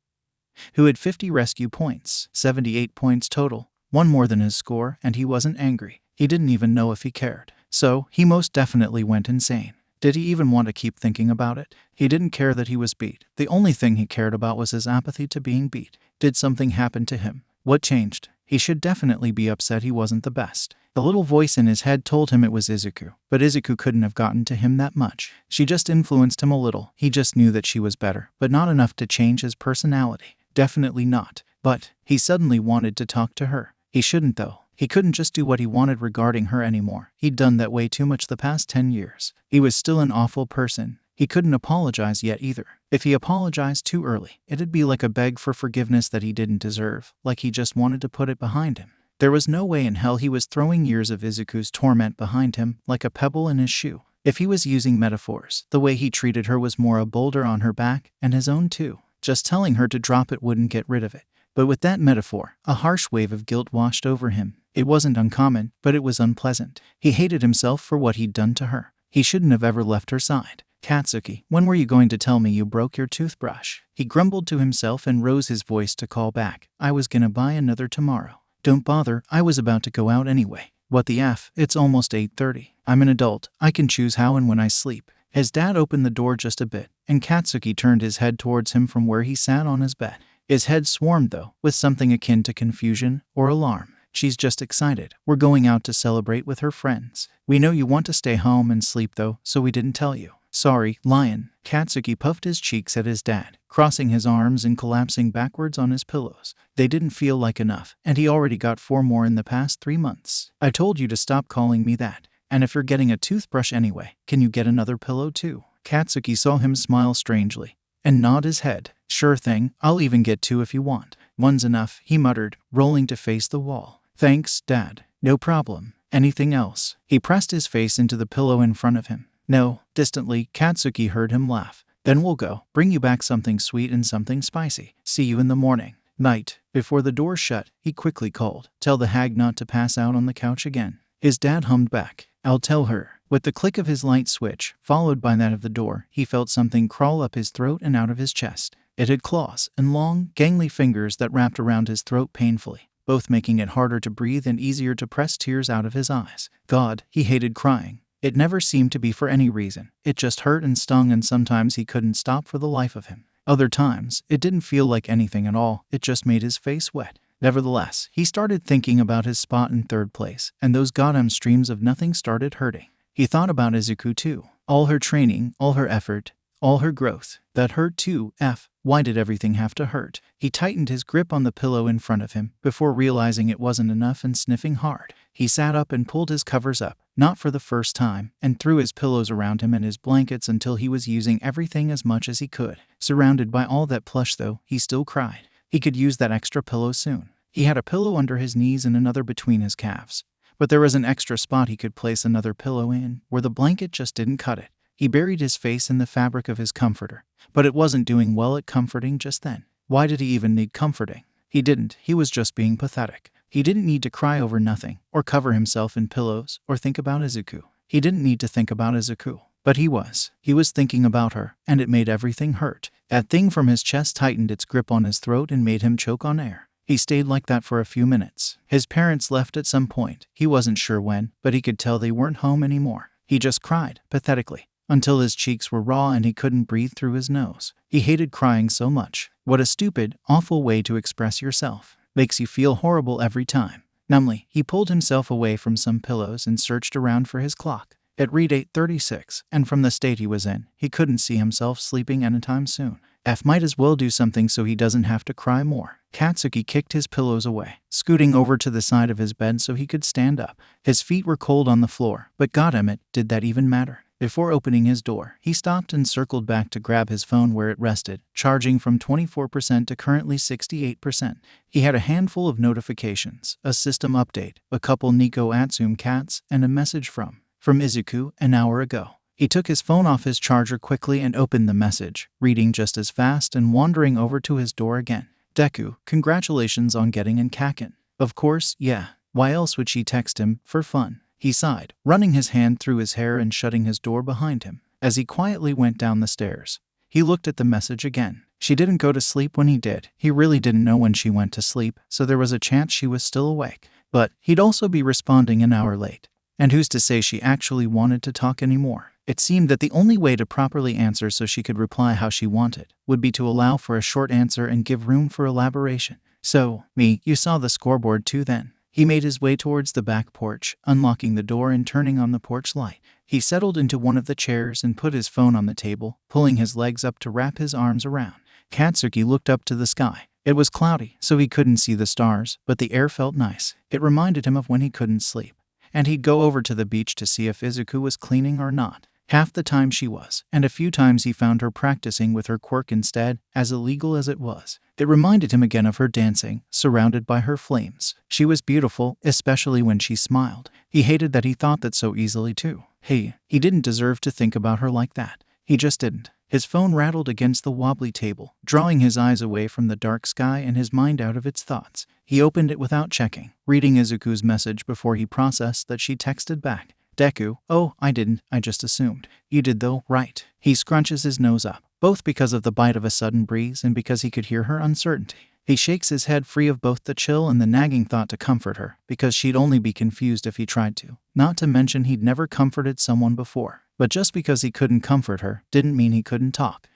who had 50 rescue points, 78 points total, one more than his score, and he wasn't angry. He didn't even know if he cared. So, he most definitely went insane. Did he even want to keep thinking about it? He didn't care that he was beat. The only thing he cared about was his apathy to being beat. Did something happen to him? What changed? He should definitely be upset he wasn't the best. The little voice in his head told him it was Izuku, but Izuku couldn't have gotten to him that much. She just influenced him a little. He just knew that she was better, but not enough to change his personality. Definitely not. But he suddenly wanted to talk to her. He shouldn't though. He couldn't just do what he wanted regarding her anymore. He'd done that way too much the past 10 years. He was still an awful person. He couldn't apologize yet either. If he apologized too early, it'd be like a beg for forgiveness that he didn't deserve, like he just wanted to put it behind him. There was no way in hell he was throwing years of Izuku's torment behind him, like a pebble in his shoe. If he was using metaphors, the way he treated her was more a boulder on her back, and his own too. Just telling her to drop it wouldn't get rid of it. But with that metaphor, a harsh wave of guilt washed over him. It wasn't uncommon, but it was unpleasant. He hated himself for what he'd done to her. He shouldn't have ever left her side. Katsuki, when were you going to tell me you broke your toothbrush? He grumbled to himself and rose his voice to call back. I was gonna buy another tomorrow. Don't bother, I was about to go out anyway. What the F? It's almost 8:30. I'm an adult. I can choose how and when I sleep. His dad opened the door just a bit, and Katsuki turned his head towards him from where he sat on his bed. His head swarmed though, with something akin to confusion or alarm. She's just excited. We're going out to celebrate with her friends. We know you want to stay home and sleep though, so we didn't tell you. Sorry, lion. Katsuki puffed his cheeks at his dad, crossing his arms and collapsing backwards on his pillows. They didn't feel like enough, and he already got 4 more in the past 3 months. I told you to stop calling me that. And if you're getting a toothbrush anyway, can you get another pillow too? Katsuki saw him smile strangely and nod his head. Sure thing, I'll even get 2 if you want. One's enough, he muttered, rolling to face the wall. Thanks, Dad. No problem. Anything else? He pressed his face into the pillow in front of him. No. Distantly, Katsuki heard him laugh. Then we'll go. Bring you back something sweet and something spicy. See you in the morning. Night. Before the door shut, he quickly called. Tell the hag not to pass out on the couch again. His dad hummed back. I'll tell her. With the click of his light switch, followed by that of the door, he felt something crawl up his throat and out of his chest. It had claws and long, gangly fingers that wrapped around his throat painfully, both making it harder to breathe and easier to press tears out of his eyes. God, he hated crying. It never seemed to be for any reason. It just hurt and stung, and sometimes he couldn't stop for the life of him. Other times, it didn't feel like anything at all. It just made his face wet. Nevertheless, he started thinking about his spot in 3rd place, and those goddamn streams of nothing started hurting. He thought about Izuku too. All her training, all her effort, all her growth. That hurt too. Why did everything have to hurt? He tightened his grip on the pillow in front of him, before realizing it wasn't enough and sniffing hard. He sat up and pulled his covers up, not for the first time, and threw his pillows around him and his blankets until he was using everything as much as he could. Surrounded by all that plush though, he still cried. He could use that extra pillow soon. He had a pillow under his knees and another between his calves. But there was an extra spot he could place another pillow in, where the blanket just didn't cut it. He buried his face in the fabric of his comforter, but it wasn't doing well at comforting just then. Why did he even need comforting? He didn't. He was just being pathetic. He didn't need to cry over nothing, or cover himself in pillows, or think about Izuku. He didn't need to think about Izuku. But he was. He was thinking about her, and it made everything hurt. That thing from his chest tightened its grip on his throat and made him choke on air. He stayed like that for a few minutes. His parents left at some point. He wasn't sure when, but he could tell they weren't home anymore. He just cried, pathetically, until his cheeks were raw and he couldn't breathe through his nose. He hated crying so much. What a stupid, awful way to express yourself. Makes you feel horrible every time. Numbly, he pulled himself away from some pillows and searched around for his clock. It read 8:36, and from the state he was in, he couldn't see himself sleeping anytime soon. Might as well do something so he doesn't have to cry more. Katsuki kicked his pillows away, scooting over to the side of his bed so he could stand up. His feet were cold on the floor, but goddammit, did that even matter? Before opening his door, he stopped and circled back to grab his phone where it rested, charging from 24% to currently 68%. He had a handful of notifications, a system update, a couple Nico Atsum cats, and a message from Izuku an hour ago. He took his phone off his charger quickly and opened the message, reading just as fast and wandering over to his door again. Deku, congratulations on getting in Kaken. Of course, yeah. Why else would she text him, for fun? He sighed, running his hand through his hair and shutting his door behind him. As he quietly went down the stairs, he looked at the message again. She didn't go to sleep when he did. He really didn't know when she went to sleep, so there was a chance she was still awake. But he'd also be responding an hour late. And who's to say she actually wanted to talk anymore? It seemed that the only way to properly answer so she could reply how she wanted would be to allow for a short answer and give room for elaboration. So, you saw the scoreboard too then? He made his way towards the back porch, unlocking the door and turning on the porch light. He settled into one of the chairs and put his phone on the table, pulling his legs up to wrap his arms around. Katsuki looked up to the sky. It was cloudy, so he couldn't see the stars, but the air felt nice. It reminded him of when he couldn't sleep. And he'd go over to the beach to see if Izuku was cleaning or not. Half the time she was, and a few times he found her practicing with her quirk instead, as illegal as it was. It reminded him again of her dancing, surrounded by her flames. She was beautiful, especially when she smiled. He hated that he thought that so easily too. He didn't deserve to think about her like that. He just didn't. His phone rattled against the wobbly table, drawing his eyes away from the dark sky and his mind out of its thoughts. He opened it without checking, reading Izuku's message before he processed that she texted back. Deku, oh, I didn't, I just assumed. You did though, right? He scrunches his nose up, both because of the bite of a sudden breeze and because he could hear her uncertainty. He shakes his head free of both the chill and the nagging thought to comfort her, because she'd only be confused if he tried to. Not to mention he'd never comforted someone before. But just because he couldn't comfort her didn't mean he couldn't talk.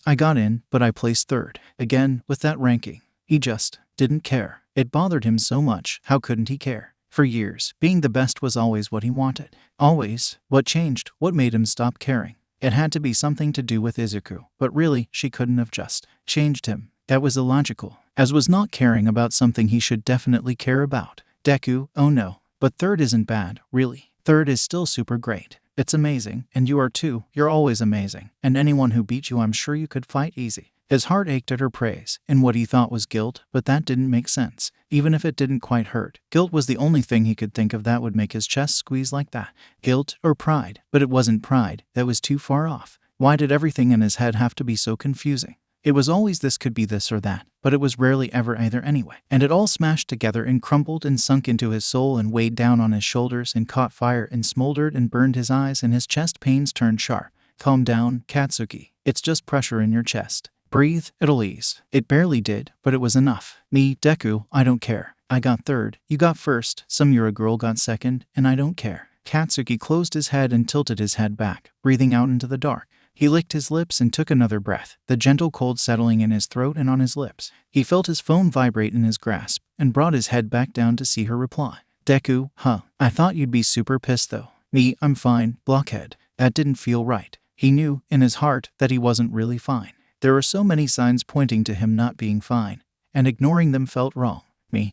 I got in, but I placed third. Again, with that ranking. He just didn't care. It bothered him so much, how couldn't he care? For years, being the best was always what he wanted. Always. What changed? What made him stop caring? It had to be something to do with Izuku, but really, she couldn't have just changed him. That was illogical, as was not caring about something he should definitely care about. Deku, oh no. But third isn't bad, really. Third is still super great. It's amazing, and you are too. You're always amazing. And anyone who beat you, I'm sure you could fight easy. His heart ached at her praise, in what he thought was guilt, but that didn't make sense. Even if it didn't quite hurt, guilt was the only thing he could think of that would make his chest squeeze like that. Guilt or pride, but it wasn't pride, that was too far off. Why did everything in his head have to be so confusing? It was always this could be this or that, but it was rarely ever either anyway. And it all smashed together and crumbled and sunk into his soul and weighed down on his shoulders and caught fire and smoldered and burned his eyes and his chest pains turned sharp. Calm down, Katsuki. It's just pressure in your chest. Breathe, it'll ease. It barely did, but it was enough. Deku, I don't care. I got third, you got first, some Yura girl got second, and I don't care. Katsuki closed his head and tilted his head back, breathing out into the dark. He licked his lips and took another breath, the gentle cold settling in his throat and on his lips. He felt his phone vibrate in his grasp, and brought his head back down to see her reply. Deku, I thought you'd be super pissed though. I'm fine, blockhead. That didn't feel right. He knew, in his heart, that he wasn't really fine. There were so many signs pointing to him not being fine, and ignoring them felt wrong.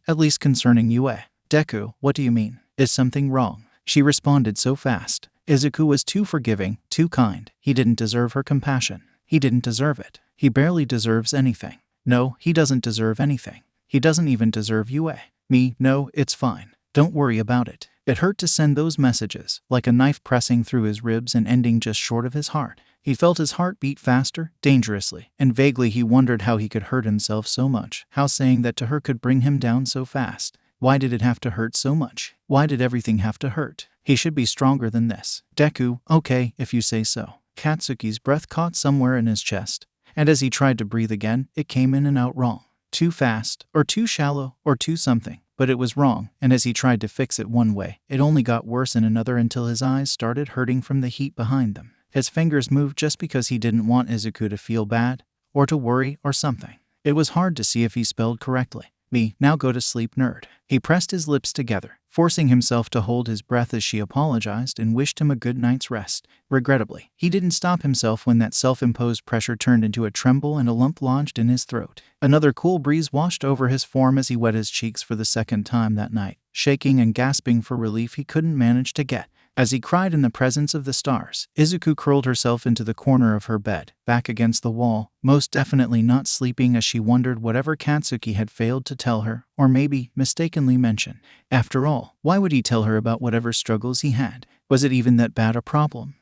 At least concerning Yue. Deku, what do you mean? Is something wrong? She responded so fast. Izuku was too forgiving, too kind. He didn't deserve her compassion. He didn't deserve it. He barely deserves anything. No, he doesn't deserve anything. He doesn't even deserve Yue. No, it's fine. Don't worry about it. It hurt to send those messages, like a knife pressing through his ribs and ending just short of his heart. He felt his heart beat faster, dangerously, and vaguely he wondered how he could hurt himself so much, how saying that to her could bring him down so fast. Why did it have to hurt so much? Why did everything have to hurt? He should be stronger than this. Deku, okay, if you say so. Katsuki's breath caught somewhere in his chest, and as he tried to breathe again, it came in and out wrong. Too fast, or too shallow, or too something. But it was wrong, and as he tried to fix it one way, it only got worse in another until his eyes started hurting from the heat behind them. His fingers moved just because he didn't want Izuku to feel bad, or to worry, or something. It was hard to see if he spelled correctly. Now go to sleep, nerd. He pressed his lips together, forcing himself to hold his breath as she apologized and wished him a good night's rest. Regrettably, he didn't stop himself when that self-imposed pressure turned into a tremble and a lump lodged in his throat. Another cool breeze washed over his form as he wet his cheeks for the second time that night, shaking and gasping for relief he couldn't manage to get. As he cried in the presence of the stars, Izuku curled herself into the corner of her bed, back against the wall, most definitely not sleeping as she wondered whatever Katsuki had failed to tell her, or maybe mistakenly mention. After all, why would he tell her about whatever struggles he had? Was it even that bad a problem?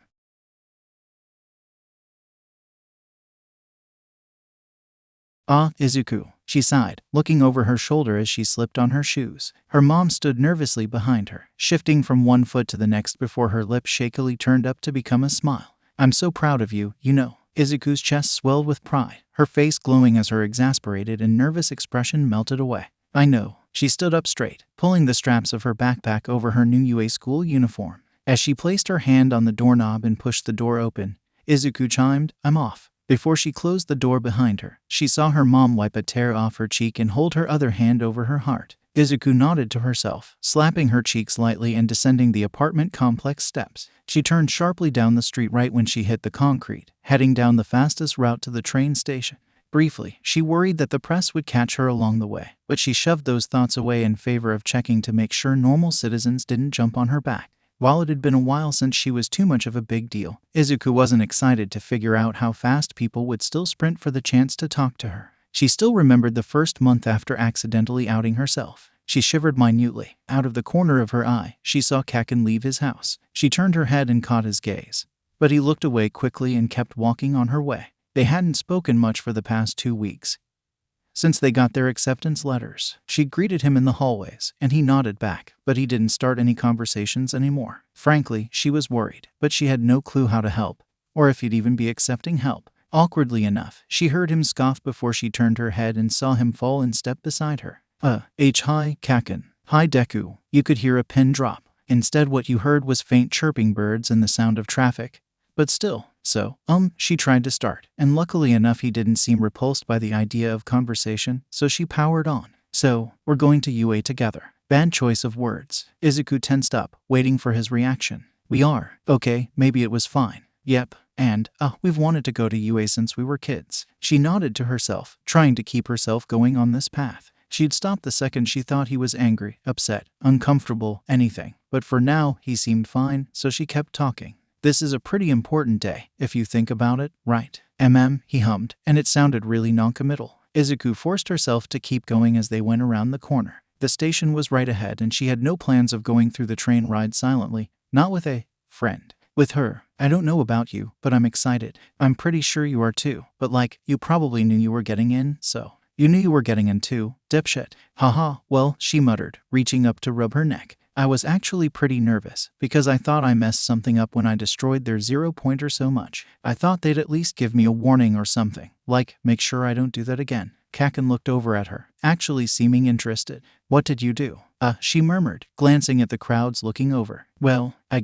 Ah, Izuku, she sighed, looking over her shoulder as she slipped on her shoes. Her mom stood nervously behind her, shifting from one foot to the next before her lips shakily turned up to become a smile. I'm so proud of you, you know. Izuku's chest swelled with pride, her face glowing as her exasperated and nervous expression melted away. I know. She stood up straight, pulling the straps of her backpack over her new UA school uniform. As she placed her hand on the doorknob and pushed the door open, Izuku chimed, I'm off. Before she closed the door behind her, she saw her mom wipe a tear off her cheek and hold her other hand over her heart. Izuku nodded to herself, slapping her cheeks lightly and descending the apartment complex steps. She turned sharply down the street right when she hit the concrete, heading down the fastest route to the train station. Briefly, she worried that the press would catch her along the way, but she shoved those thoughts away in favor of checking to make sure normal citizens didn't jump on her back. While it had been a while since she was too much of a big deal, Izuku wasn't excited to figure out how fast people would still sprint for the chance to talk to her. She still remembered the first month after accidentally outing herself. She shivered minutely. Out of the corner of her eye, she saw Kaken leave his house. She turned her head and caught his gaze. But he looked away quickly and kept walking on her way. They hadn't spoken much for the past 2 weeks, since they got their acceptance letters. She greeted him in the hallways, and he nodded back, but he didn't start any conversations anymore. Frankly, she was worried, but she had no clue how to help, or if he'd even be accepting help. Awkwardly enough, she heard him scoff before she turned her head and saw him fall in step beside her. Hi, Kaken. Hi, Deku. You could hear a pin drop. Instead, what you heard was faint chirping birds and the sound of traffic. But still, she tried to start, and luckily enough he didn't seem repulsed by the idea of conversation, so she powered on. So, we're going to UA together. Bad choice of words. Izuku tensed up, waiting for his reaction. We are. Okay, maybe it was fine. Yep. And, we've wanted to go to UA since we were kids. She nodded to herself, trying to keep herself going on this path. She'd stop the second she thought he was angry, upset, uncomfortable, anything. But for now, he seemed fine, so she kept talking. This is a pretty important day, if you think about it, right? He hummed, and it sounded really noncommittal. Izuku forced herself to keep going as they went around the corner. The station was right ahead and she had no plans of going through the train ride silently, not with a friend. With her. I don't know about you, but I'm excited. I'm pretty sure you are too, but you probably knew you were getting in, so. You knew you were getting in too, dipshit. Haha, well, she muttered, reaching up to rub her neck. I was actually pretty nervous, because I thought I messed something up when I destroyed their 0-pointer so much. I thought they'd at least give me a warning or something, make sure I don't do that again. Kaken looked over at her, actually seeming interested. What did you do? She murmured, glancing at the crowds looking over. Well, I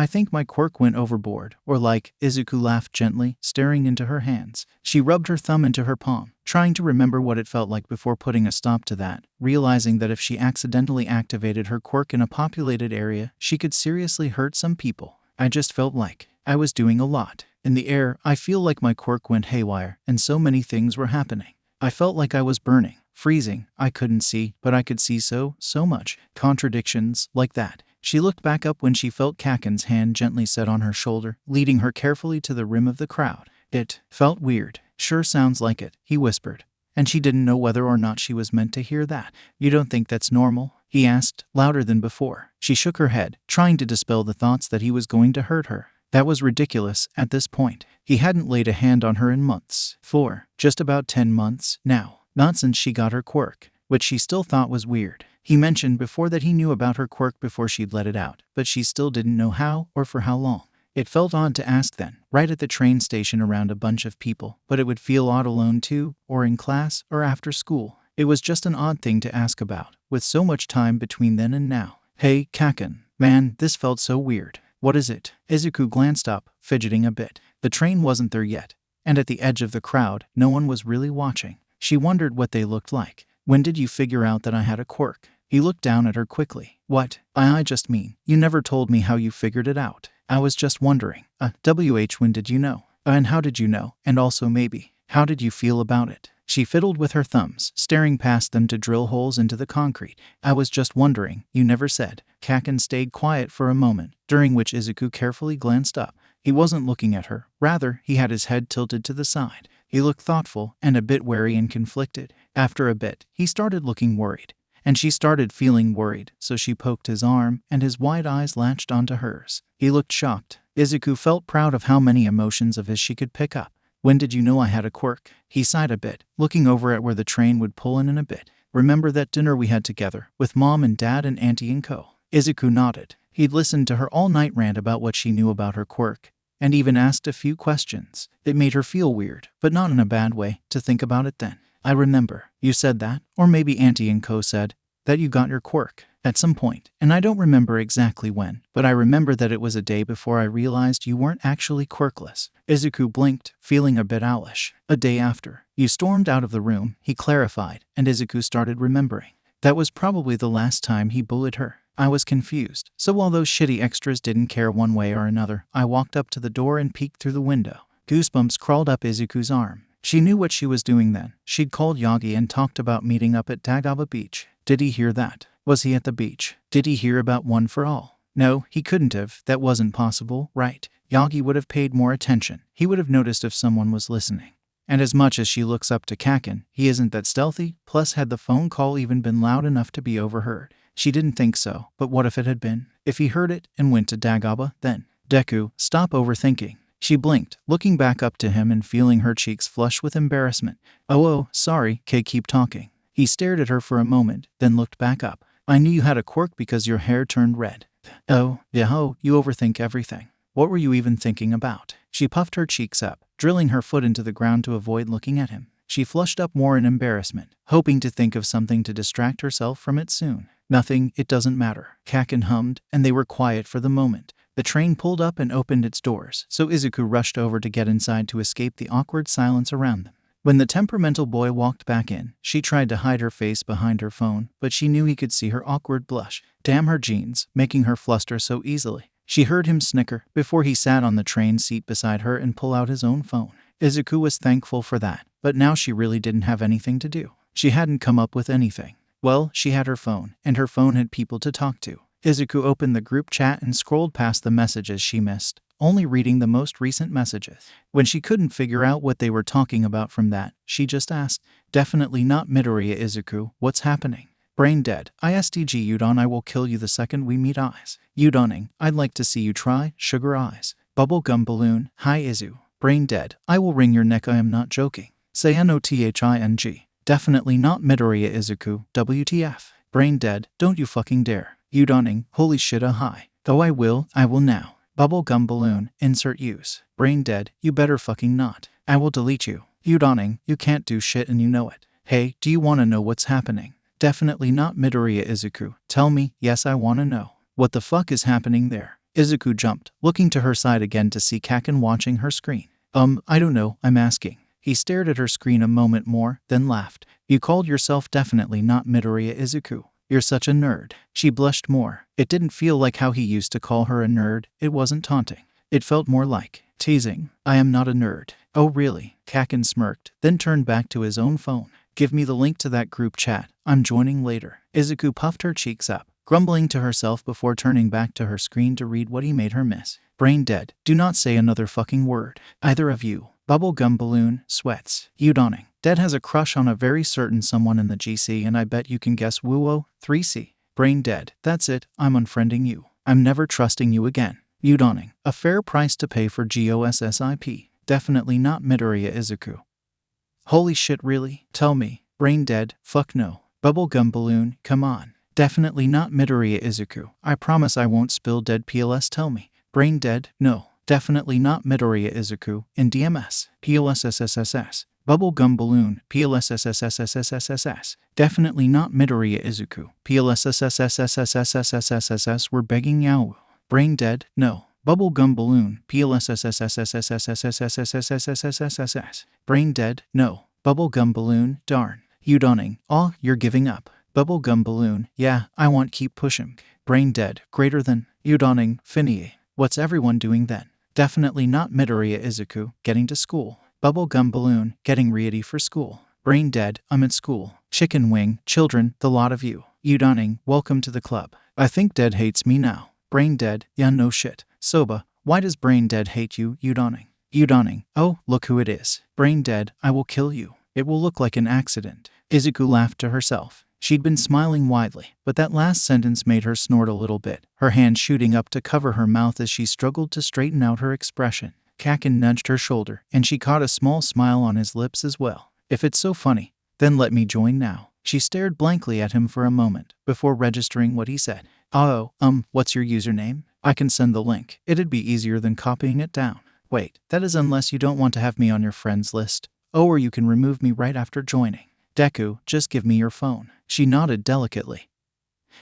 think my quirk went overboard, or Izuku laughed gently, staring into her hands. She rubbed her thumb into her palm, trying to remember what it felt like before putting a stop to that, realizing that if she accidentally activated her quirk in a populated area, she could seriously hurt some people. I just felt like I was doing a lot. In the air, I feel like my quirk went haywire, and so many things were happening. I felt like I was burning, freezing. I couldn't see, but I could see so much. Contradictions, like that. She looked back up when she felt Kaken's hand gently set on her shoulder, leading her carefully to the rim of the crowd. It felt weird. Sure sounds like it, he whispered. And she didn't know whether or not she was meant to hear that. You don't think that's normal? He asked, louder than before. She shook her head, trying to dispel the thoughts that he was going to hurt her. That was ridiculous at this point. He hadn't laid a hand on her in months. For just about 10 months now. Not since she got her quirk, which she still thought was weird. He mentioned before that he knew about her quirk before she'd let it out, but she still didn't know how or for how long. It felt odd to ask then, right at the train station around a bunch of people, but it would feel odd alone too, or in class, or after school. It was just an odd thing to ask about, with so much time between then and now. Hey, Kaken. Man, this felt so weird. What is it? Izuku glanced up, fidgeting a bit. The train wasn't there yet, and at the edge of the crowd, no one was really watching. She wondered what they looked like. When did you figure out that I had a quirk? He looked down at her quickly. What? I just mean, you never told me how you figured it out. I was just wondering. When did you know? And how did you know? And also maybe, How did you feel about it? She fiddled with her thumbs, staring past them to drill holes into the concrete. I was just wondering, you never said. Kaken stayed quiet for a moment, during which Izuku carefully glanced up. He wasn't looking at her. Rather, he had his head tilted to the side. He looked thoughtful and a bit wary and conflicted. After a bit, he started looking worried. And she started feeling worried, so she poked his arm, and his wide eyes latched onto hers. He looked shocked. Izuku felt proud of how many emotions of his she could pick up. When did you know I had a quirk? He sighed a bit, looking over at where the train would pull in a bit. Remember that dinner we had together, with Mom and Dad and Auntie and co? Izuku nodded. He'd listened to her all-night rant about what she knew about her quirk, and even asked a few questions. It made her feel weird, but not in a bad way, to think about it then. I remember. You said that, or maybe Auntie and co said, that you got your quirk at some point, and I don't remember exactly when, but I remember that it was a day before I realized you weren't actually quirkless. Izuku blinked, feeling a bit owlish. A day after. You stormed out of the room, he clarified, and Izuku started remembering. That was probably the last time he bullied her. I was confused, so while those shitty extras didn't care one way or another, I walked up to the door and peeked through the window. Goosebumps crawled up Izuku's arm. She knew what she was doing then. She'd called Yagi and talked about meeting up at Dagaba Beach. Did he hear that? Was he at the beach? Did he hear about One for All? No, he couldn't have. That wasn't possible, right? Yagi would have paid more attention. He would have noticed if someone was listening. And as much as she looks up to Kaken, he isn't that stealthy. Plus, had the phone call even been loud enough to be overheard? She didn't think so, but what if it had been? If he heard it and went to Dagaba, then? Deku, stop overthinking. She blinked, looking back up to him and feeling her cheeks flush with embarrassment. Oh, sorry, Kay, keep talking. He stared at her for a moment, then looked back up. I knew you had a quirk because your hair turned red. Oh, you overthink everything. What were you even thinking about? She puffed her cheeks up, drilling her foot into the ground to avoid looking at him. She flushed up more in embarrassment, hoping to think of something to distract herself from it soon. Nothing, it doesn't matter. Kaken hummed, and they were quiet for the moment. The train pulled up and opened its doors, so Izuku rushed over to get inside to escape the awkward silence around them. When the temperamental boy walked back in, she tried to hide her face behind her phone, but she knew he could see her awkward blush. Damn her jeans, making her fluster so easily. She heard him snicker before he sat on the train seat beside her and pull out his own phone. Izuku was thankful for that, but now she really didn't have anything to do. She hadn't come up with anything. Well, she had her phone, and her phone had people to talk to. Izuku opened the group chat and scrolled past the messages she missed, only reading the most recent messages. When she couldn't figure out what they were talking about from that, she just asked, definitely not Midoriya Izuku, what's happening? Brain dead. ISTG Udon, I will kill you the second we meet eyes. Udoning, I'd like to see you try, sugar eyes. Bubblegum balloon, hi Izu. Brain dead, I will wring your neck, I am not joking. Say NOTHING. Definitely not Midoriya Izuku, WTF. Brain dead, don't you fucking dare. Udoning, holy shit, hi. Though I will now. Bubblegum balloon, insert use. Brain dead, you better fucking not. I will delete you. Udoning, you can't do shit and you know it. Hey, do you wanna know what's happening? Definitely not Midoriya Izuku. Tell me, yes I wanna know. What the fuck is happening there? Izuku jumped, looking to her side again to see Kaken watching her screen. I don't know, I'm asking. He stared at her screen a moment more, then laughed. You called yourself definitely not Midoriya Izuku. You're such a nerd. She blushed more. It didn't feel like how he used to call her a nerd. It wasn't taunting. It felt more like teasing. I am not a nerd. Oh really? Kaken smirked, then turned back to his own phone. Give me the link to that group chat. I'm joining later. Izuku puffed her cheeks up, grumbling to herself before turning back to her screen to read what he made her miss. Brain dead. Do not say another fucking word. Either of you. Bubblegum balloon, sweats. Udoning. Dead has a crush on a very certain someone in the GC and I bet you can guess Wuo, 3C. Brain dead. That's it, I'm unfriending you. I'm never trusting you again. Udoning. A fair price to pay for GOSSIP. Definitely not Midoriya Izuku. Holy shit really? Tell me. Brain dead. Fuck no. Bubblegum balloon, come on. Definitely not Midoriya Izuku. I promise I won't spill dead PLS, tell me. Brain dead. No. Definitely not Midoriya Izuku. In DMS. PLSSSSS. Bubblegum balloon. PLSSSSSSSSS. Definitely not Midoriya Izuku. PLSSSSSSSSSSS. We're begging Yao. Brain dead. No. Bubblegum balloon. PLSSSSSSSSSSSSSSSS. Brain dead. No. Bubblegum balloon. Darn. Udoning. Aw, you're giving up. Bubblegum balloon. Yeah, I want keep pushing. Brain dead. Greater than. Udoning. Finie. What's everyone doing then? Definitely not Midoriya Izuku. Getting to school. Bubblegum balloon, getting ready for school. Brain dead, I'm at school. Chicken wing, children, the lot of you. You dunning, welcome to the club. I think dead hates me now. Brain dead, yeah no shit. Soba, why does brain dead hate you, you dunning? You dunning, oh, look who it is. Brain dead, I will kill you. It will look like an accident. Izuku laughed to herself. She'd been smiling widely, but that last sentence made her snort a little bit, her hand shooting up to cover her mouth as she struggled to straighten out her expression. Kaken nudged her shoulder, and she caught a small smile on his lips as well. If it's so funny, then let me join now. She stared blankly at him for a moment, before registering what he said. Oh, what's your username? I can send the link. It'd be easier than copying it down. Wait, that is unless you don't want to have me on your friends list. Oh, or you can remove me right after joining. Deku, just give me your phone. She nodded delicately,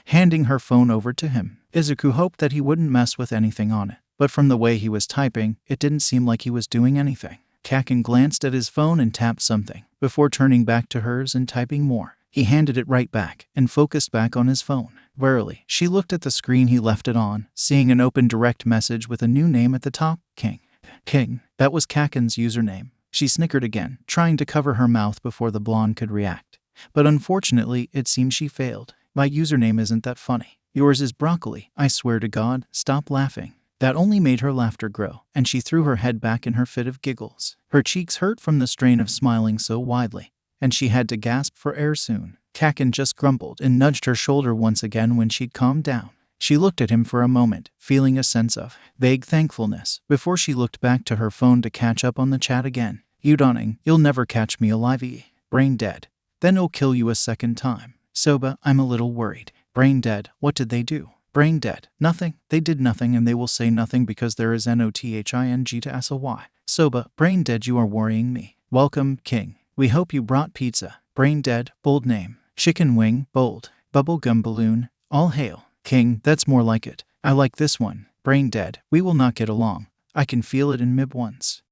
handing her phone over to him. Izuku hoped that he wouldn't mess with anything on it, but from the way he was typing, it didn't seem like he was doing anything. Kaken glanced at his phone and tapped something, before turning back to hers and typing more. He handed it right back, and focused back on his phone. Warily, she looked at the screen he left it on, seeing an open direct message with a new name at the top, King. King, that was Kaken's username. She snickered again, trying to cover her mouth before the blonde could react. But unfortunately, it seems she failed. My username isn't that funny. Yours is broccoli. I swear to God, stop laughing. That only made her laughter grow, and she threw her head back in her fit of giggles. Her cheeks hurt from the strain of smiling so widely, and she had to gasp for air soon. Kaken just grumbled and nudged her shoulder once again when she'd calmed down. She looked at him for a moment, feeling a sense of vague thankfulness, before she looked back to her phone to catch up on the chat again. You dunning, you'll never catch me alive, brain dead. Then he'll kill you a second time. Soba, I'm a little worried. Brain dead, what did they do? Brain dead, nothing. They did nothing, and they will say nothing because there is nothing to SOY. Soba, brain dead, you are worrying me. Welcome, King. We hope you brought pizza. Brain dead, bold name. Chicken wing, bold. Bubblegum balloon, all hail. King, that's more like it. I like this one. Brain dead, we will not get along. I can feel it in mib once.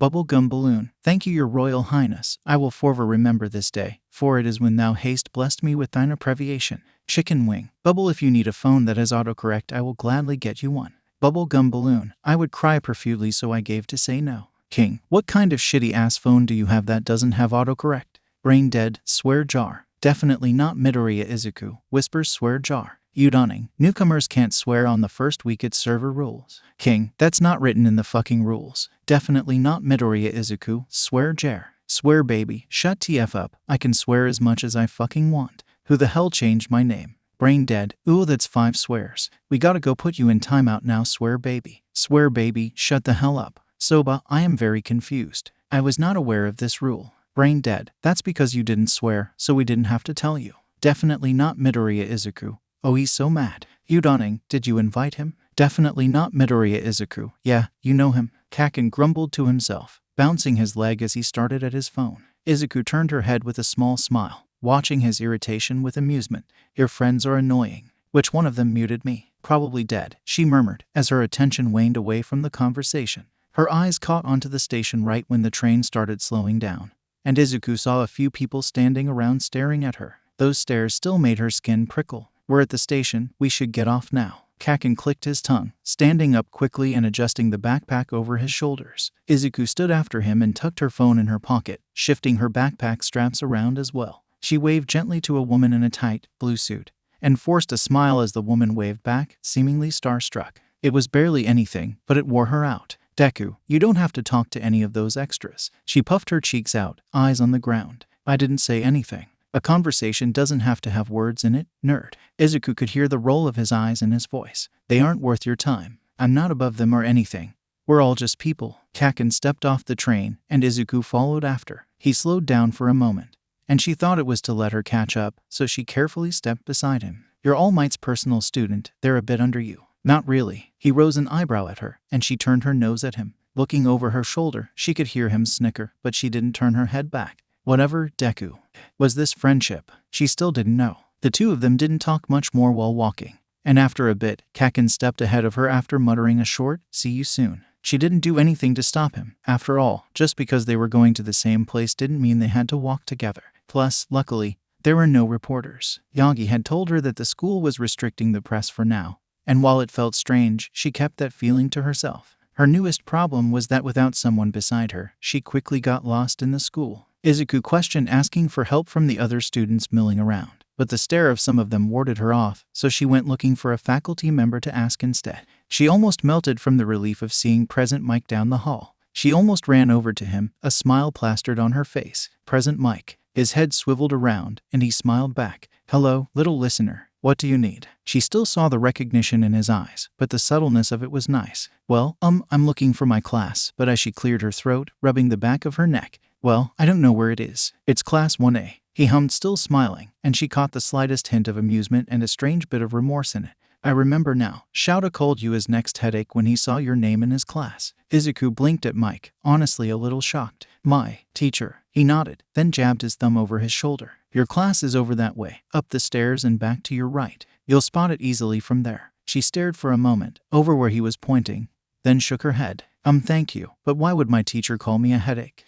Bubblegum balloon, thank you, your royal highness. I will forever remember this day, for it is when thou hast blessed me with thine abbreviation. Chicken wing, Bubble, if you need a phone that has autocorrect, I will gladly get you one. Bubblegum balloon, I would cry profusely, so I gave to say no. King, what kind of shitty ass phone do you have that doesn't have autocorrect? Brain dead, swear jar. Definitely not Midoriya Izuku, whispers swear jar. You dunning, newcomers can't swear on the first week, it's server rules. King, that's not written in the fucking rules. Definitely not Midoriya Izuku, swear jar. Swear baby, shut TF up, I can swear as much as I fucking want. Who the hell changed my name? Brain dead, ooh, that's 5 swears. We gotta go put you in timeout now, swear baby. Swear baby, shut the hell up. Soba, I am very confused. I was not aware of this rule. Brain dead, that's because you didn't swear, so we didn't have to tell you. Definitely not Midoriya Izuku. Oh, he's so mad. You dunning, did you invite him? Definitely not Midoriya Izuku. Yeah, you know him. Kaken grumbled to himself, bouncing his leg as he started at his phone. Izuku turned her head with a small smile, watching his irritation with amusement. Your friends are annoying. Which one of them muted me? Probably dead, she murmured, as her attention waned away from the conversation. Her eyes caught onto the station right when the train started slowing down, and Izuku saw a few people standing around staring at her. Those stares still made her skin prickle. We're at the station, we should get off now. Kaken clicked his tongue, standing up quickly and adjusting the backpack over his shoulders. Izuku stood after him and tucked her phone in her pocket, shifting her backpack straps around as well. She waved gently to a woman in a tight, blue suit, and forced a smile as the woman waved back, seemingly starstruck. It was barely anything, but it wore her out. Deku, you don't have to talk to any of those extras. She puffed her cheeks out, eyes on the ground. I didn't say anything. A conversation doesn't have to have words in it, nerd. Izuku could hear the roll of his eyes in his voice. They aren't worth your time. I'm not above them or anything. We're all just people. Kaken stepped off the train, and Izuku followed after. He slowed down for a moment, and she thought it was to let her catch up, so she carefully stepped beside him. You're All Might's personal student. They're a bit under you. Not really. He rose an eyebrow at her, and she turned her nose at him. Looking over her shoulder, she could hear him snicker, but she didn't turn her head back. Whatever, Deku. Was this friendship? She still didn't know. The two of them didn't talk much more while walking, and after a bit, Kaken stepped ahead of her after muttering a short, see you soon. She didn't do anything to stop him. After all, just because they were going to the same place didn't mean they had to walk together. Plus, luckily, there were no reporters. Yagi had told her that the school was restricting the press for now, and while it felt strange, she kept that feeling to herself. Her newest problem was that without someone beside her, she quickly got lost in the school. Izuku questioned asking for help from the other students milling around, but the stare of some of them warded her off, so she went looking for a faculty member to ask instead. She almost melted from the relief of seeing Present Mike down the hall. She almost ran over to him, a smile plastered on her face. Present Mike. His head swiveled around, and he smiled back. "Hello, little listener. What do you need?" She still saw the recognition in his eyes, but the subtleness of it was nice. "Well, I'm looking for my class," but as she cleared her throat, rubbing the back of her neck, "Well, I don't know where it is. It's class 1A. He hummed, still smiling, and she caught the slightest hint of amusement and a strange bit of remorse in it. "I remember now. Shouta called you his next headache when he saw your name in his class." Izuku blinked at Mike, honestly a little shocked. "My teacher." He nodded, then jabbed his thumb over his shoulder. "Your class is over that way, up the stairs and back to your right. You'll spot it easily from there." She stared for a moment, over where he was pointing, then shook her head. Thank you, but why would my teacher call me a headache?"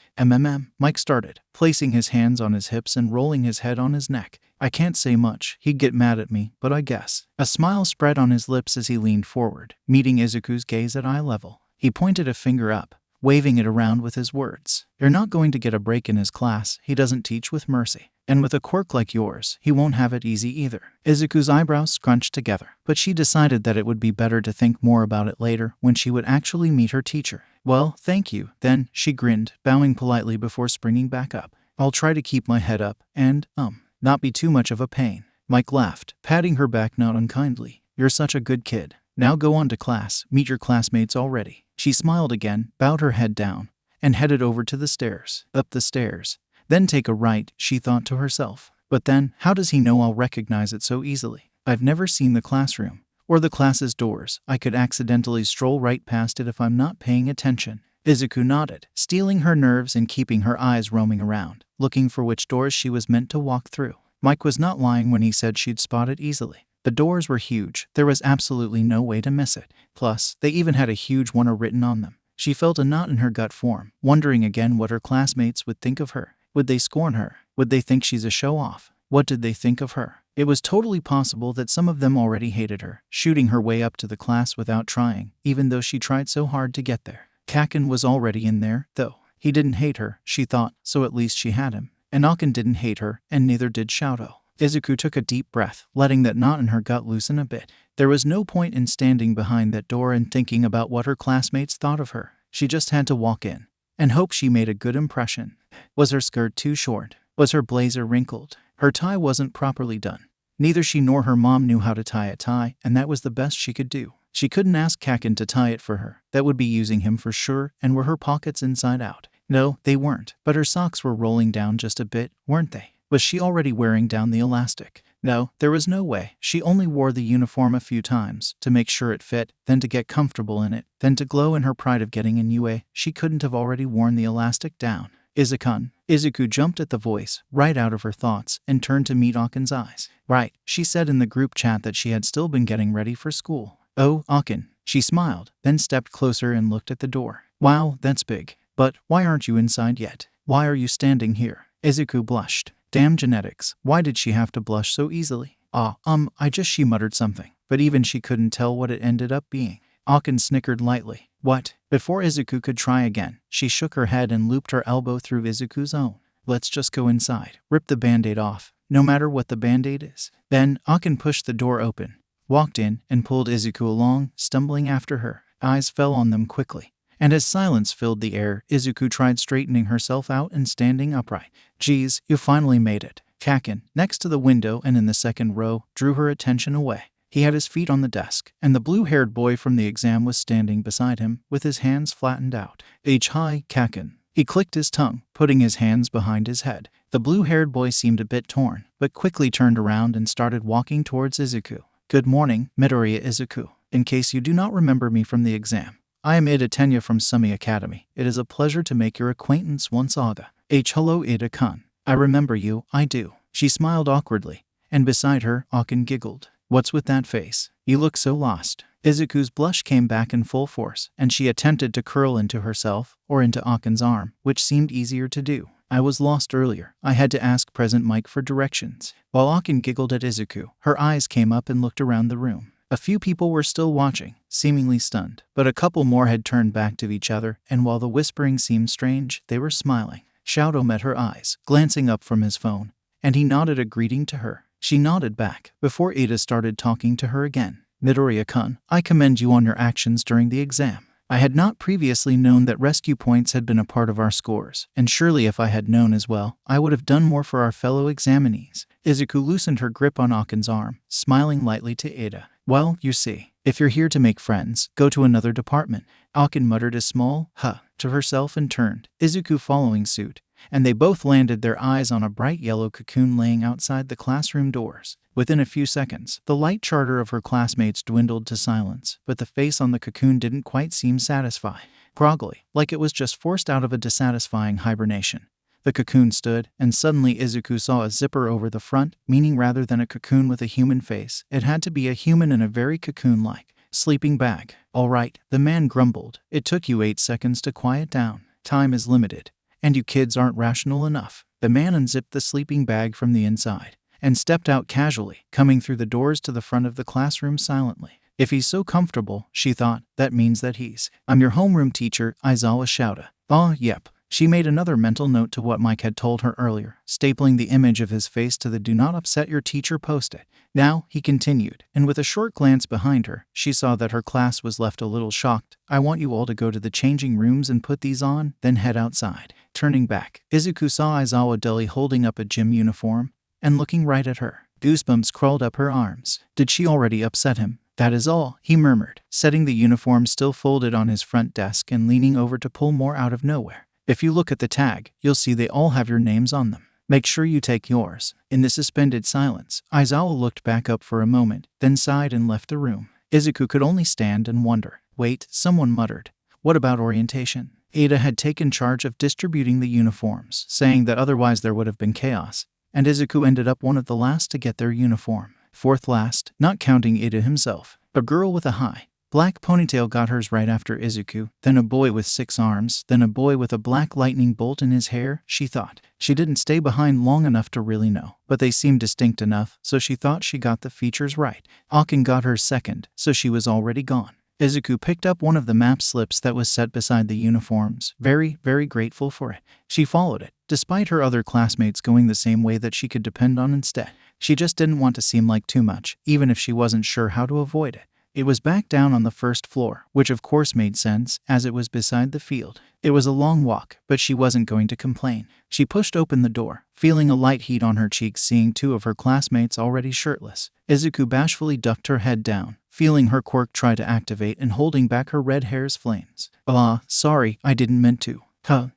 Mike started, placing his hands on his hips and rolling his head on his neck. "I can't say much. He'd get mad at me, but I guess." A smile spread on his lips as he leaned forward, meeting Izuku's gaze at eye level. He pointed a finger up, waving it around with his words. "You're not going to get a break in his class. He doesn't teach with mercy. And with a quirk like yours, he won't have it easy either." Izuku's eyebrows scrunched together, but she decided that it would be better to think more about it later when she would actually meet her teacher. "Well, thank you, then," she grinned, bowing politely before springing back up. "I'll try to keep my head up and, not be too much of a pain." Mike laughed, patting her back not unkindly. "You're such a good kid. Now go on to class, meet your classmates already." She smiled again, bowed her head down, and headed over to the stairs. Up the stairs. Then take a right, she thought to herself. But then, how does he know I'll recognize it so easily? I've never seen the classroom, or the class's doors. I could accidentally stroll right past it if I'm not paying attention. Izuku nodded, steeling her nerves and keeping her eyes roaming around, looking for which doors she was meant to walk through. Mike was not lying when he said she'd spot it easily. The doors were huge, there was absolutely no way to miss it. Plus, they even had a huge one written on them. She felt a knot in her gut form, wondering again what her classmates would think of her. Would they scorn her? Would they think she's a show-off? What did they think of her? It was totally possible that some of them already hated her, shooting her way up to the class without trying, even though she tried so hard to get there. Kaken was already in there, though. He didn't hate her, she thought, so at least she had him. And Aken didn't hate her, and neither did Shouto. Izuku took a deep breath, letting that knot in her gut loosen a bit. There was no point in standing behind that door and thinking about what her classmates thought of her. She just had to walk in and hope she made a good impression. Was her skirt too short? Was her blazer wrinkled? Her tie wasn't properly done. Neither she nor her mom knew how to tie a tie, and that was the best she could do. She couldn't ask Kaken to tie it for her. That would be using him for sure, and were her pockets inside out? No, they weren't, but her socks were rolling down just a bit, weren't they? Was she already wearing down the elastic? No, there was no way. She only wore the uniform a few times, to make sure it fit, then to get comfortable in it, then to glow in her pride of getting a UA. She couldn't have already worn the elastic down. "Izakun." Izuku jumped at the voice, right out of her thoughts, and turned to meet Aken's eyes. "Right," she said in the group chat that she had still been getting ready for school. "Oh, Aken." She smiled, then stepped closer and looked at the door. "Wow, that's big. But why aren't you inside yet? Why are you standing here?" Izuku blushed. Damn genetics, why did she have to blush so easily? She muttered something, but even she couldn't tell what it ended up being. Aken snickered lightly. "What?" Before Izuku could try again, she shook her head and looped her elbow through Izuku's own. "Let's just go inside. Rip the band-aid off, no matter what the band-aid is." Then, Aken pushed the door open, walked in, and pulled Izuku along, stumbling after her. Eyes fell on them quickly. And as silence filled the air, Izuku tried straightening herself out and standing upright. "Geez, you finally made it." Kaken, next to the window and in the second row, drew her attention away. He had his feet on the desk, and the blue-haired boy from the exam was standing beside him, with his hands flattened out. "Hi, Kaken." He clicked his tongue, putting his hands behind his head. The blue-haired boy seemed a bit torn, but quickly turned around and started walking towards Izuku. "Good morning, Midoriya Izuku. In case you do not remember me from the exam, I am Ida Tenya from Sumi Academy. It is a pleasure to make your acquaintance once Aga." Hello Ida-kun. "I remember you, I do." She smiled awkwardly, and beside her, Aken giggled. "What's with that face? You look so lost." Izuku's blush came back in full force, and she attempted to curl into herself, or into Aken's arm, which seemed easier to do. "I was lost earlier. I had to ask Present Mike for directions." While Aken giggled at Izuku, her eyes came up and looked around the room. A few people were still watching, seemingly stunned. But a couple more had turned back to each other, and while the whispering seemed strange, they were smiling. Shoto met her eyes, glancing up from his phone, and he nodded a greeting to her. She nodded back, before Ada started talking to her again. Midoriya-kun, I commend you on your actions during the exam. I had not previously known that rescue points had been a part of our scores, and surely if I had known as well, I would have done more for our fellow examinees. Izuku loosened her grip on Akin's arm, smiling lightly to Ada. Well, you see, if you're here to make friends, go to another department. Akin muttered a small huh to herself and turned, Izuku following suit, and they both landed their eyes on a bright yellow cocoon laying outside the classroom doors. Within a few seconds, the light chatter of her classmates dwindled to silence, but the face on the cocoon didn't quite seem satisfied. Groggily, like it was just forced out of a dissatisfying hibernation. The cocoon stood, and suddenly Izuku saw a zipper over the front, meaning rather than a cocoon with a human face, it had to be a human in a very cocoon-like sleeping bag. All right, the man grumbled. It took you 8 seconds to quiet down. Time is limited, and you kids aren't rational enough. The man unzipped the sleeping bag from the inside and stepped out casually, coming through the doors to the front of the classroom silently. If he's so comfortable, she thought, that means that he's. I'm your homeroom teacher, Aizawa shouted. Oh, yep. She made another mental note to what Mike had told her earlier, stapling the image of his face to the do not upset your teacher post-it. Now, he continued, and with a short glance behind her, she saw that her class was left a little shocked. I want you all to go to the changing rooms and put these on, then head outside. Turning back, Izuku saw Aizawa dully holding up a gym uniform and looking right at her. Goosebumps crawled up her arms. Did she already upset him? That is all, he murmured, setting the uniform still folded on his front desk and leaning over to pull more out of nowhere. If you look at the tag, you'll see they all have your names on them. Make sure you take yours. In the suspended silence, Aizawa looked back up for a moment, then sighed and left the room. Izuku could only stand and wonder. Wait, someone muttered. What about orientation? Ada had taken charge of distributing the uniforms, saying that otherwise there would have been chaos, and Izuku ended up one of the last to get their uniform. Fourth last, not counting Ada himself. A girl with a high black ponytail got hers right after Izuku, then a boy with 6 arms, then a boy with a black lightning bolt in his hair, she thought. She didn't stay behind long enough to really know, but they seemed distinct enough, so she thought she got the features right. Akin got hers second, so she was already gone. Izuku picked up one of the map slips that was set beside the uniforms, very, very grateful for it. She followed it, despite her other classmates going the same way that she could depend on instead. She just didn't want to seem like too much, even if she wasn't sure how to avoid it. It was back down on the first floor, which of course made sense, as it was beside the field. It was a long walk, but she wasn't going to complain. She pushed open the door, feeling a light heat on her cheeks seeing 2 of her classmates already shirtless. Izuku bashfully ducked her head down, feeling her quirk try to activate and holding back her red hair's flames. Sorry, I didn't meant to.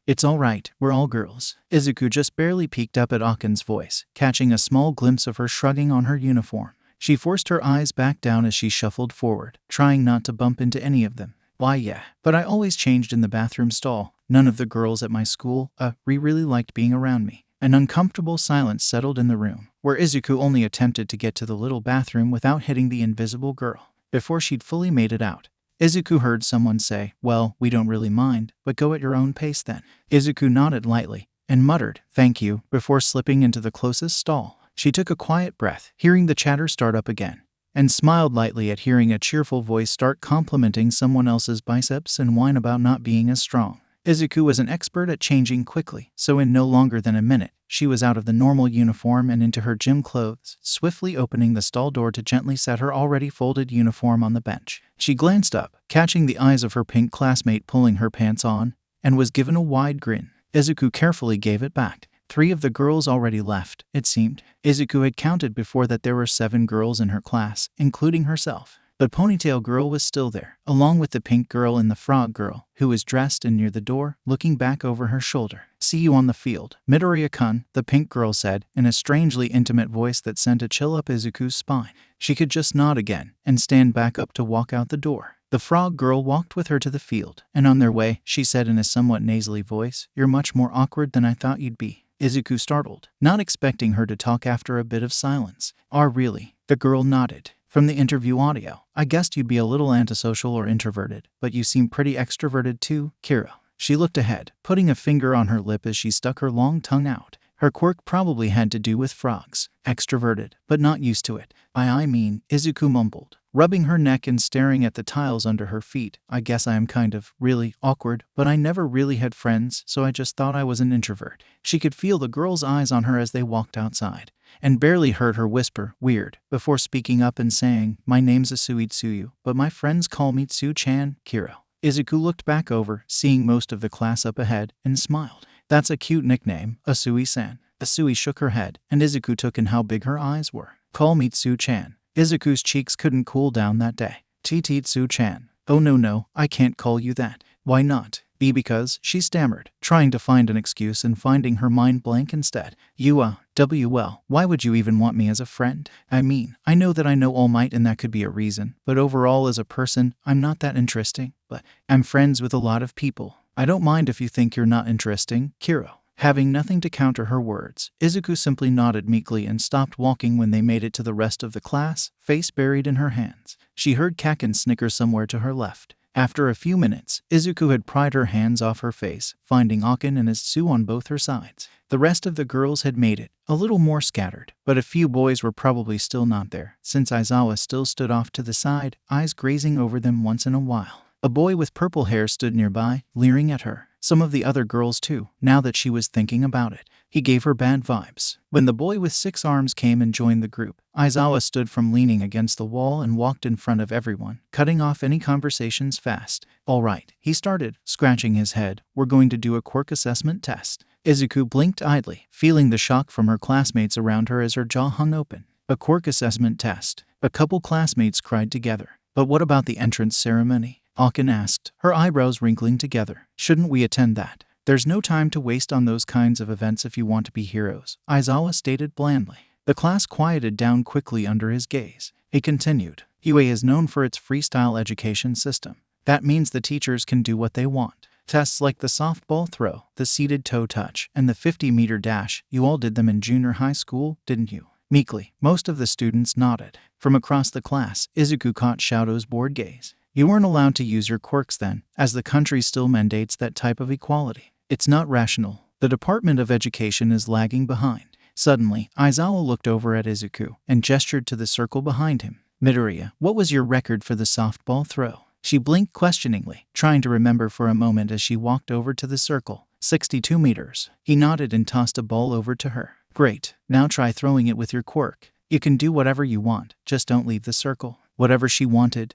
It's all right, we're all girls. Izuku just barely peeked up at Akin's voice, catching a small glimpse of her shrugging on her uniform. She forced her eyes back down as she shuffled forward, trying not to bump into any of them. Why yeah, but I always changed in the bathroom stall. None of the girls at my school, really liked being around me. An uncomfortable silence settled in the room, where Izuku only attempted to get to the little bathroom without hitting the invisible girl. Before she'd fully made it out, Izuku heard someone say, well, we don't really mind, but go at your own pace then. Izuku nodded lightly and muttered, thank you, before slipping into the closest stall. She took a quiet breath, hearing the chatter start up again, and smiled lightly at hearing a cheerful voice start complimenting someone else's biceps and whine about not being as strong. Izuku was an expert at changing quickly, so in no longer than a minute, she was out of the normal uniform and into her gym clothes, swiftly opening the stall door to gently set her already folded uniform on the bench. She glanced up, catching the eyes of her pink classmate pulling her pants on, and was given a wide grin. Izuku carefully gave it back. 3 of the girls already left, it seemed. Izuku had counted before that there were 7 girls in her class, including herself. The ponytail girl was still there, along with the pink girl and the frog girl, who was dressed and near the door, looking back over her shoulder. See you on the field, Midoriya-kun, the pink girl said, in a strangely intimate voice that sent a chill up Izuku's spine. She could just nod again, and stand back up to walk out the door. The frog girl walked with her to the field, and on their way, she said in a somewhat nasally voice, you're much more awkward than I thought you'd be. Izuku startled, not expecting her to talk after a bit of silence. Really? The girl nodded. From the interview audio, I guessed you'd be a little antisocial or introverted, but you seem pretty extroverted too, Kira. She looked ahead, putting a finger on her lip as she stuck her long tongue out. Her quirk probably had to do with frogs. Extroverted, but not used to it. I mean, Izuku mumbled. rubbing her neck and staring at the tiles under her feet. I guess I am kind of, really, awkward, but I never really had friends, so I just thought I was an introvert. She could feel the girls' eyes on her as they walked outside, and barely heard her whisper, weird, before speaking up and saying, my name's Asui Tsuyu, but my friends call me Tsu-chan, Kiro. Izuku looked back over, seeing most of the class up ahead, and smiled. That's a cute nickname, Asui-san. Asui shook her head, and Izuku took in how big her eyes were. Call me Tsu-chan. Izuku's cheeks couldn't cool down that day. Tsu-chan. Oh no, I can't call you that. Why not? Because, she stammered, trying to find an excuse and finding her mind blank instead. Why would you even want me as a friend? I mean, I know that I know All Might and that could be a reason, but overall as a person, I'm not that interesting. But I'm friends with a lot of people. I don't mind if you think you're not interesting, Kiro. Having nothing to counter her words, Izuku simply nodded meekly and stopped walking when they made it to the rest of the class, face buried in her hands. She heard Kaken snicker somewhere to her left. After a few minutes, Izuku had pried her hands off her face, finding Aken and Tsu on both her sides. The rest of the girls had made it, a little more scattered, but a few boys were probably still not there, since Aizawa still stood off to the side, eyes grazing over them once in a while. A boy with purple hair stood nearby, leering at her. Some of the other girls too, now that she was thinking about it. He gave her bad vibes. When the boy with 6 arms came and joined the group, Aizawa stood from leaning against the wall and walked in front of everyone, cutting off any conversations fast. All right, he started, scratching his head. We're going to do a quirk assessment test. Izuku blinked idly, feeling the shock from her classmates around her as her jaw hung open. A quirk assessment test. A couple classmates cried together. But what about the entrance ceremony? Aken asked, her eyebrows wrinkling together. Shouldn't we attend that? There's no time to waste on those kinds of events if you want to be heroes, Aizawa stated blandly. The class quieted down quickly under his gaze. He continued, UA is known for its freestyle education system. That means the teachers can do what they want. Tests like the softball throw, the seated toe touch, and the 50-meter dash, you all did them in junior high school, didn't you? Meekly, most of the students nodded. From across the class, Izuku caught Shado's bored gaze. You weren't allowed to use your quirks then, as the country still mandates that type of equality. It's not rational. The Department of Education is lagging behind. Suddenly, Aizawa looked over at Izuku and gestured to the circle behind him. Midoriya, what was your record for the softball throw? She blinked questioningly, trying to remember for a moment as she walked over to the circle. 62 meters. He nodded and tossed a ball over to her. Great. Now try throwing it with your quirk. You can do whatever you want, just don't leave the circle. Whatever she wanted,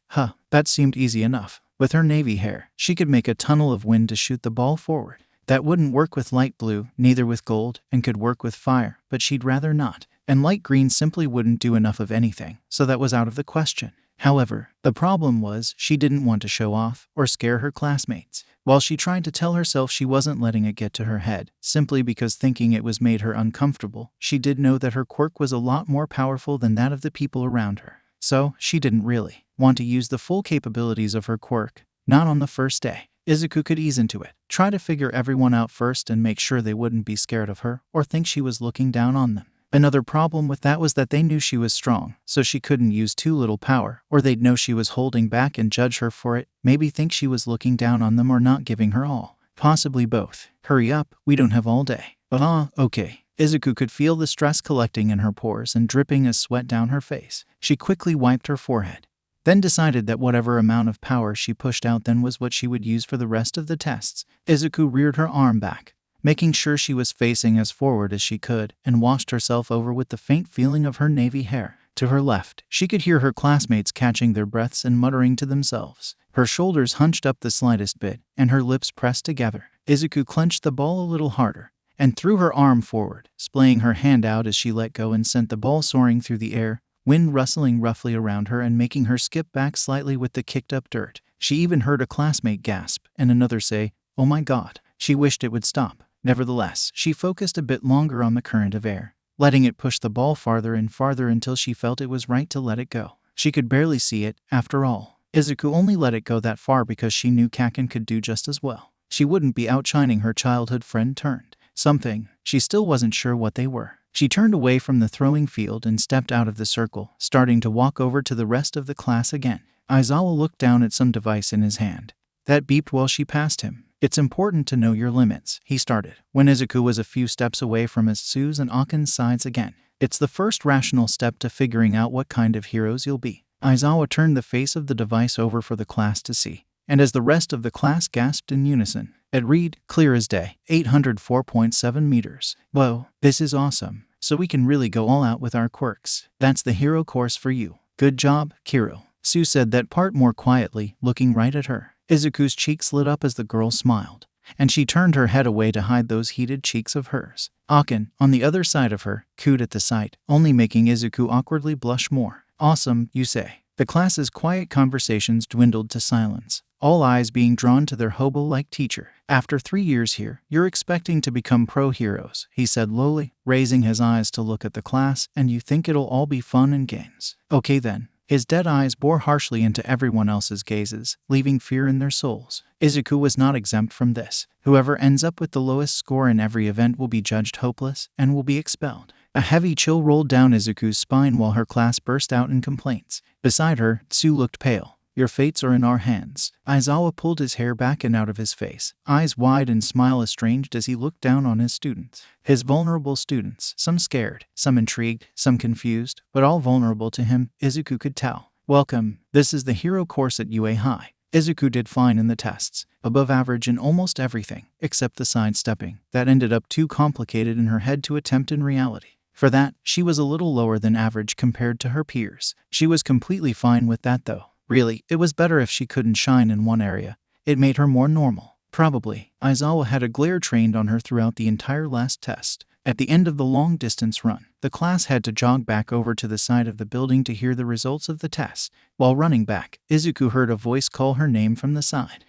that seemed easy enough. With her navy hair, she could make a tunnel of wind to shoot the ball forward. That wouldn't work with light blue, neither with gold, and could work with fire, but she'd rather not. And light green simply wouldn't do enough of anything, so that was out of the question. However, the problem was she didn't want to show off or scare her classmates. While she tried to tell herself she wasn't letting it get to her head, simply because thinking it was made her uncomfortable, she did know that her quirk was a lot more powerful than that of the people around her. So, she didn't really want to use the full capabilities of her quirk. Not on the first day. Izuku could ease into it, try to figure everyone out first and make sure they wouldn't be scared of her or think she was looking down on them. Another problem with that was that they knew she was strong, so she couldn't use too little power, or they'd know she was holding back and judge her for it, maybe think she was looking down on them or not giving her all. Possibly both. Hurry up, we don't have all day. Okay. Izuku could feel the stress collecting in her pores and dripping as sweat down her face. She quickly wiped her forehead, then decided that whatever amount of power she pushed out then was what she would use for the rest of the tests. Izuku reared her arm back, making sure she was facing as forward as she could, and washed herself over with the faint feeling of her navy hair. To her left, she could hear her classmates catching their breaths and muttering to themselves. Her shoulders hunched up the slightest bit, and her lips pressed together. Izuku clenched the ball a little harder, and threw her arm forward, splaying her hand out as she let go and sent the ball soaring through the air, wind rustling roughly around her and making her skip back slightly with the kicked-up dirt. She even heard a classmate gasp, and another say, "Oh my God." She wished it would stop. Nevertheless, she focused a bit longer on the current of air, letting it push the ball farther and farther until she felt it was right to let it go. She could barely see it, after all. Izuku only let it go that far because she knew Kaken could do just as well. She wouldn't be outshining her childhood friend turned something. She still wasn't sure what they were. She turned away from the throwing field and stepped out of the circle, starting to walk over to the rest of the class again. Aizawa looked down at some device in his hand. That beeped while she passed him. It's important to know your limits, he started, when Izuku was a few steps away from Tsu's and Aken's sides again. It's the first rational step to figuring out what kind of heroes you'll be. Aizawa turned the face of the device over for the class to see, and as the rest of the class gasped in unison, it read, clear as day, 804.7 meters. Whoa, this is awesome. So we can really go all out with our quirks. That's the hero course for you. Good job, Kiro. Sue said that part more quietly, looking right at her. Izuku's cheeks lit up as the girl smiled, and she turned her head away to hide those heated cheeks of hers. Aken, on the other side of her, cooed at the sight, only making Izuku awkwardly blush more. Awesome, you say. The class's quiet conversations dwindled to silence, all eyes being drawn to their hobo-like teacher. After 3 years here, you're expecting to become pro-heroes, he said lowly, raising his eyes to look at the class, and you think it'll all be fun and games. Okay then. His dead eyes bore harshly into everyone else's gazes, leaving fear in their souls. Izuku was not exempt from this. Whoever ends up with the lowest score in every event will be judged hopeless and will be expelled. A heavy chill rolled down Izuku's spine while her class burst out in complaints. Beside her, Tsu looked pale. Your fates are in our hands. Aizawa pulled his hair back and out of his face, eyes wide and smile estranged as he looked down on his students. His vulnerable students, some scared, some intrigued, some confused, but all vulnerable to him, Izuku could tell. Welcome, this is the hero course at UA High. Izuku did fine in the tests, above average in almost everything, except the sidestepping. That ended up too complicated in her head to attempt in reality. For that, she was a little lower than average compared to her peers. She was completely fine with that though. Really, it was better if she couldn't shine in one area. It made her more normal. Probably, Aizawa had a glare trained on her throughout the entire last test. At the end of the long-distance run, the class had to jog back over to the side of the building to hear the results of the test. While running back, Izuku heard a voice call her name from the side.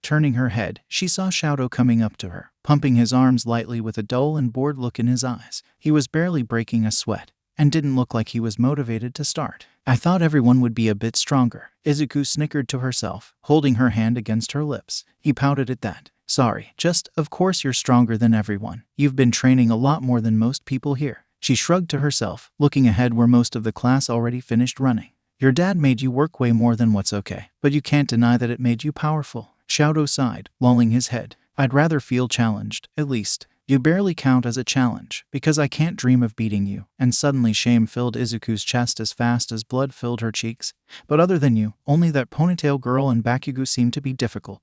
Turning her head, she saw Shadow coming up to her, pumping his arms lightly with a dull and bored look in his eyes. He was barely breaking a sweat, and didn't look like he was motivated to start. I thought everyone would be a bit stronger. Izuku snickered to herself, holding her hand against her lips. He pouted at that. Sorry, of course you're stronger than everyone. You've been training a lot more than most people here. She shrugged to herself, looking ahead where most of the class already finished running. Your dad made you work way more than what's okay, but you can't deny that it made you powerful. Shadow sighed, lolling his head. I'd rather feel challenged, at least. You barely count as a challenge, because I can't dream of beating you. And suddenly shame filled Izuku's chest as fast as blood filled her cheeks. But other than you, only that ponytail girl and Bakugo seemed to be difficult.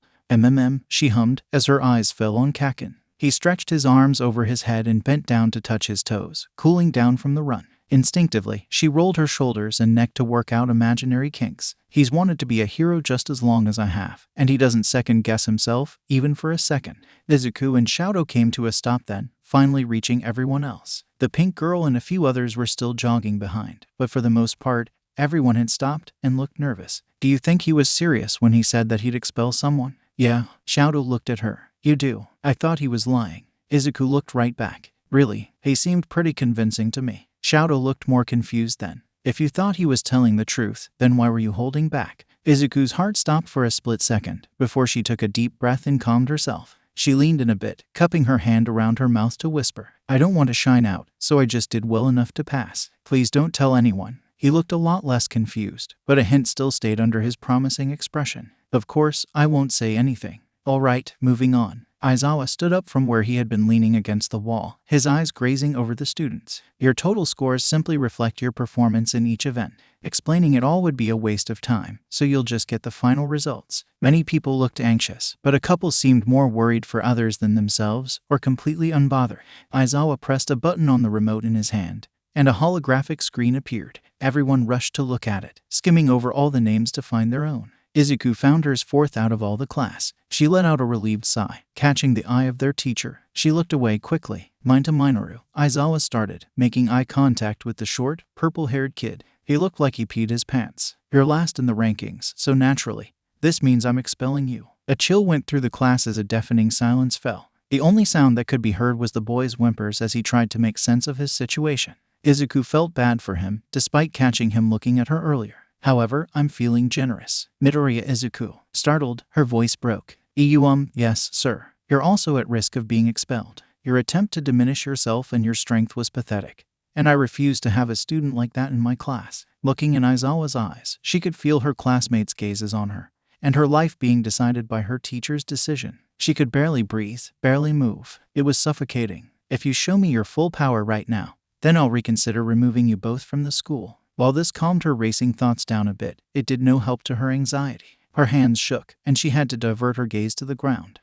She hummed, as her eyes fell on Kaken. He stretched his arms over his head and bent down to touch his toes, cooling down from the run. Instinctively, she rolled her shoulders and neck to work out imaginary kinks. He's wanted to be a hero just as long as I have, and he doesn't second-guess himself, even for a second. Izuku and Shadow came to a stop then, finally reaching everyone else. The pink girl and a few others were still jogging behind, but for the most part, everyone had stopped and looked nervous. Do you think he was serious when he said that he'd expel someone? Yeah, Shadow looked at her. You do. I thought he was lying. Izuku looked right back. Really, he seemed pretty convincing to me. Shadow looked more confused then. If you thought he was telling the truth, then why were you holding back? Izuku's heart stopped for a split second, before she took a deep breath and calmed herself. She leaned in a bit, cupping her hand around her mouth to whisper, I don't want to shine out, so I just did well enough to pass. Please don't tell anyone. He looked a lot less confused, but a hint still stayed under his promising expression. Of course, I won't say anything. All right, moving on. Aizawa stood up from where he had been leaning against the wall, his eyes grazing over the students. Your total scores simply reflect your performance in each event. Explaining it all would be a waste of time, so you'll just get the final results. Many people looked anxious, but a couple seemed more worried for others than themselves, or completely unbothered. Aizawa pressed a button on the remote in his hand, and a holographic screen appeared. Everyone rushed to look at it, skimming over all the names to find their own. Izuku found hers fourth out of all the class. She let out a relieved sigh, catching the eye of their teacher. She looked away quickly. Mine to Minoru. Aizawa started, making eye contact with the short, purple-haired kid. He looked like he peed his pants. You're last in the rankings, so naturally, this means I'm expelling you. A chill went through the class as a deafening silence fell. The only sound that could be heard was the boy's whimpers as he tried to make sense of his situation. Izuku felt bad for him, despite catching him looking at her earlier. However, I'm feeling generous. Midoriya Izuku. Startled, her voice broke. Yes, sir. You're also at risk of being expelled. Your attempt to diminish yourself and your strength was pathetic. And I refuse to have a student like that in my class. Looking in Aizawa's eyes, she could feel her classmates' gazes on her, and her life being decided by her teacher's decision. She could barely breathe, barely move. It was suffocating. If you show me your full power right now, then I'll reconsider removing you both from the school. While this calmed her racing thoughts down a bit, it did no help to her anxiety. Her hands shook, and she had to divert her gaze to the ground.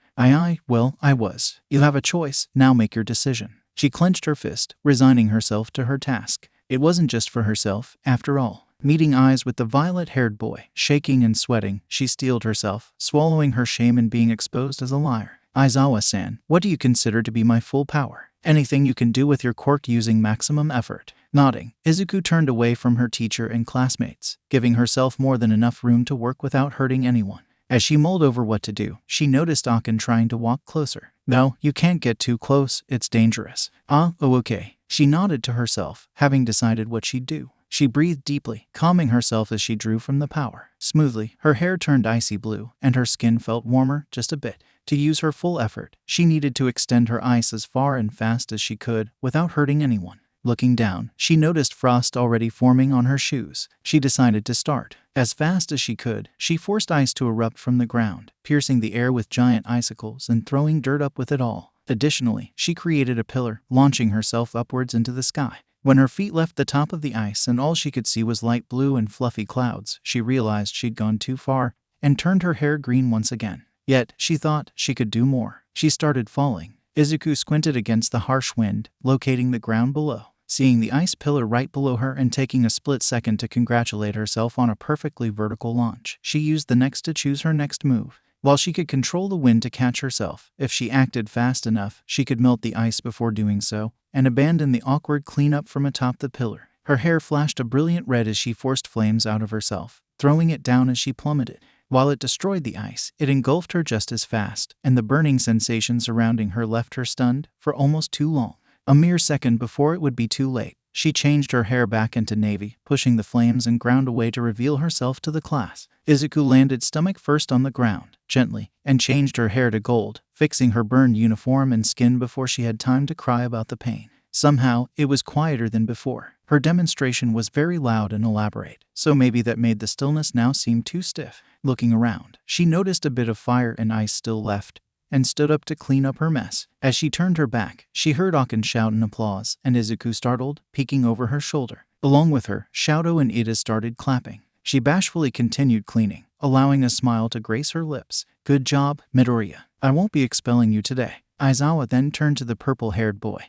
Well, I was. You have a choice, now make your decision. She clenched her fist, resigning herself to her task. It wasn't just for herself, after all. Meeting eyes with the violet-haired boy, shaking and sweating, she steeled herself, swallowing her shame in being exposed as a liar. Aizawa-san, what do you consider to be my full power? Anything you can do with your quirk using maximum effort. Nodding, Izuku turned away from her teacher and classmates, giving herself more than enough room to work without hurting anyone. As she mulled over what to do, she noticed Akin trying to walk closer. No, you can't get too close, it's dangerous. Okay. She nodded to herself, having decided what she'd do. She breathed deeply, calming herself as she drew from the power. Smoothly, her hair turned icy blue, and her skin felt warmer just a bit. To use her full effort, she needed to extend her ice as far and fast as she could, without hurting anyone. Looking down, she noticed frost already forming on her shoes. She decided to start. As fast as she could, she forced ice to erupt from the ground, piercing the air with giant icicles and throwing dirt up with it all. Additionally, she created a pillar, launching herself upwards into the sky. When her feet left the top of the ice and all she could see was light blue and fluffy clouds, she realized she'd gone too far and turned her hair green once again. Yet, she thought she could do more. She started falling. Izuku squinted against the harsh wind, locating the ground below. Seeing the ice pillar right below her and taking a split second to congratulate herself on a perfectly vertical launch, she used the next to choose her next move. While she could control the wind to catch herself, if she acted fast enough, she could melt the ice before doing so, and abandon the awkward cleanup from atop the pillar. Her hair flashed a brilliant red as she forced flames out of herself, throwing it down as she plummeted. While it destroyed the ice, it engulfed her just as fast, and the burning sensation surrounding her left her stunned for almost too long. A mere second before it would be too late, she changed her hair back into navy, pushing the flames and ground away to reveal herself to the class. Izuku landed stomach first on the ground, gently, and changed her hair to gold, fixing her burned uniform and skin before she had time to cry about the pain. Somehow, it was quieter than before. Her demonstration was very loud and elaborate, so maybe that made the stillness now seem too stiff. Looking around, she noticed a bit of fire and ice still left, and stood up to clean up her mess. As she turned her back, she heard Akin shout in applause, and Izuku startled, peeking over her shoulder. Along with her, Shadow and Ida started clapping. She bashfully continued cleaning, allowing a smile to grace her lips. Good job, Midoriya. I won't be expelling you today. Aizawa then turned to the purple-haired boy,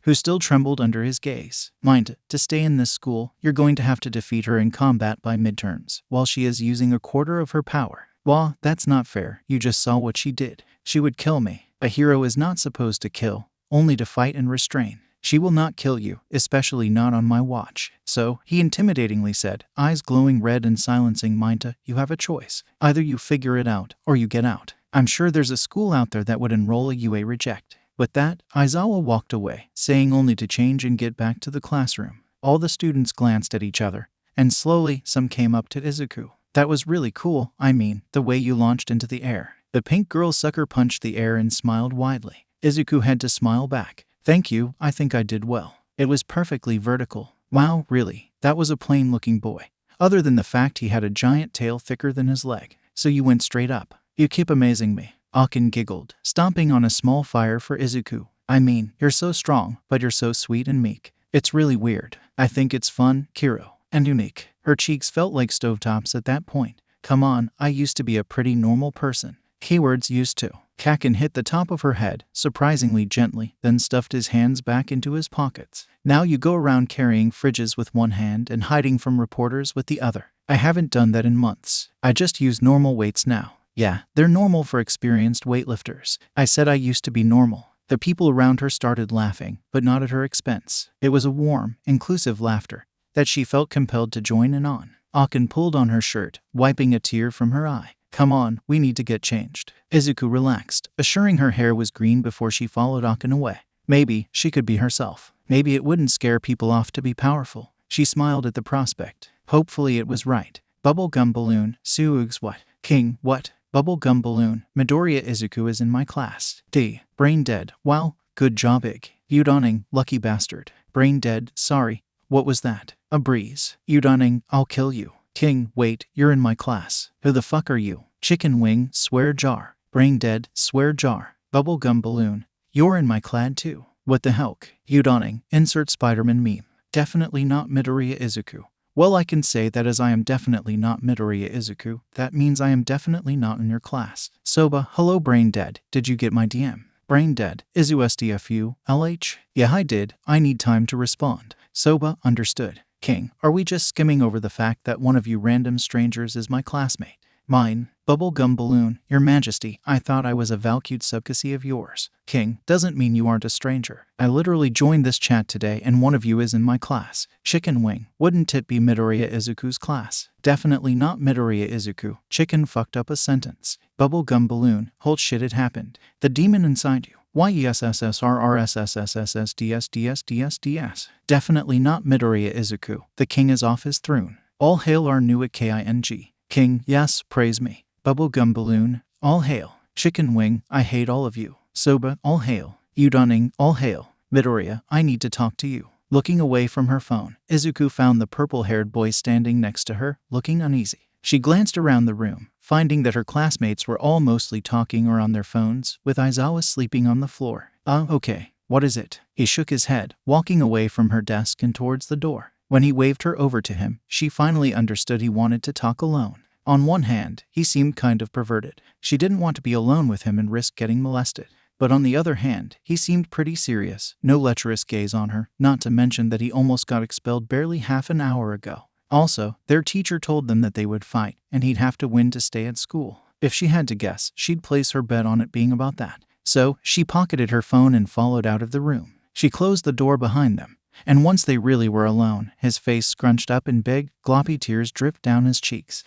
who still trembled under his gaze. Mind, to stay in this school, you're going to have to defeat her in combat by midterms, while she is using 1/4 of her power. Well, that's not fair. You just saw what she did. She would kill me. A hero is not supposed to kill, only to fight and restrain. She will not kill you, especially not on my watch. So, he intimidatingly said, eyes glowing red and silencing Minta, you have a choice. Either you figure it out, or you get out. I'm sure there's a school out there that would enroll a UA reject. With that, Aizawa walked away, saying only to change and get back to the classroom. All the students glanced at each other, and slowly, some came up to Izuku. That was really cool, the way you launched into the air. The pink girl sucker punched the air and smiled widely. Izuku had to smile back. Thank you, I think I did well. It was perfectly vertical. Wow, really? That was a plain-looking boy. Other than the fact he had a giant tail thicker than his leg. So you went straight up. You keep amazing me. Akin giggled, stomping on a small fire for Izuku. You're so strong, but you're so sweet and meek. It's really weird. I think it's fun, Kiro, and unique. Her cheeks felt like stovetops at that point. Come on, I used to be a pretty normal person. Keywords used to. Kakin hit the top of her head, surprisingly gently, then stuffed his hands back into his pockets. Now you go around carrying fridges with one hand and hiding from reporters with the other. I haven't done that in months. I just use normal weights now. Yeah, they're normal for experienced weightlifters. I said I used to be normal. The people around her started laughing, but not at her expense. It was a warm, inclusive laughter that she felt compelled to join in on. Akin pulled on her shirt, wiping a tear from her eye. Come on, we need to get changed. Izuku relaxed, assuring her hair was green before she followed Akin away. Maybe she could be herself. Maybe it wouldn't scare people off to be powerful. She smiled at the prospect. Hopefully it was right. Bubblegum balloon, Suugs what? King, what? Bubblegum balloon, Midoriya Izuku is in my class. D. Brain dead. Wow, good job Ig. Udoning, lucky bastard. Brain dead, sorry. What was that? A breeze. Udoning, I'll kill you. King, wait, you're in my class. Who the fuck are you? Chicken wing, swear jar. Brain dead, swear jar. Bubblegum balloon, you're in my clad too. What the helk? Udoning, insert Spider-Man meme. Definitely not Midoriya Izuku. Well, I can say that as I am definitely not Midoriya Izuku, that means I am definitely not in your class. Soba, hello brain dead, did you get my DM? Brain dead, Izu SDFU, LH? Yeah, I did, I need time to respond. Soba, understood. King, are we just skimming over the fact that one of you random strangers is my classmate? Mine, bubblegum balloon, your majesty, I thought I was a Valcute subcassy of yours. King, doesn't mean you aren't a stranger. I literally joined this chat today and one of you is in my class. Chicken wing, wouldn't it be Midoriya Izuku's class? Definitely not Midoriya Izuku. Chicken fucked up a sentence. Bubblegum balloon, hold shit, it happened. The demon inside you. YESSSRRSSSSDSDSDSDS. Definitely not Midoriya Izuku. The king is off his throne. All hail our new King. King, yes, praise me. Bubblegum balloon, all hail. Chicken wing, I hate all of you. Soba, all hail. Udonning, all hail. Midoriya, I need to talk to you. Looking away from her phone, Izuku found the purple-haired boy standing next to her, looking uneasy. She glanced around the room, finding that her classmates were all mostly talking or on their phones, with Aizawa sleeping on the floor. Okay, what is it? He shook his head, walking away from her desk and towards the door. When he waved her over to him, she finally understood he wanted to talk alone. On one hand, he seemed kind of perverted. She didn't want to be alone with him and risk getting molested. But on the other hand, he seemed pretty serious, no lecherous gaze on her, not to mention that he almost got expelled barely half an hour ago. Also, their teacher told them that they would fight, and he'd have to win to stay at school. If she had to guess, she'd place her bet on it being about that. So, she pocketed her phone and followed out of the room. She closed the door behind them. And once they really were alone, his face scrunched up and big, gloppy tears dripped down his cheeks.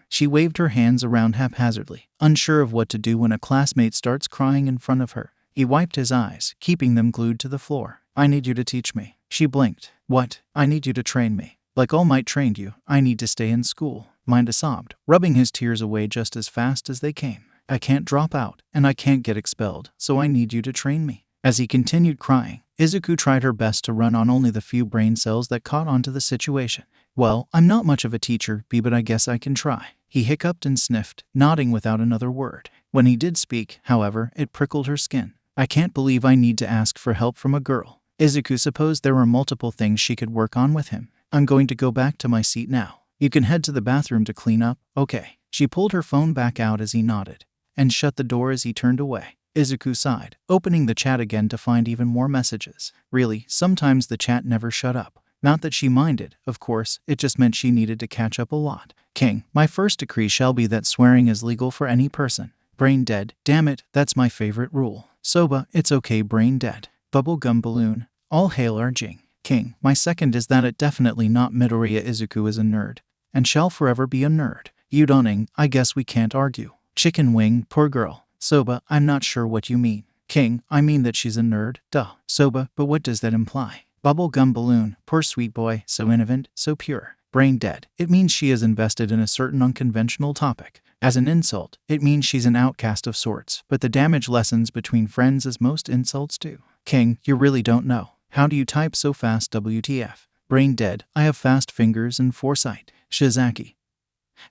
She waved her hands around haphazardly, unsure of what to do when a classmate starts crying in front of her. He wiped his eyes, keeping them glued to the floor. I need you to teach me. She blinked. What? I need you to train me. Like All Might trained you, I need to stay in school. Minda sobbed, rubbing his tears away just as fast as they came. I can't drop out, and I can't get expelled, so I need you to train me. As he continued crying, Izuku tried her best to run on only the few brain cells that caught onto the situation. Well, I'm not much of a teacher, but I guess I can try. He hiccuped and sniffed, nodding without another word. When he did speak, however, it prickled her skin. I can't believe I need to ask for help from a girl. Izuku supposed there were multiple things she could work on with him. I'm going to go back to my seat now. You can head to the bathroom to clean up, okay? She pulled her phone back out as he nodded, and shut the door as he turned away. Izuku sighed, opening the chat again to find even more messages. Really, sometimes the chat never shut up. Not that she minded, of course, it just meant she needed to catch up a lot. King, my first decree shall be that swearing is legal for any person. Brain dead, damn it, that's my favorite rule. Soba, it's okay brain dead. Bubblegum balloon, all hail our Jing. King, my second is that it definitely not Midoriya Izuku is a nerd, and shall forever be a nerd. Udonning, I guess we can't argue. Chicken wing, poor girl. Soba, I'm not sure what you mean. King, I mean that she's a nerd, duh. Soba, but what does that imply? Bubblegum balloon, poor sweet boy, so innocent, so pure. Brain dead, it means she is invested in a certain unconventional topic. As an insult, it means she's an outcast of sorts, but the damage lessens between friends as most insults do. King, you really don't know. How do you type so fast WTF? Brain dead, I have fast fingers and foresight. Shizaki.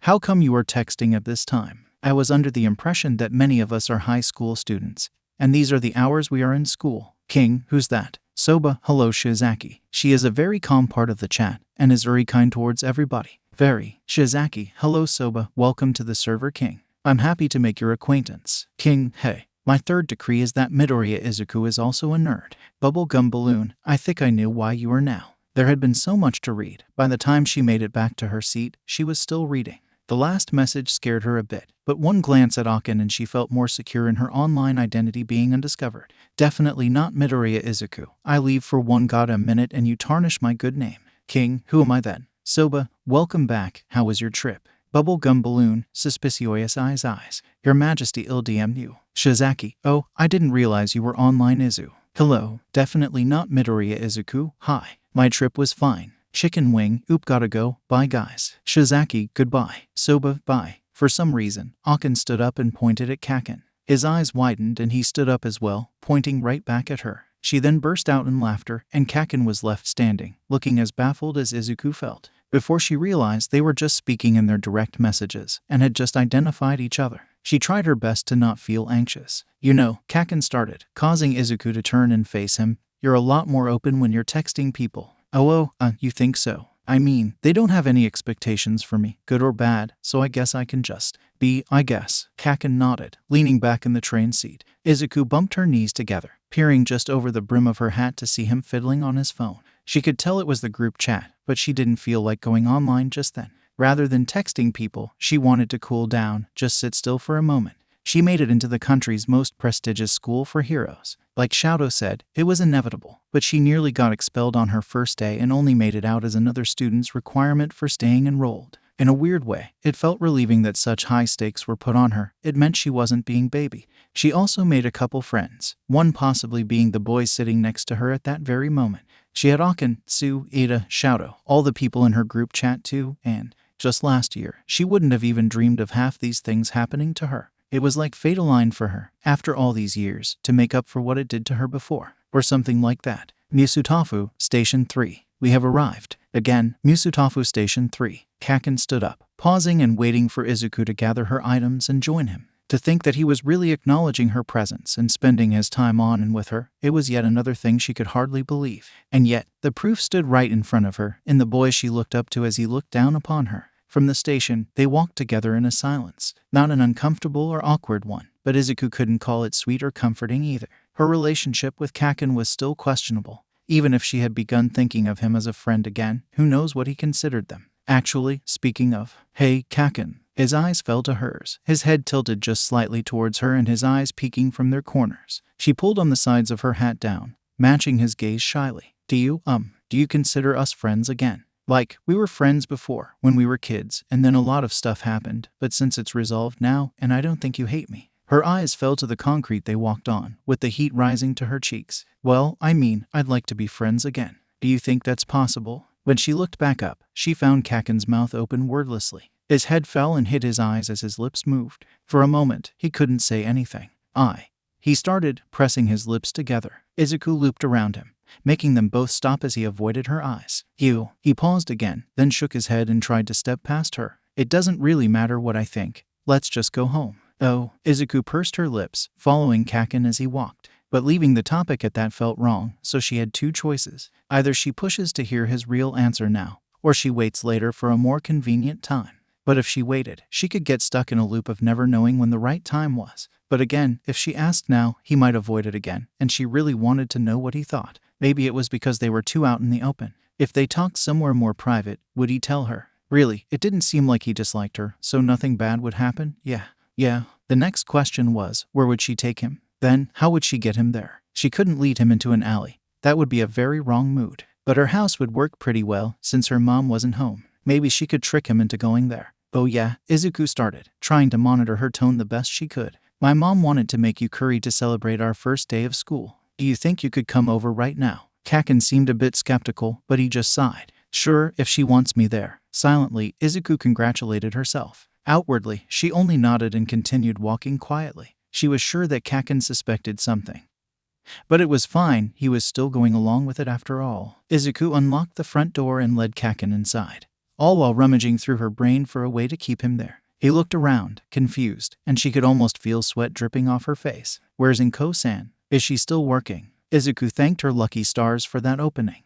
How come you are texting at this time? I was under the impression that many of us are high school students, and these are the hours we are in school. King, who's that? Soba, hello Shizaki. She is a very calm part of the chat, and is very kind towards everybody. Very. Shizaki, hello Soba, welcome to the server King. I'm happy to make your acquaintance. King, hey. My third decree is that Midoriya Izuku is also a nerd. Bubblegum balloon, I think I knew why you are now. There had been so much to read. By the time she made it back to her seat, she was still reading. The last message scared her a bit, but one glance at Akin and she felt more secure in her online identity being undiscovered. Definitely not Midoriya Izuku. I leave for one goddamn minute and you tarnish my good name. King, who am I then? Soba, welcome back. How was your trip? Bubblegum balloon, suspicious eyes. Your Majesty ill DM'd you. Shizaki, oh, I didn't realize you were online Izu. Hello, definitely not Midoriya Izuku. Hi. My trip was fine. Chicken wing, oop gotta go, bye guys. Shizaki, goodbye. Soba, bye. For some reason, Akin stood up and pointed at Kakin. His eyes widened and he stood up as well, pointing right back at her. She then burst out in laughter, and Kakin was left standing, looking as baffled as Izuku felt. Before she realized they were just speaking in their direct messages, and had just identified each other. She tried her best to not feel anxious. You know, Kakin started, causing Izuku to turn and face him. You're a lot more open when you're texting people. Oh, you think so? I mean, they don't have any expectations for me, good or bad, so I guess I can just be, I guess. Kaken nodded, leaning back in the train seat. Izuku bumped her knees together, peering just over the brim of her hat to see him fiddling on his phone. She could tell it was the group chat, but she didn't feel like going online just then. Rather than texting people, she wanted to cool down, just sit still for a moment. She made it into the country's most prestigious school for heroes. Like Shadow said, it was inevitable, but she nearly got expelled on her first day and only made it out as another student's requirement for staying enrolled. In a weird way, it felt relieving that such high stakes were put on her. It meant she wasn't being baby. She also made a couple friends, one possibly being the boy sitting next to her at that very moment. She had Aken, Sue, Ada, Shadow, all the people in her group chat too, and just last year, she wouldn't have even dreamed of half these things happening to her. It was like fate aligned for her, after all these years, to make up for what it did to her before, or something like that. Musutafu, Station 3. We have arrived. Again, Musutafu Station 3. Kaken stood up, pausing and waiting for Izuku to gather her items and join him. To think that he was really acknowledging her presence and spending his time on and with her, it was yet another thing she could hardly believe. And yet, the proof stood right in front of her, in the boy she looked up to as he looked down upon her. From the station, they walked together in a silence, not an uncomfortable or awkward one, but Izuku couldn't call it sweet or comforting either. Her relationship with Kaken was still questionable. Even if she had begun thinking of him as a friend again, who knows what he considered them. Actually, speaking of, hey, Kaken. His eyes fell to hers, his head tilted just slightly towards her and his eyes peeking from their corners. She pulled on the sides of her hat down, matching his gaze shyly. Do you consider us friends again? Like, we were friends before, when we were kids, and then a lot of stuff happened, but since it's resolved now, and I don't think you hate me. Her eyes fell to the concrete they walked on, with the heat rising to her cheeks. Well, I mean, I'd like to be friends again. Do you think that's possible? When she looked back up, she found Kaken's mouth open wordlessly. His head fell and hid his eyes as his lips moved. For a moment, he couldn't say anything. He started, pressing his lips together. Izuku looped around him, making them both stop as he avoided her eyes. He paused again, then shook his head and tried to step past her. It doesn't really matter what I think. Let's just go home. Oh, Izuku pursed her lips, following Kaken as he walked. But leaving the topic at that felt wrong, so she had two choices. Either she pushes to hear his real answer now, or she waits later for a more convenient time. But if she waited, she could get stuck in a loop of never knowing when the right time was. But again, if she asked now, he might avoid it again, and she really wanted to know what he thought. Maybe it was because they were too out in the open. If they talked somewhere more private, would he tell her? Really, it didn't seem like he disliked her, so nothing bad would happen? Yeah. The next question was, where would she take him? Then, how would she get him there? She couldn't lead him into an alley. That would be a very wrong mood. But her house would work pretty well, since her mom wasn't home. Maybe she could trick him into going there. Oh yeah, Izuku started, trying to monitor her tone the best she could. My mom wanted to make you curry to celebrate our first day of school. Do you think you could come over right now? Kaken seemed a bit skeptical, but he just sighed. Sure, if she wants me there. Silently, Izuku congratulated herself. Outwardly, she only nodded and continued walking quietly. She was sure that Kaken suspected something. But it was fine, he was still going along with it after all. Izuku unlocked the front door and led Kaken inside, all while rummaging through her brain for a way to keep him there. He looked around, confused, and she could almost feel sweat dripping off her face. Where's Inko-san? Is she still working? Izuku thanked her lucky stars for that opening.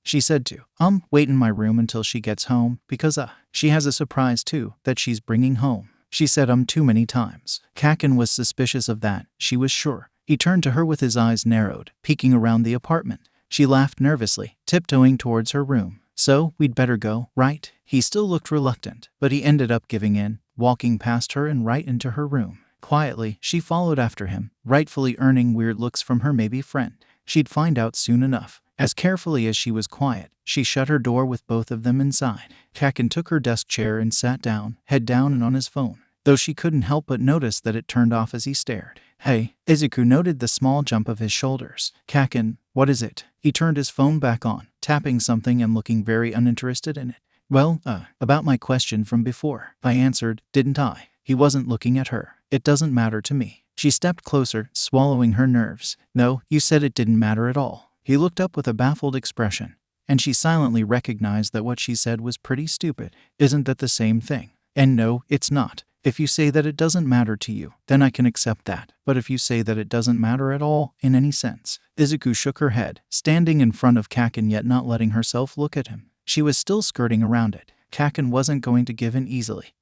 She said to, wait in my room until she gets home, because, she has a surprise too, that she's bringing home. She said too many times. Kaken was suspicious of that, she was sure. He turned to her with his eyes narrowed, peeking around the apartment. She laughed nervously, tiptoeing towards her room. So, we'd better go, right? He still looked reluctant, but he ended up giving in, walking past her and right into her room. Quietly, she followed after him, rightfully earning weird looks from her maybe friend. She'd find out soon enough. As carefully as she was quiet, she shut her door with both of them inside. Kaken took her desk chair and sat down, head down and on his phone, though she couldn't help but notice that it turned off as he stared. Hey, Izuku noted the small jump of his shoulders. Kaken, what is it? He turned his phone back on, tapping something and looking very uninterested in it. Well, about my question from before. I answered, didn't I? He wasn't looking at her. It doesn't matter to me. She stepped closer, swallowing her nerves. No, you said it didn't matter at all. He looked up with a baffled expression, and she silently recognized that what she said was pretty stupid. Isn't that the same thing? And no, it's not. If you say that it doesn't matter to you, then I can accept that. But if you say that it doesn't matter at all, in any sense. Izuku shook her head, standing in front of Kaken yet not letting herself look at him. She was still skirting around it. Kaken wasn't going to give in easily.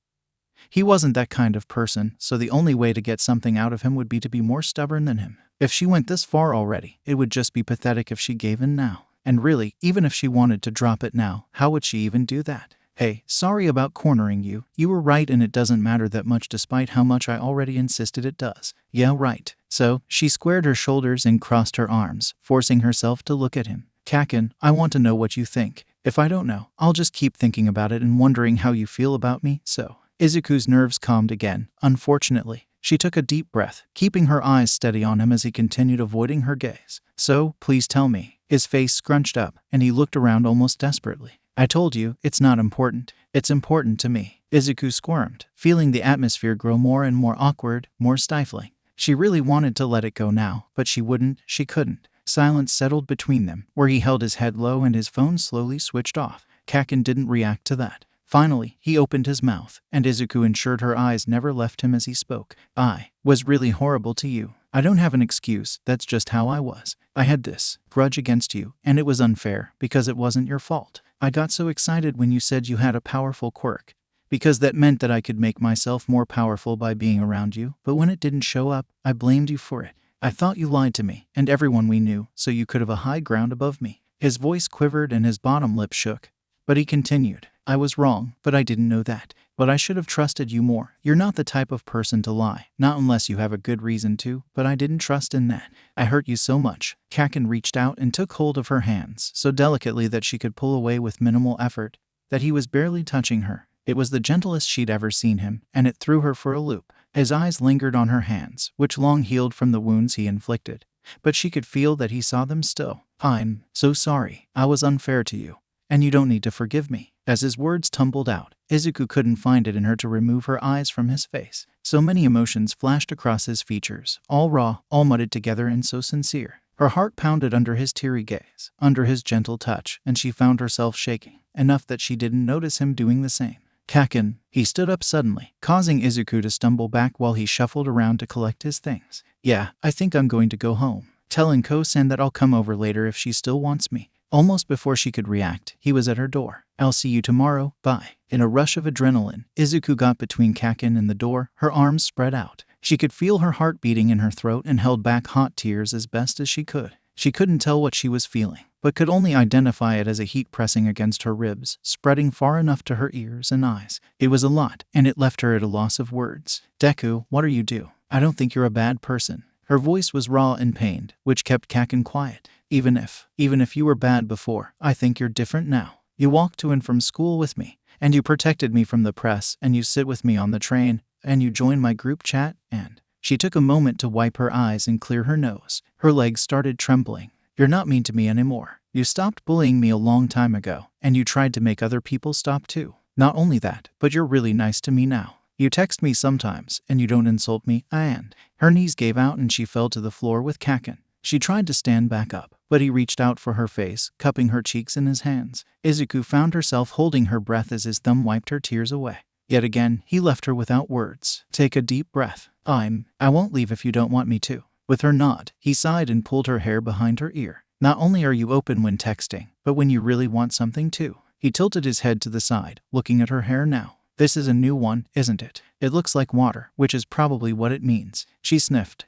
He wasn't that kind of person, so the only way to get something out of him would be to be more stubborn than him. If she went this far already, it would just be pathetic if she gave in now. And really, even if she wanted to drop it now, how would she even do that? Hey, sorry about cornering you. You were right and it doesn't matter that much despite how much I already insisted it does. Yeah, right. So, she squared her shoulders and crossed her arms, forcing herself to look at him. Kaken, I want to know what you think. If I don't know, I'll just keep thinking about it and wondering how you feel about me, so. Izuku's nerves calmed again, unfortunately. She took a deep breath, keeping her eyes steady on him as he continued avoiding her gaze. So, please tell me. His face scrunched up, and he looked around almost desperately. I told you, it's not important. It's important to me. Izuku squirmed, feeling the atmosphere grow more and more awkward, more stifling. She really wanted to let it go now, but she couldn't. Silence settled between them, where he held his head low and his phone slowly switched off. Kaken didn't react to that. Finally, he opened his mouth, and Izuku ensured her eyes never left him as he spoke. I was really horrible to you. I don't have an excuse, that's just how I was. I had this grudge against you, and it was unfair, because it wasn't your fault. I got so excited when you said you had a powerful quirk, because that meant that I could make myself more powerful by being around you, but when it didn't show up, I blamed you for it. I thought you lied to me, and everyone we knew, so you could have a high ground above me. His voice quivered and his bottom lip shook. But he continued, I was wrong, but I didn't know that. But I should have trusted you more. You're not the type of person to lie, not unless you have a good reason to, but I didn't trust in that. I hurt you so much. Kaken reached out and took hold of her hands, so delicately that she could pull away with minimal effort, that he was barely touching her. It was the gentlest she'd ever seen him, and it threw her for a loop. His eyes lingered on her hands, which long healed from the wounds he inflicted, but she could feel that he saw them still. I'm so sorry. I was unfair to you. And you don't need to forgive me. As his words tumbled out, Izuku couldn't find it in her to remove her eyes from his face. So many emotions flashed across his features, all raw, all muddled together and so sincere. Her heart pounded under his teary gaze, under his gentle touch, and she found herself shaking, enough that she didn't notice him doing the same. Kaken, he stood up suddenly, causing Izuku to stumble back while he shuffled around to collect his things. Yeah, I think I'm going to go home. Telling Ko-san that I'll come over later if she still wants me. Almost before she could react, he was at her door. I'll see you tomorrow, bye. In a rush of adrenaline, Izuku got between Kaken and the door, her arms spread out. She could feel her heart beating in her throat and held back hot tears as best as she could. She couldn't tell what she was feeling, but could only identify it as a heat pressing against her ribs, spreading far enough to her ears and eyes. It was a lot, and it left her at a loss of words. Deku, what are you doing? I don't think you're a bad person. Her voice was raw and pained, which kept Kaken quiet. Even if you were bad before, I think you're different now. You walked to and from school with me, and you protected me from the press, and you sit with me on the train, and you joined my group chat, and... She took a moment to wipe her eyes and clear her nose. Her legs started trembling. You're not mean to me anymore. You stopped bullying me a long time ago, and you tried to make other people stop too. Not only that, but you're really nice to me now. You text me sometimes, and you don't insult me, and... Her knees gave out and she fell to the floor with Kaken. She tried to stand back up, but he reached out for her face, cupping her cheeks in his hands. Izuku found herself holding her breath as his thumb wiped her tears away. Yet again, he left her without words. Take a deep breath. I won't leave if you don't want me to. With her nod, he sighed and pulled her hair behind her ear. Not only are you open when texting, but when you really want something too. He tilted his head to the side, looking at her hair now. This is a new one, isn't it? It looks like water, which is probably what it means. She sniffed.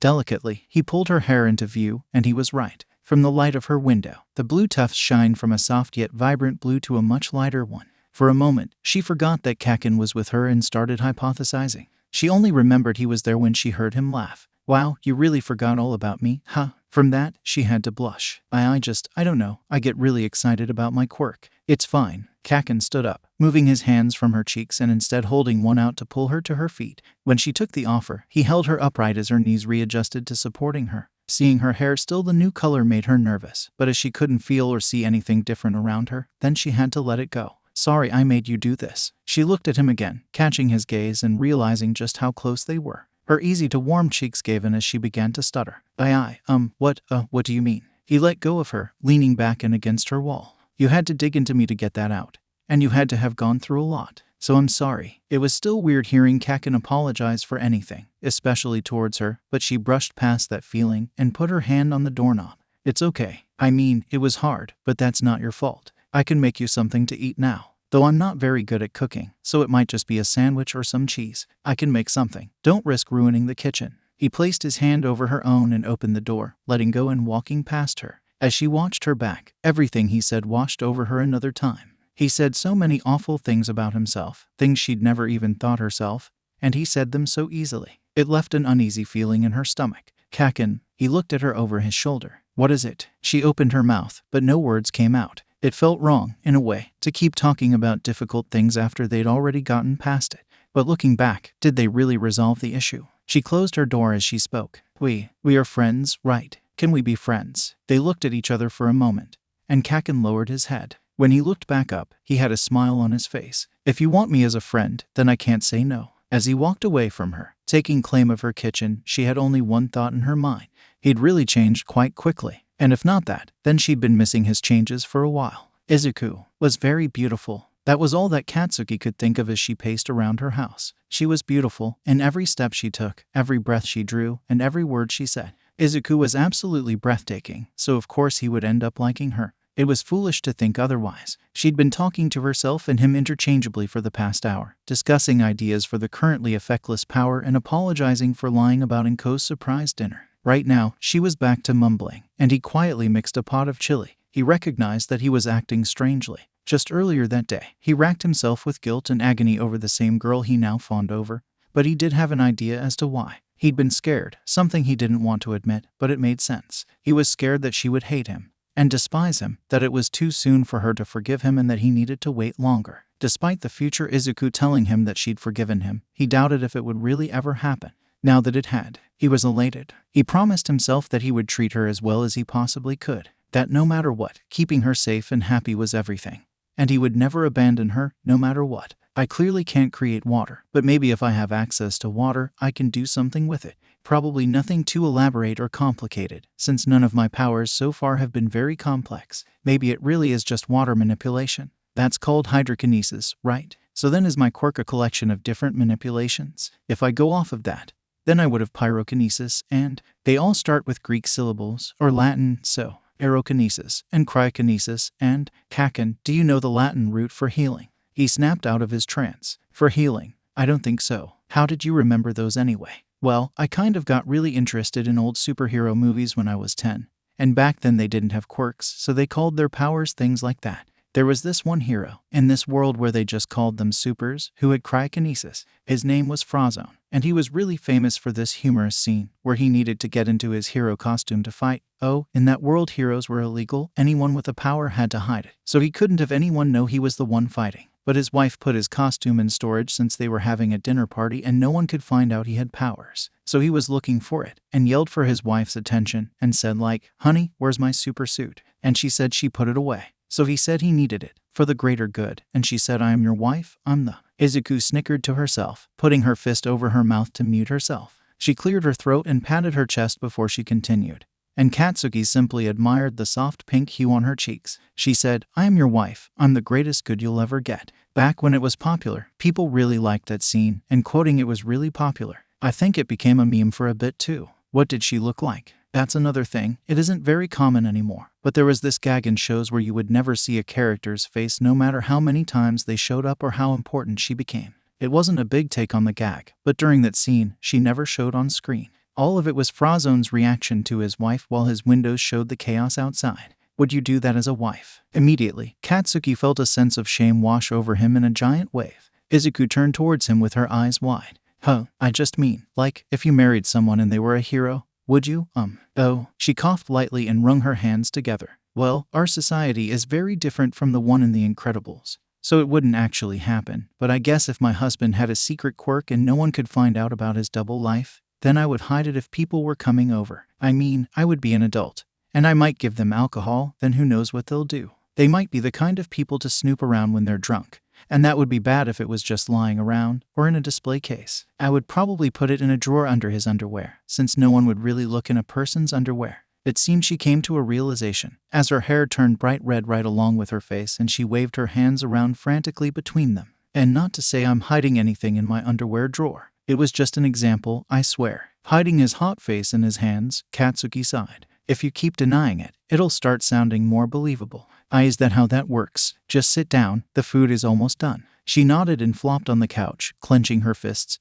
Delicately, he pulled her hair into view, and he was right. From the light of her window, the blue tufts shined from a soft yet vibrant blue to a much lighter one. For a moment, she forgot that Kaken was with her and started hypothesizing. She only remembered he was there when she heard him laugh. Wow, you really forgot all about me, huh? From that, she had to blush. I don't know, I get really excited about my quirk. It's fine. Kaken stood up, moving his hands from her cheeks and instead holding one out to pull her to her feet. When she took the offer, he held her upright as her knees readjusted to supporting her. Seeing her hair still the new color made her nervous, but as she couldn't feel or see anything different around her, then she had to let it go. Sorry I made you do this. She looked at him again, catching his gaze and realizing just how close they were. Her easy-to-warm cheeks gave in as she began to stutter. What do you mean? He let go of her, leaning back and against her wall. You had to dig into me to get that out. And you had to have gone through a lot. So I'm sorry. It was still weird hearing Kaken apologize for anything, especially towards her, but she brushed past that feeling and put her hand on the doorknob. It's okay. I mean, it was hard, but that's not your fault. I can make you something to eat now. Though I'm not very good at cooking, so it might just be a sandwich or some cheese. I can make something. Don't risk ruining the kitchen. He placed his hand over her own and opened the door, letting go and walking past her. As she watched her back, everything he said washed over her another time. He said so many awful things about himself, things she'd never even thought herself, and he said them so easily. It left an uneasy feeling in her stomach. Kaken, he looked at her over his shoulder. What is it? She opened her mouth, but no words came out. It felt wrong, in a way, to keep talking about difficult things after they'd already gotten past it. But looking back, did they really resolve the issue? She closed her door as she spoke. We are friends, right? Can we be friends? They looked at each other for a moment, and Kaken lowered his head. When he looked back up, he had a smile on his face. If you want me as a friend, then I can't say no. As he walked away from her, taking claim of her kitchen, she had only one thought in her mind. He'd really changed quite quickly. And if not that, then she'd been missing his changes for a while. Izuku was very beautiful. That was all that Katsuki could think of as she paced around her house. She was beautiful in every step she took, every breath she drew, and every word she said. Izuku was absolutely breathtaking, so of course he would end up liking her. It was foolish to think otherwise. She'd been talking to herself and him interchangeably for the past hour, discussing ideas for the currently effectless power and apologizing for lying about Inko's surprise dinner. Right now, she was back to mumbling, and he quietly mixed a pot of chili. He recognized that he was acting strangely. Just earlier that day, he racked himself with guilt and agony over the same girl he now fawned over, but he did have an idea as to why. He'd been scared, something he didn't want to admit, but it made sense. He was scared that she would hate him and despise him, that it was too soon for her to forgive him and that he needed to wait longer. Despite the future Izuku telling him that she'd forgiven him, he doubted if it would really ever happen. Now that it had, he was elated. He promised himself that he would treat her as well as he possibly could, that no matter what, keeping her safe and happy was everything. And he would never abandon her, no matter what. I clearly can't create water, but maybe if I have access to water, I can do something with it. Probably nothing too elaborate or complicated, since none of my powers so far have been very complex. Maybe it really is just water manipulation. That's called hydrokinesis, right? So then is my quirk a collection of different manipulations? If I go off of that, then I would have pyrokinesis, and they all start with Greek syllables, or Latin, so aerokinesis, and cryokinesis, and Kaken. Do you know the Latin root for healing? He snapped out of his trance. For healing? I don't think so. How did you remember those anyway? Well, I kind of got really interested in old superhero movies when I was 10. And back then they didn't have quirks, so they called their powers things like that. There was this one hero in this world where they just called them supers who had cryokinesis. His name was Frozone, and he was really famous for this humorous scene where he needed to get into his hero costume to fight. Oh, in that world heroes were illegal. Anyone with a power had to hide it, so he couldn't have anyone know he was the one fighting. But his wife put his costume in storage since they were having a dinner party and no one could find out he had powers. So he was looking for it and yelled for his wife's attention and said like, "Honey, where's my super suit?" And she said she put it away. So he said he needed it for the greater good, and she said, "I am your wife, I'm the..." Izuku snickered to herself, putting her fist over her mouth to mute herself. She cleared her throat and patted her chest before she continued. And Katsuki simply admired the soft pink hue on her cheeks. She said, "I am your wife, I'm the greatest good you'll ever get." Back when it was popular, people really liked that scene, and quoting it was really popular. I think it became a meme for a bit too. What did she look like? That's another thing. It isn't very common anymore. But there was this gag in shows where you would never see a character's face no matter how many times they showed up or how important she became. It wasn't a big take on the gag, but during that scene, she never showed on screen. All of it was Frozone's reaction to his wife while his windows showed the chaos outside. Would you do that as a wife? Immediately, Katsuki felt a sense of shame wash over him in a giant wave. Izuku turned towards him with her eyes wide. Huh, I just mean, like, if you married someone and they were a hero, would you? Oh. She coughed lightly and wrung her hands together. Well, our society is very different from the one in The Incredibles, so it wouldn't actually happen. But I guess if my husband had a secret quirk and no one could find out about his double life, then I would hide it if people were coming over. I mean, I would be an adult. And I might give them alcohol, then who knows what they'll do. They might be the kind of people to snoop around when they're drunk. And that would be bad if it was just lying around, or in a display case. I would probably put it in a drawer under his underwear, since no one would really look in a person's underwear. It seemed she came to a realization, as her hair turned bright red right along with her face and she waved her hands around frantically between them. And not to say I'm hiding anything in my underwear drawer. It was just an example, I swear. Hiding his hot face in his hands, Katsuki sighed. If you keep denying it, it'll start sounding more believable. Is that how that works? Just sit down, the food is almost done. She nodded and flopped on the couch, clenching her fists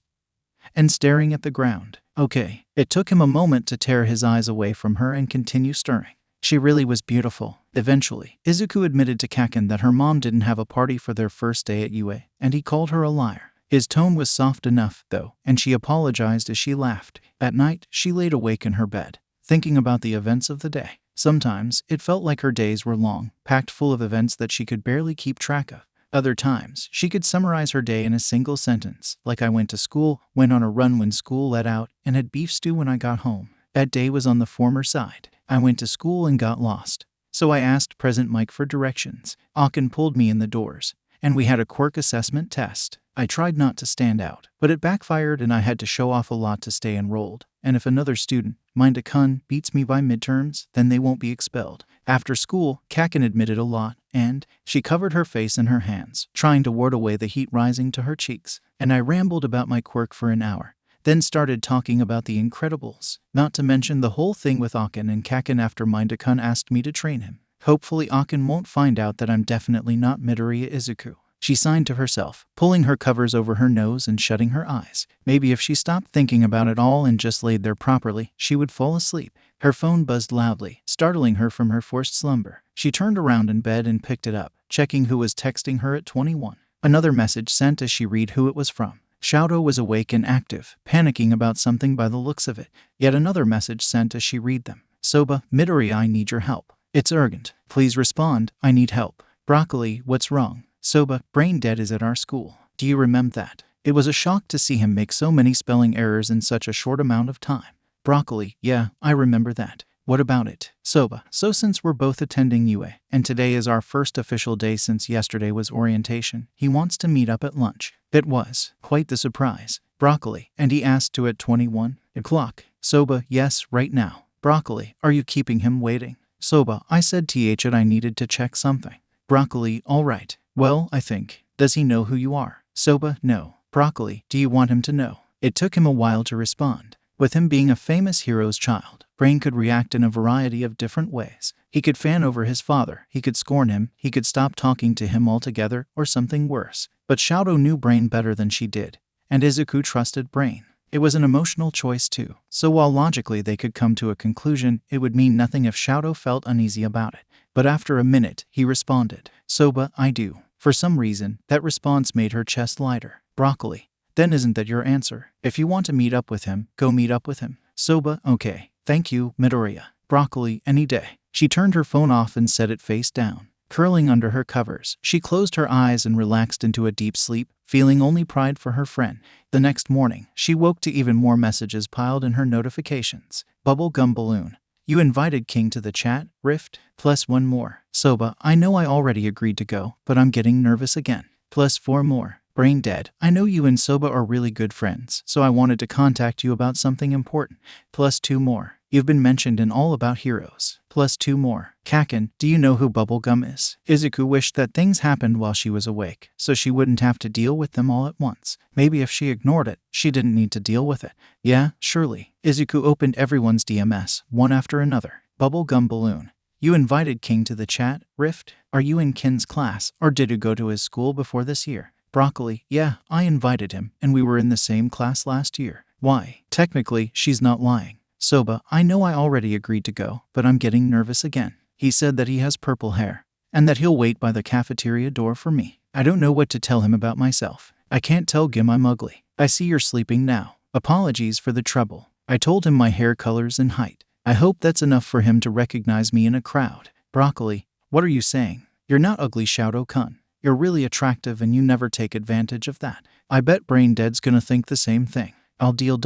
and staring at the ground. Okay. It took him a moment to tear his eyes away from her and continue stirring. She really was beautiful. Eventually, Izuku admitted to Kaken that her mom didn't have a party for their first day at UA, and he called her a liar. His tone was soft enough, though, and she apologized as she laughed. At night, she laid awake in her bed, thinking about the events of the day. Sometimes, it felt like her days were long, packed full of events that she could barely keep track of. Other times, she could summarize her day in a single sentence, like I went to school, went on a run when school let out, and had beef stew when I got home. That day was on the former side. I went to school and got lost. So I asked Present Mike for directions. Aken pulled me in the doors, and we had a quirk assessment test. I tried not to stand out, but it backfired and I had to show off a lot to stay enrolled. And if another student, Mind-a-kun, beats me by midterms, then they won't be expelled. After school, Kaken admitted a lot, and she covered her face in her hands, trying to ward away the heat rising to her cheeks. And I rambled about my quirk for an hour, then started talking about the Incredibles, not to mention the whole thing with Aken and Kaken after Mind-a-kun asked me to train him. Hopefully Aken won't find out that I'm definitely not Midoriya Izuku. She signed to herself, pulling her covers over her nose and shutting her eyes. Maybe if she stopped thinking about it all and just laid there properly, she would fall asleep. Her phone buzzed loudly, startling her from her forced slumber. She turned around in bed and picked it up, checking who was texting her at 21. Another message sent as she read who it was from. Shoto was awake and active, panicking about something by the looks of it. Yet another message sent as she read them. Soba, Midori, I need your help. It's urgent. Please respond. I need help. Broccoli, what's wrong? Soba, brain dead is at our school. Do you remember that? It was a shock to see him make so many spelling errors in such a short amount of time. Broccoli, yeah, I remember that. What about it? Soba, so since we're both attending UA, and today is our first official day since yesterday was orientation, he wants to meet up at lunch. It was quite the surprise. Broccoli, and he asked to at 21 o'clock. Soba, yes, right now. Broccoli, are you keeping him waiting? Soba, I said that I needed to check something. Broccoli, all right. Well, I think. Does he know who you are? Soba, no. Broccoli, do you want him to know? It took him a while to respond. With him being a famous hero's child, Brain could react in a variety of different ways. He could fan over his father, he could scorn him, he could stop talking to him altogether, or something worse. But Shoto knew Brain better than she did, and Izuku trusted Brain. It was an emotional choice too, so while logically they could come to a conclusion, it would mean nothing if Shoto felt uneasy about it. But after a minute, he responded, Soba, I do. For some reason, that response made her chest lighter. Broccoli, then isn't that your answer? If you want to meet up with him, go meet up with him. Soba, okay. Thank you, Midoriya. Broccoli, any day. She turned her phone off and set it face down. Curling under her covers, she closed her eyes and relaxed into a deep sleep, feeling only pride for her friend. The next morning, she woke to even more messages piled in her notifications. Bubblegum balloon. You invited King to the chat, Rift, plus 1 more. Soba, I know I already agreed to go, but I'm getting nervous again. Plus 4 more. Brain dead. I know you and Soba are really good friends, so I wanted to contact you about something important. Plus 2 more. You've been mentioned in All About Heroes. Plus 2 more. Kaken, do you know who Bubblegum is? Izuku wished that things happened while she was awake, so she wouldn't have to deal with them all at once. Maybe if she ignored it, she didn't need to deal with it. Yeah, surely. Izuku opened everyone's DMS, one after another. Bubblegum balloon. You invited King to the chat, Rift? Are you in Kin's class, or did you go to his school before this year? Broccoli, yeah, I invited him, and we were in the same class last year. Why? Technically, she's not lying. Soba, I know I already agreed to go, but I'm getting nervous again. He said that he has purple hair, and that he'll wait by the cafeteria door for me. I don't know what to tell him about myself. I can't tell Gim I'm ugly. I see you're sleeping now. Apologies for the trouble. I told him my hair colors and height. I hope that's enough for him to recognize me in a crowd. Broccoli, what are you saying? You're not ugly, Shoto-kun. You're really attractive and you never take advantage of that. I bet Brain Dead's gonna think the same thing. I'll deal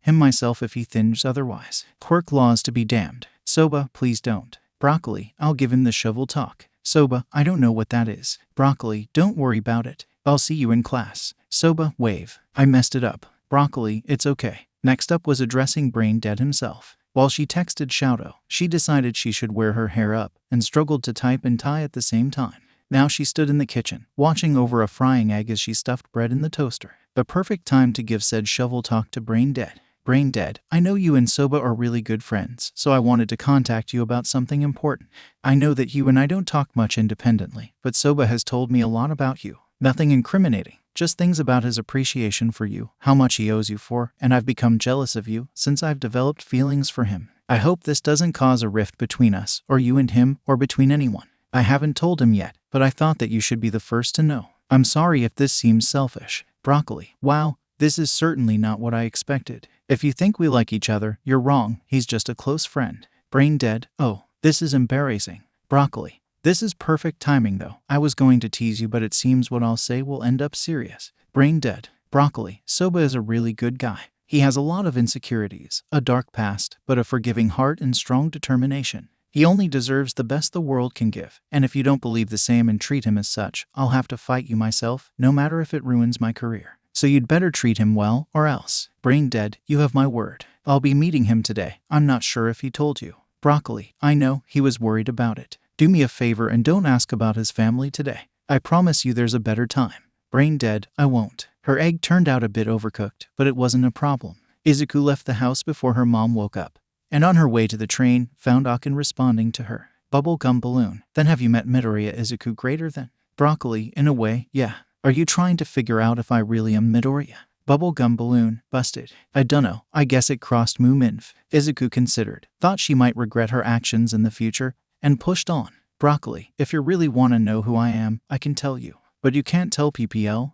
him myself if he thinks otherwise. Quirk laws to be damned. Soba, please don't. Broccoli, I'll give him the shovel talk. Soba, I don't know what that is. Broccoli, don't worry about it. I'll see you in class. Soba, wave. I messed it up. Broccoli, it's okay. Next up was addressing Brain Dead himself. While she texted Shoto, she decided she should wear her hair up and struggled to type and tie at the same time. Now she stood in the kitchen, watching over a frying egg as she stuffed bread in the toaster. The perfect time to give said shovel talk to Brain Dead. Brain dead. I know you and Soba are really good friends, so I wanted to contact you about something important. I know that you and I don't talk much independently, but Soba has told me a lot about you. Nothing incriminating, just things about his appreciation for you, how much he owes you for, and I've become jealous of you since I've developed feelings for him. I hope this doesn't cause a rift between us, or you and him, or between anyone. I haven't told him yet, but I thought that you should be the first to know. I'm sorry if this seems selfish. Broccoli. Wow, this is certainly not what I expected. If you think we like each other, you're wrong. He's just a close friend. Brain dead. Oh, this is embarrassing. Broccoli. This is perfect timing though. I was going to tease you, but it seems what I'll say will end up serious. Brain dead. Broccoli. Soba is a really good guy. He has a lot of insecurities, a dark past, but a forgiving heart and strong determination. He only deserves the best the world can give, and if you don't believe the same and treat him as such, I'll have to fight you myself, no matter if it ruins my career. So you'd better treat him well, or else. Brain dead. You have my word. I'll be meeting him today. I'm not sure if he told you. Broccoli. I know, he was worried about it. Do me a favor and don't ask about his family today. I promise you there's a better time. Brain dead. I won't. Her egg turned out a bit overcooked, but it wasn't a problem. Izuku left the house before her mom woke up, and on her way to the train, found Akin responding to her. Bubblegum balloon. Then have you met Midoriya Izuku greater than? Broccoli. In a way, yeah. Are you trying to figure out if I really am Midoriya? Bubblegum balloon. Busted. I dunno. I guess it crossed Mu Minf. Izuku considered. Thought she might regret her actions in the future, and pushed on. Broccoli. If you really want to know who I am, I can tell you. But you can't tell PPL.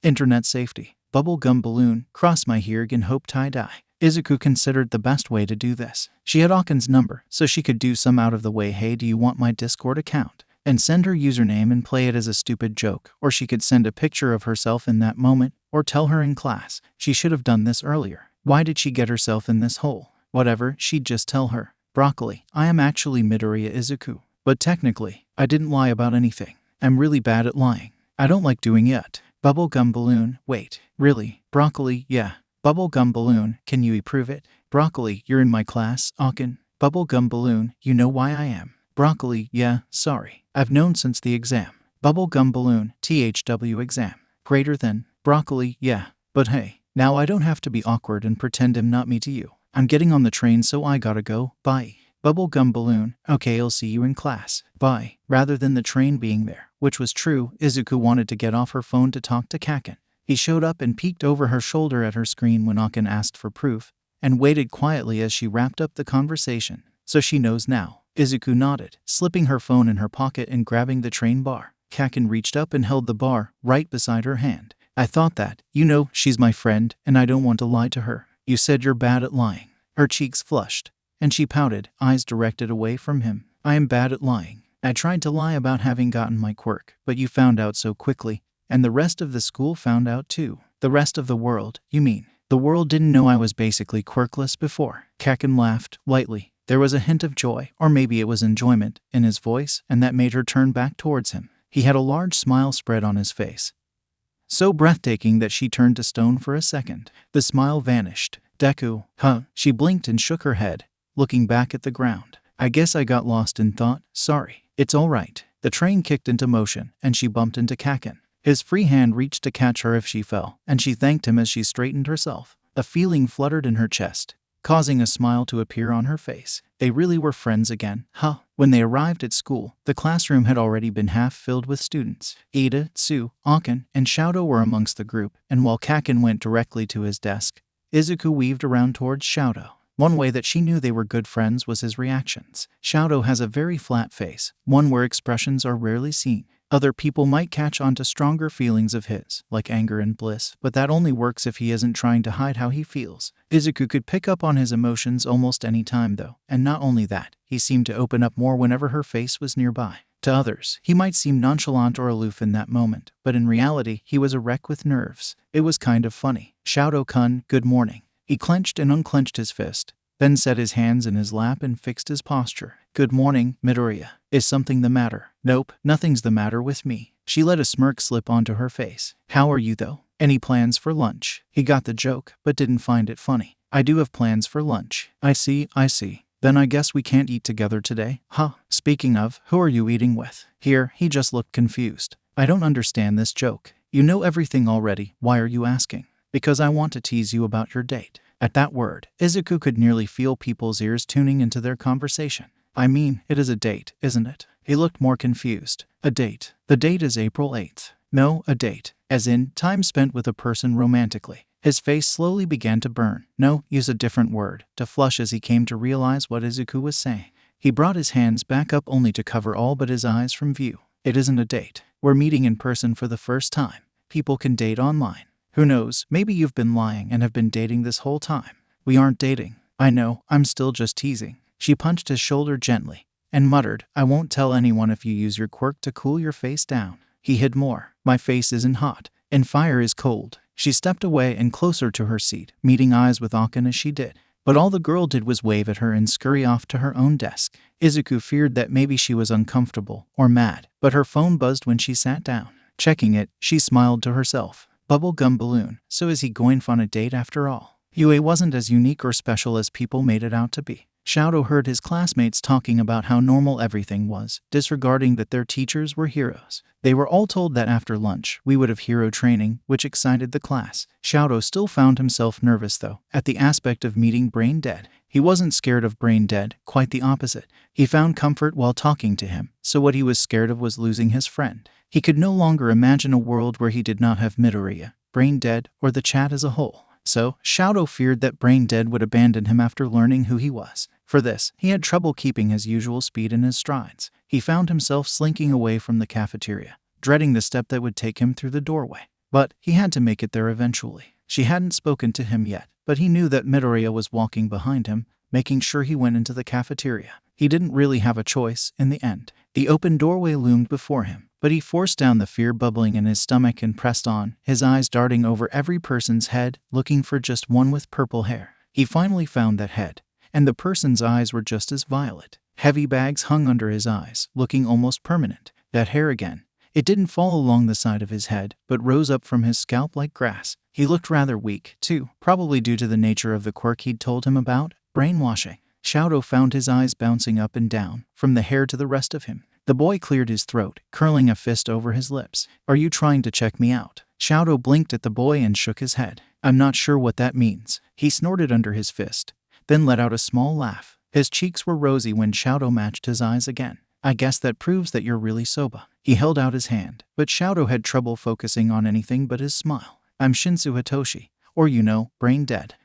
Internet safety. Bubblegum balloon. Cross my Hirg and hope tie-dye. Izuku considered the best way to do this. She had Akin's number, so she could do some out of the way "Hey, do you want my Discord account?" and send her username and play it as a stupid joke, or she could send a picture of herself in that moment, or tell her in class. She should have done this earlier. Why did she get herself in this hole? Whatever, she'd just tell her. Broccoli. I am actually Midoriya Izuku. But technically, I didn't lie about anything. I'm really bad at lying. I don't like doing it. Bubblegum balloon. Wait, really? Broccoli. Yeah. Bubblegum balloon. Can you prove it? Broccoli. You're in my class, Akin. Bubblegum balloon. You know why I am. Broccoli. Yeah, sorry. I've known since the exam. Bubblegum balloon. THW exam. Greater than. Broccoli. Yeah. But hey, now I don't have to be awkward and pretend I'm not me to you. I'm getting on the train, so I gotta go. Bye. Bubblegum balloon. Okay, I'll see you in class. Bye. Rather than the train being there, which was true, Izuku wanted to get off her phone to talk to Kakin. He showed up and peeked over her shoulder at her screen when Akin asked for proof, and waited quietly as she wrapped up the conversation. So she knows now. Izuku nodded, slipping her phone in her pocket and grabbing the train bar. Kakin reached up and held the bar right beside her hand. I thought that. You know, she's my friend, and I don't want to lie to her. You said you're bad at lying. Her cheeks flushed, and she pouted, eyes directed away from him. I am bad at lying. I tried to lie about having gotten my quirk, but you found out so quickly, and the rest of the school found out too. The rest of the world, you mean? The world didn't know I was basically quirkless before. Kakin laughed, lightly. There was a hint of joy, or maybe it was enjoyment, in his voice, and that made her turn back towards him. He had a large smile spread on his face, so breathtaking that she turned to stone for a second. The smile vanished. Deku. Huh? She blinked and shook her head, looking back at the ground. I guess I got lost in thought. Sorry. It's all right. The train kicked into motion, and she bumped into Kakin. His free hand reached to catch her if she fell, and she thanked him as she straightened herself. A feeling fluttered in her chest, causing a smile to appear on her face. They really were friends again, huh? When they arrived at school, the classroom had already been half filled with students. Ida, Tsu, Akin, and Shouto were amongst the group, and while Kakin went directly to his desk, Izuku weaved around towards Shouto. One way that she knew they were good friends was his reactions. Shouto has a very flat face, one where expressions are rarely seen. Other people might catch on to stronger feelings of his, like anger and bliss, but that only works if he isn't trying to hide how he feels. Izuku could pick up on his emotions almost any time though, and not only that, he seemed to open up more whenever her face was nearby. To others, he might seem nonchalant or aloof in that moment, but in reality, he was a wreck with nerves. It was kind of funny. Shouto-kun, good morning. He clenched and unclenched his fist, then set his hands in his lap and fixed his posture. Good morning, Midoriya. Is something the matter? Nope, nothing's the matter with me. She let a smirk slip onto her face. How are you though? Any plans for lunch? He got the joke, but didn't find it funny. I do have plans for lunch. I see. Then I guess we can't eat together today, huh? Speaking of, who are you eating with? Here, he just looked confused. I don't understand this joke. You know everything already, why are you asking? Because I want to tease you about your date. At that word, Izuku could nearly feel people's ears tuning into their conversation. I mean, it is a date, isn't it? He looked more confused. A date. The date is April 8th. No, a date. As in, time spent with a person romantically. His face slowly began to burn. No, use a different word. To flush as he came to realize what Izuku was saying. He brought his hands back up only to cover all but his eyes from view. It isn't a date. We're meeting in person for the first time. People can date online. Who knows, maybe you've been lying and have been dating this whole time. We aren't dating. I know, I'm still just teasing. She punched his shoulder gently and muttered, I won't tell anyone if you use your quirk to cool your face down. He hid more. My face isn't hot, and fire is cold. She stepped away and closer to her seat, meeting eyes with Akin as she did. But all the girl did was wave at her and scurry off to her own desk. Izuku feared that maybe she was uncomfortable or mad, but her phone buzzed when she sat down. Checking it, she smiled to herself. Bubblegum balloon. So is he going on a date after all? Yue wasn't as unique or special as people made it out to be. Shadow heard his classmates talking about how normal everything was, disregarding that their teachers were heroes. They were all told that after lunch, we would have hero training, which excited the class. Shadow still found himself nervous though, at the aspect of meeting Brain Dead. He wasn't scared of Brain Dead, quite the opposite. He found comfort while talking to him, so what he was scared of was losing his friend. He could no longer imagine a world where he did not have Midoriya, Brain Dead, or the chat as a whole. So, Shadow feared that Brain Dead would abandon him after learning who he was. For this, he had trouble keeping his usual speed in his strides. He found himself slinking away from the cafeteria, dreading the step that would take him through the doorway. But he had to make it there eventually. She hadn't spoken to him yet, but he knew that Midoriya was walking behind him, making sure he went into the cafeteria. He didn't really have a choice in the end. The open doorway loomed before him, but he forced down the fear bubbling in his stomach and pressed on, his eyes darting over every person's head, looking for just one with purple hair. He finally found that head, and the person's eyes were just as violet. Heavy bags hung under his eyes, looking almost permanent. That hair again. It didn't fall along the side of his head, but rose up from his scalp like grass. He looked rather weak, too, probably due to the nature of the quirk he'd told him about, brainwashing. Shadow found his eyes bouncing up and down, from the hair to the rest of him. The boy cleared his throat, curling a fist over his lips. Are you trying to check me out? Shadow blinked at the boy and shook his head. I'm not sure what that means. He snorted under his fist, then let out a small laugh. His cheeks were rosy when Shadow matched his eyes again. I guess that proves that you're really soba. He held out his hand, but Shadow had trouble focusing on anything but his smile. I'm Shinsu Hitoshi, or Brain Dead.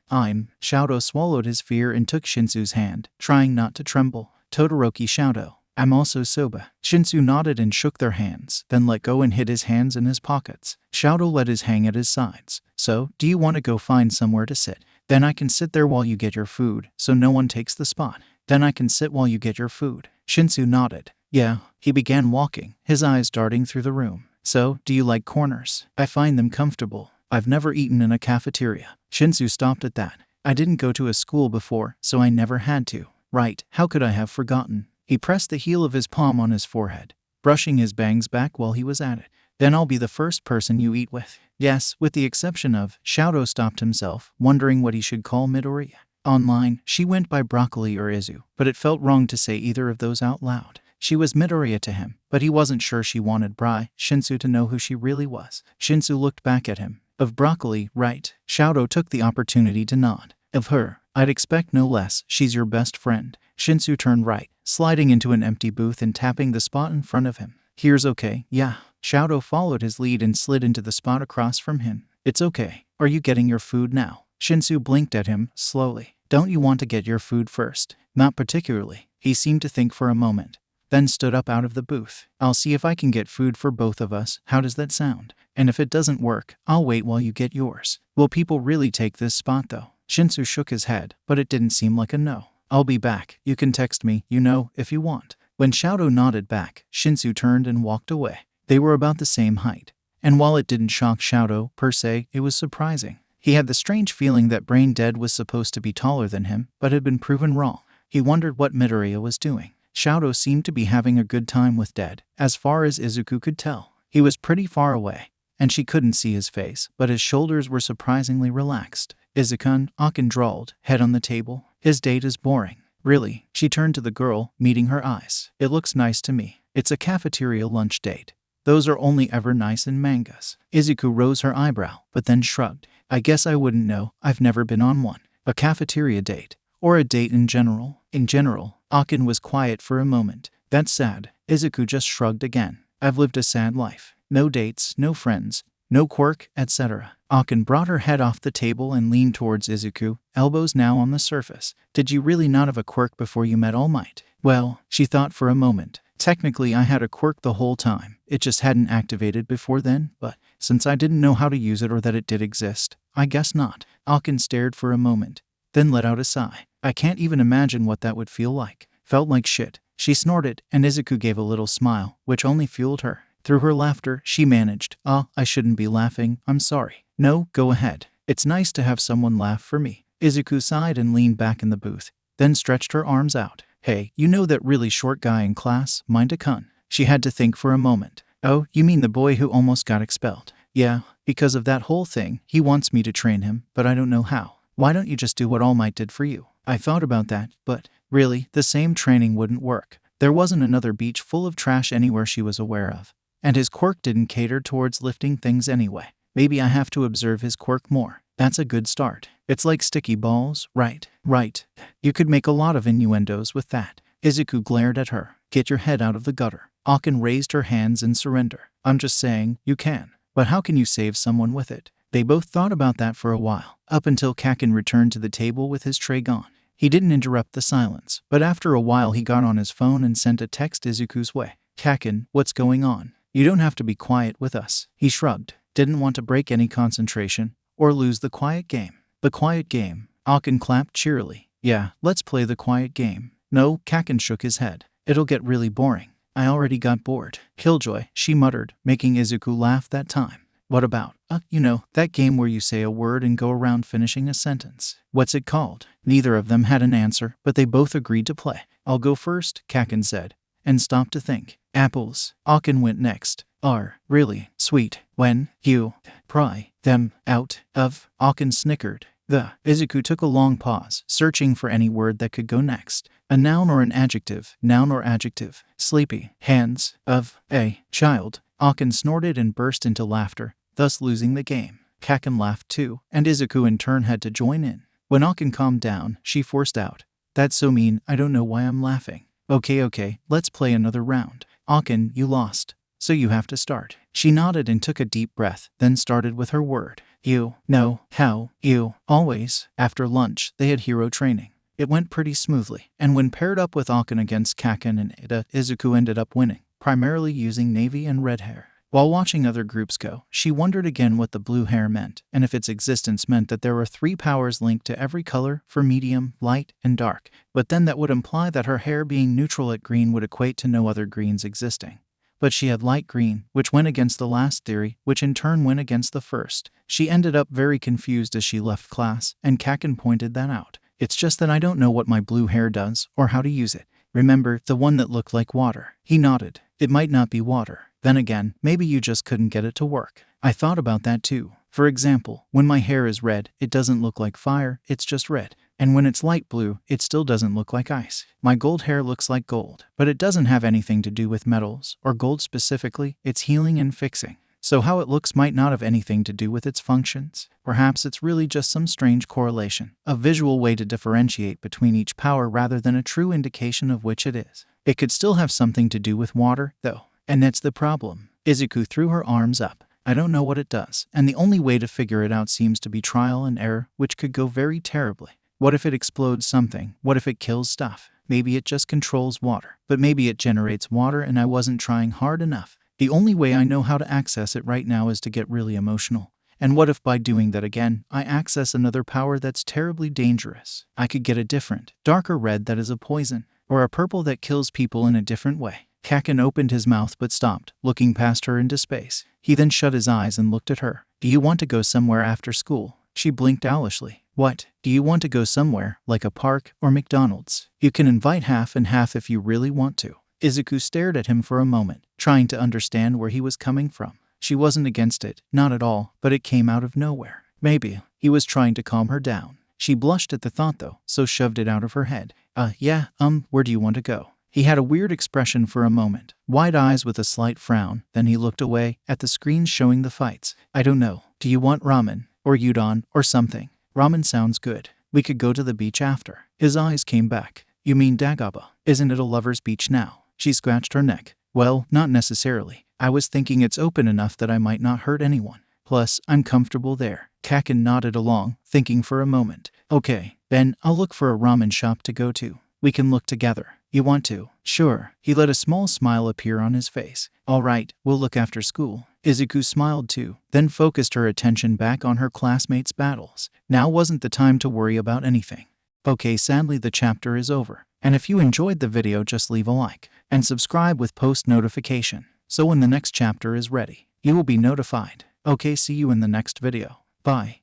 Shadow swallowed his fear and took Shinsu's hand, trying not to tremble. Todoroki Shadow. I'm also soba. Shinsu nodded and shook their hands, then let go and hid his hands in his pockets. Shadow let his hang at his sides. So, do you want to go find somewhere to sit? Then I can sit there while you get your food, so no one takes the spot. Then I can sit while you get your food. Shinsu nodded. Yeah. He began walking, his eyes darting through the room. So, do you like corners? I find them comfortable. I've never eaten in a cafeteria. Shinsu stopped at that. I didn't go to a school before, so I never had to. Right, how could I have forgotten? He pressed the heel of his palm on his forehead, brushing his bangs back while he was at it. Then I'll be the first person you eat with. Yes, with the exception of, Shadow stopped himself, wondering what he should call Midoriya. Online, she went by Broccoli or Izu, but it felt wrong to say either of those out loud. She was Midoriya to him, but he wasn't sure she wanted Shinsu to know who she really was. Shinsu looked back at him. Of Broccoli, right? Shadow took the opportunity to nod. Of her, I'd expect no less. She's your best friend. Shinsu turned right, sliding into an empty booth and tapping the spot in front of him. Here's okay, yeah. Shadow followed his lead and slid into the spot across from him. It's okay. Are you getting your food now? Shinsu blinked at him, slowly. Don't you want to get your food first? Not particularly. He seemed to think for a moment, then stood up out of the booth. I'll see if I can get food for both of us. How does that sound? And if it doesn't work, I'll wait while you get yours. Will people really take this spot though? Shinsu shook his head, but it didn't seem like a no. I'll be back. You can text me, if you want. When Shadow nodded back, Shinsu turned and walked away. They were about the same height, and while it didn't shock Shadow, per se, it was surprising. He had the strange feeling that Brain Dead was supposed to be taller than him, but had been proven wrong. He wondered what Midoriya was doing. Shadow seemed to be having a good time with Dead, as far as Izuku could tell. He was pretty far away, and she couldn't see his face, but his shoulders were surprisingly relaxed. Izuku, Akin drawled, head on the table. His date is boring. Really? She turned to the girl, meeting her eyes. It looks nice to me. It's a cafeteria lunch date. Those are only ever nice in mangas. Izuku rose her eyebrow, but then shrugged. I guess I wouldn't know. I've never been on one. A cafeteria date. Or a date in general. In general, Akin was quiet for a moment. That's sad. Izuku just shrugged again. I've lived a sad life. No dates, no friends, no quirk, etc. Akin brought her head off the table and leaned towards Izuku, elbows now on the surface. Did you really not have a quirk before you met All Might? Well, she thought for a moment. Technically I had a quirk the whole time. It just hadn't activated before then, but since I didn't know how to use it or that it did exist, I guess not. Akin stared for a moment, then let out a sigh. I can't even imagine what that would feel like. Felt like shit. She snorted, and Izuku gave a little smile, which only fueled her. Through her laughter, she managed, I shouldn't be laughing, I'm sorry. No, go ahead. It's nice to have someone laugh for me. Izuku sighed and leaned back in the booth, then stretched her arms out. Hey, you know that really short guy in class, Mind-a-kun? She had to think for a moment. Oh, you mean the boy who almost got expelled? Yeah, because of that whole thing, he wants me to train him, but I don't know how. Why don't you just do what All Might did for you? I thought about that, but really, the same training wouldn't work. There wasn't another beach full of trash anywhere she was aware of. And his quirk didn't cater towards lifting things anyway. Maybe I have to observe his quirk more. That's a good start. It's like sticky balls, right? Right. You could make a lot of innuendos with that. Izuku glared at her. Get your head out of the gutter. Akin raised her hands in surrender. I'm just saying, you can. But how can you save someone with it? They both thought about that for a while, up until Kakin returned to the table with his tray gone. He didn't interrupt the silence, but after a while he got on his phone and sent a text Izuku's way. Kakin, what's going on? You don't have to be quiet with us. He shrugged, didn't want to break any concentration, or lose the quiet game. The quiet game. Akin clapped cheerily. Yeah, let's play the quiet game. No, Kakin shook his head. It'll get really boring. I already got bored. Killjoy, she muttered, making Izuku laugh that time. What about, that game where you say a word and go around finishing a sentence. What's it called? Neither of them had an answer, but they both agreed to play. I'll go first, Kakin said, and stopped to think. Apples. Akin went next. Are really sweet when you pry them out of. Akin snickered. Izuku took a long pause, searching for any word that could go next. A noun or an adjective. Noun or adjective. Sleepy. Hands of a child. Akin snorted and burst into laughter, thus losing the game. Kakin laughed too, and Izuku in turn had to join in. When Akin calmed down, she forced out. That's so mean, I don't know why I'm laughing. Okay, let's play another round. Akin, you lost, so you have to start. She nodded and took a deep breath, then started with her word. You know how you always. After lunch, they had hero training. It went pretty smoothly, and when paired up with Akin against Kakin and Ida, Izuku ended up winning, primarily using navy and red hair. While watching other groups go, she wondered again what the blue hair meant, and if its existence meant that there were 3 powers linked to every color for medium, light, and dark. But then that would imply that her hair being neutral at green would equate to no other greens existing. But she had light green, which went against the last theory, which in turn went against the first. She ended up very confused as she left class, and Kakin pointed that out. It's just that I don't know what my blue hair does, or how to use it. Remember, the one that looked like water? He nodded. It might not be water. Then again, maybe you just couldn't get it to work. I thought about that too. For example, when my hair is red, it doesn't look like fire, it's just red. And when it's light blue, it still doesn't look like ice. My gold hair looks like gold, but it doesn't have anything to do with metals, or gold specifically, it's healing and fixing. So how it looks might not have anything to do with its functions. Perhaps it's really just some strange correlation, a visual way to differentiate between each power rather than a true indication of which it is. It could still have something to do with water, though. And that's the problem. Izuku threw her arms up. I don't know what it does, and the only way to figure it out seems to be trial and error, which could go very terribly. What if it explodes something? What if it kills stuff? Maybe it just controls water. But maybe it generates water and I wasn't trying hard enough. The only way I know how to access it right now is to get really emotional. And what if by doing that again, I access another power that's terribly dangerous? I could get a different, darker red that is a poison, or a purple that kills people in a different way. Kakin opened his mouth but stopped, looking past her into space. He then shut his eyes and looked at her. Do you want to go somewhere after school? She blinked owlishly. What? Do you want to go somewhere, like a park or McDonald's? You can invite half and half if you really want to. Izuku stared at him for a moment, trying to understand where he was coming from. She wasn't against it, not at all, but it came out of nowhere. Maybe he was trying to calm her down. She blushed at the thought though, so shoved it out of her head. Where do you want to go? He had a weird expression for a moment, wide eyes with a slight frown, then he looked away, at the screens showing the fights. I don't know. Do you want ramen? Or udon? Or something? Ramen sounds good. We could go to the beach after. His eyes came back. You mean Dagaba? Isn't it a lover's beach now? She scratched her neck. Well, not necessarily. I was thinking it's open enough that I might not hurt anyone. Plus, I'm comfortable there. Kaken nodded along, thinking for a moment. Okay, then I'll look for a ramen shop to go to. We can look together. You want to? Sure. He let a small smile appear on his face. All right, we'll look after school. Izuku smiled too, then focused her attention back on her classmates' battles. Now wasn't the time to worry about anything. Okay, sadly the chapter is over. And if you enjoyed the video, just leave a like and subscribe with post notification, so when the next chapter is ready, you will be notified. Okay, see you in the next video. Bye.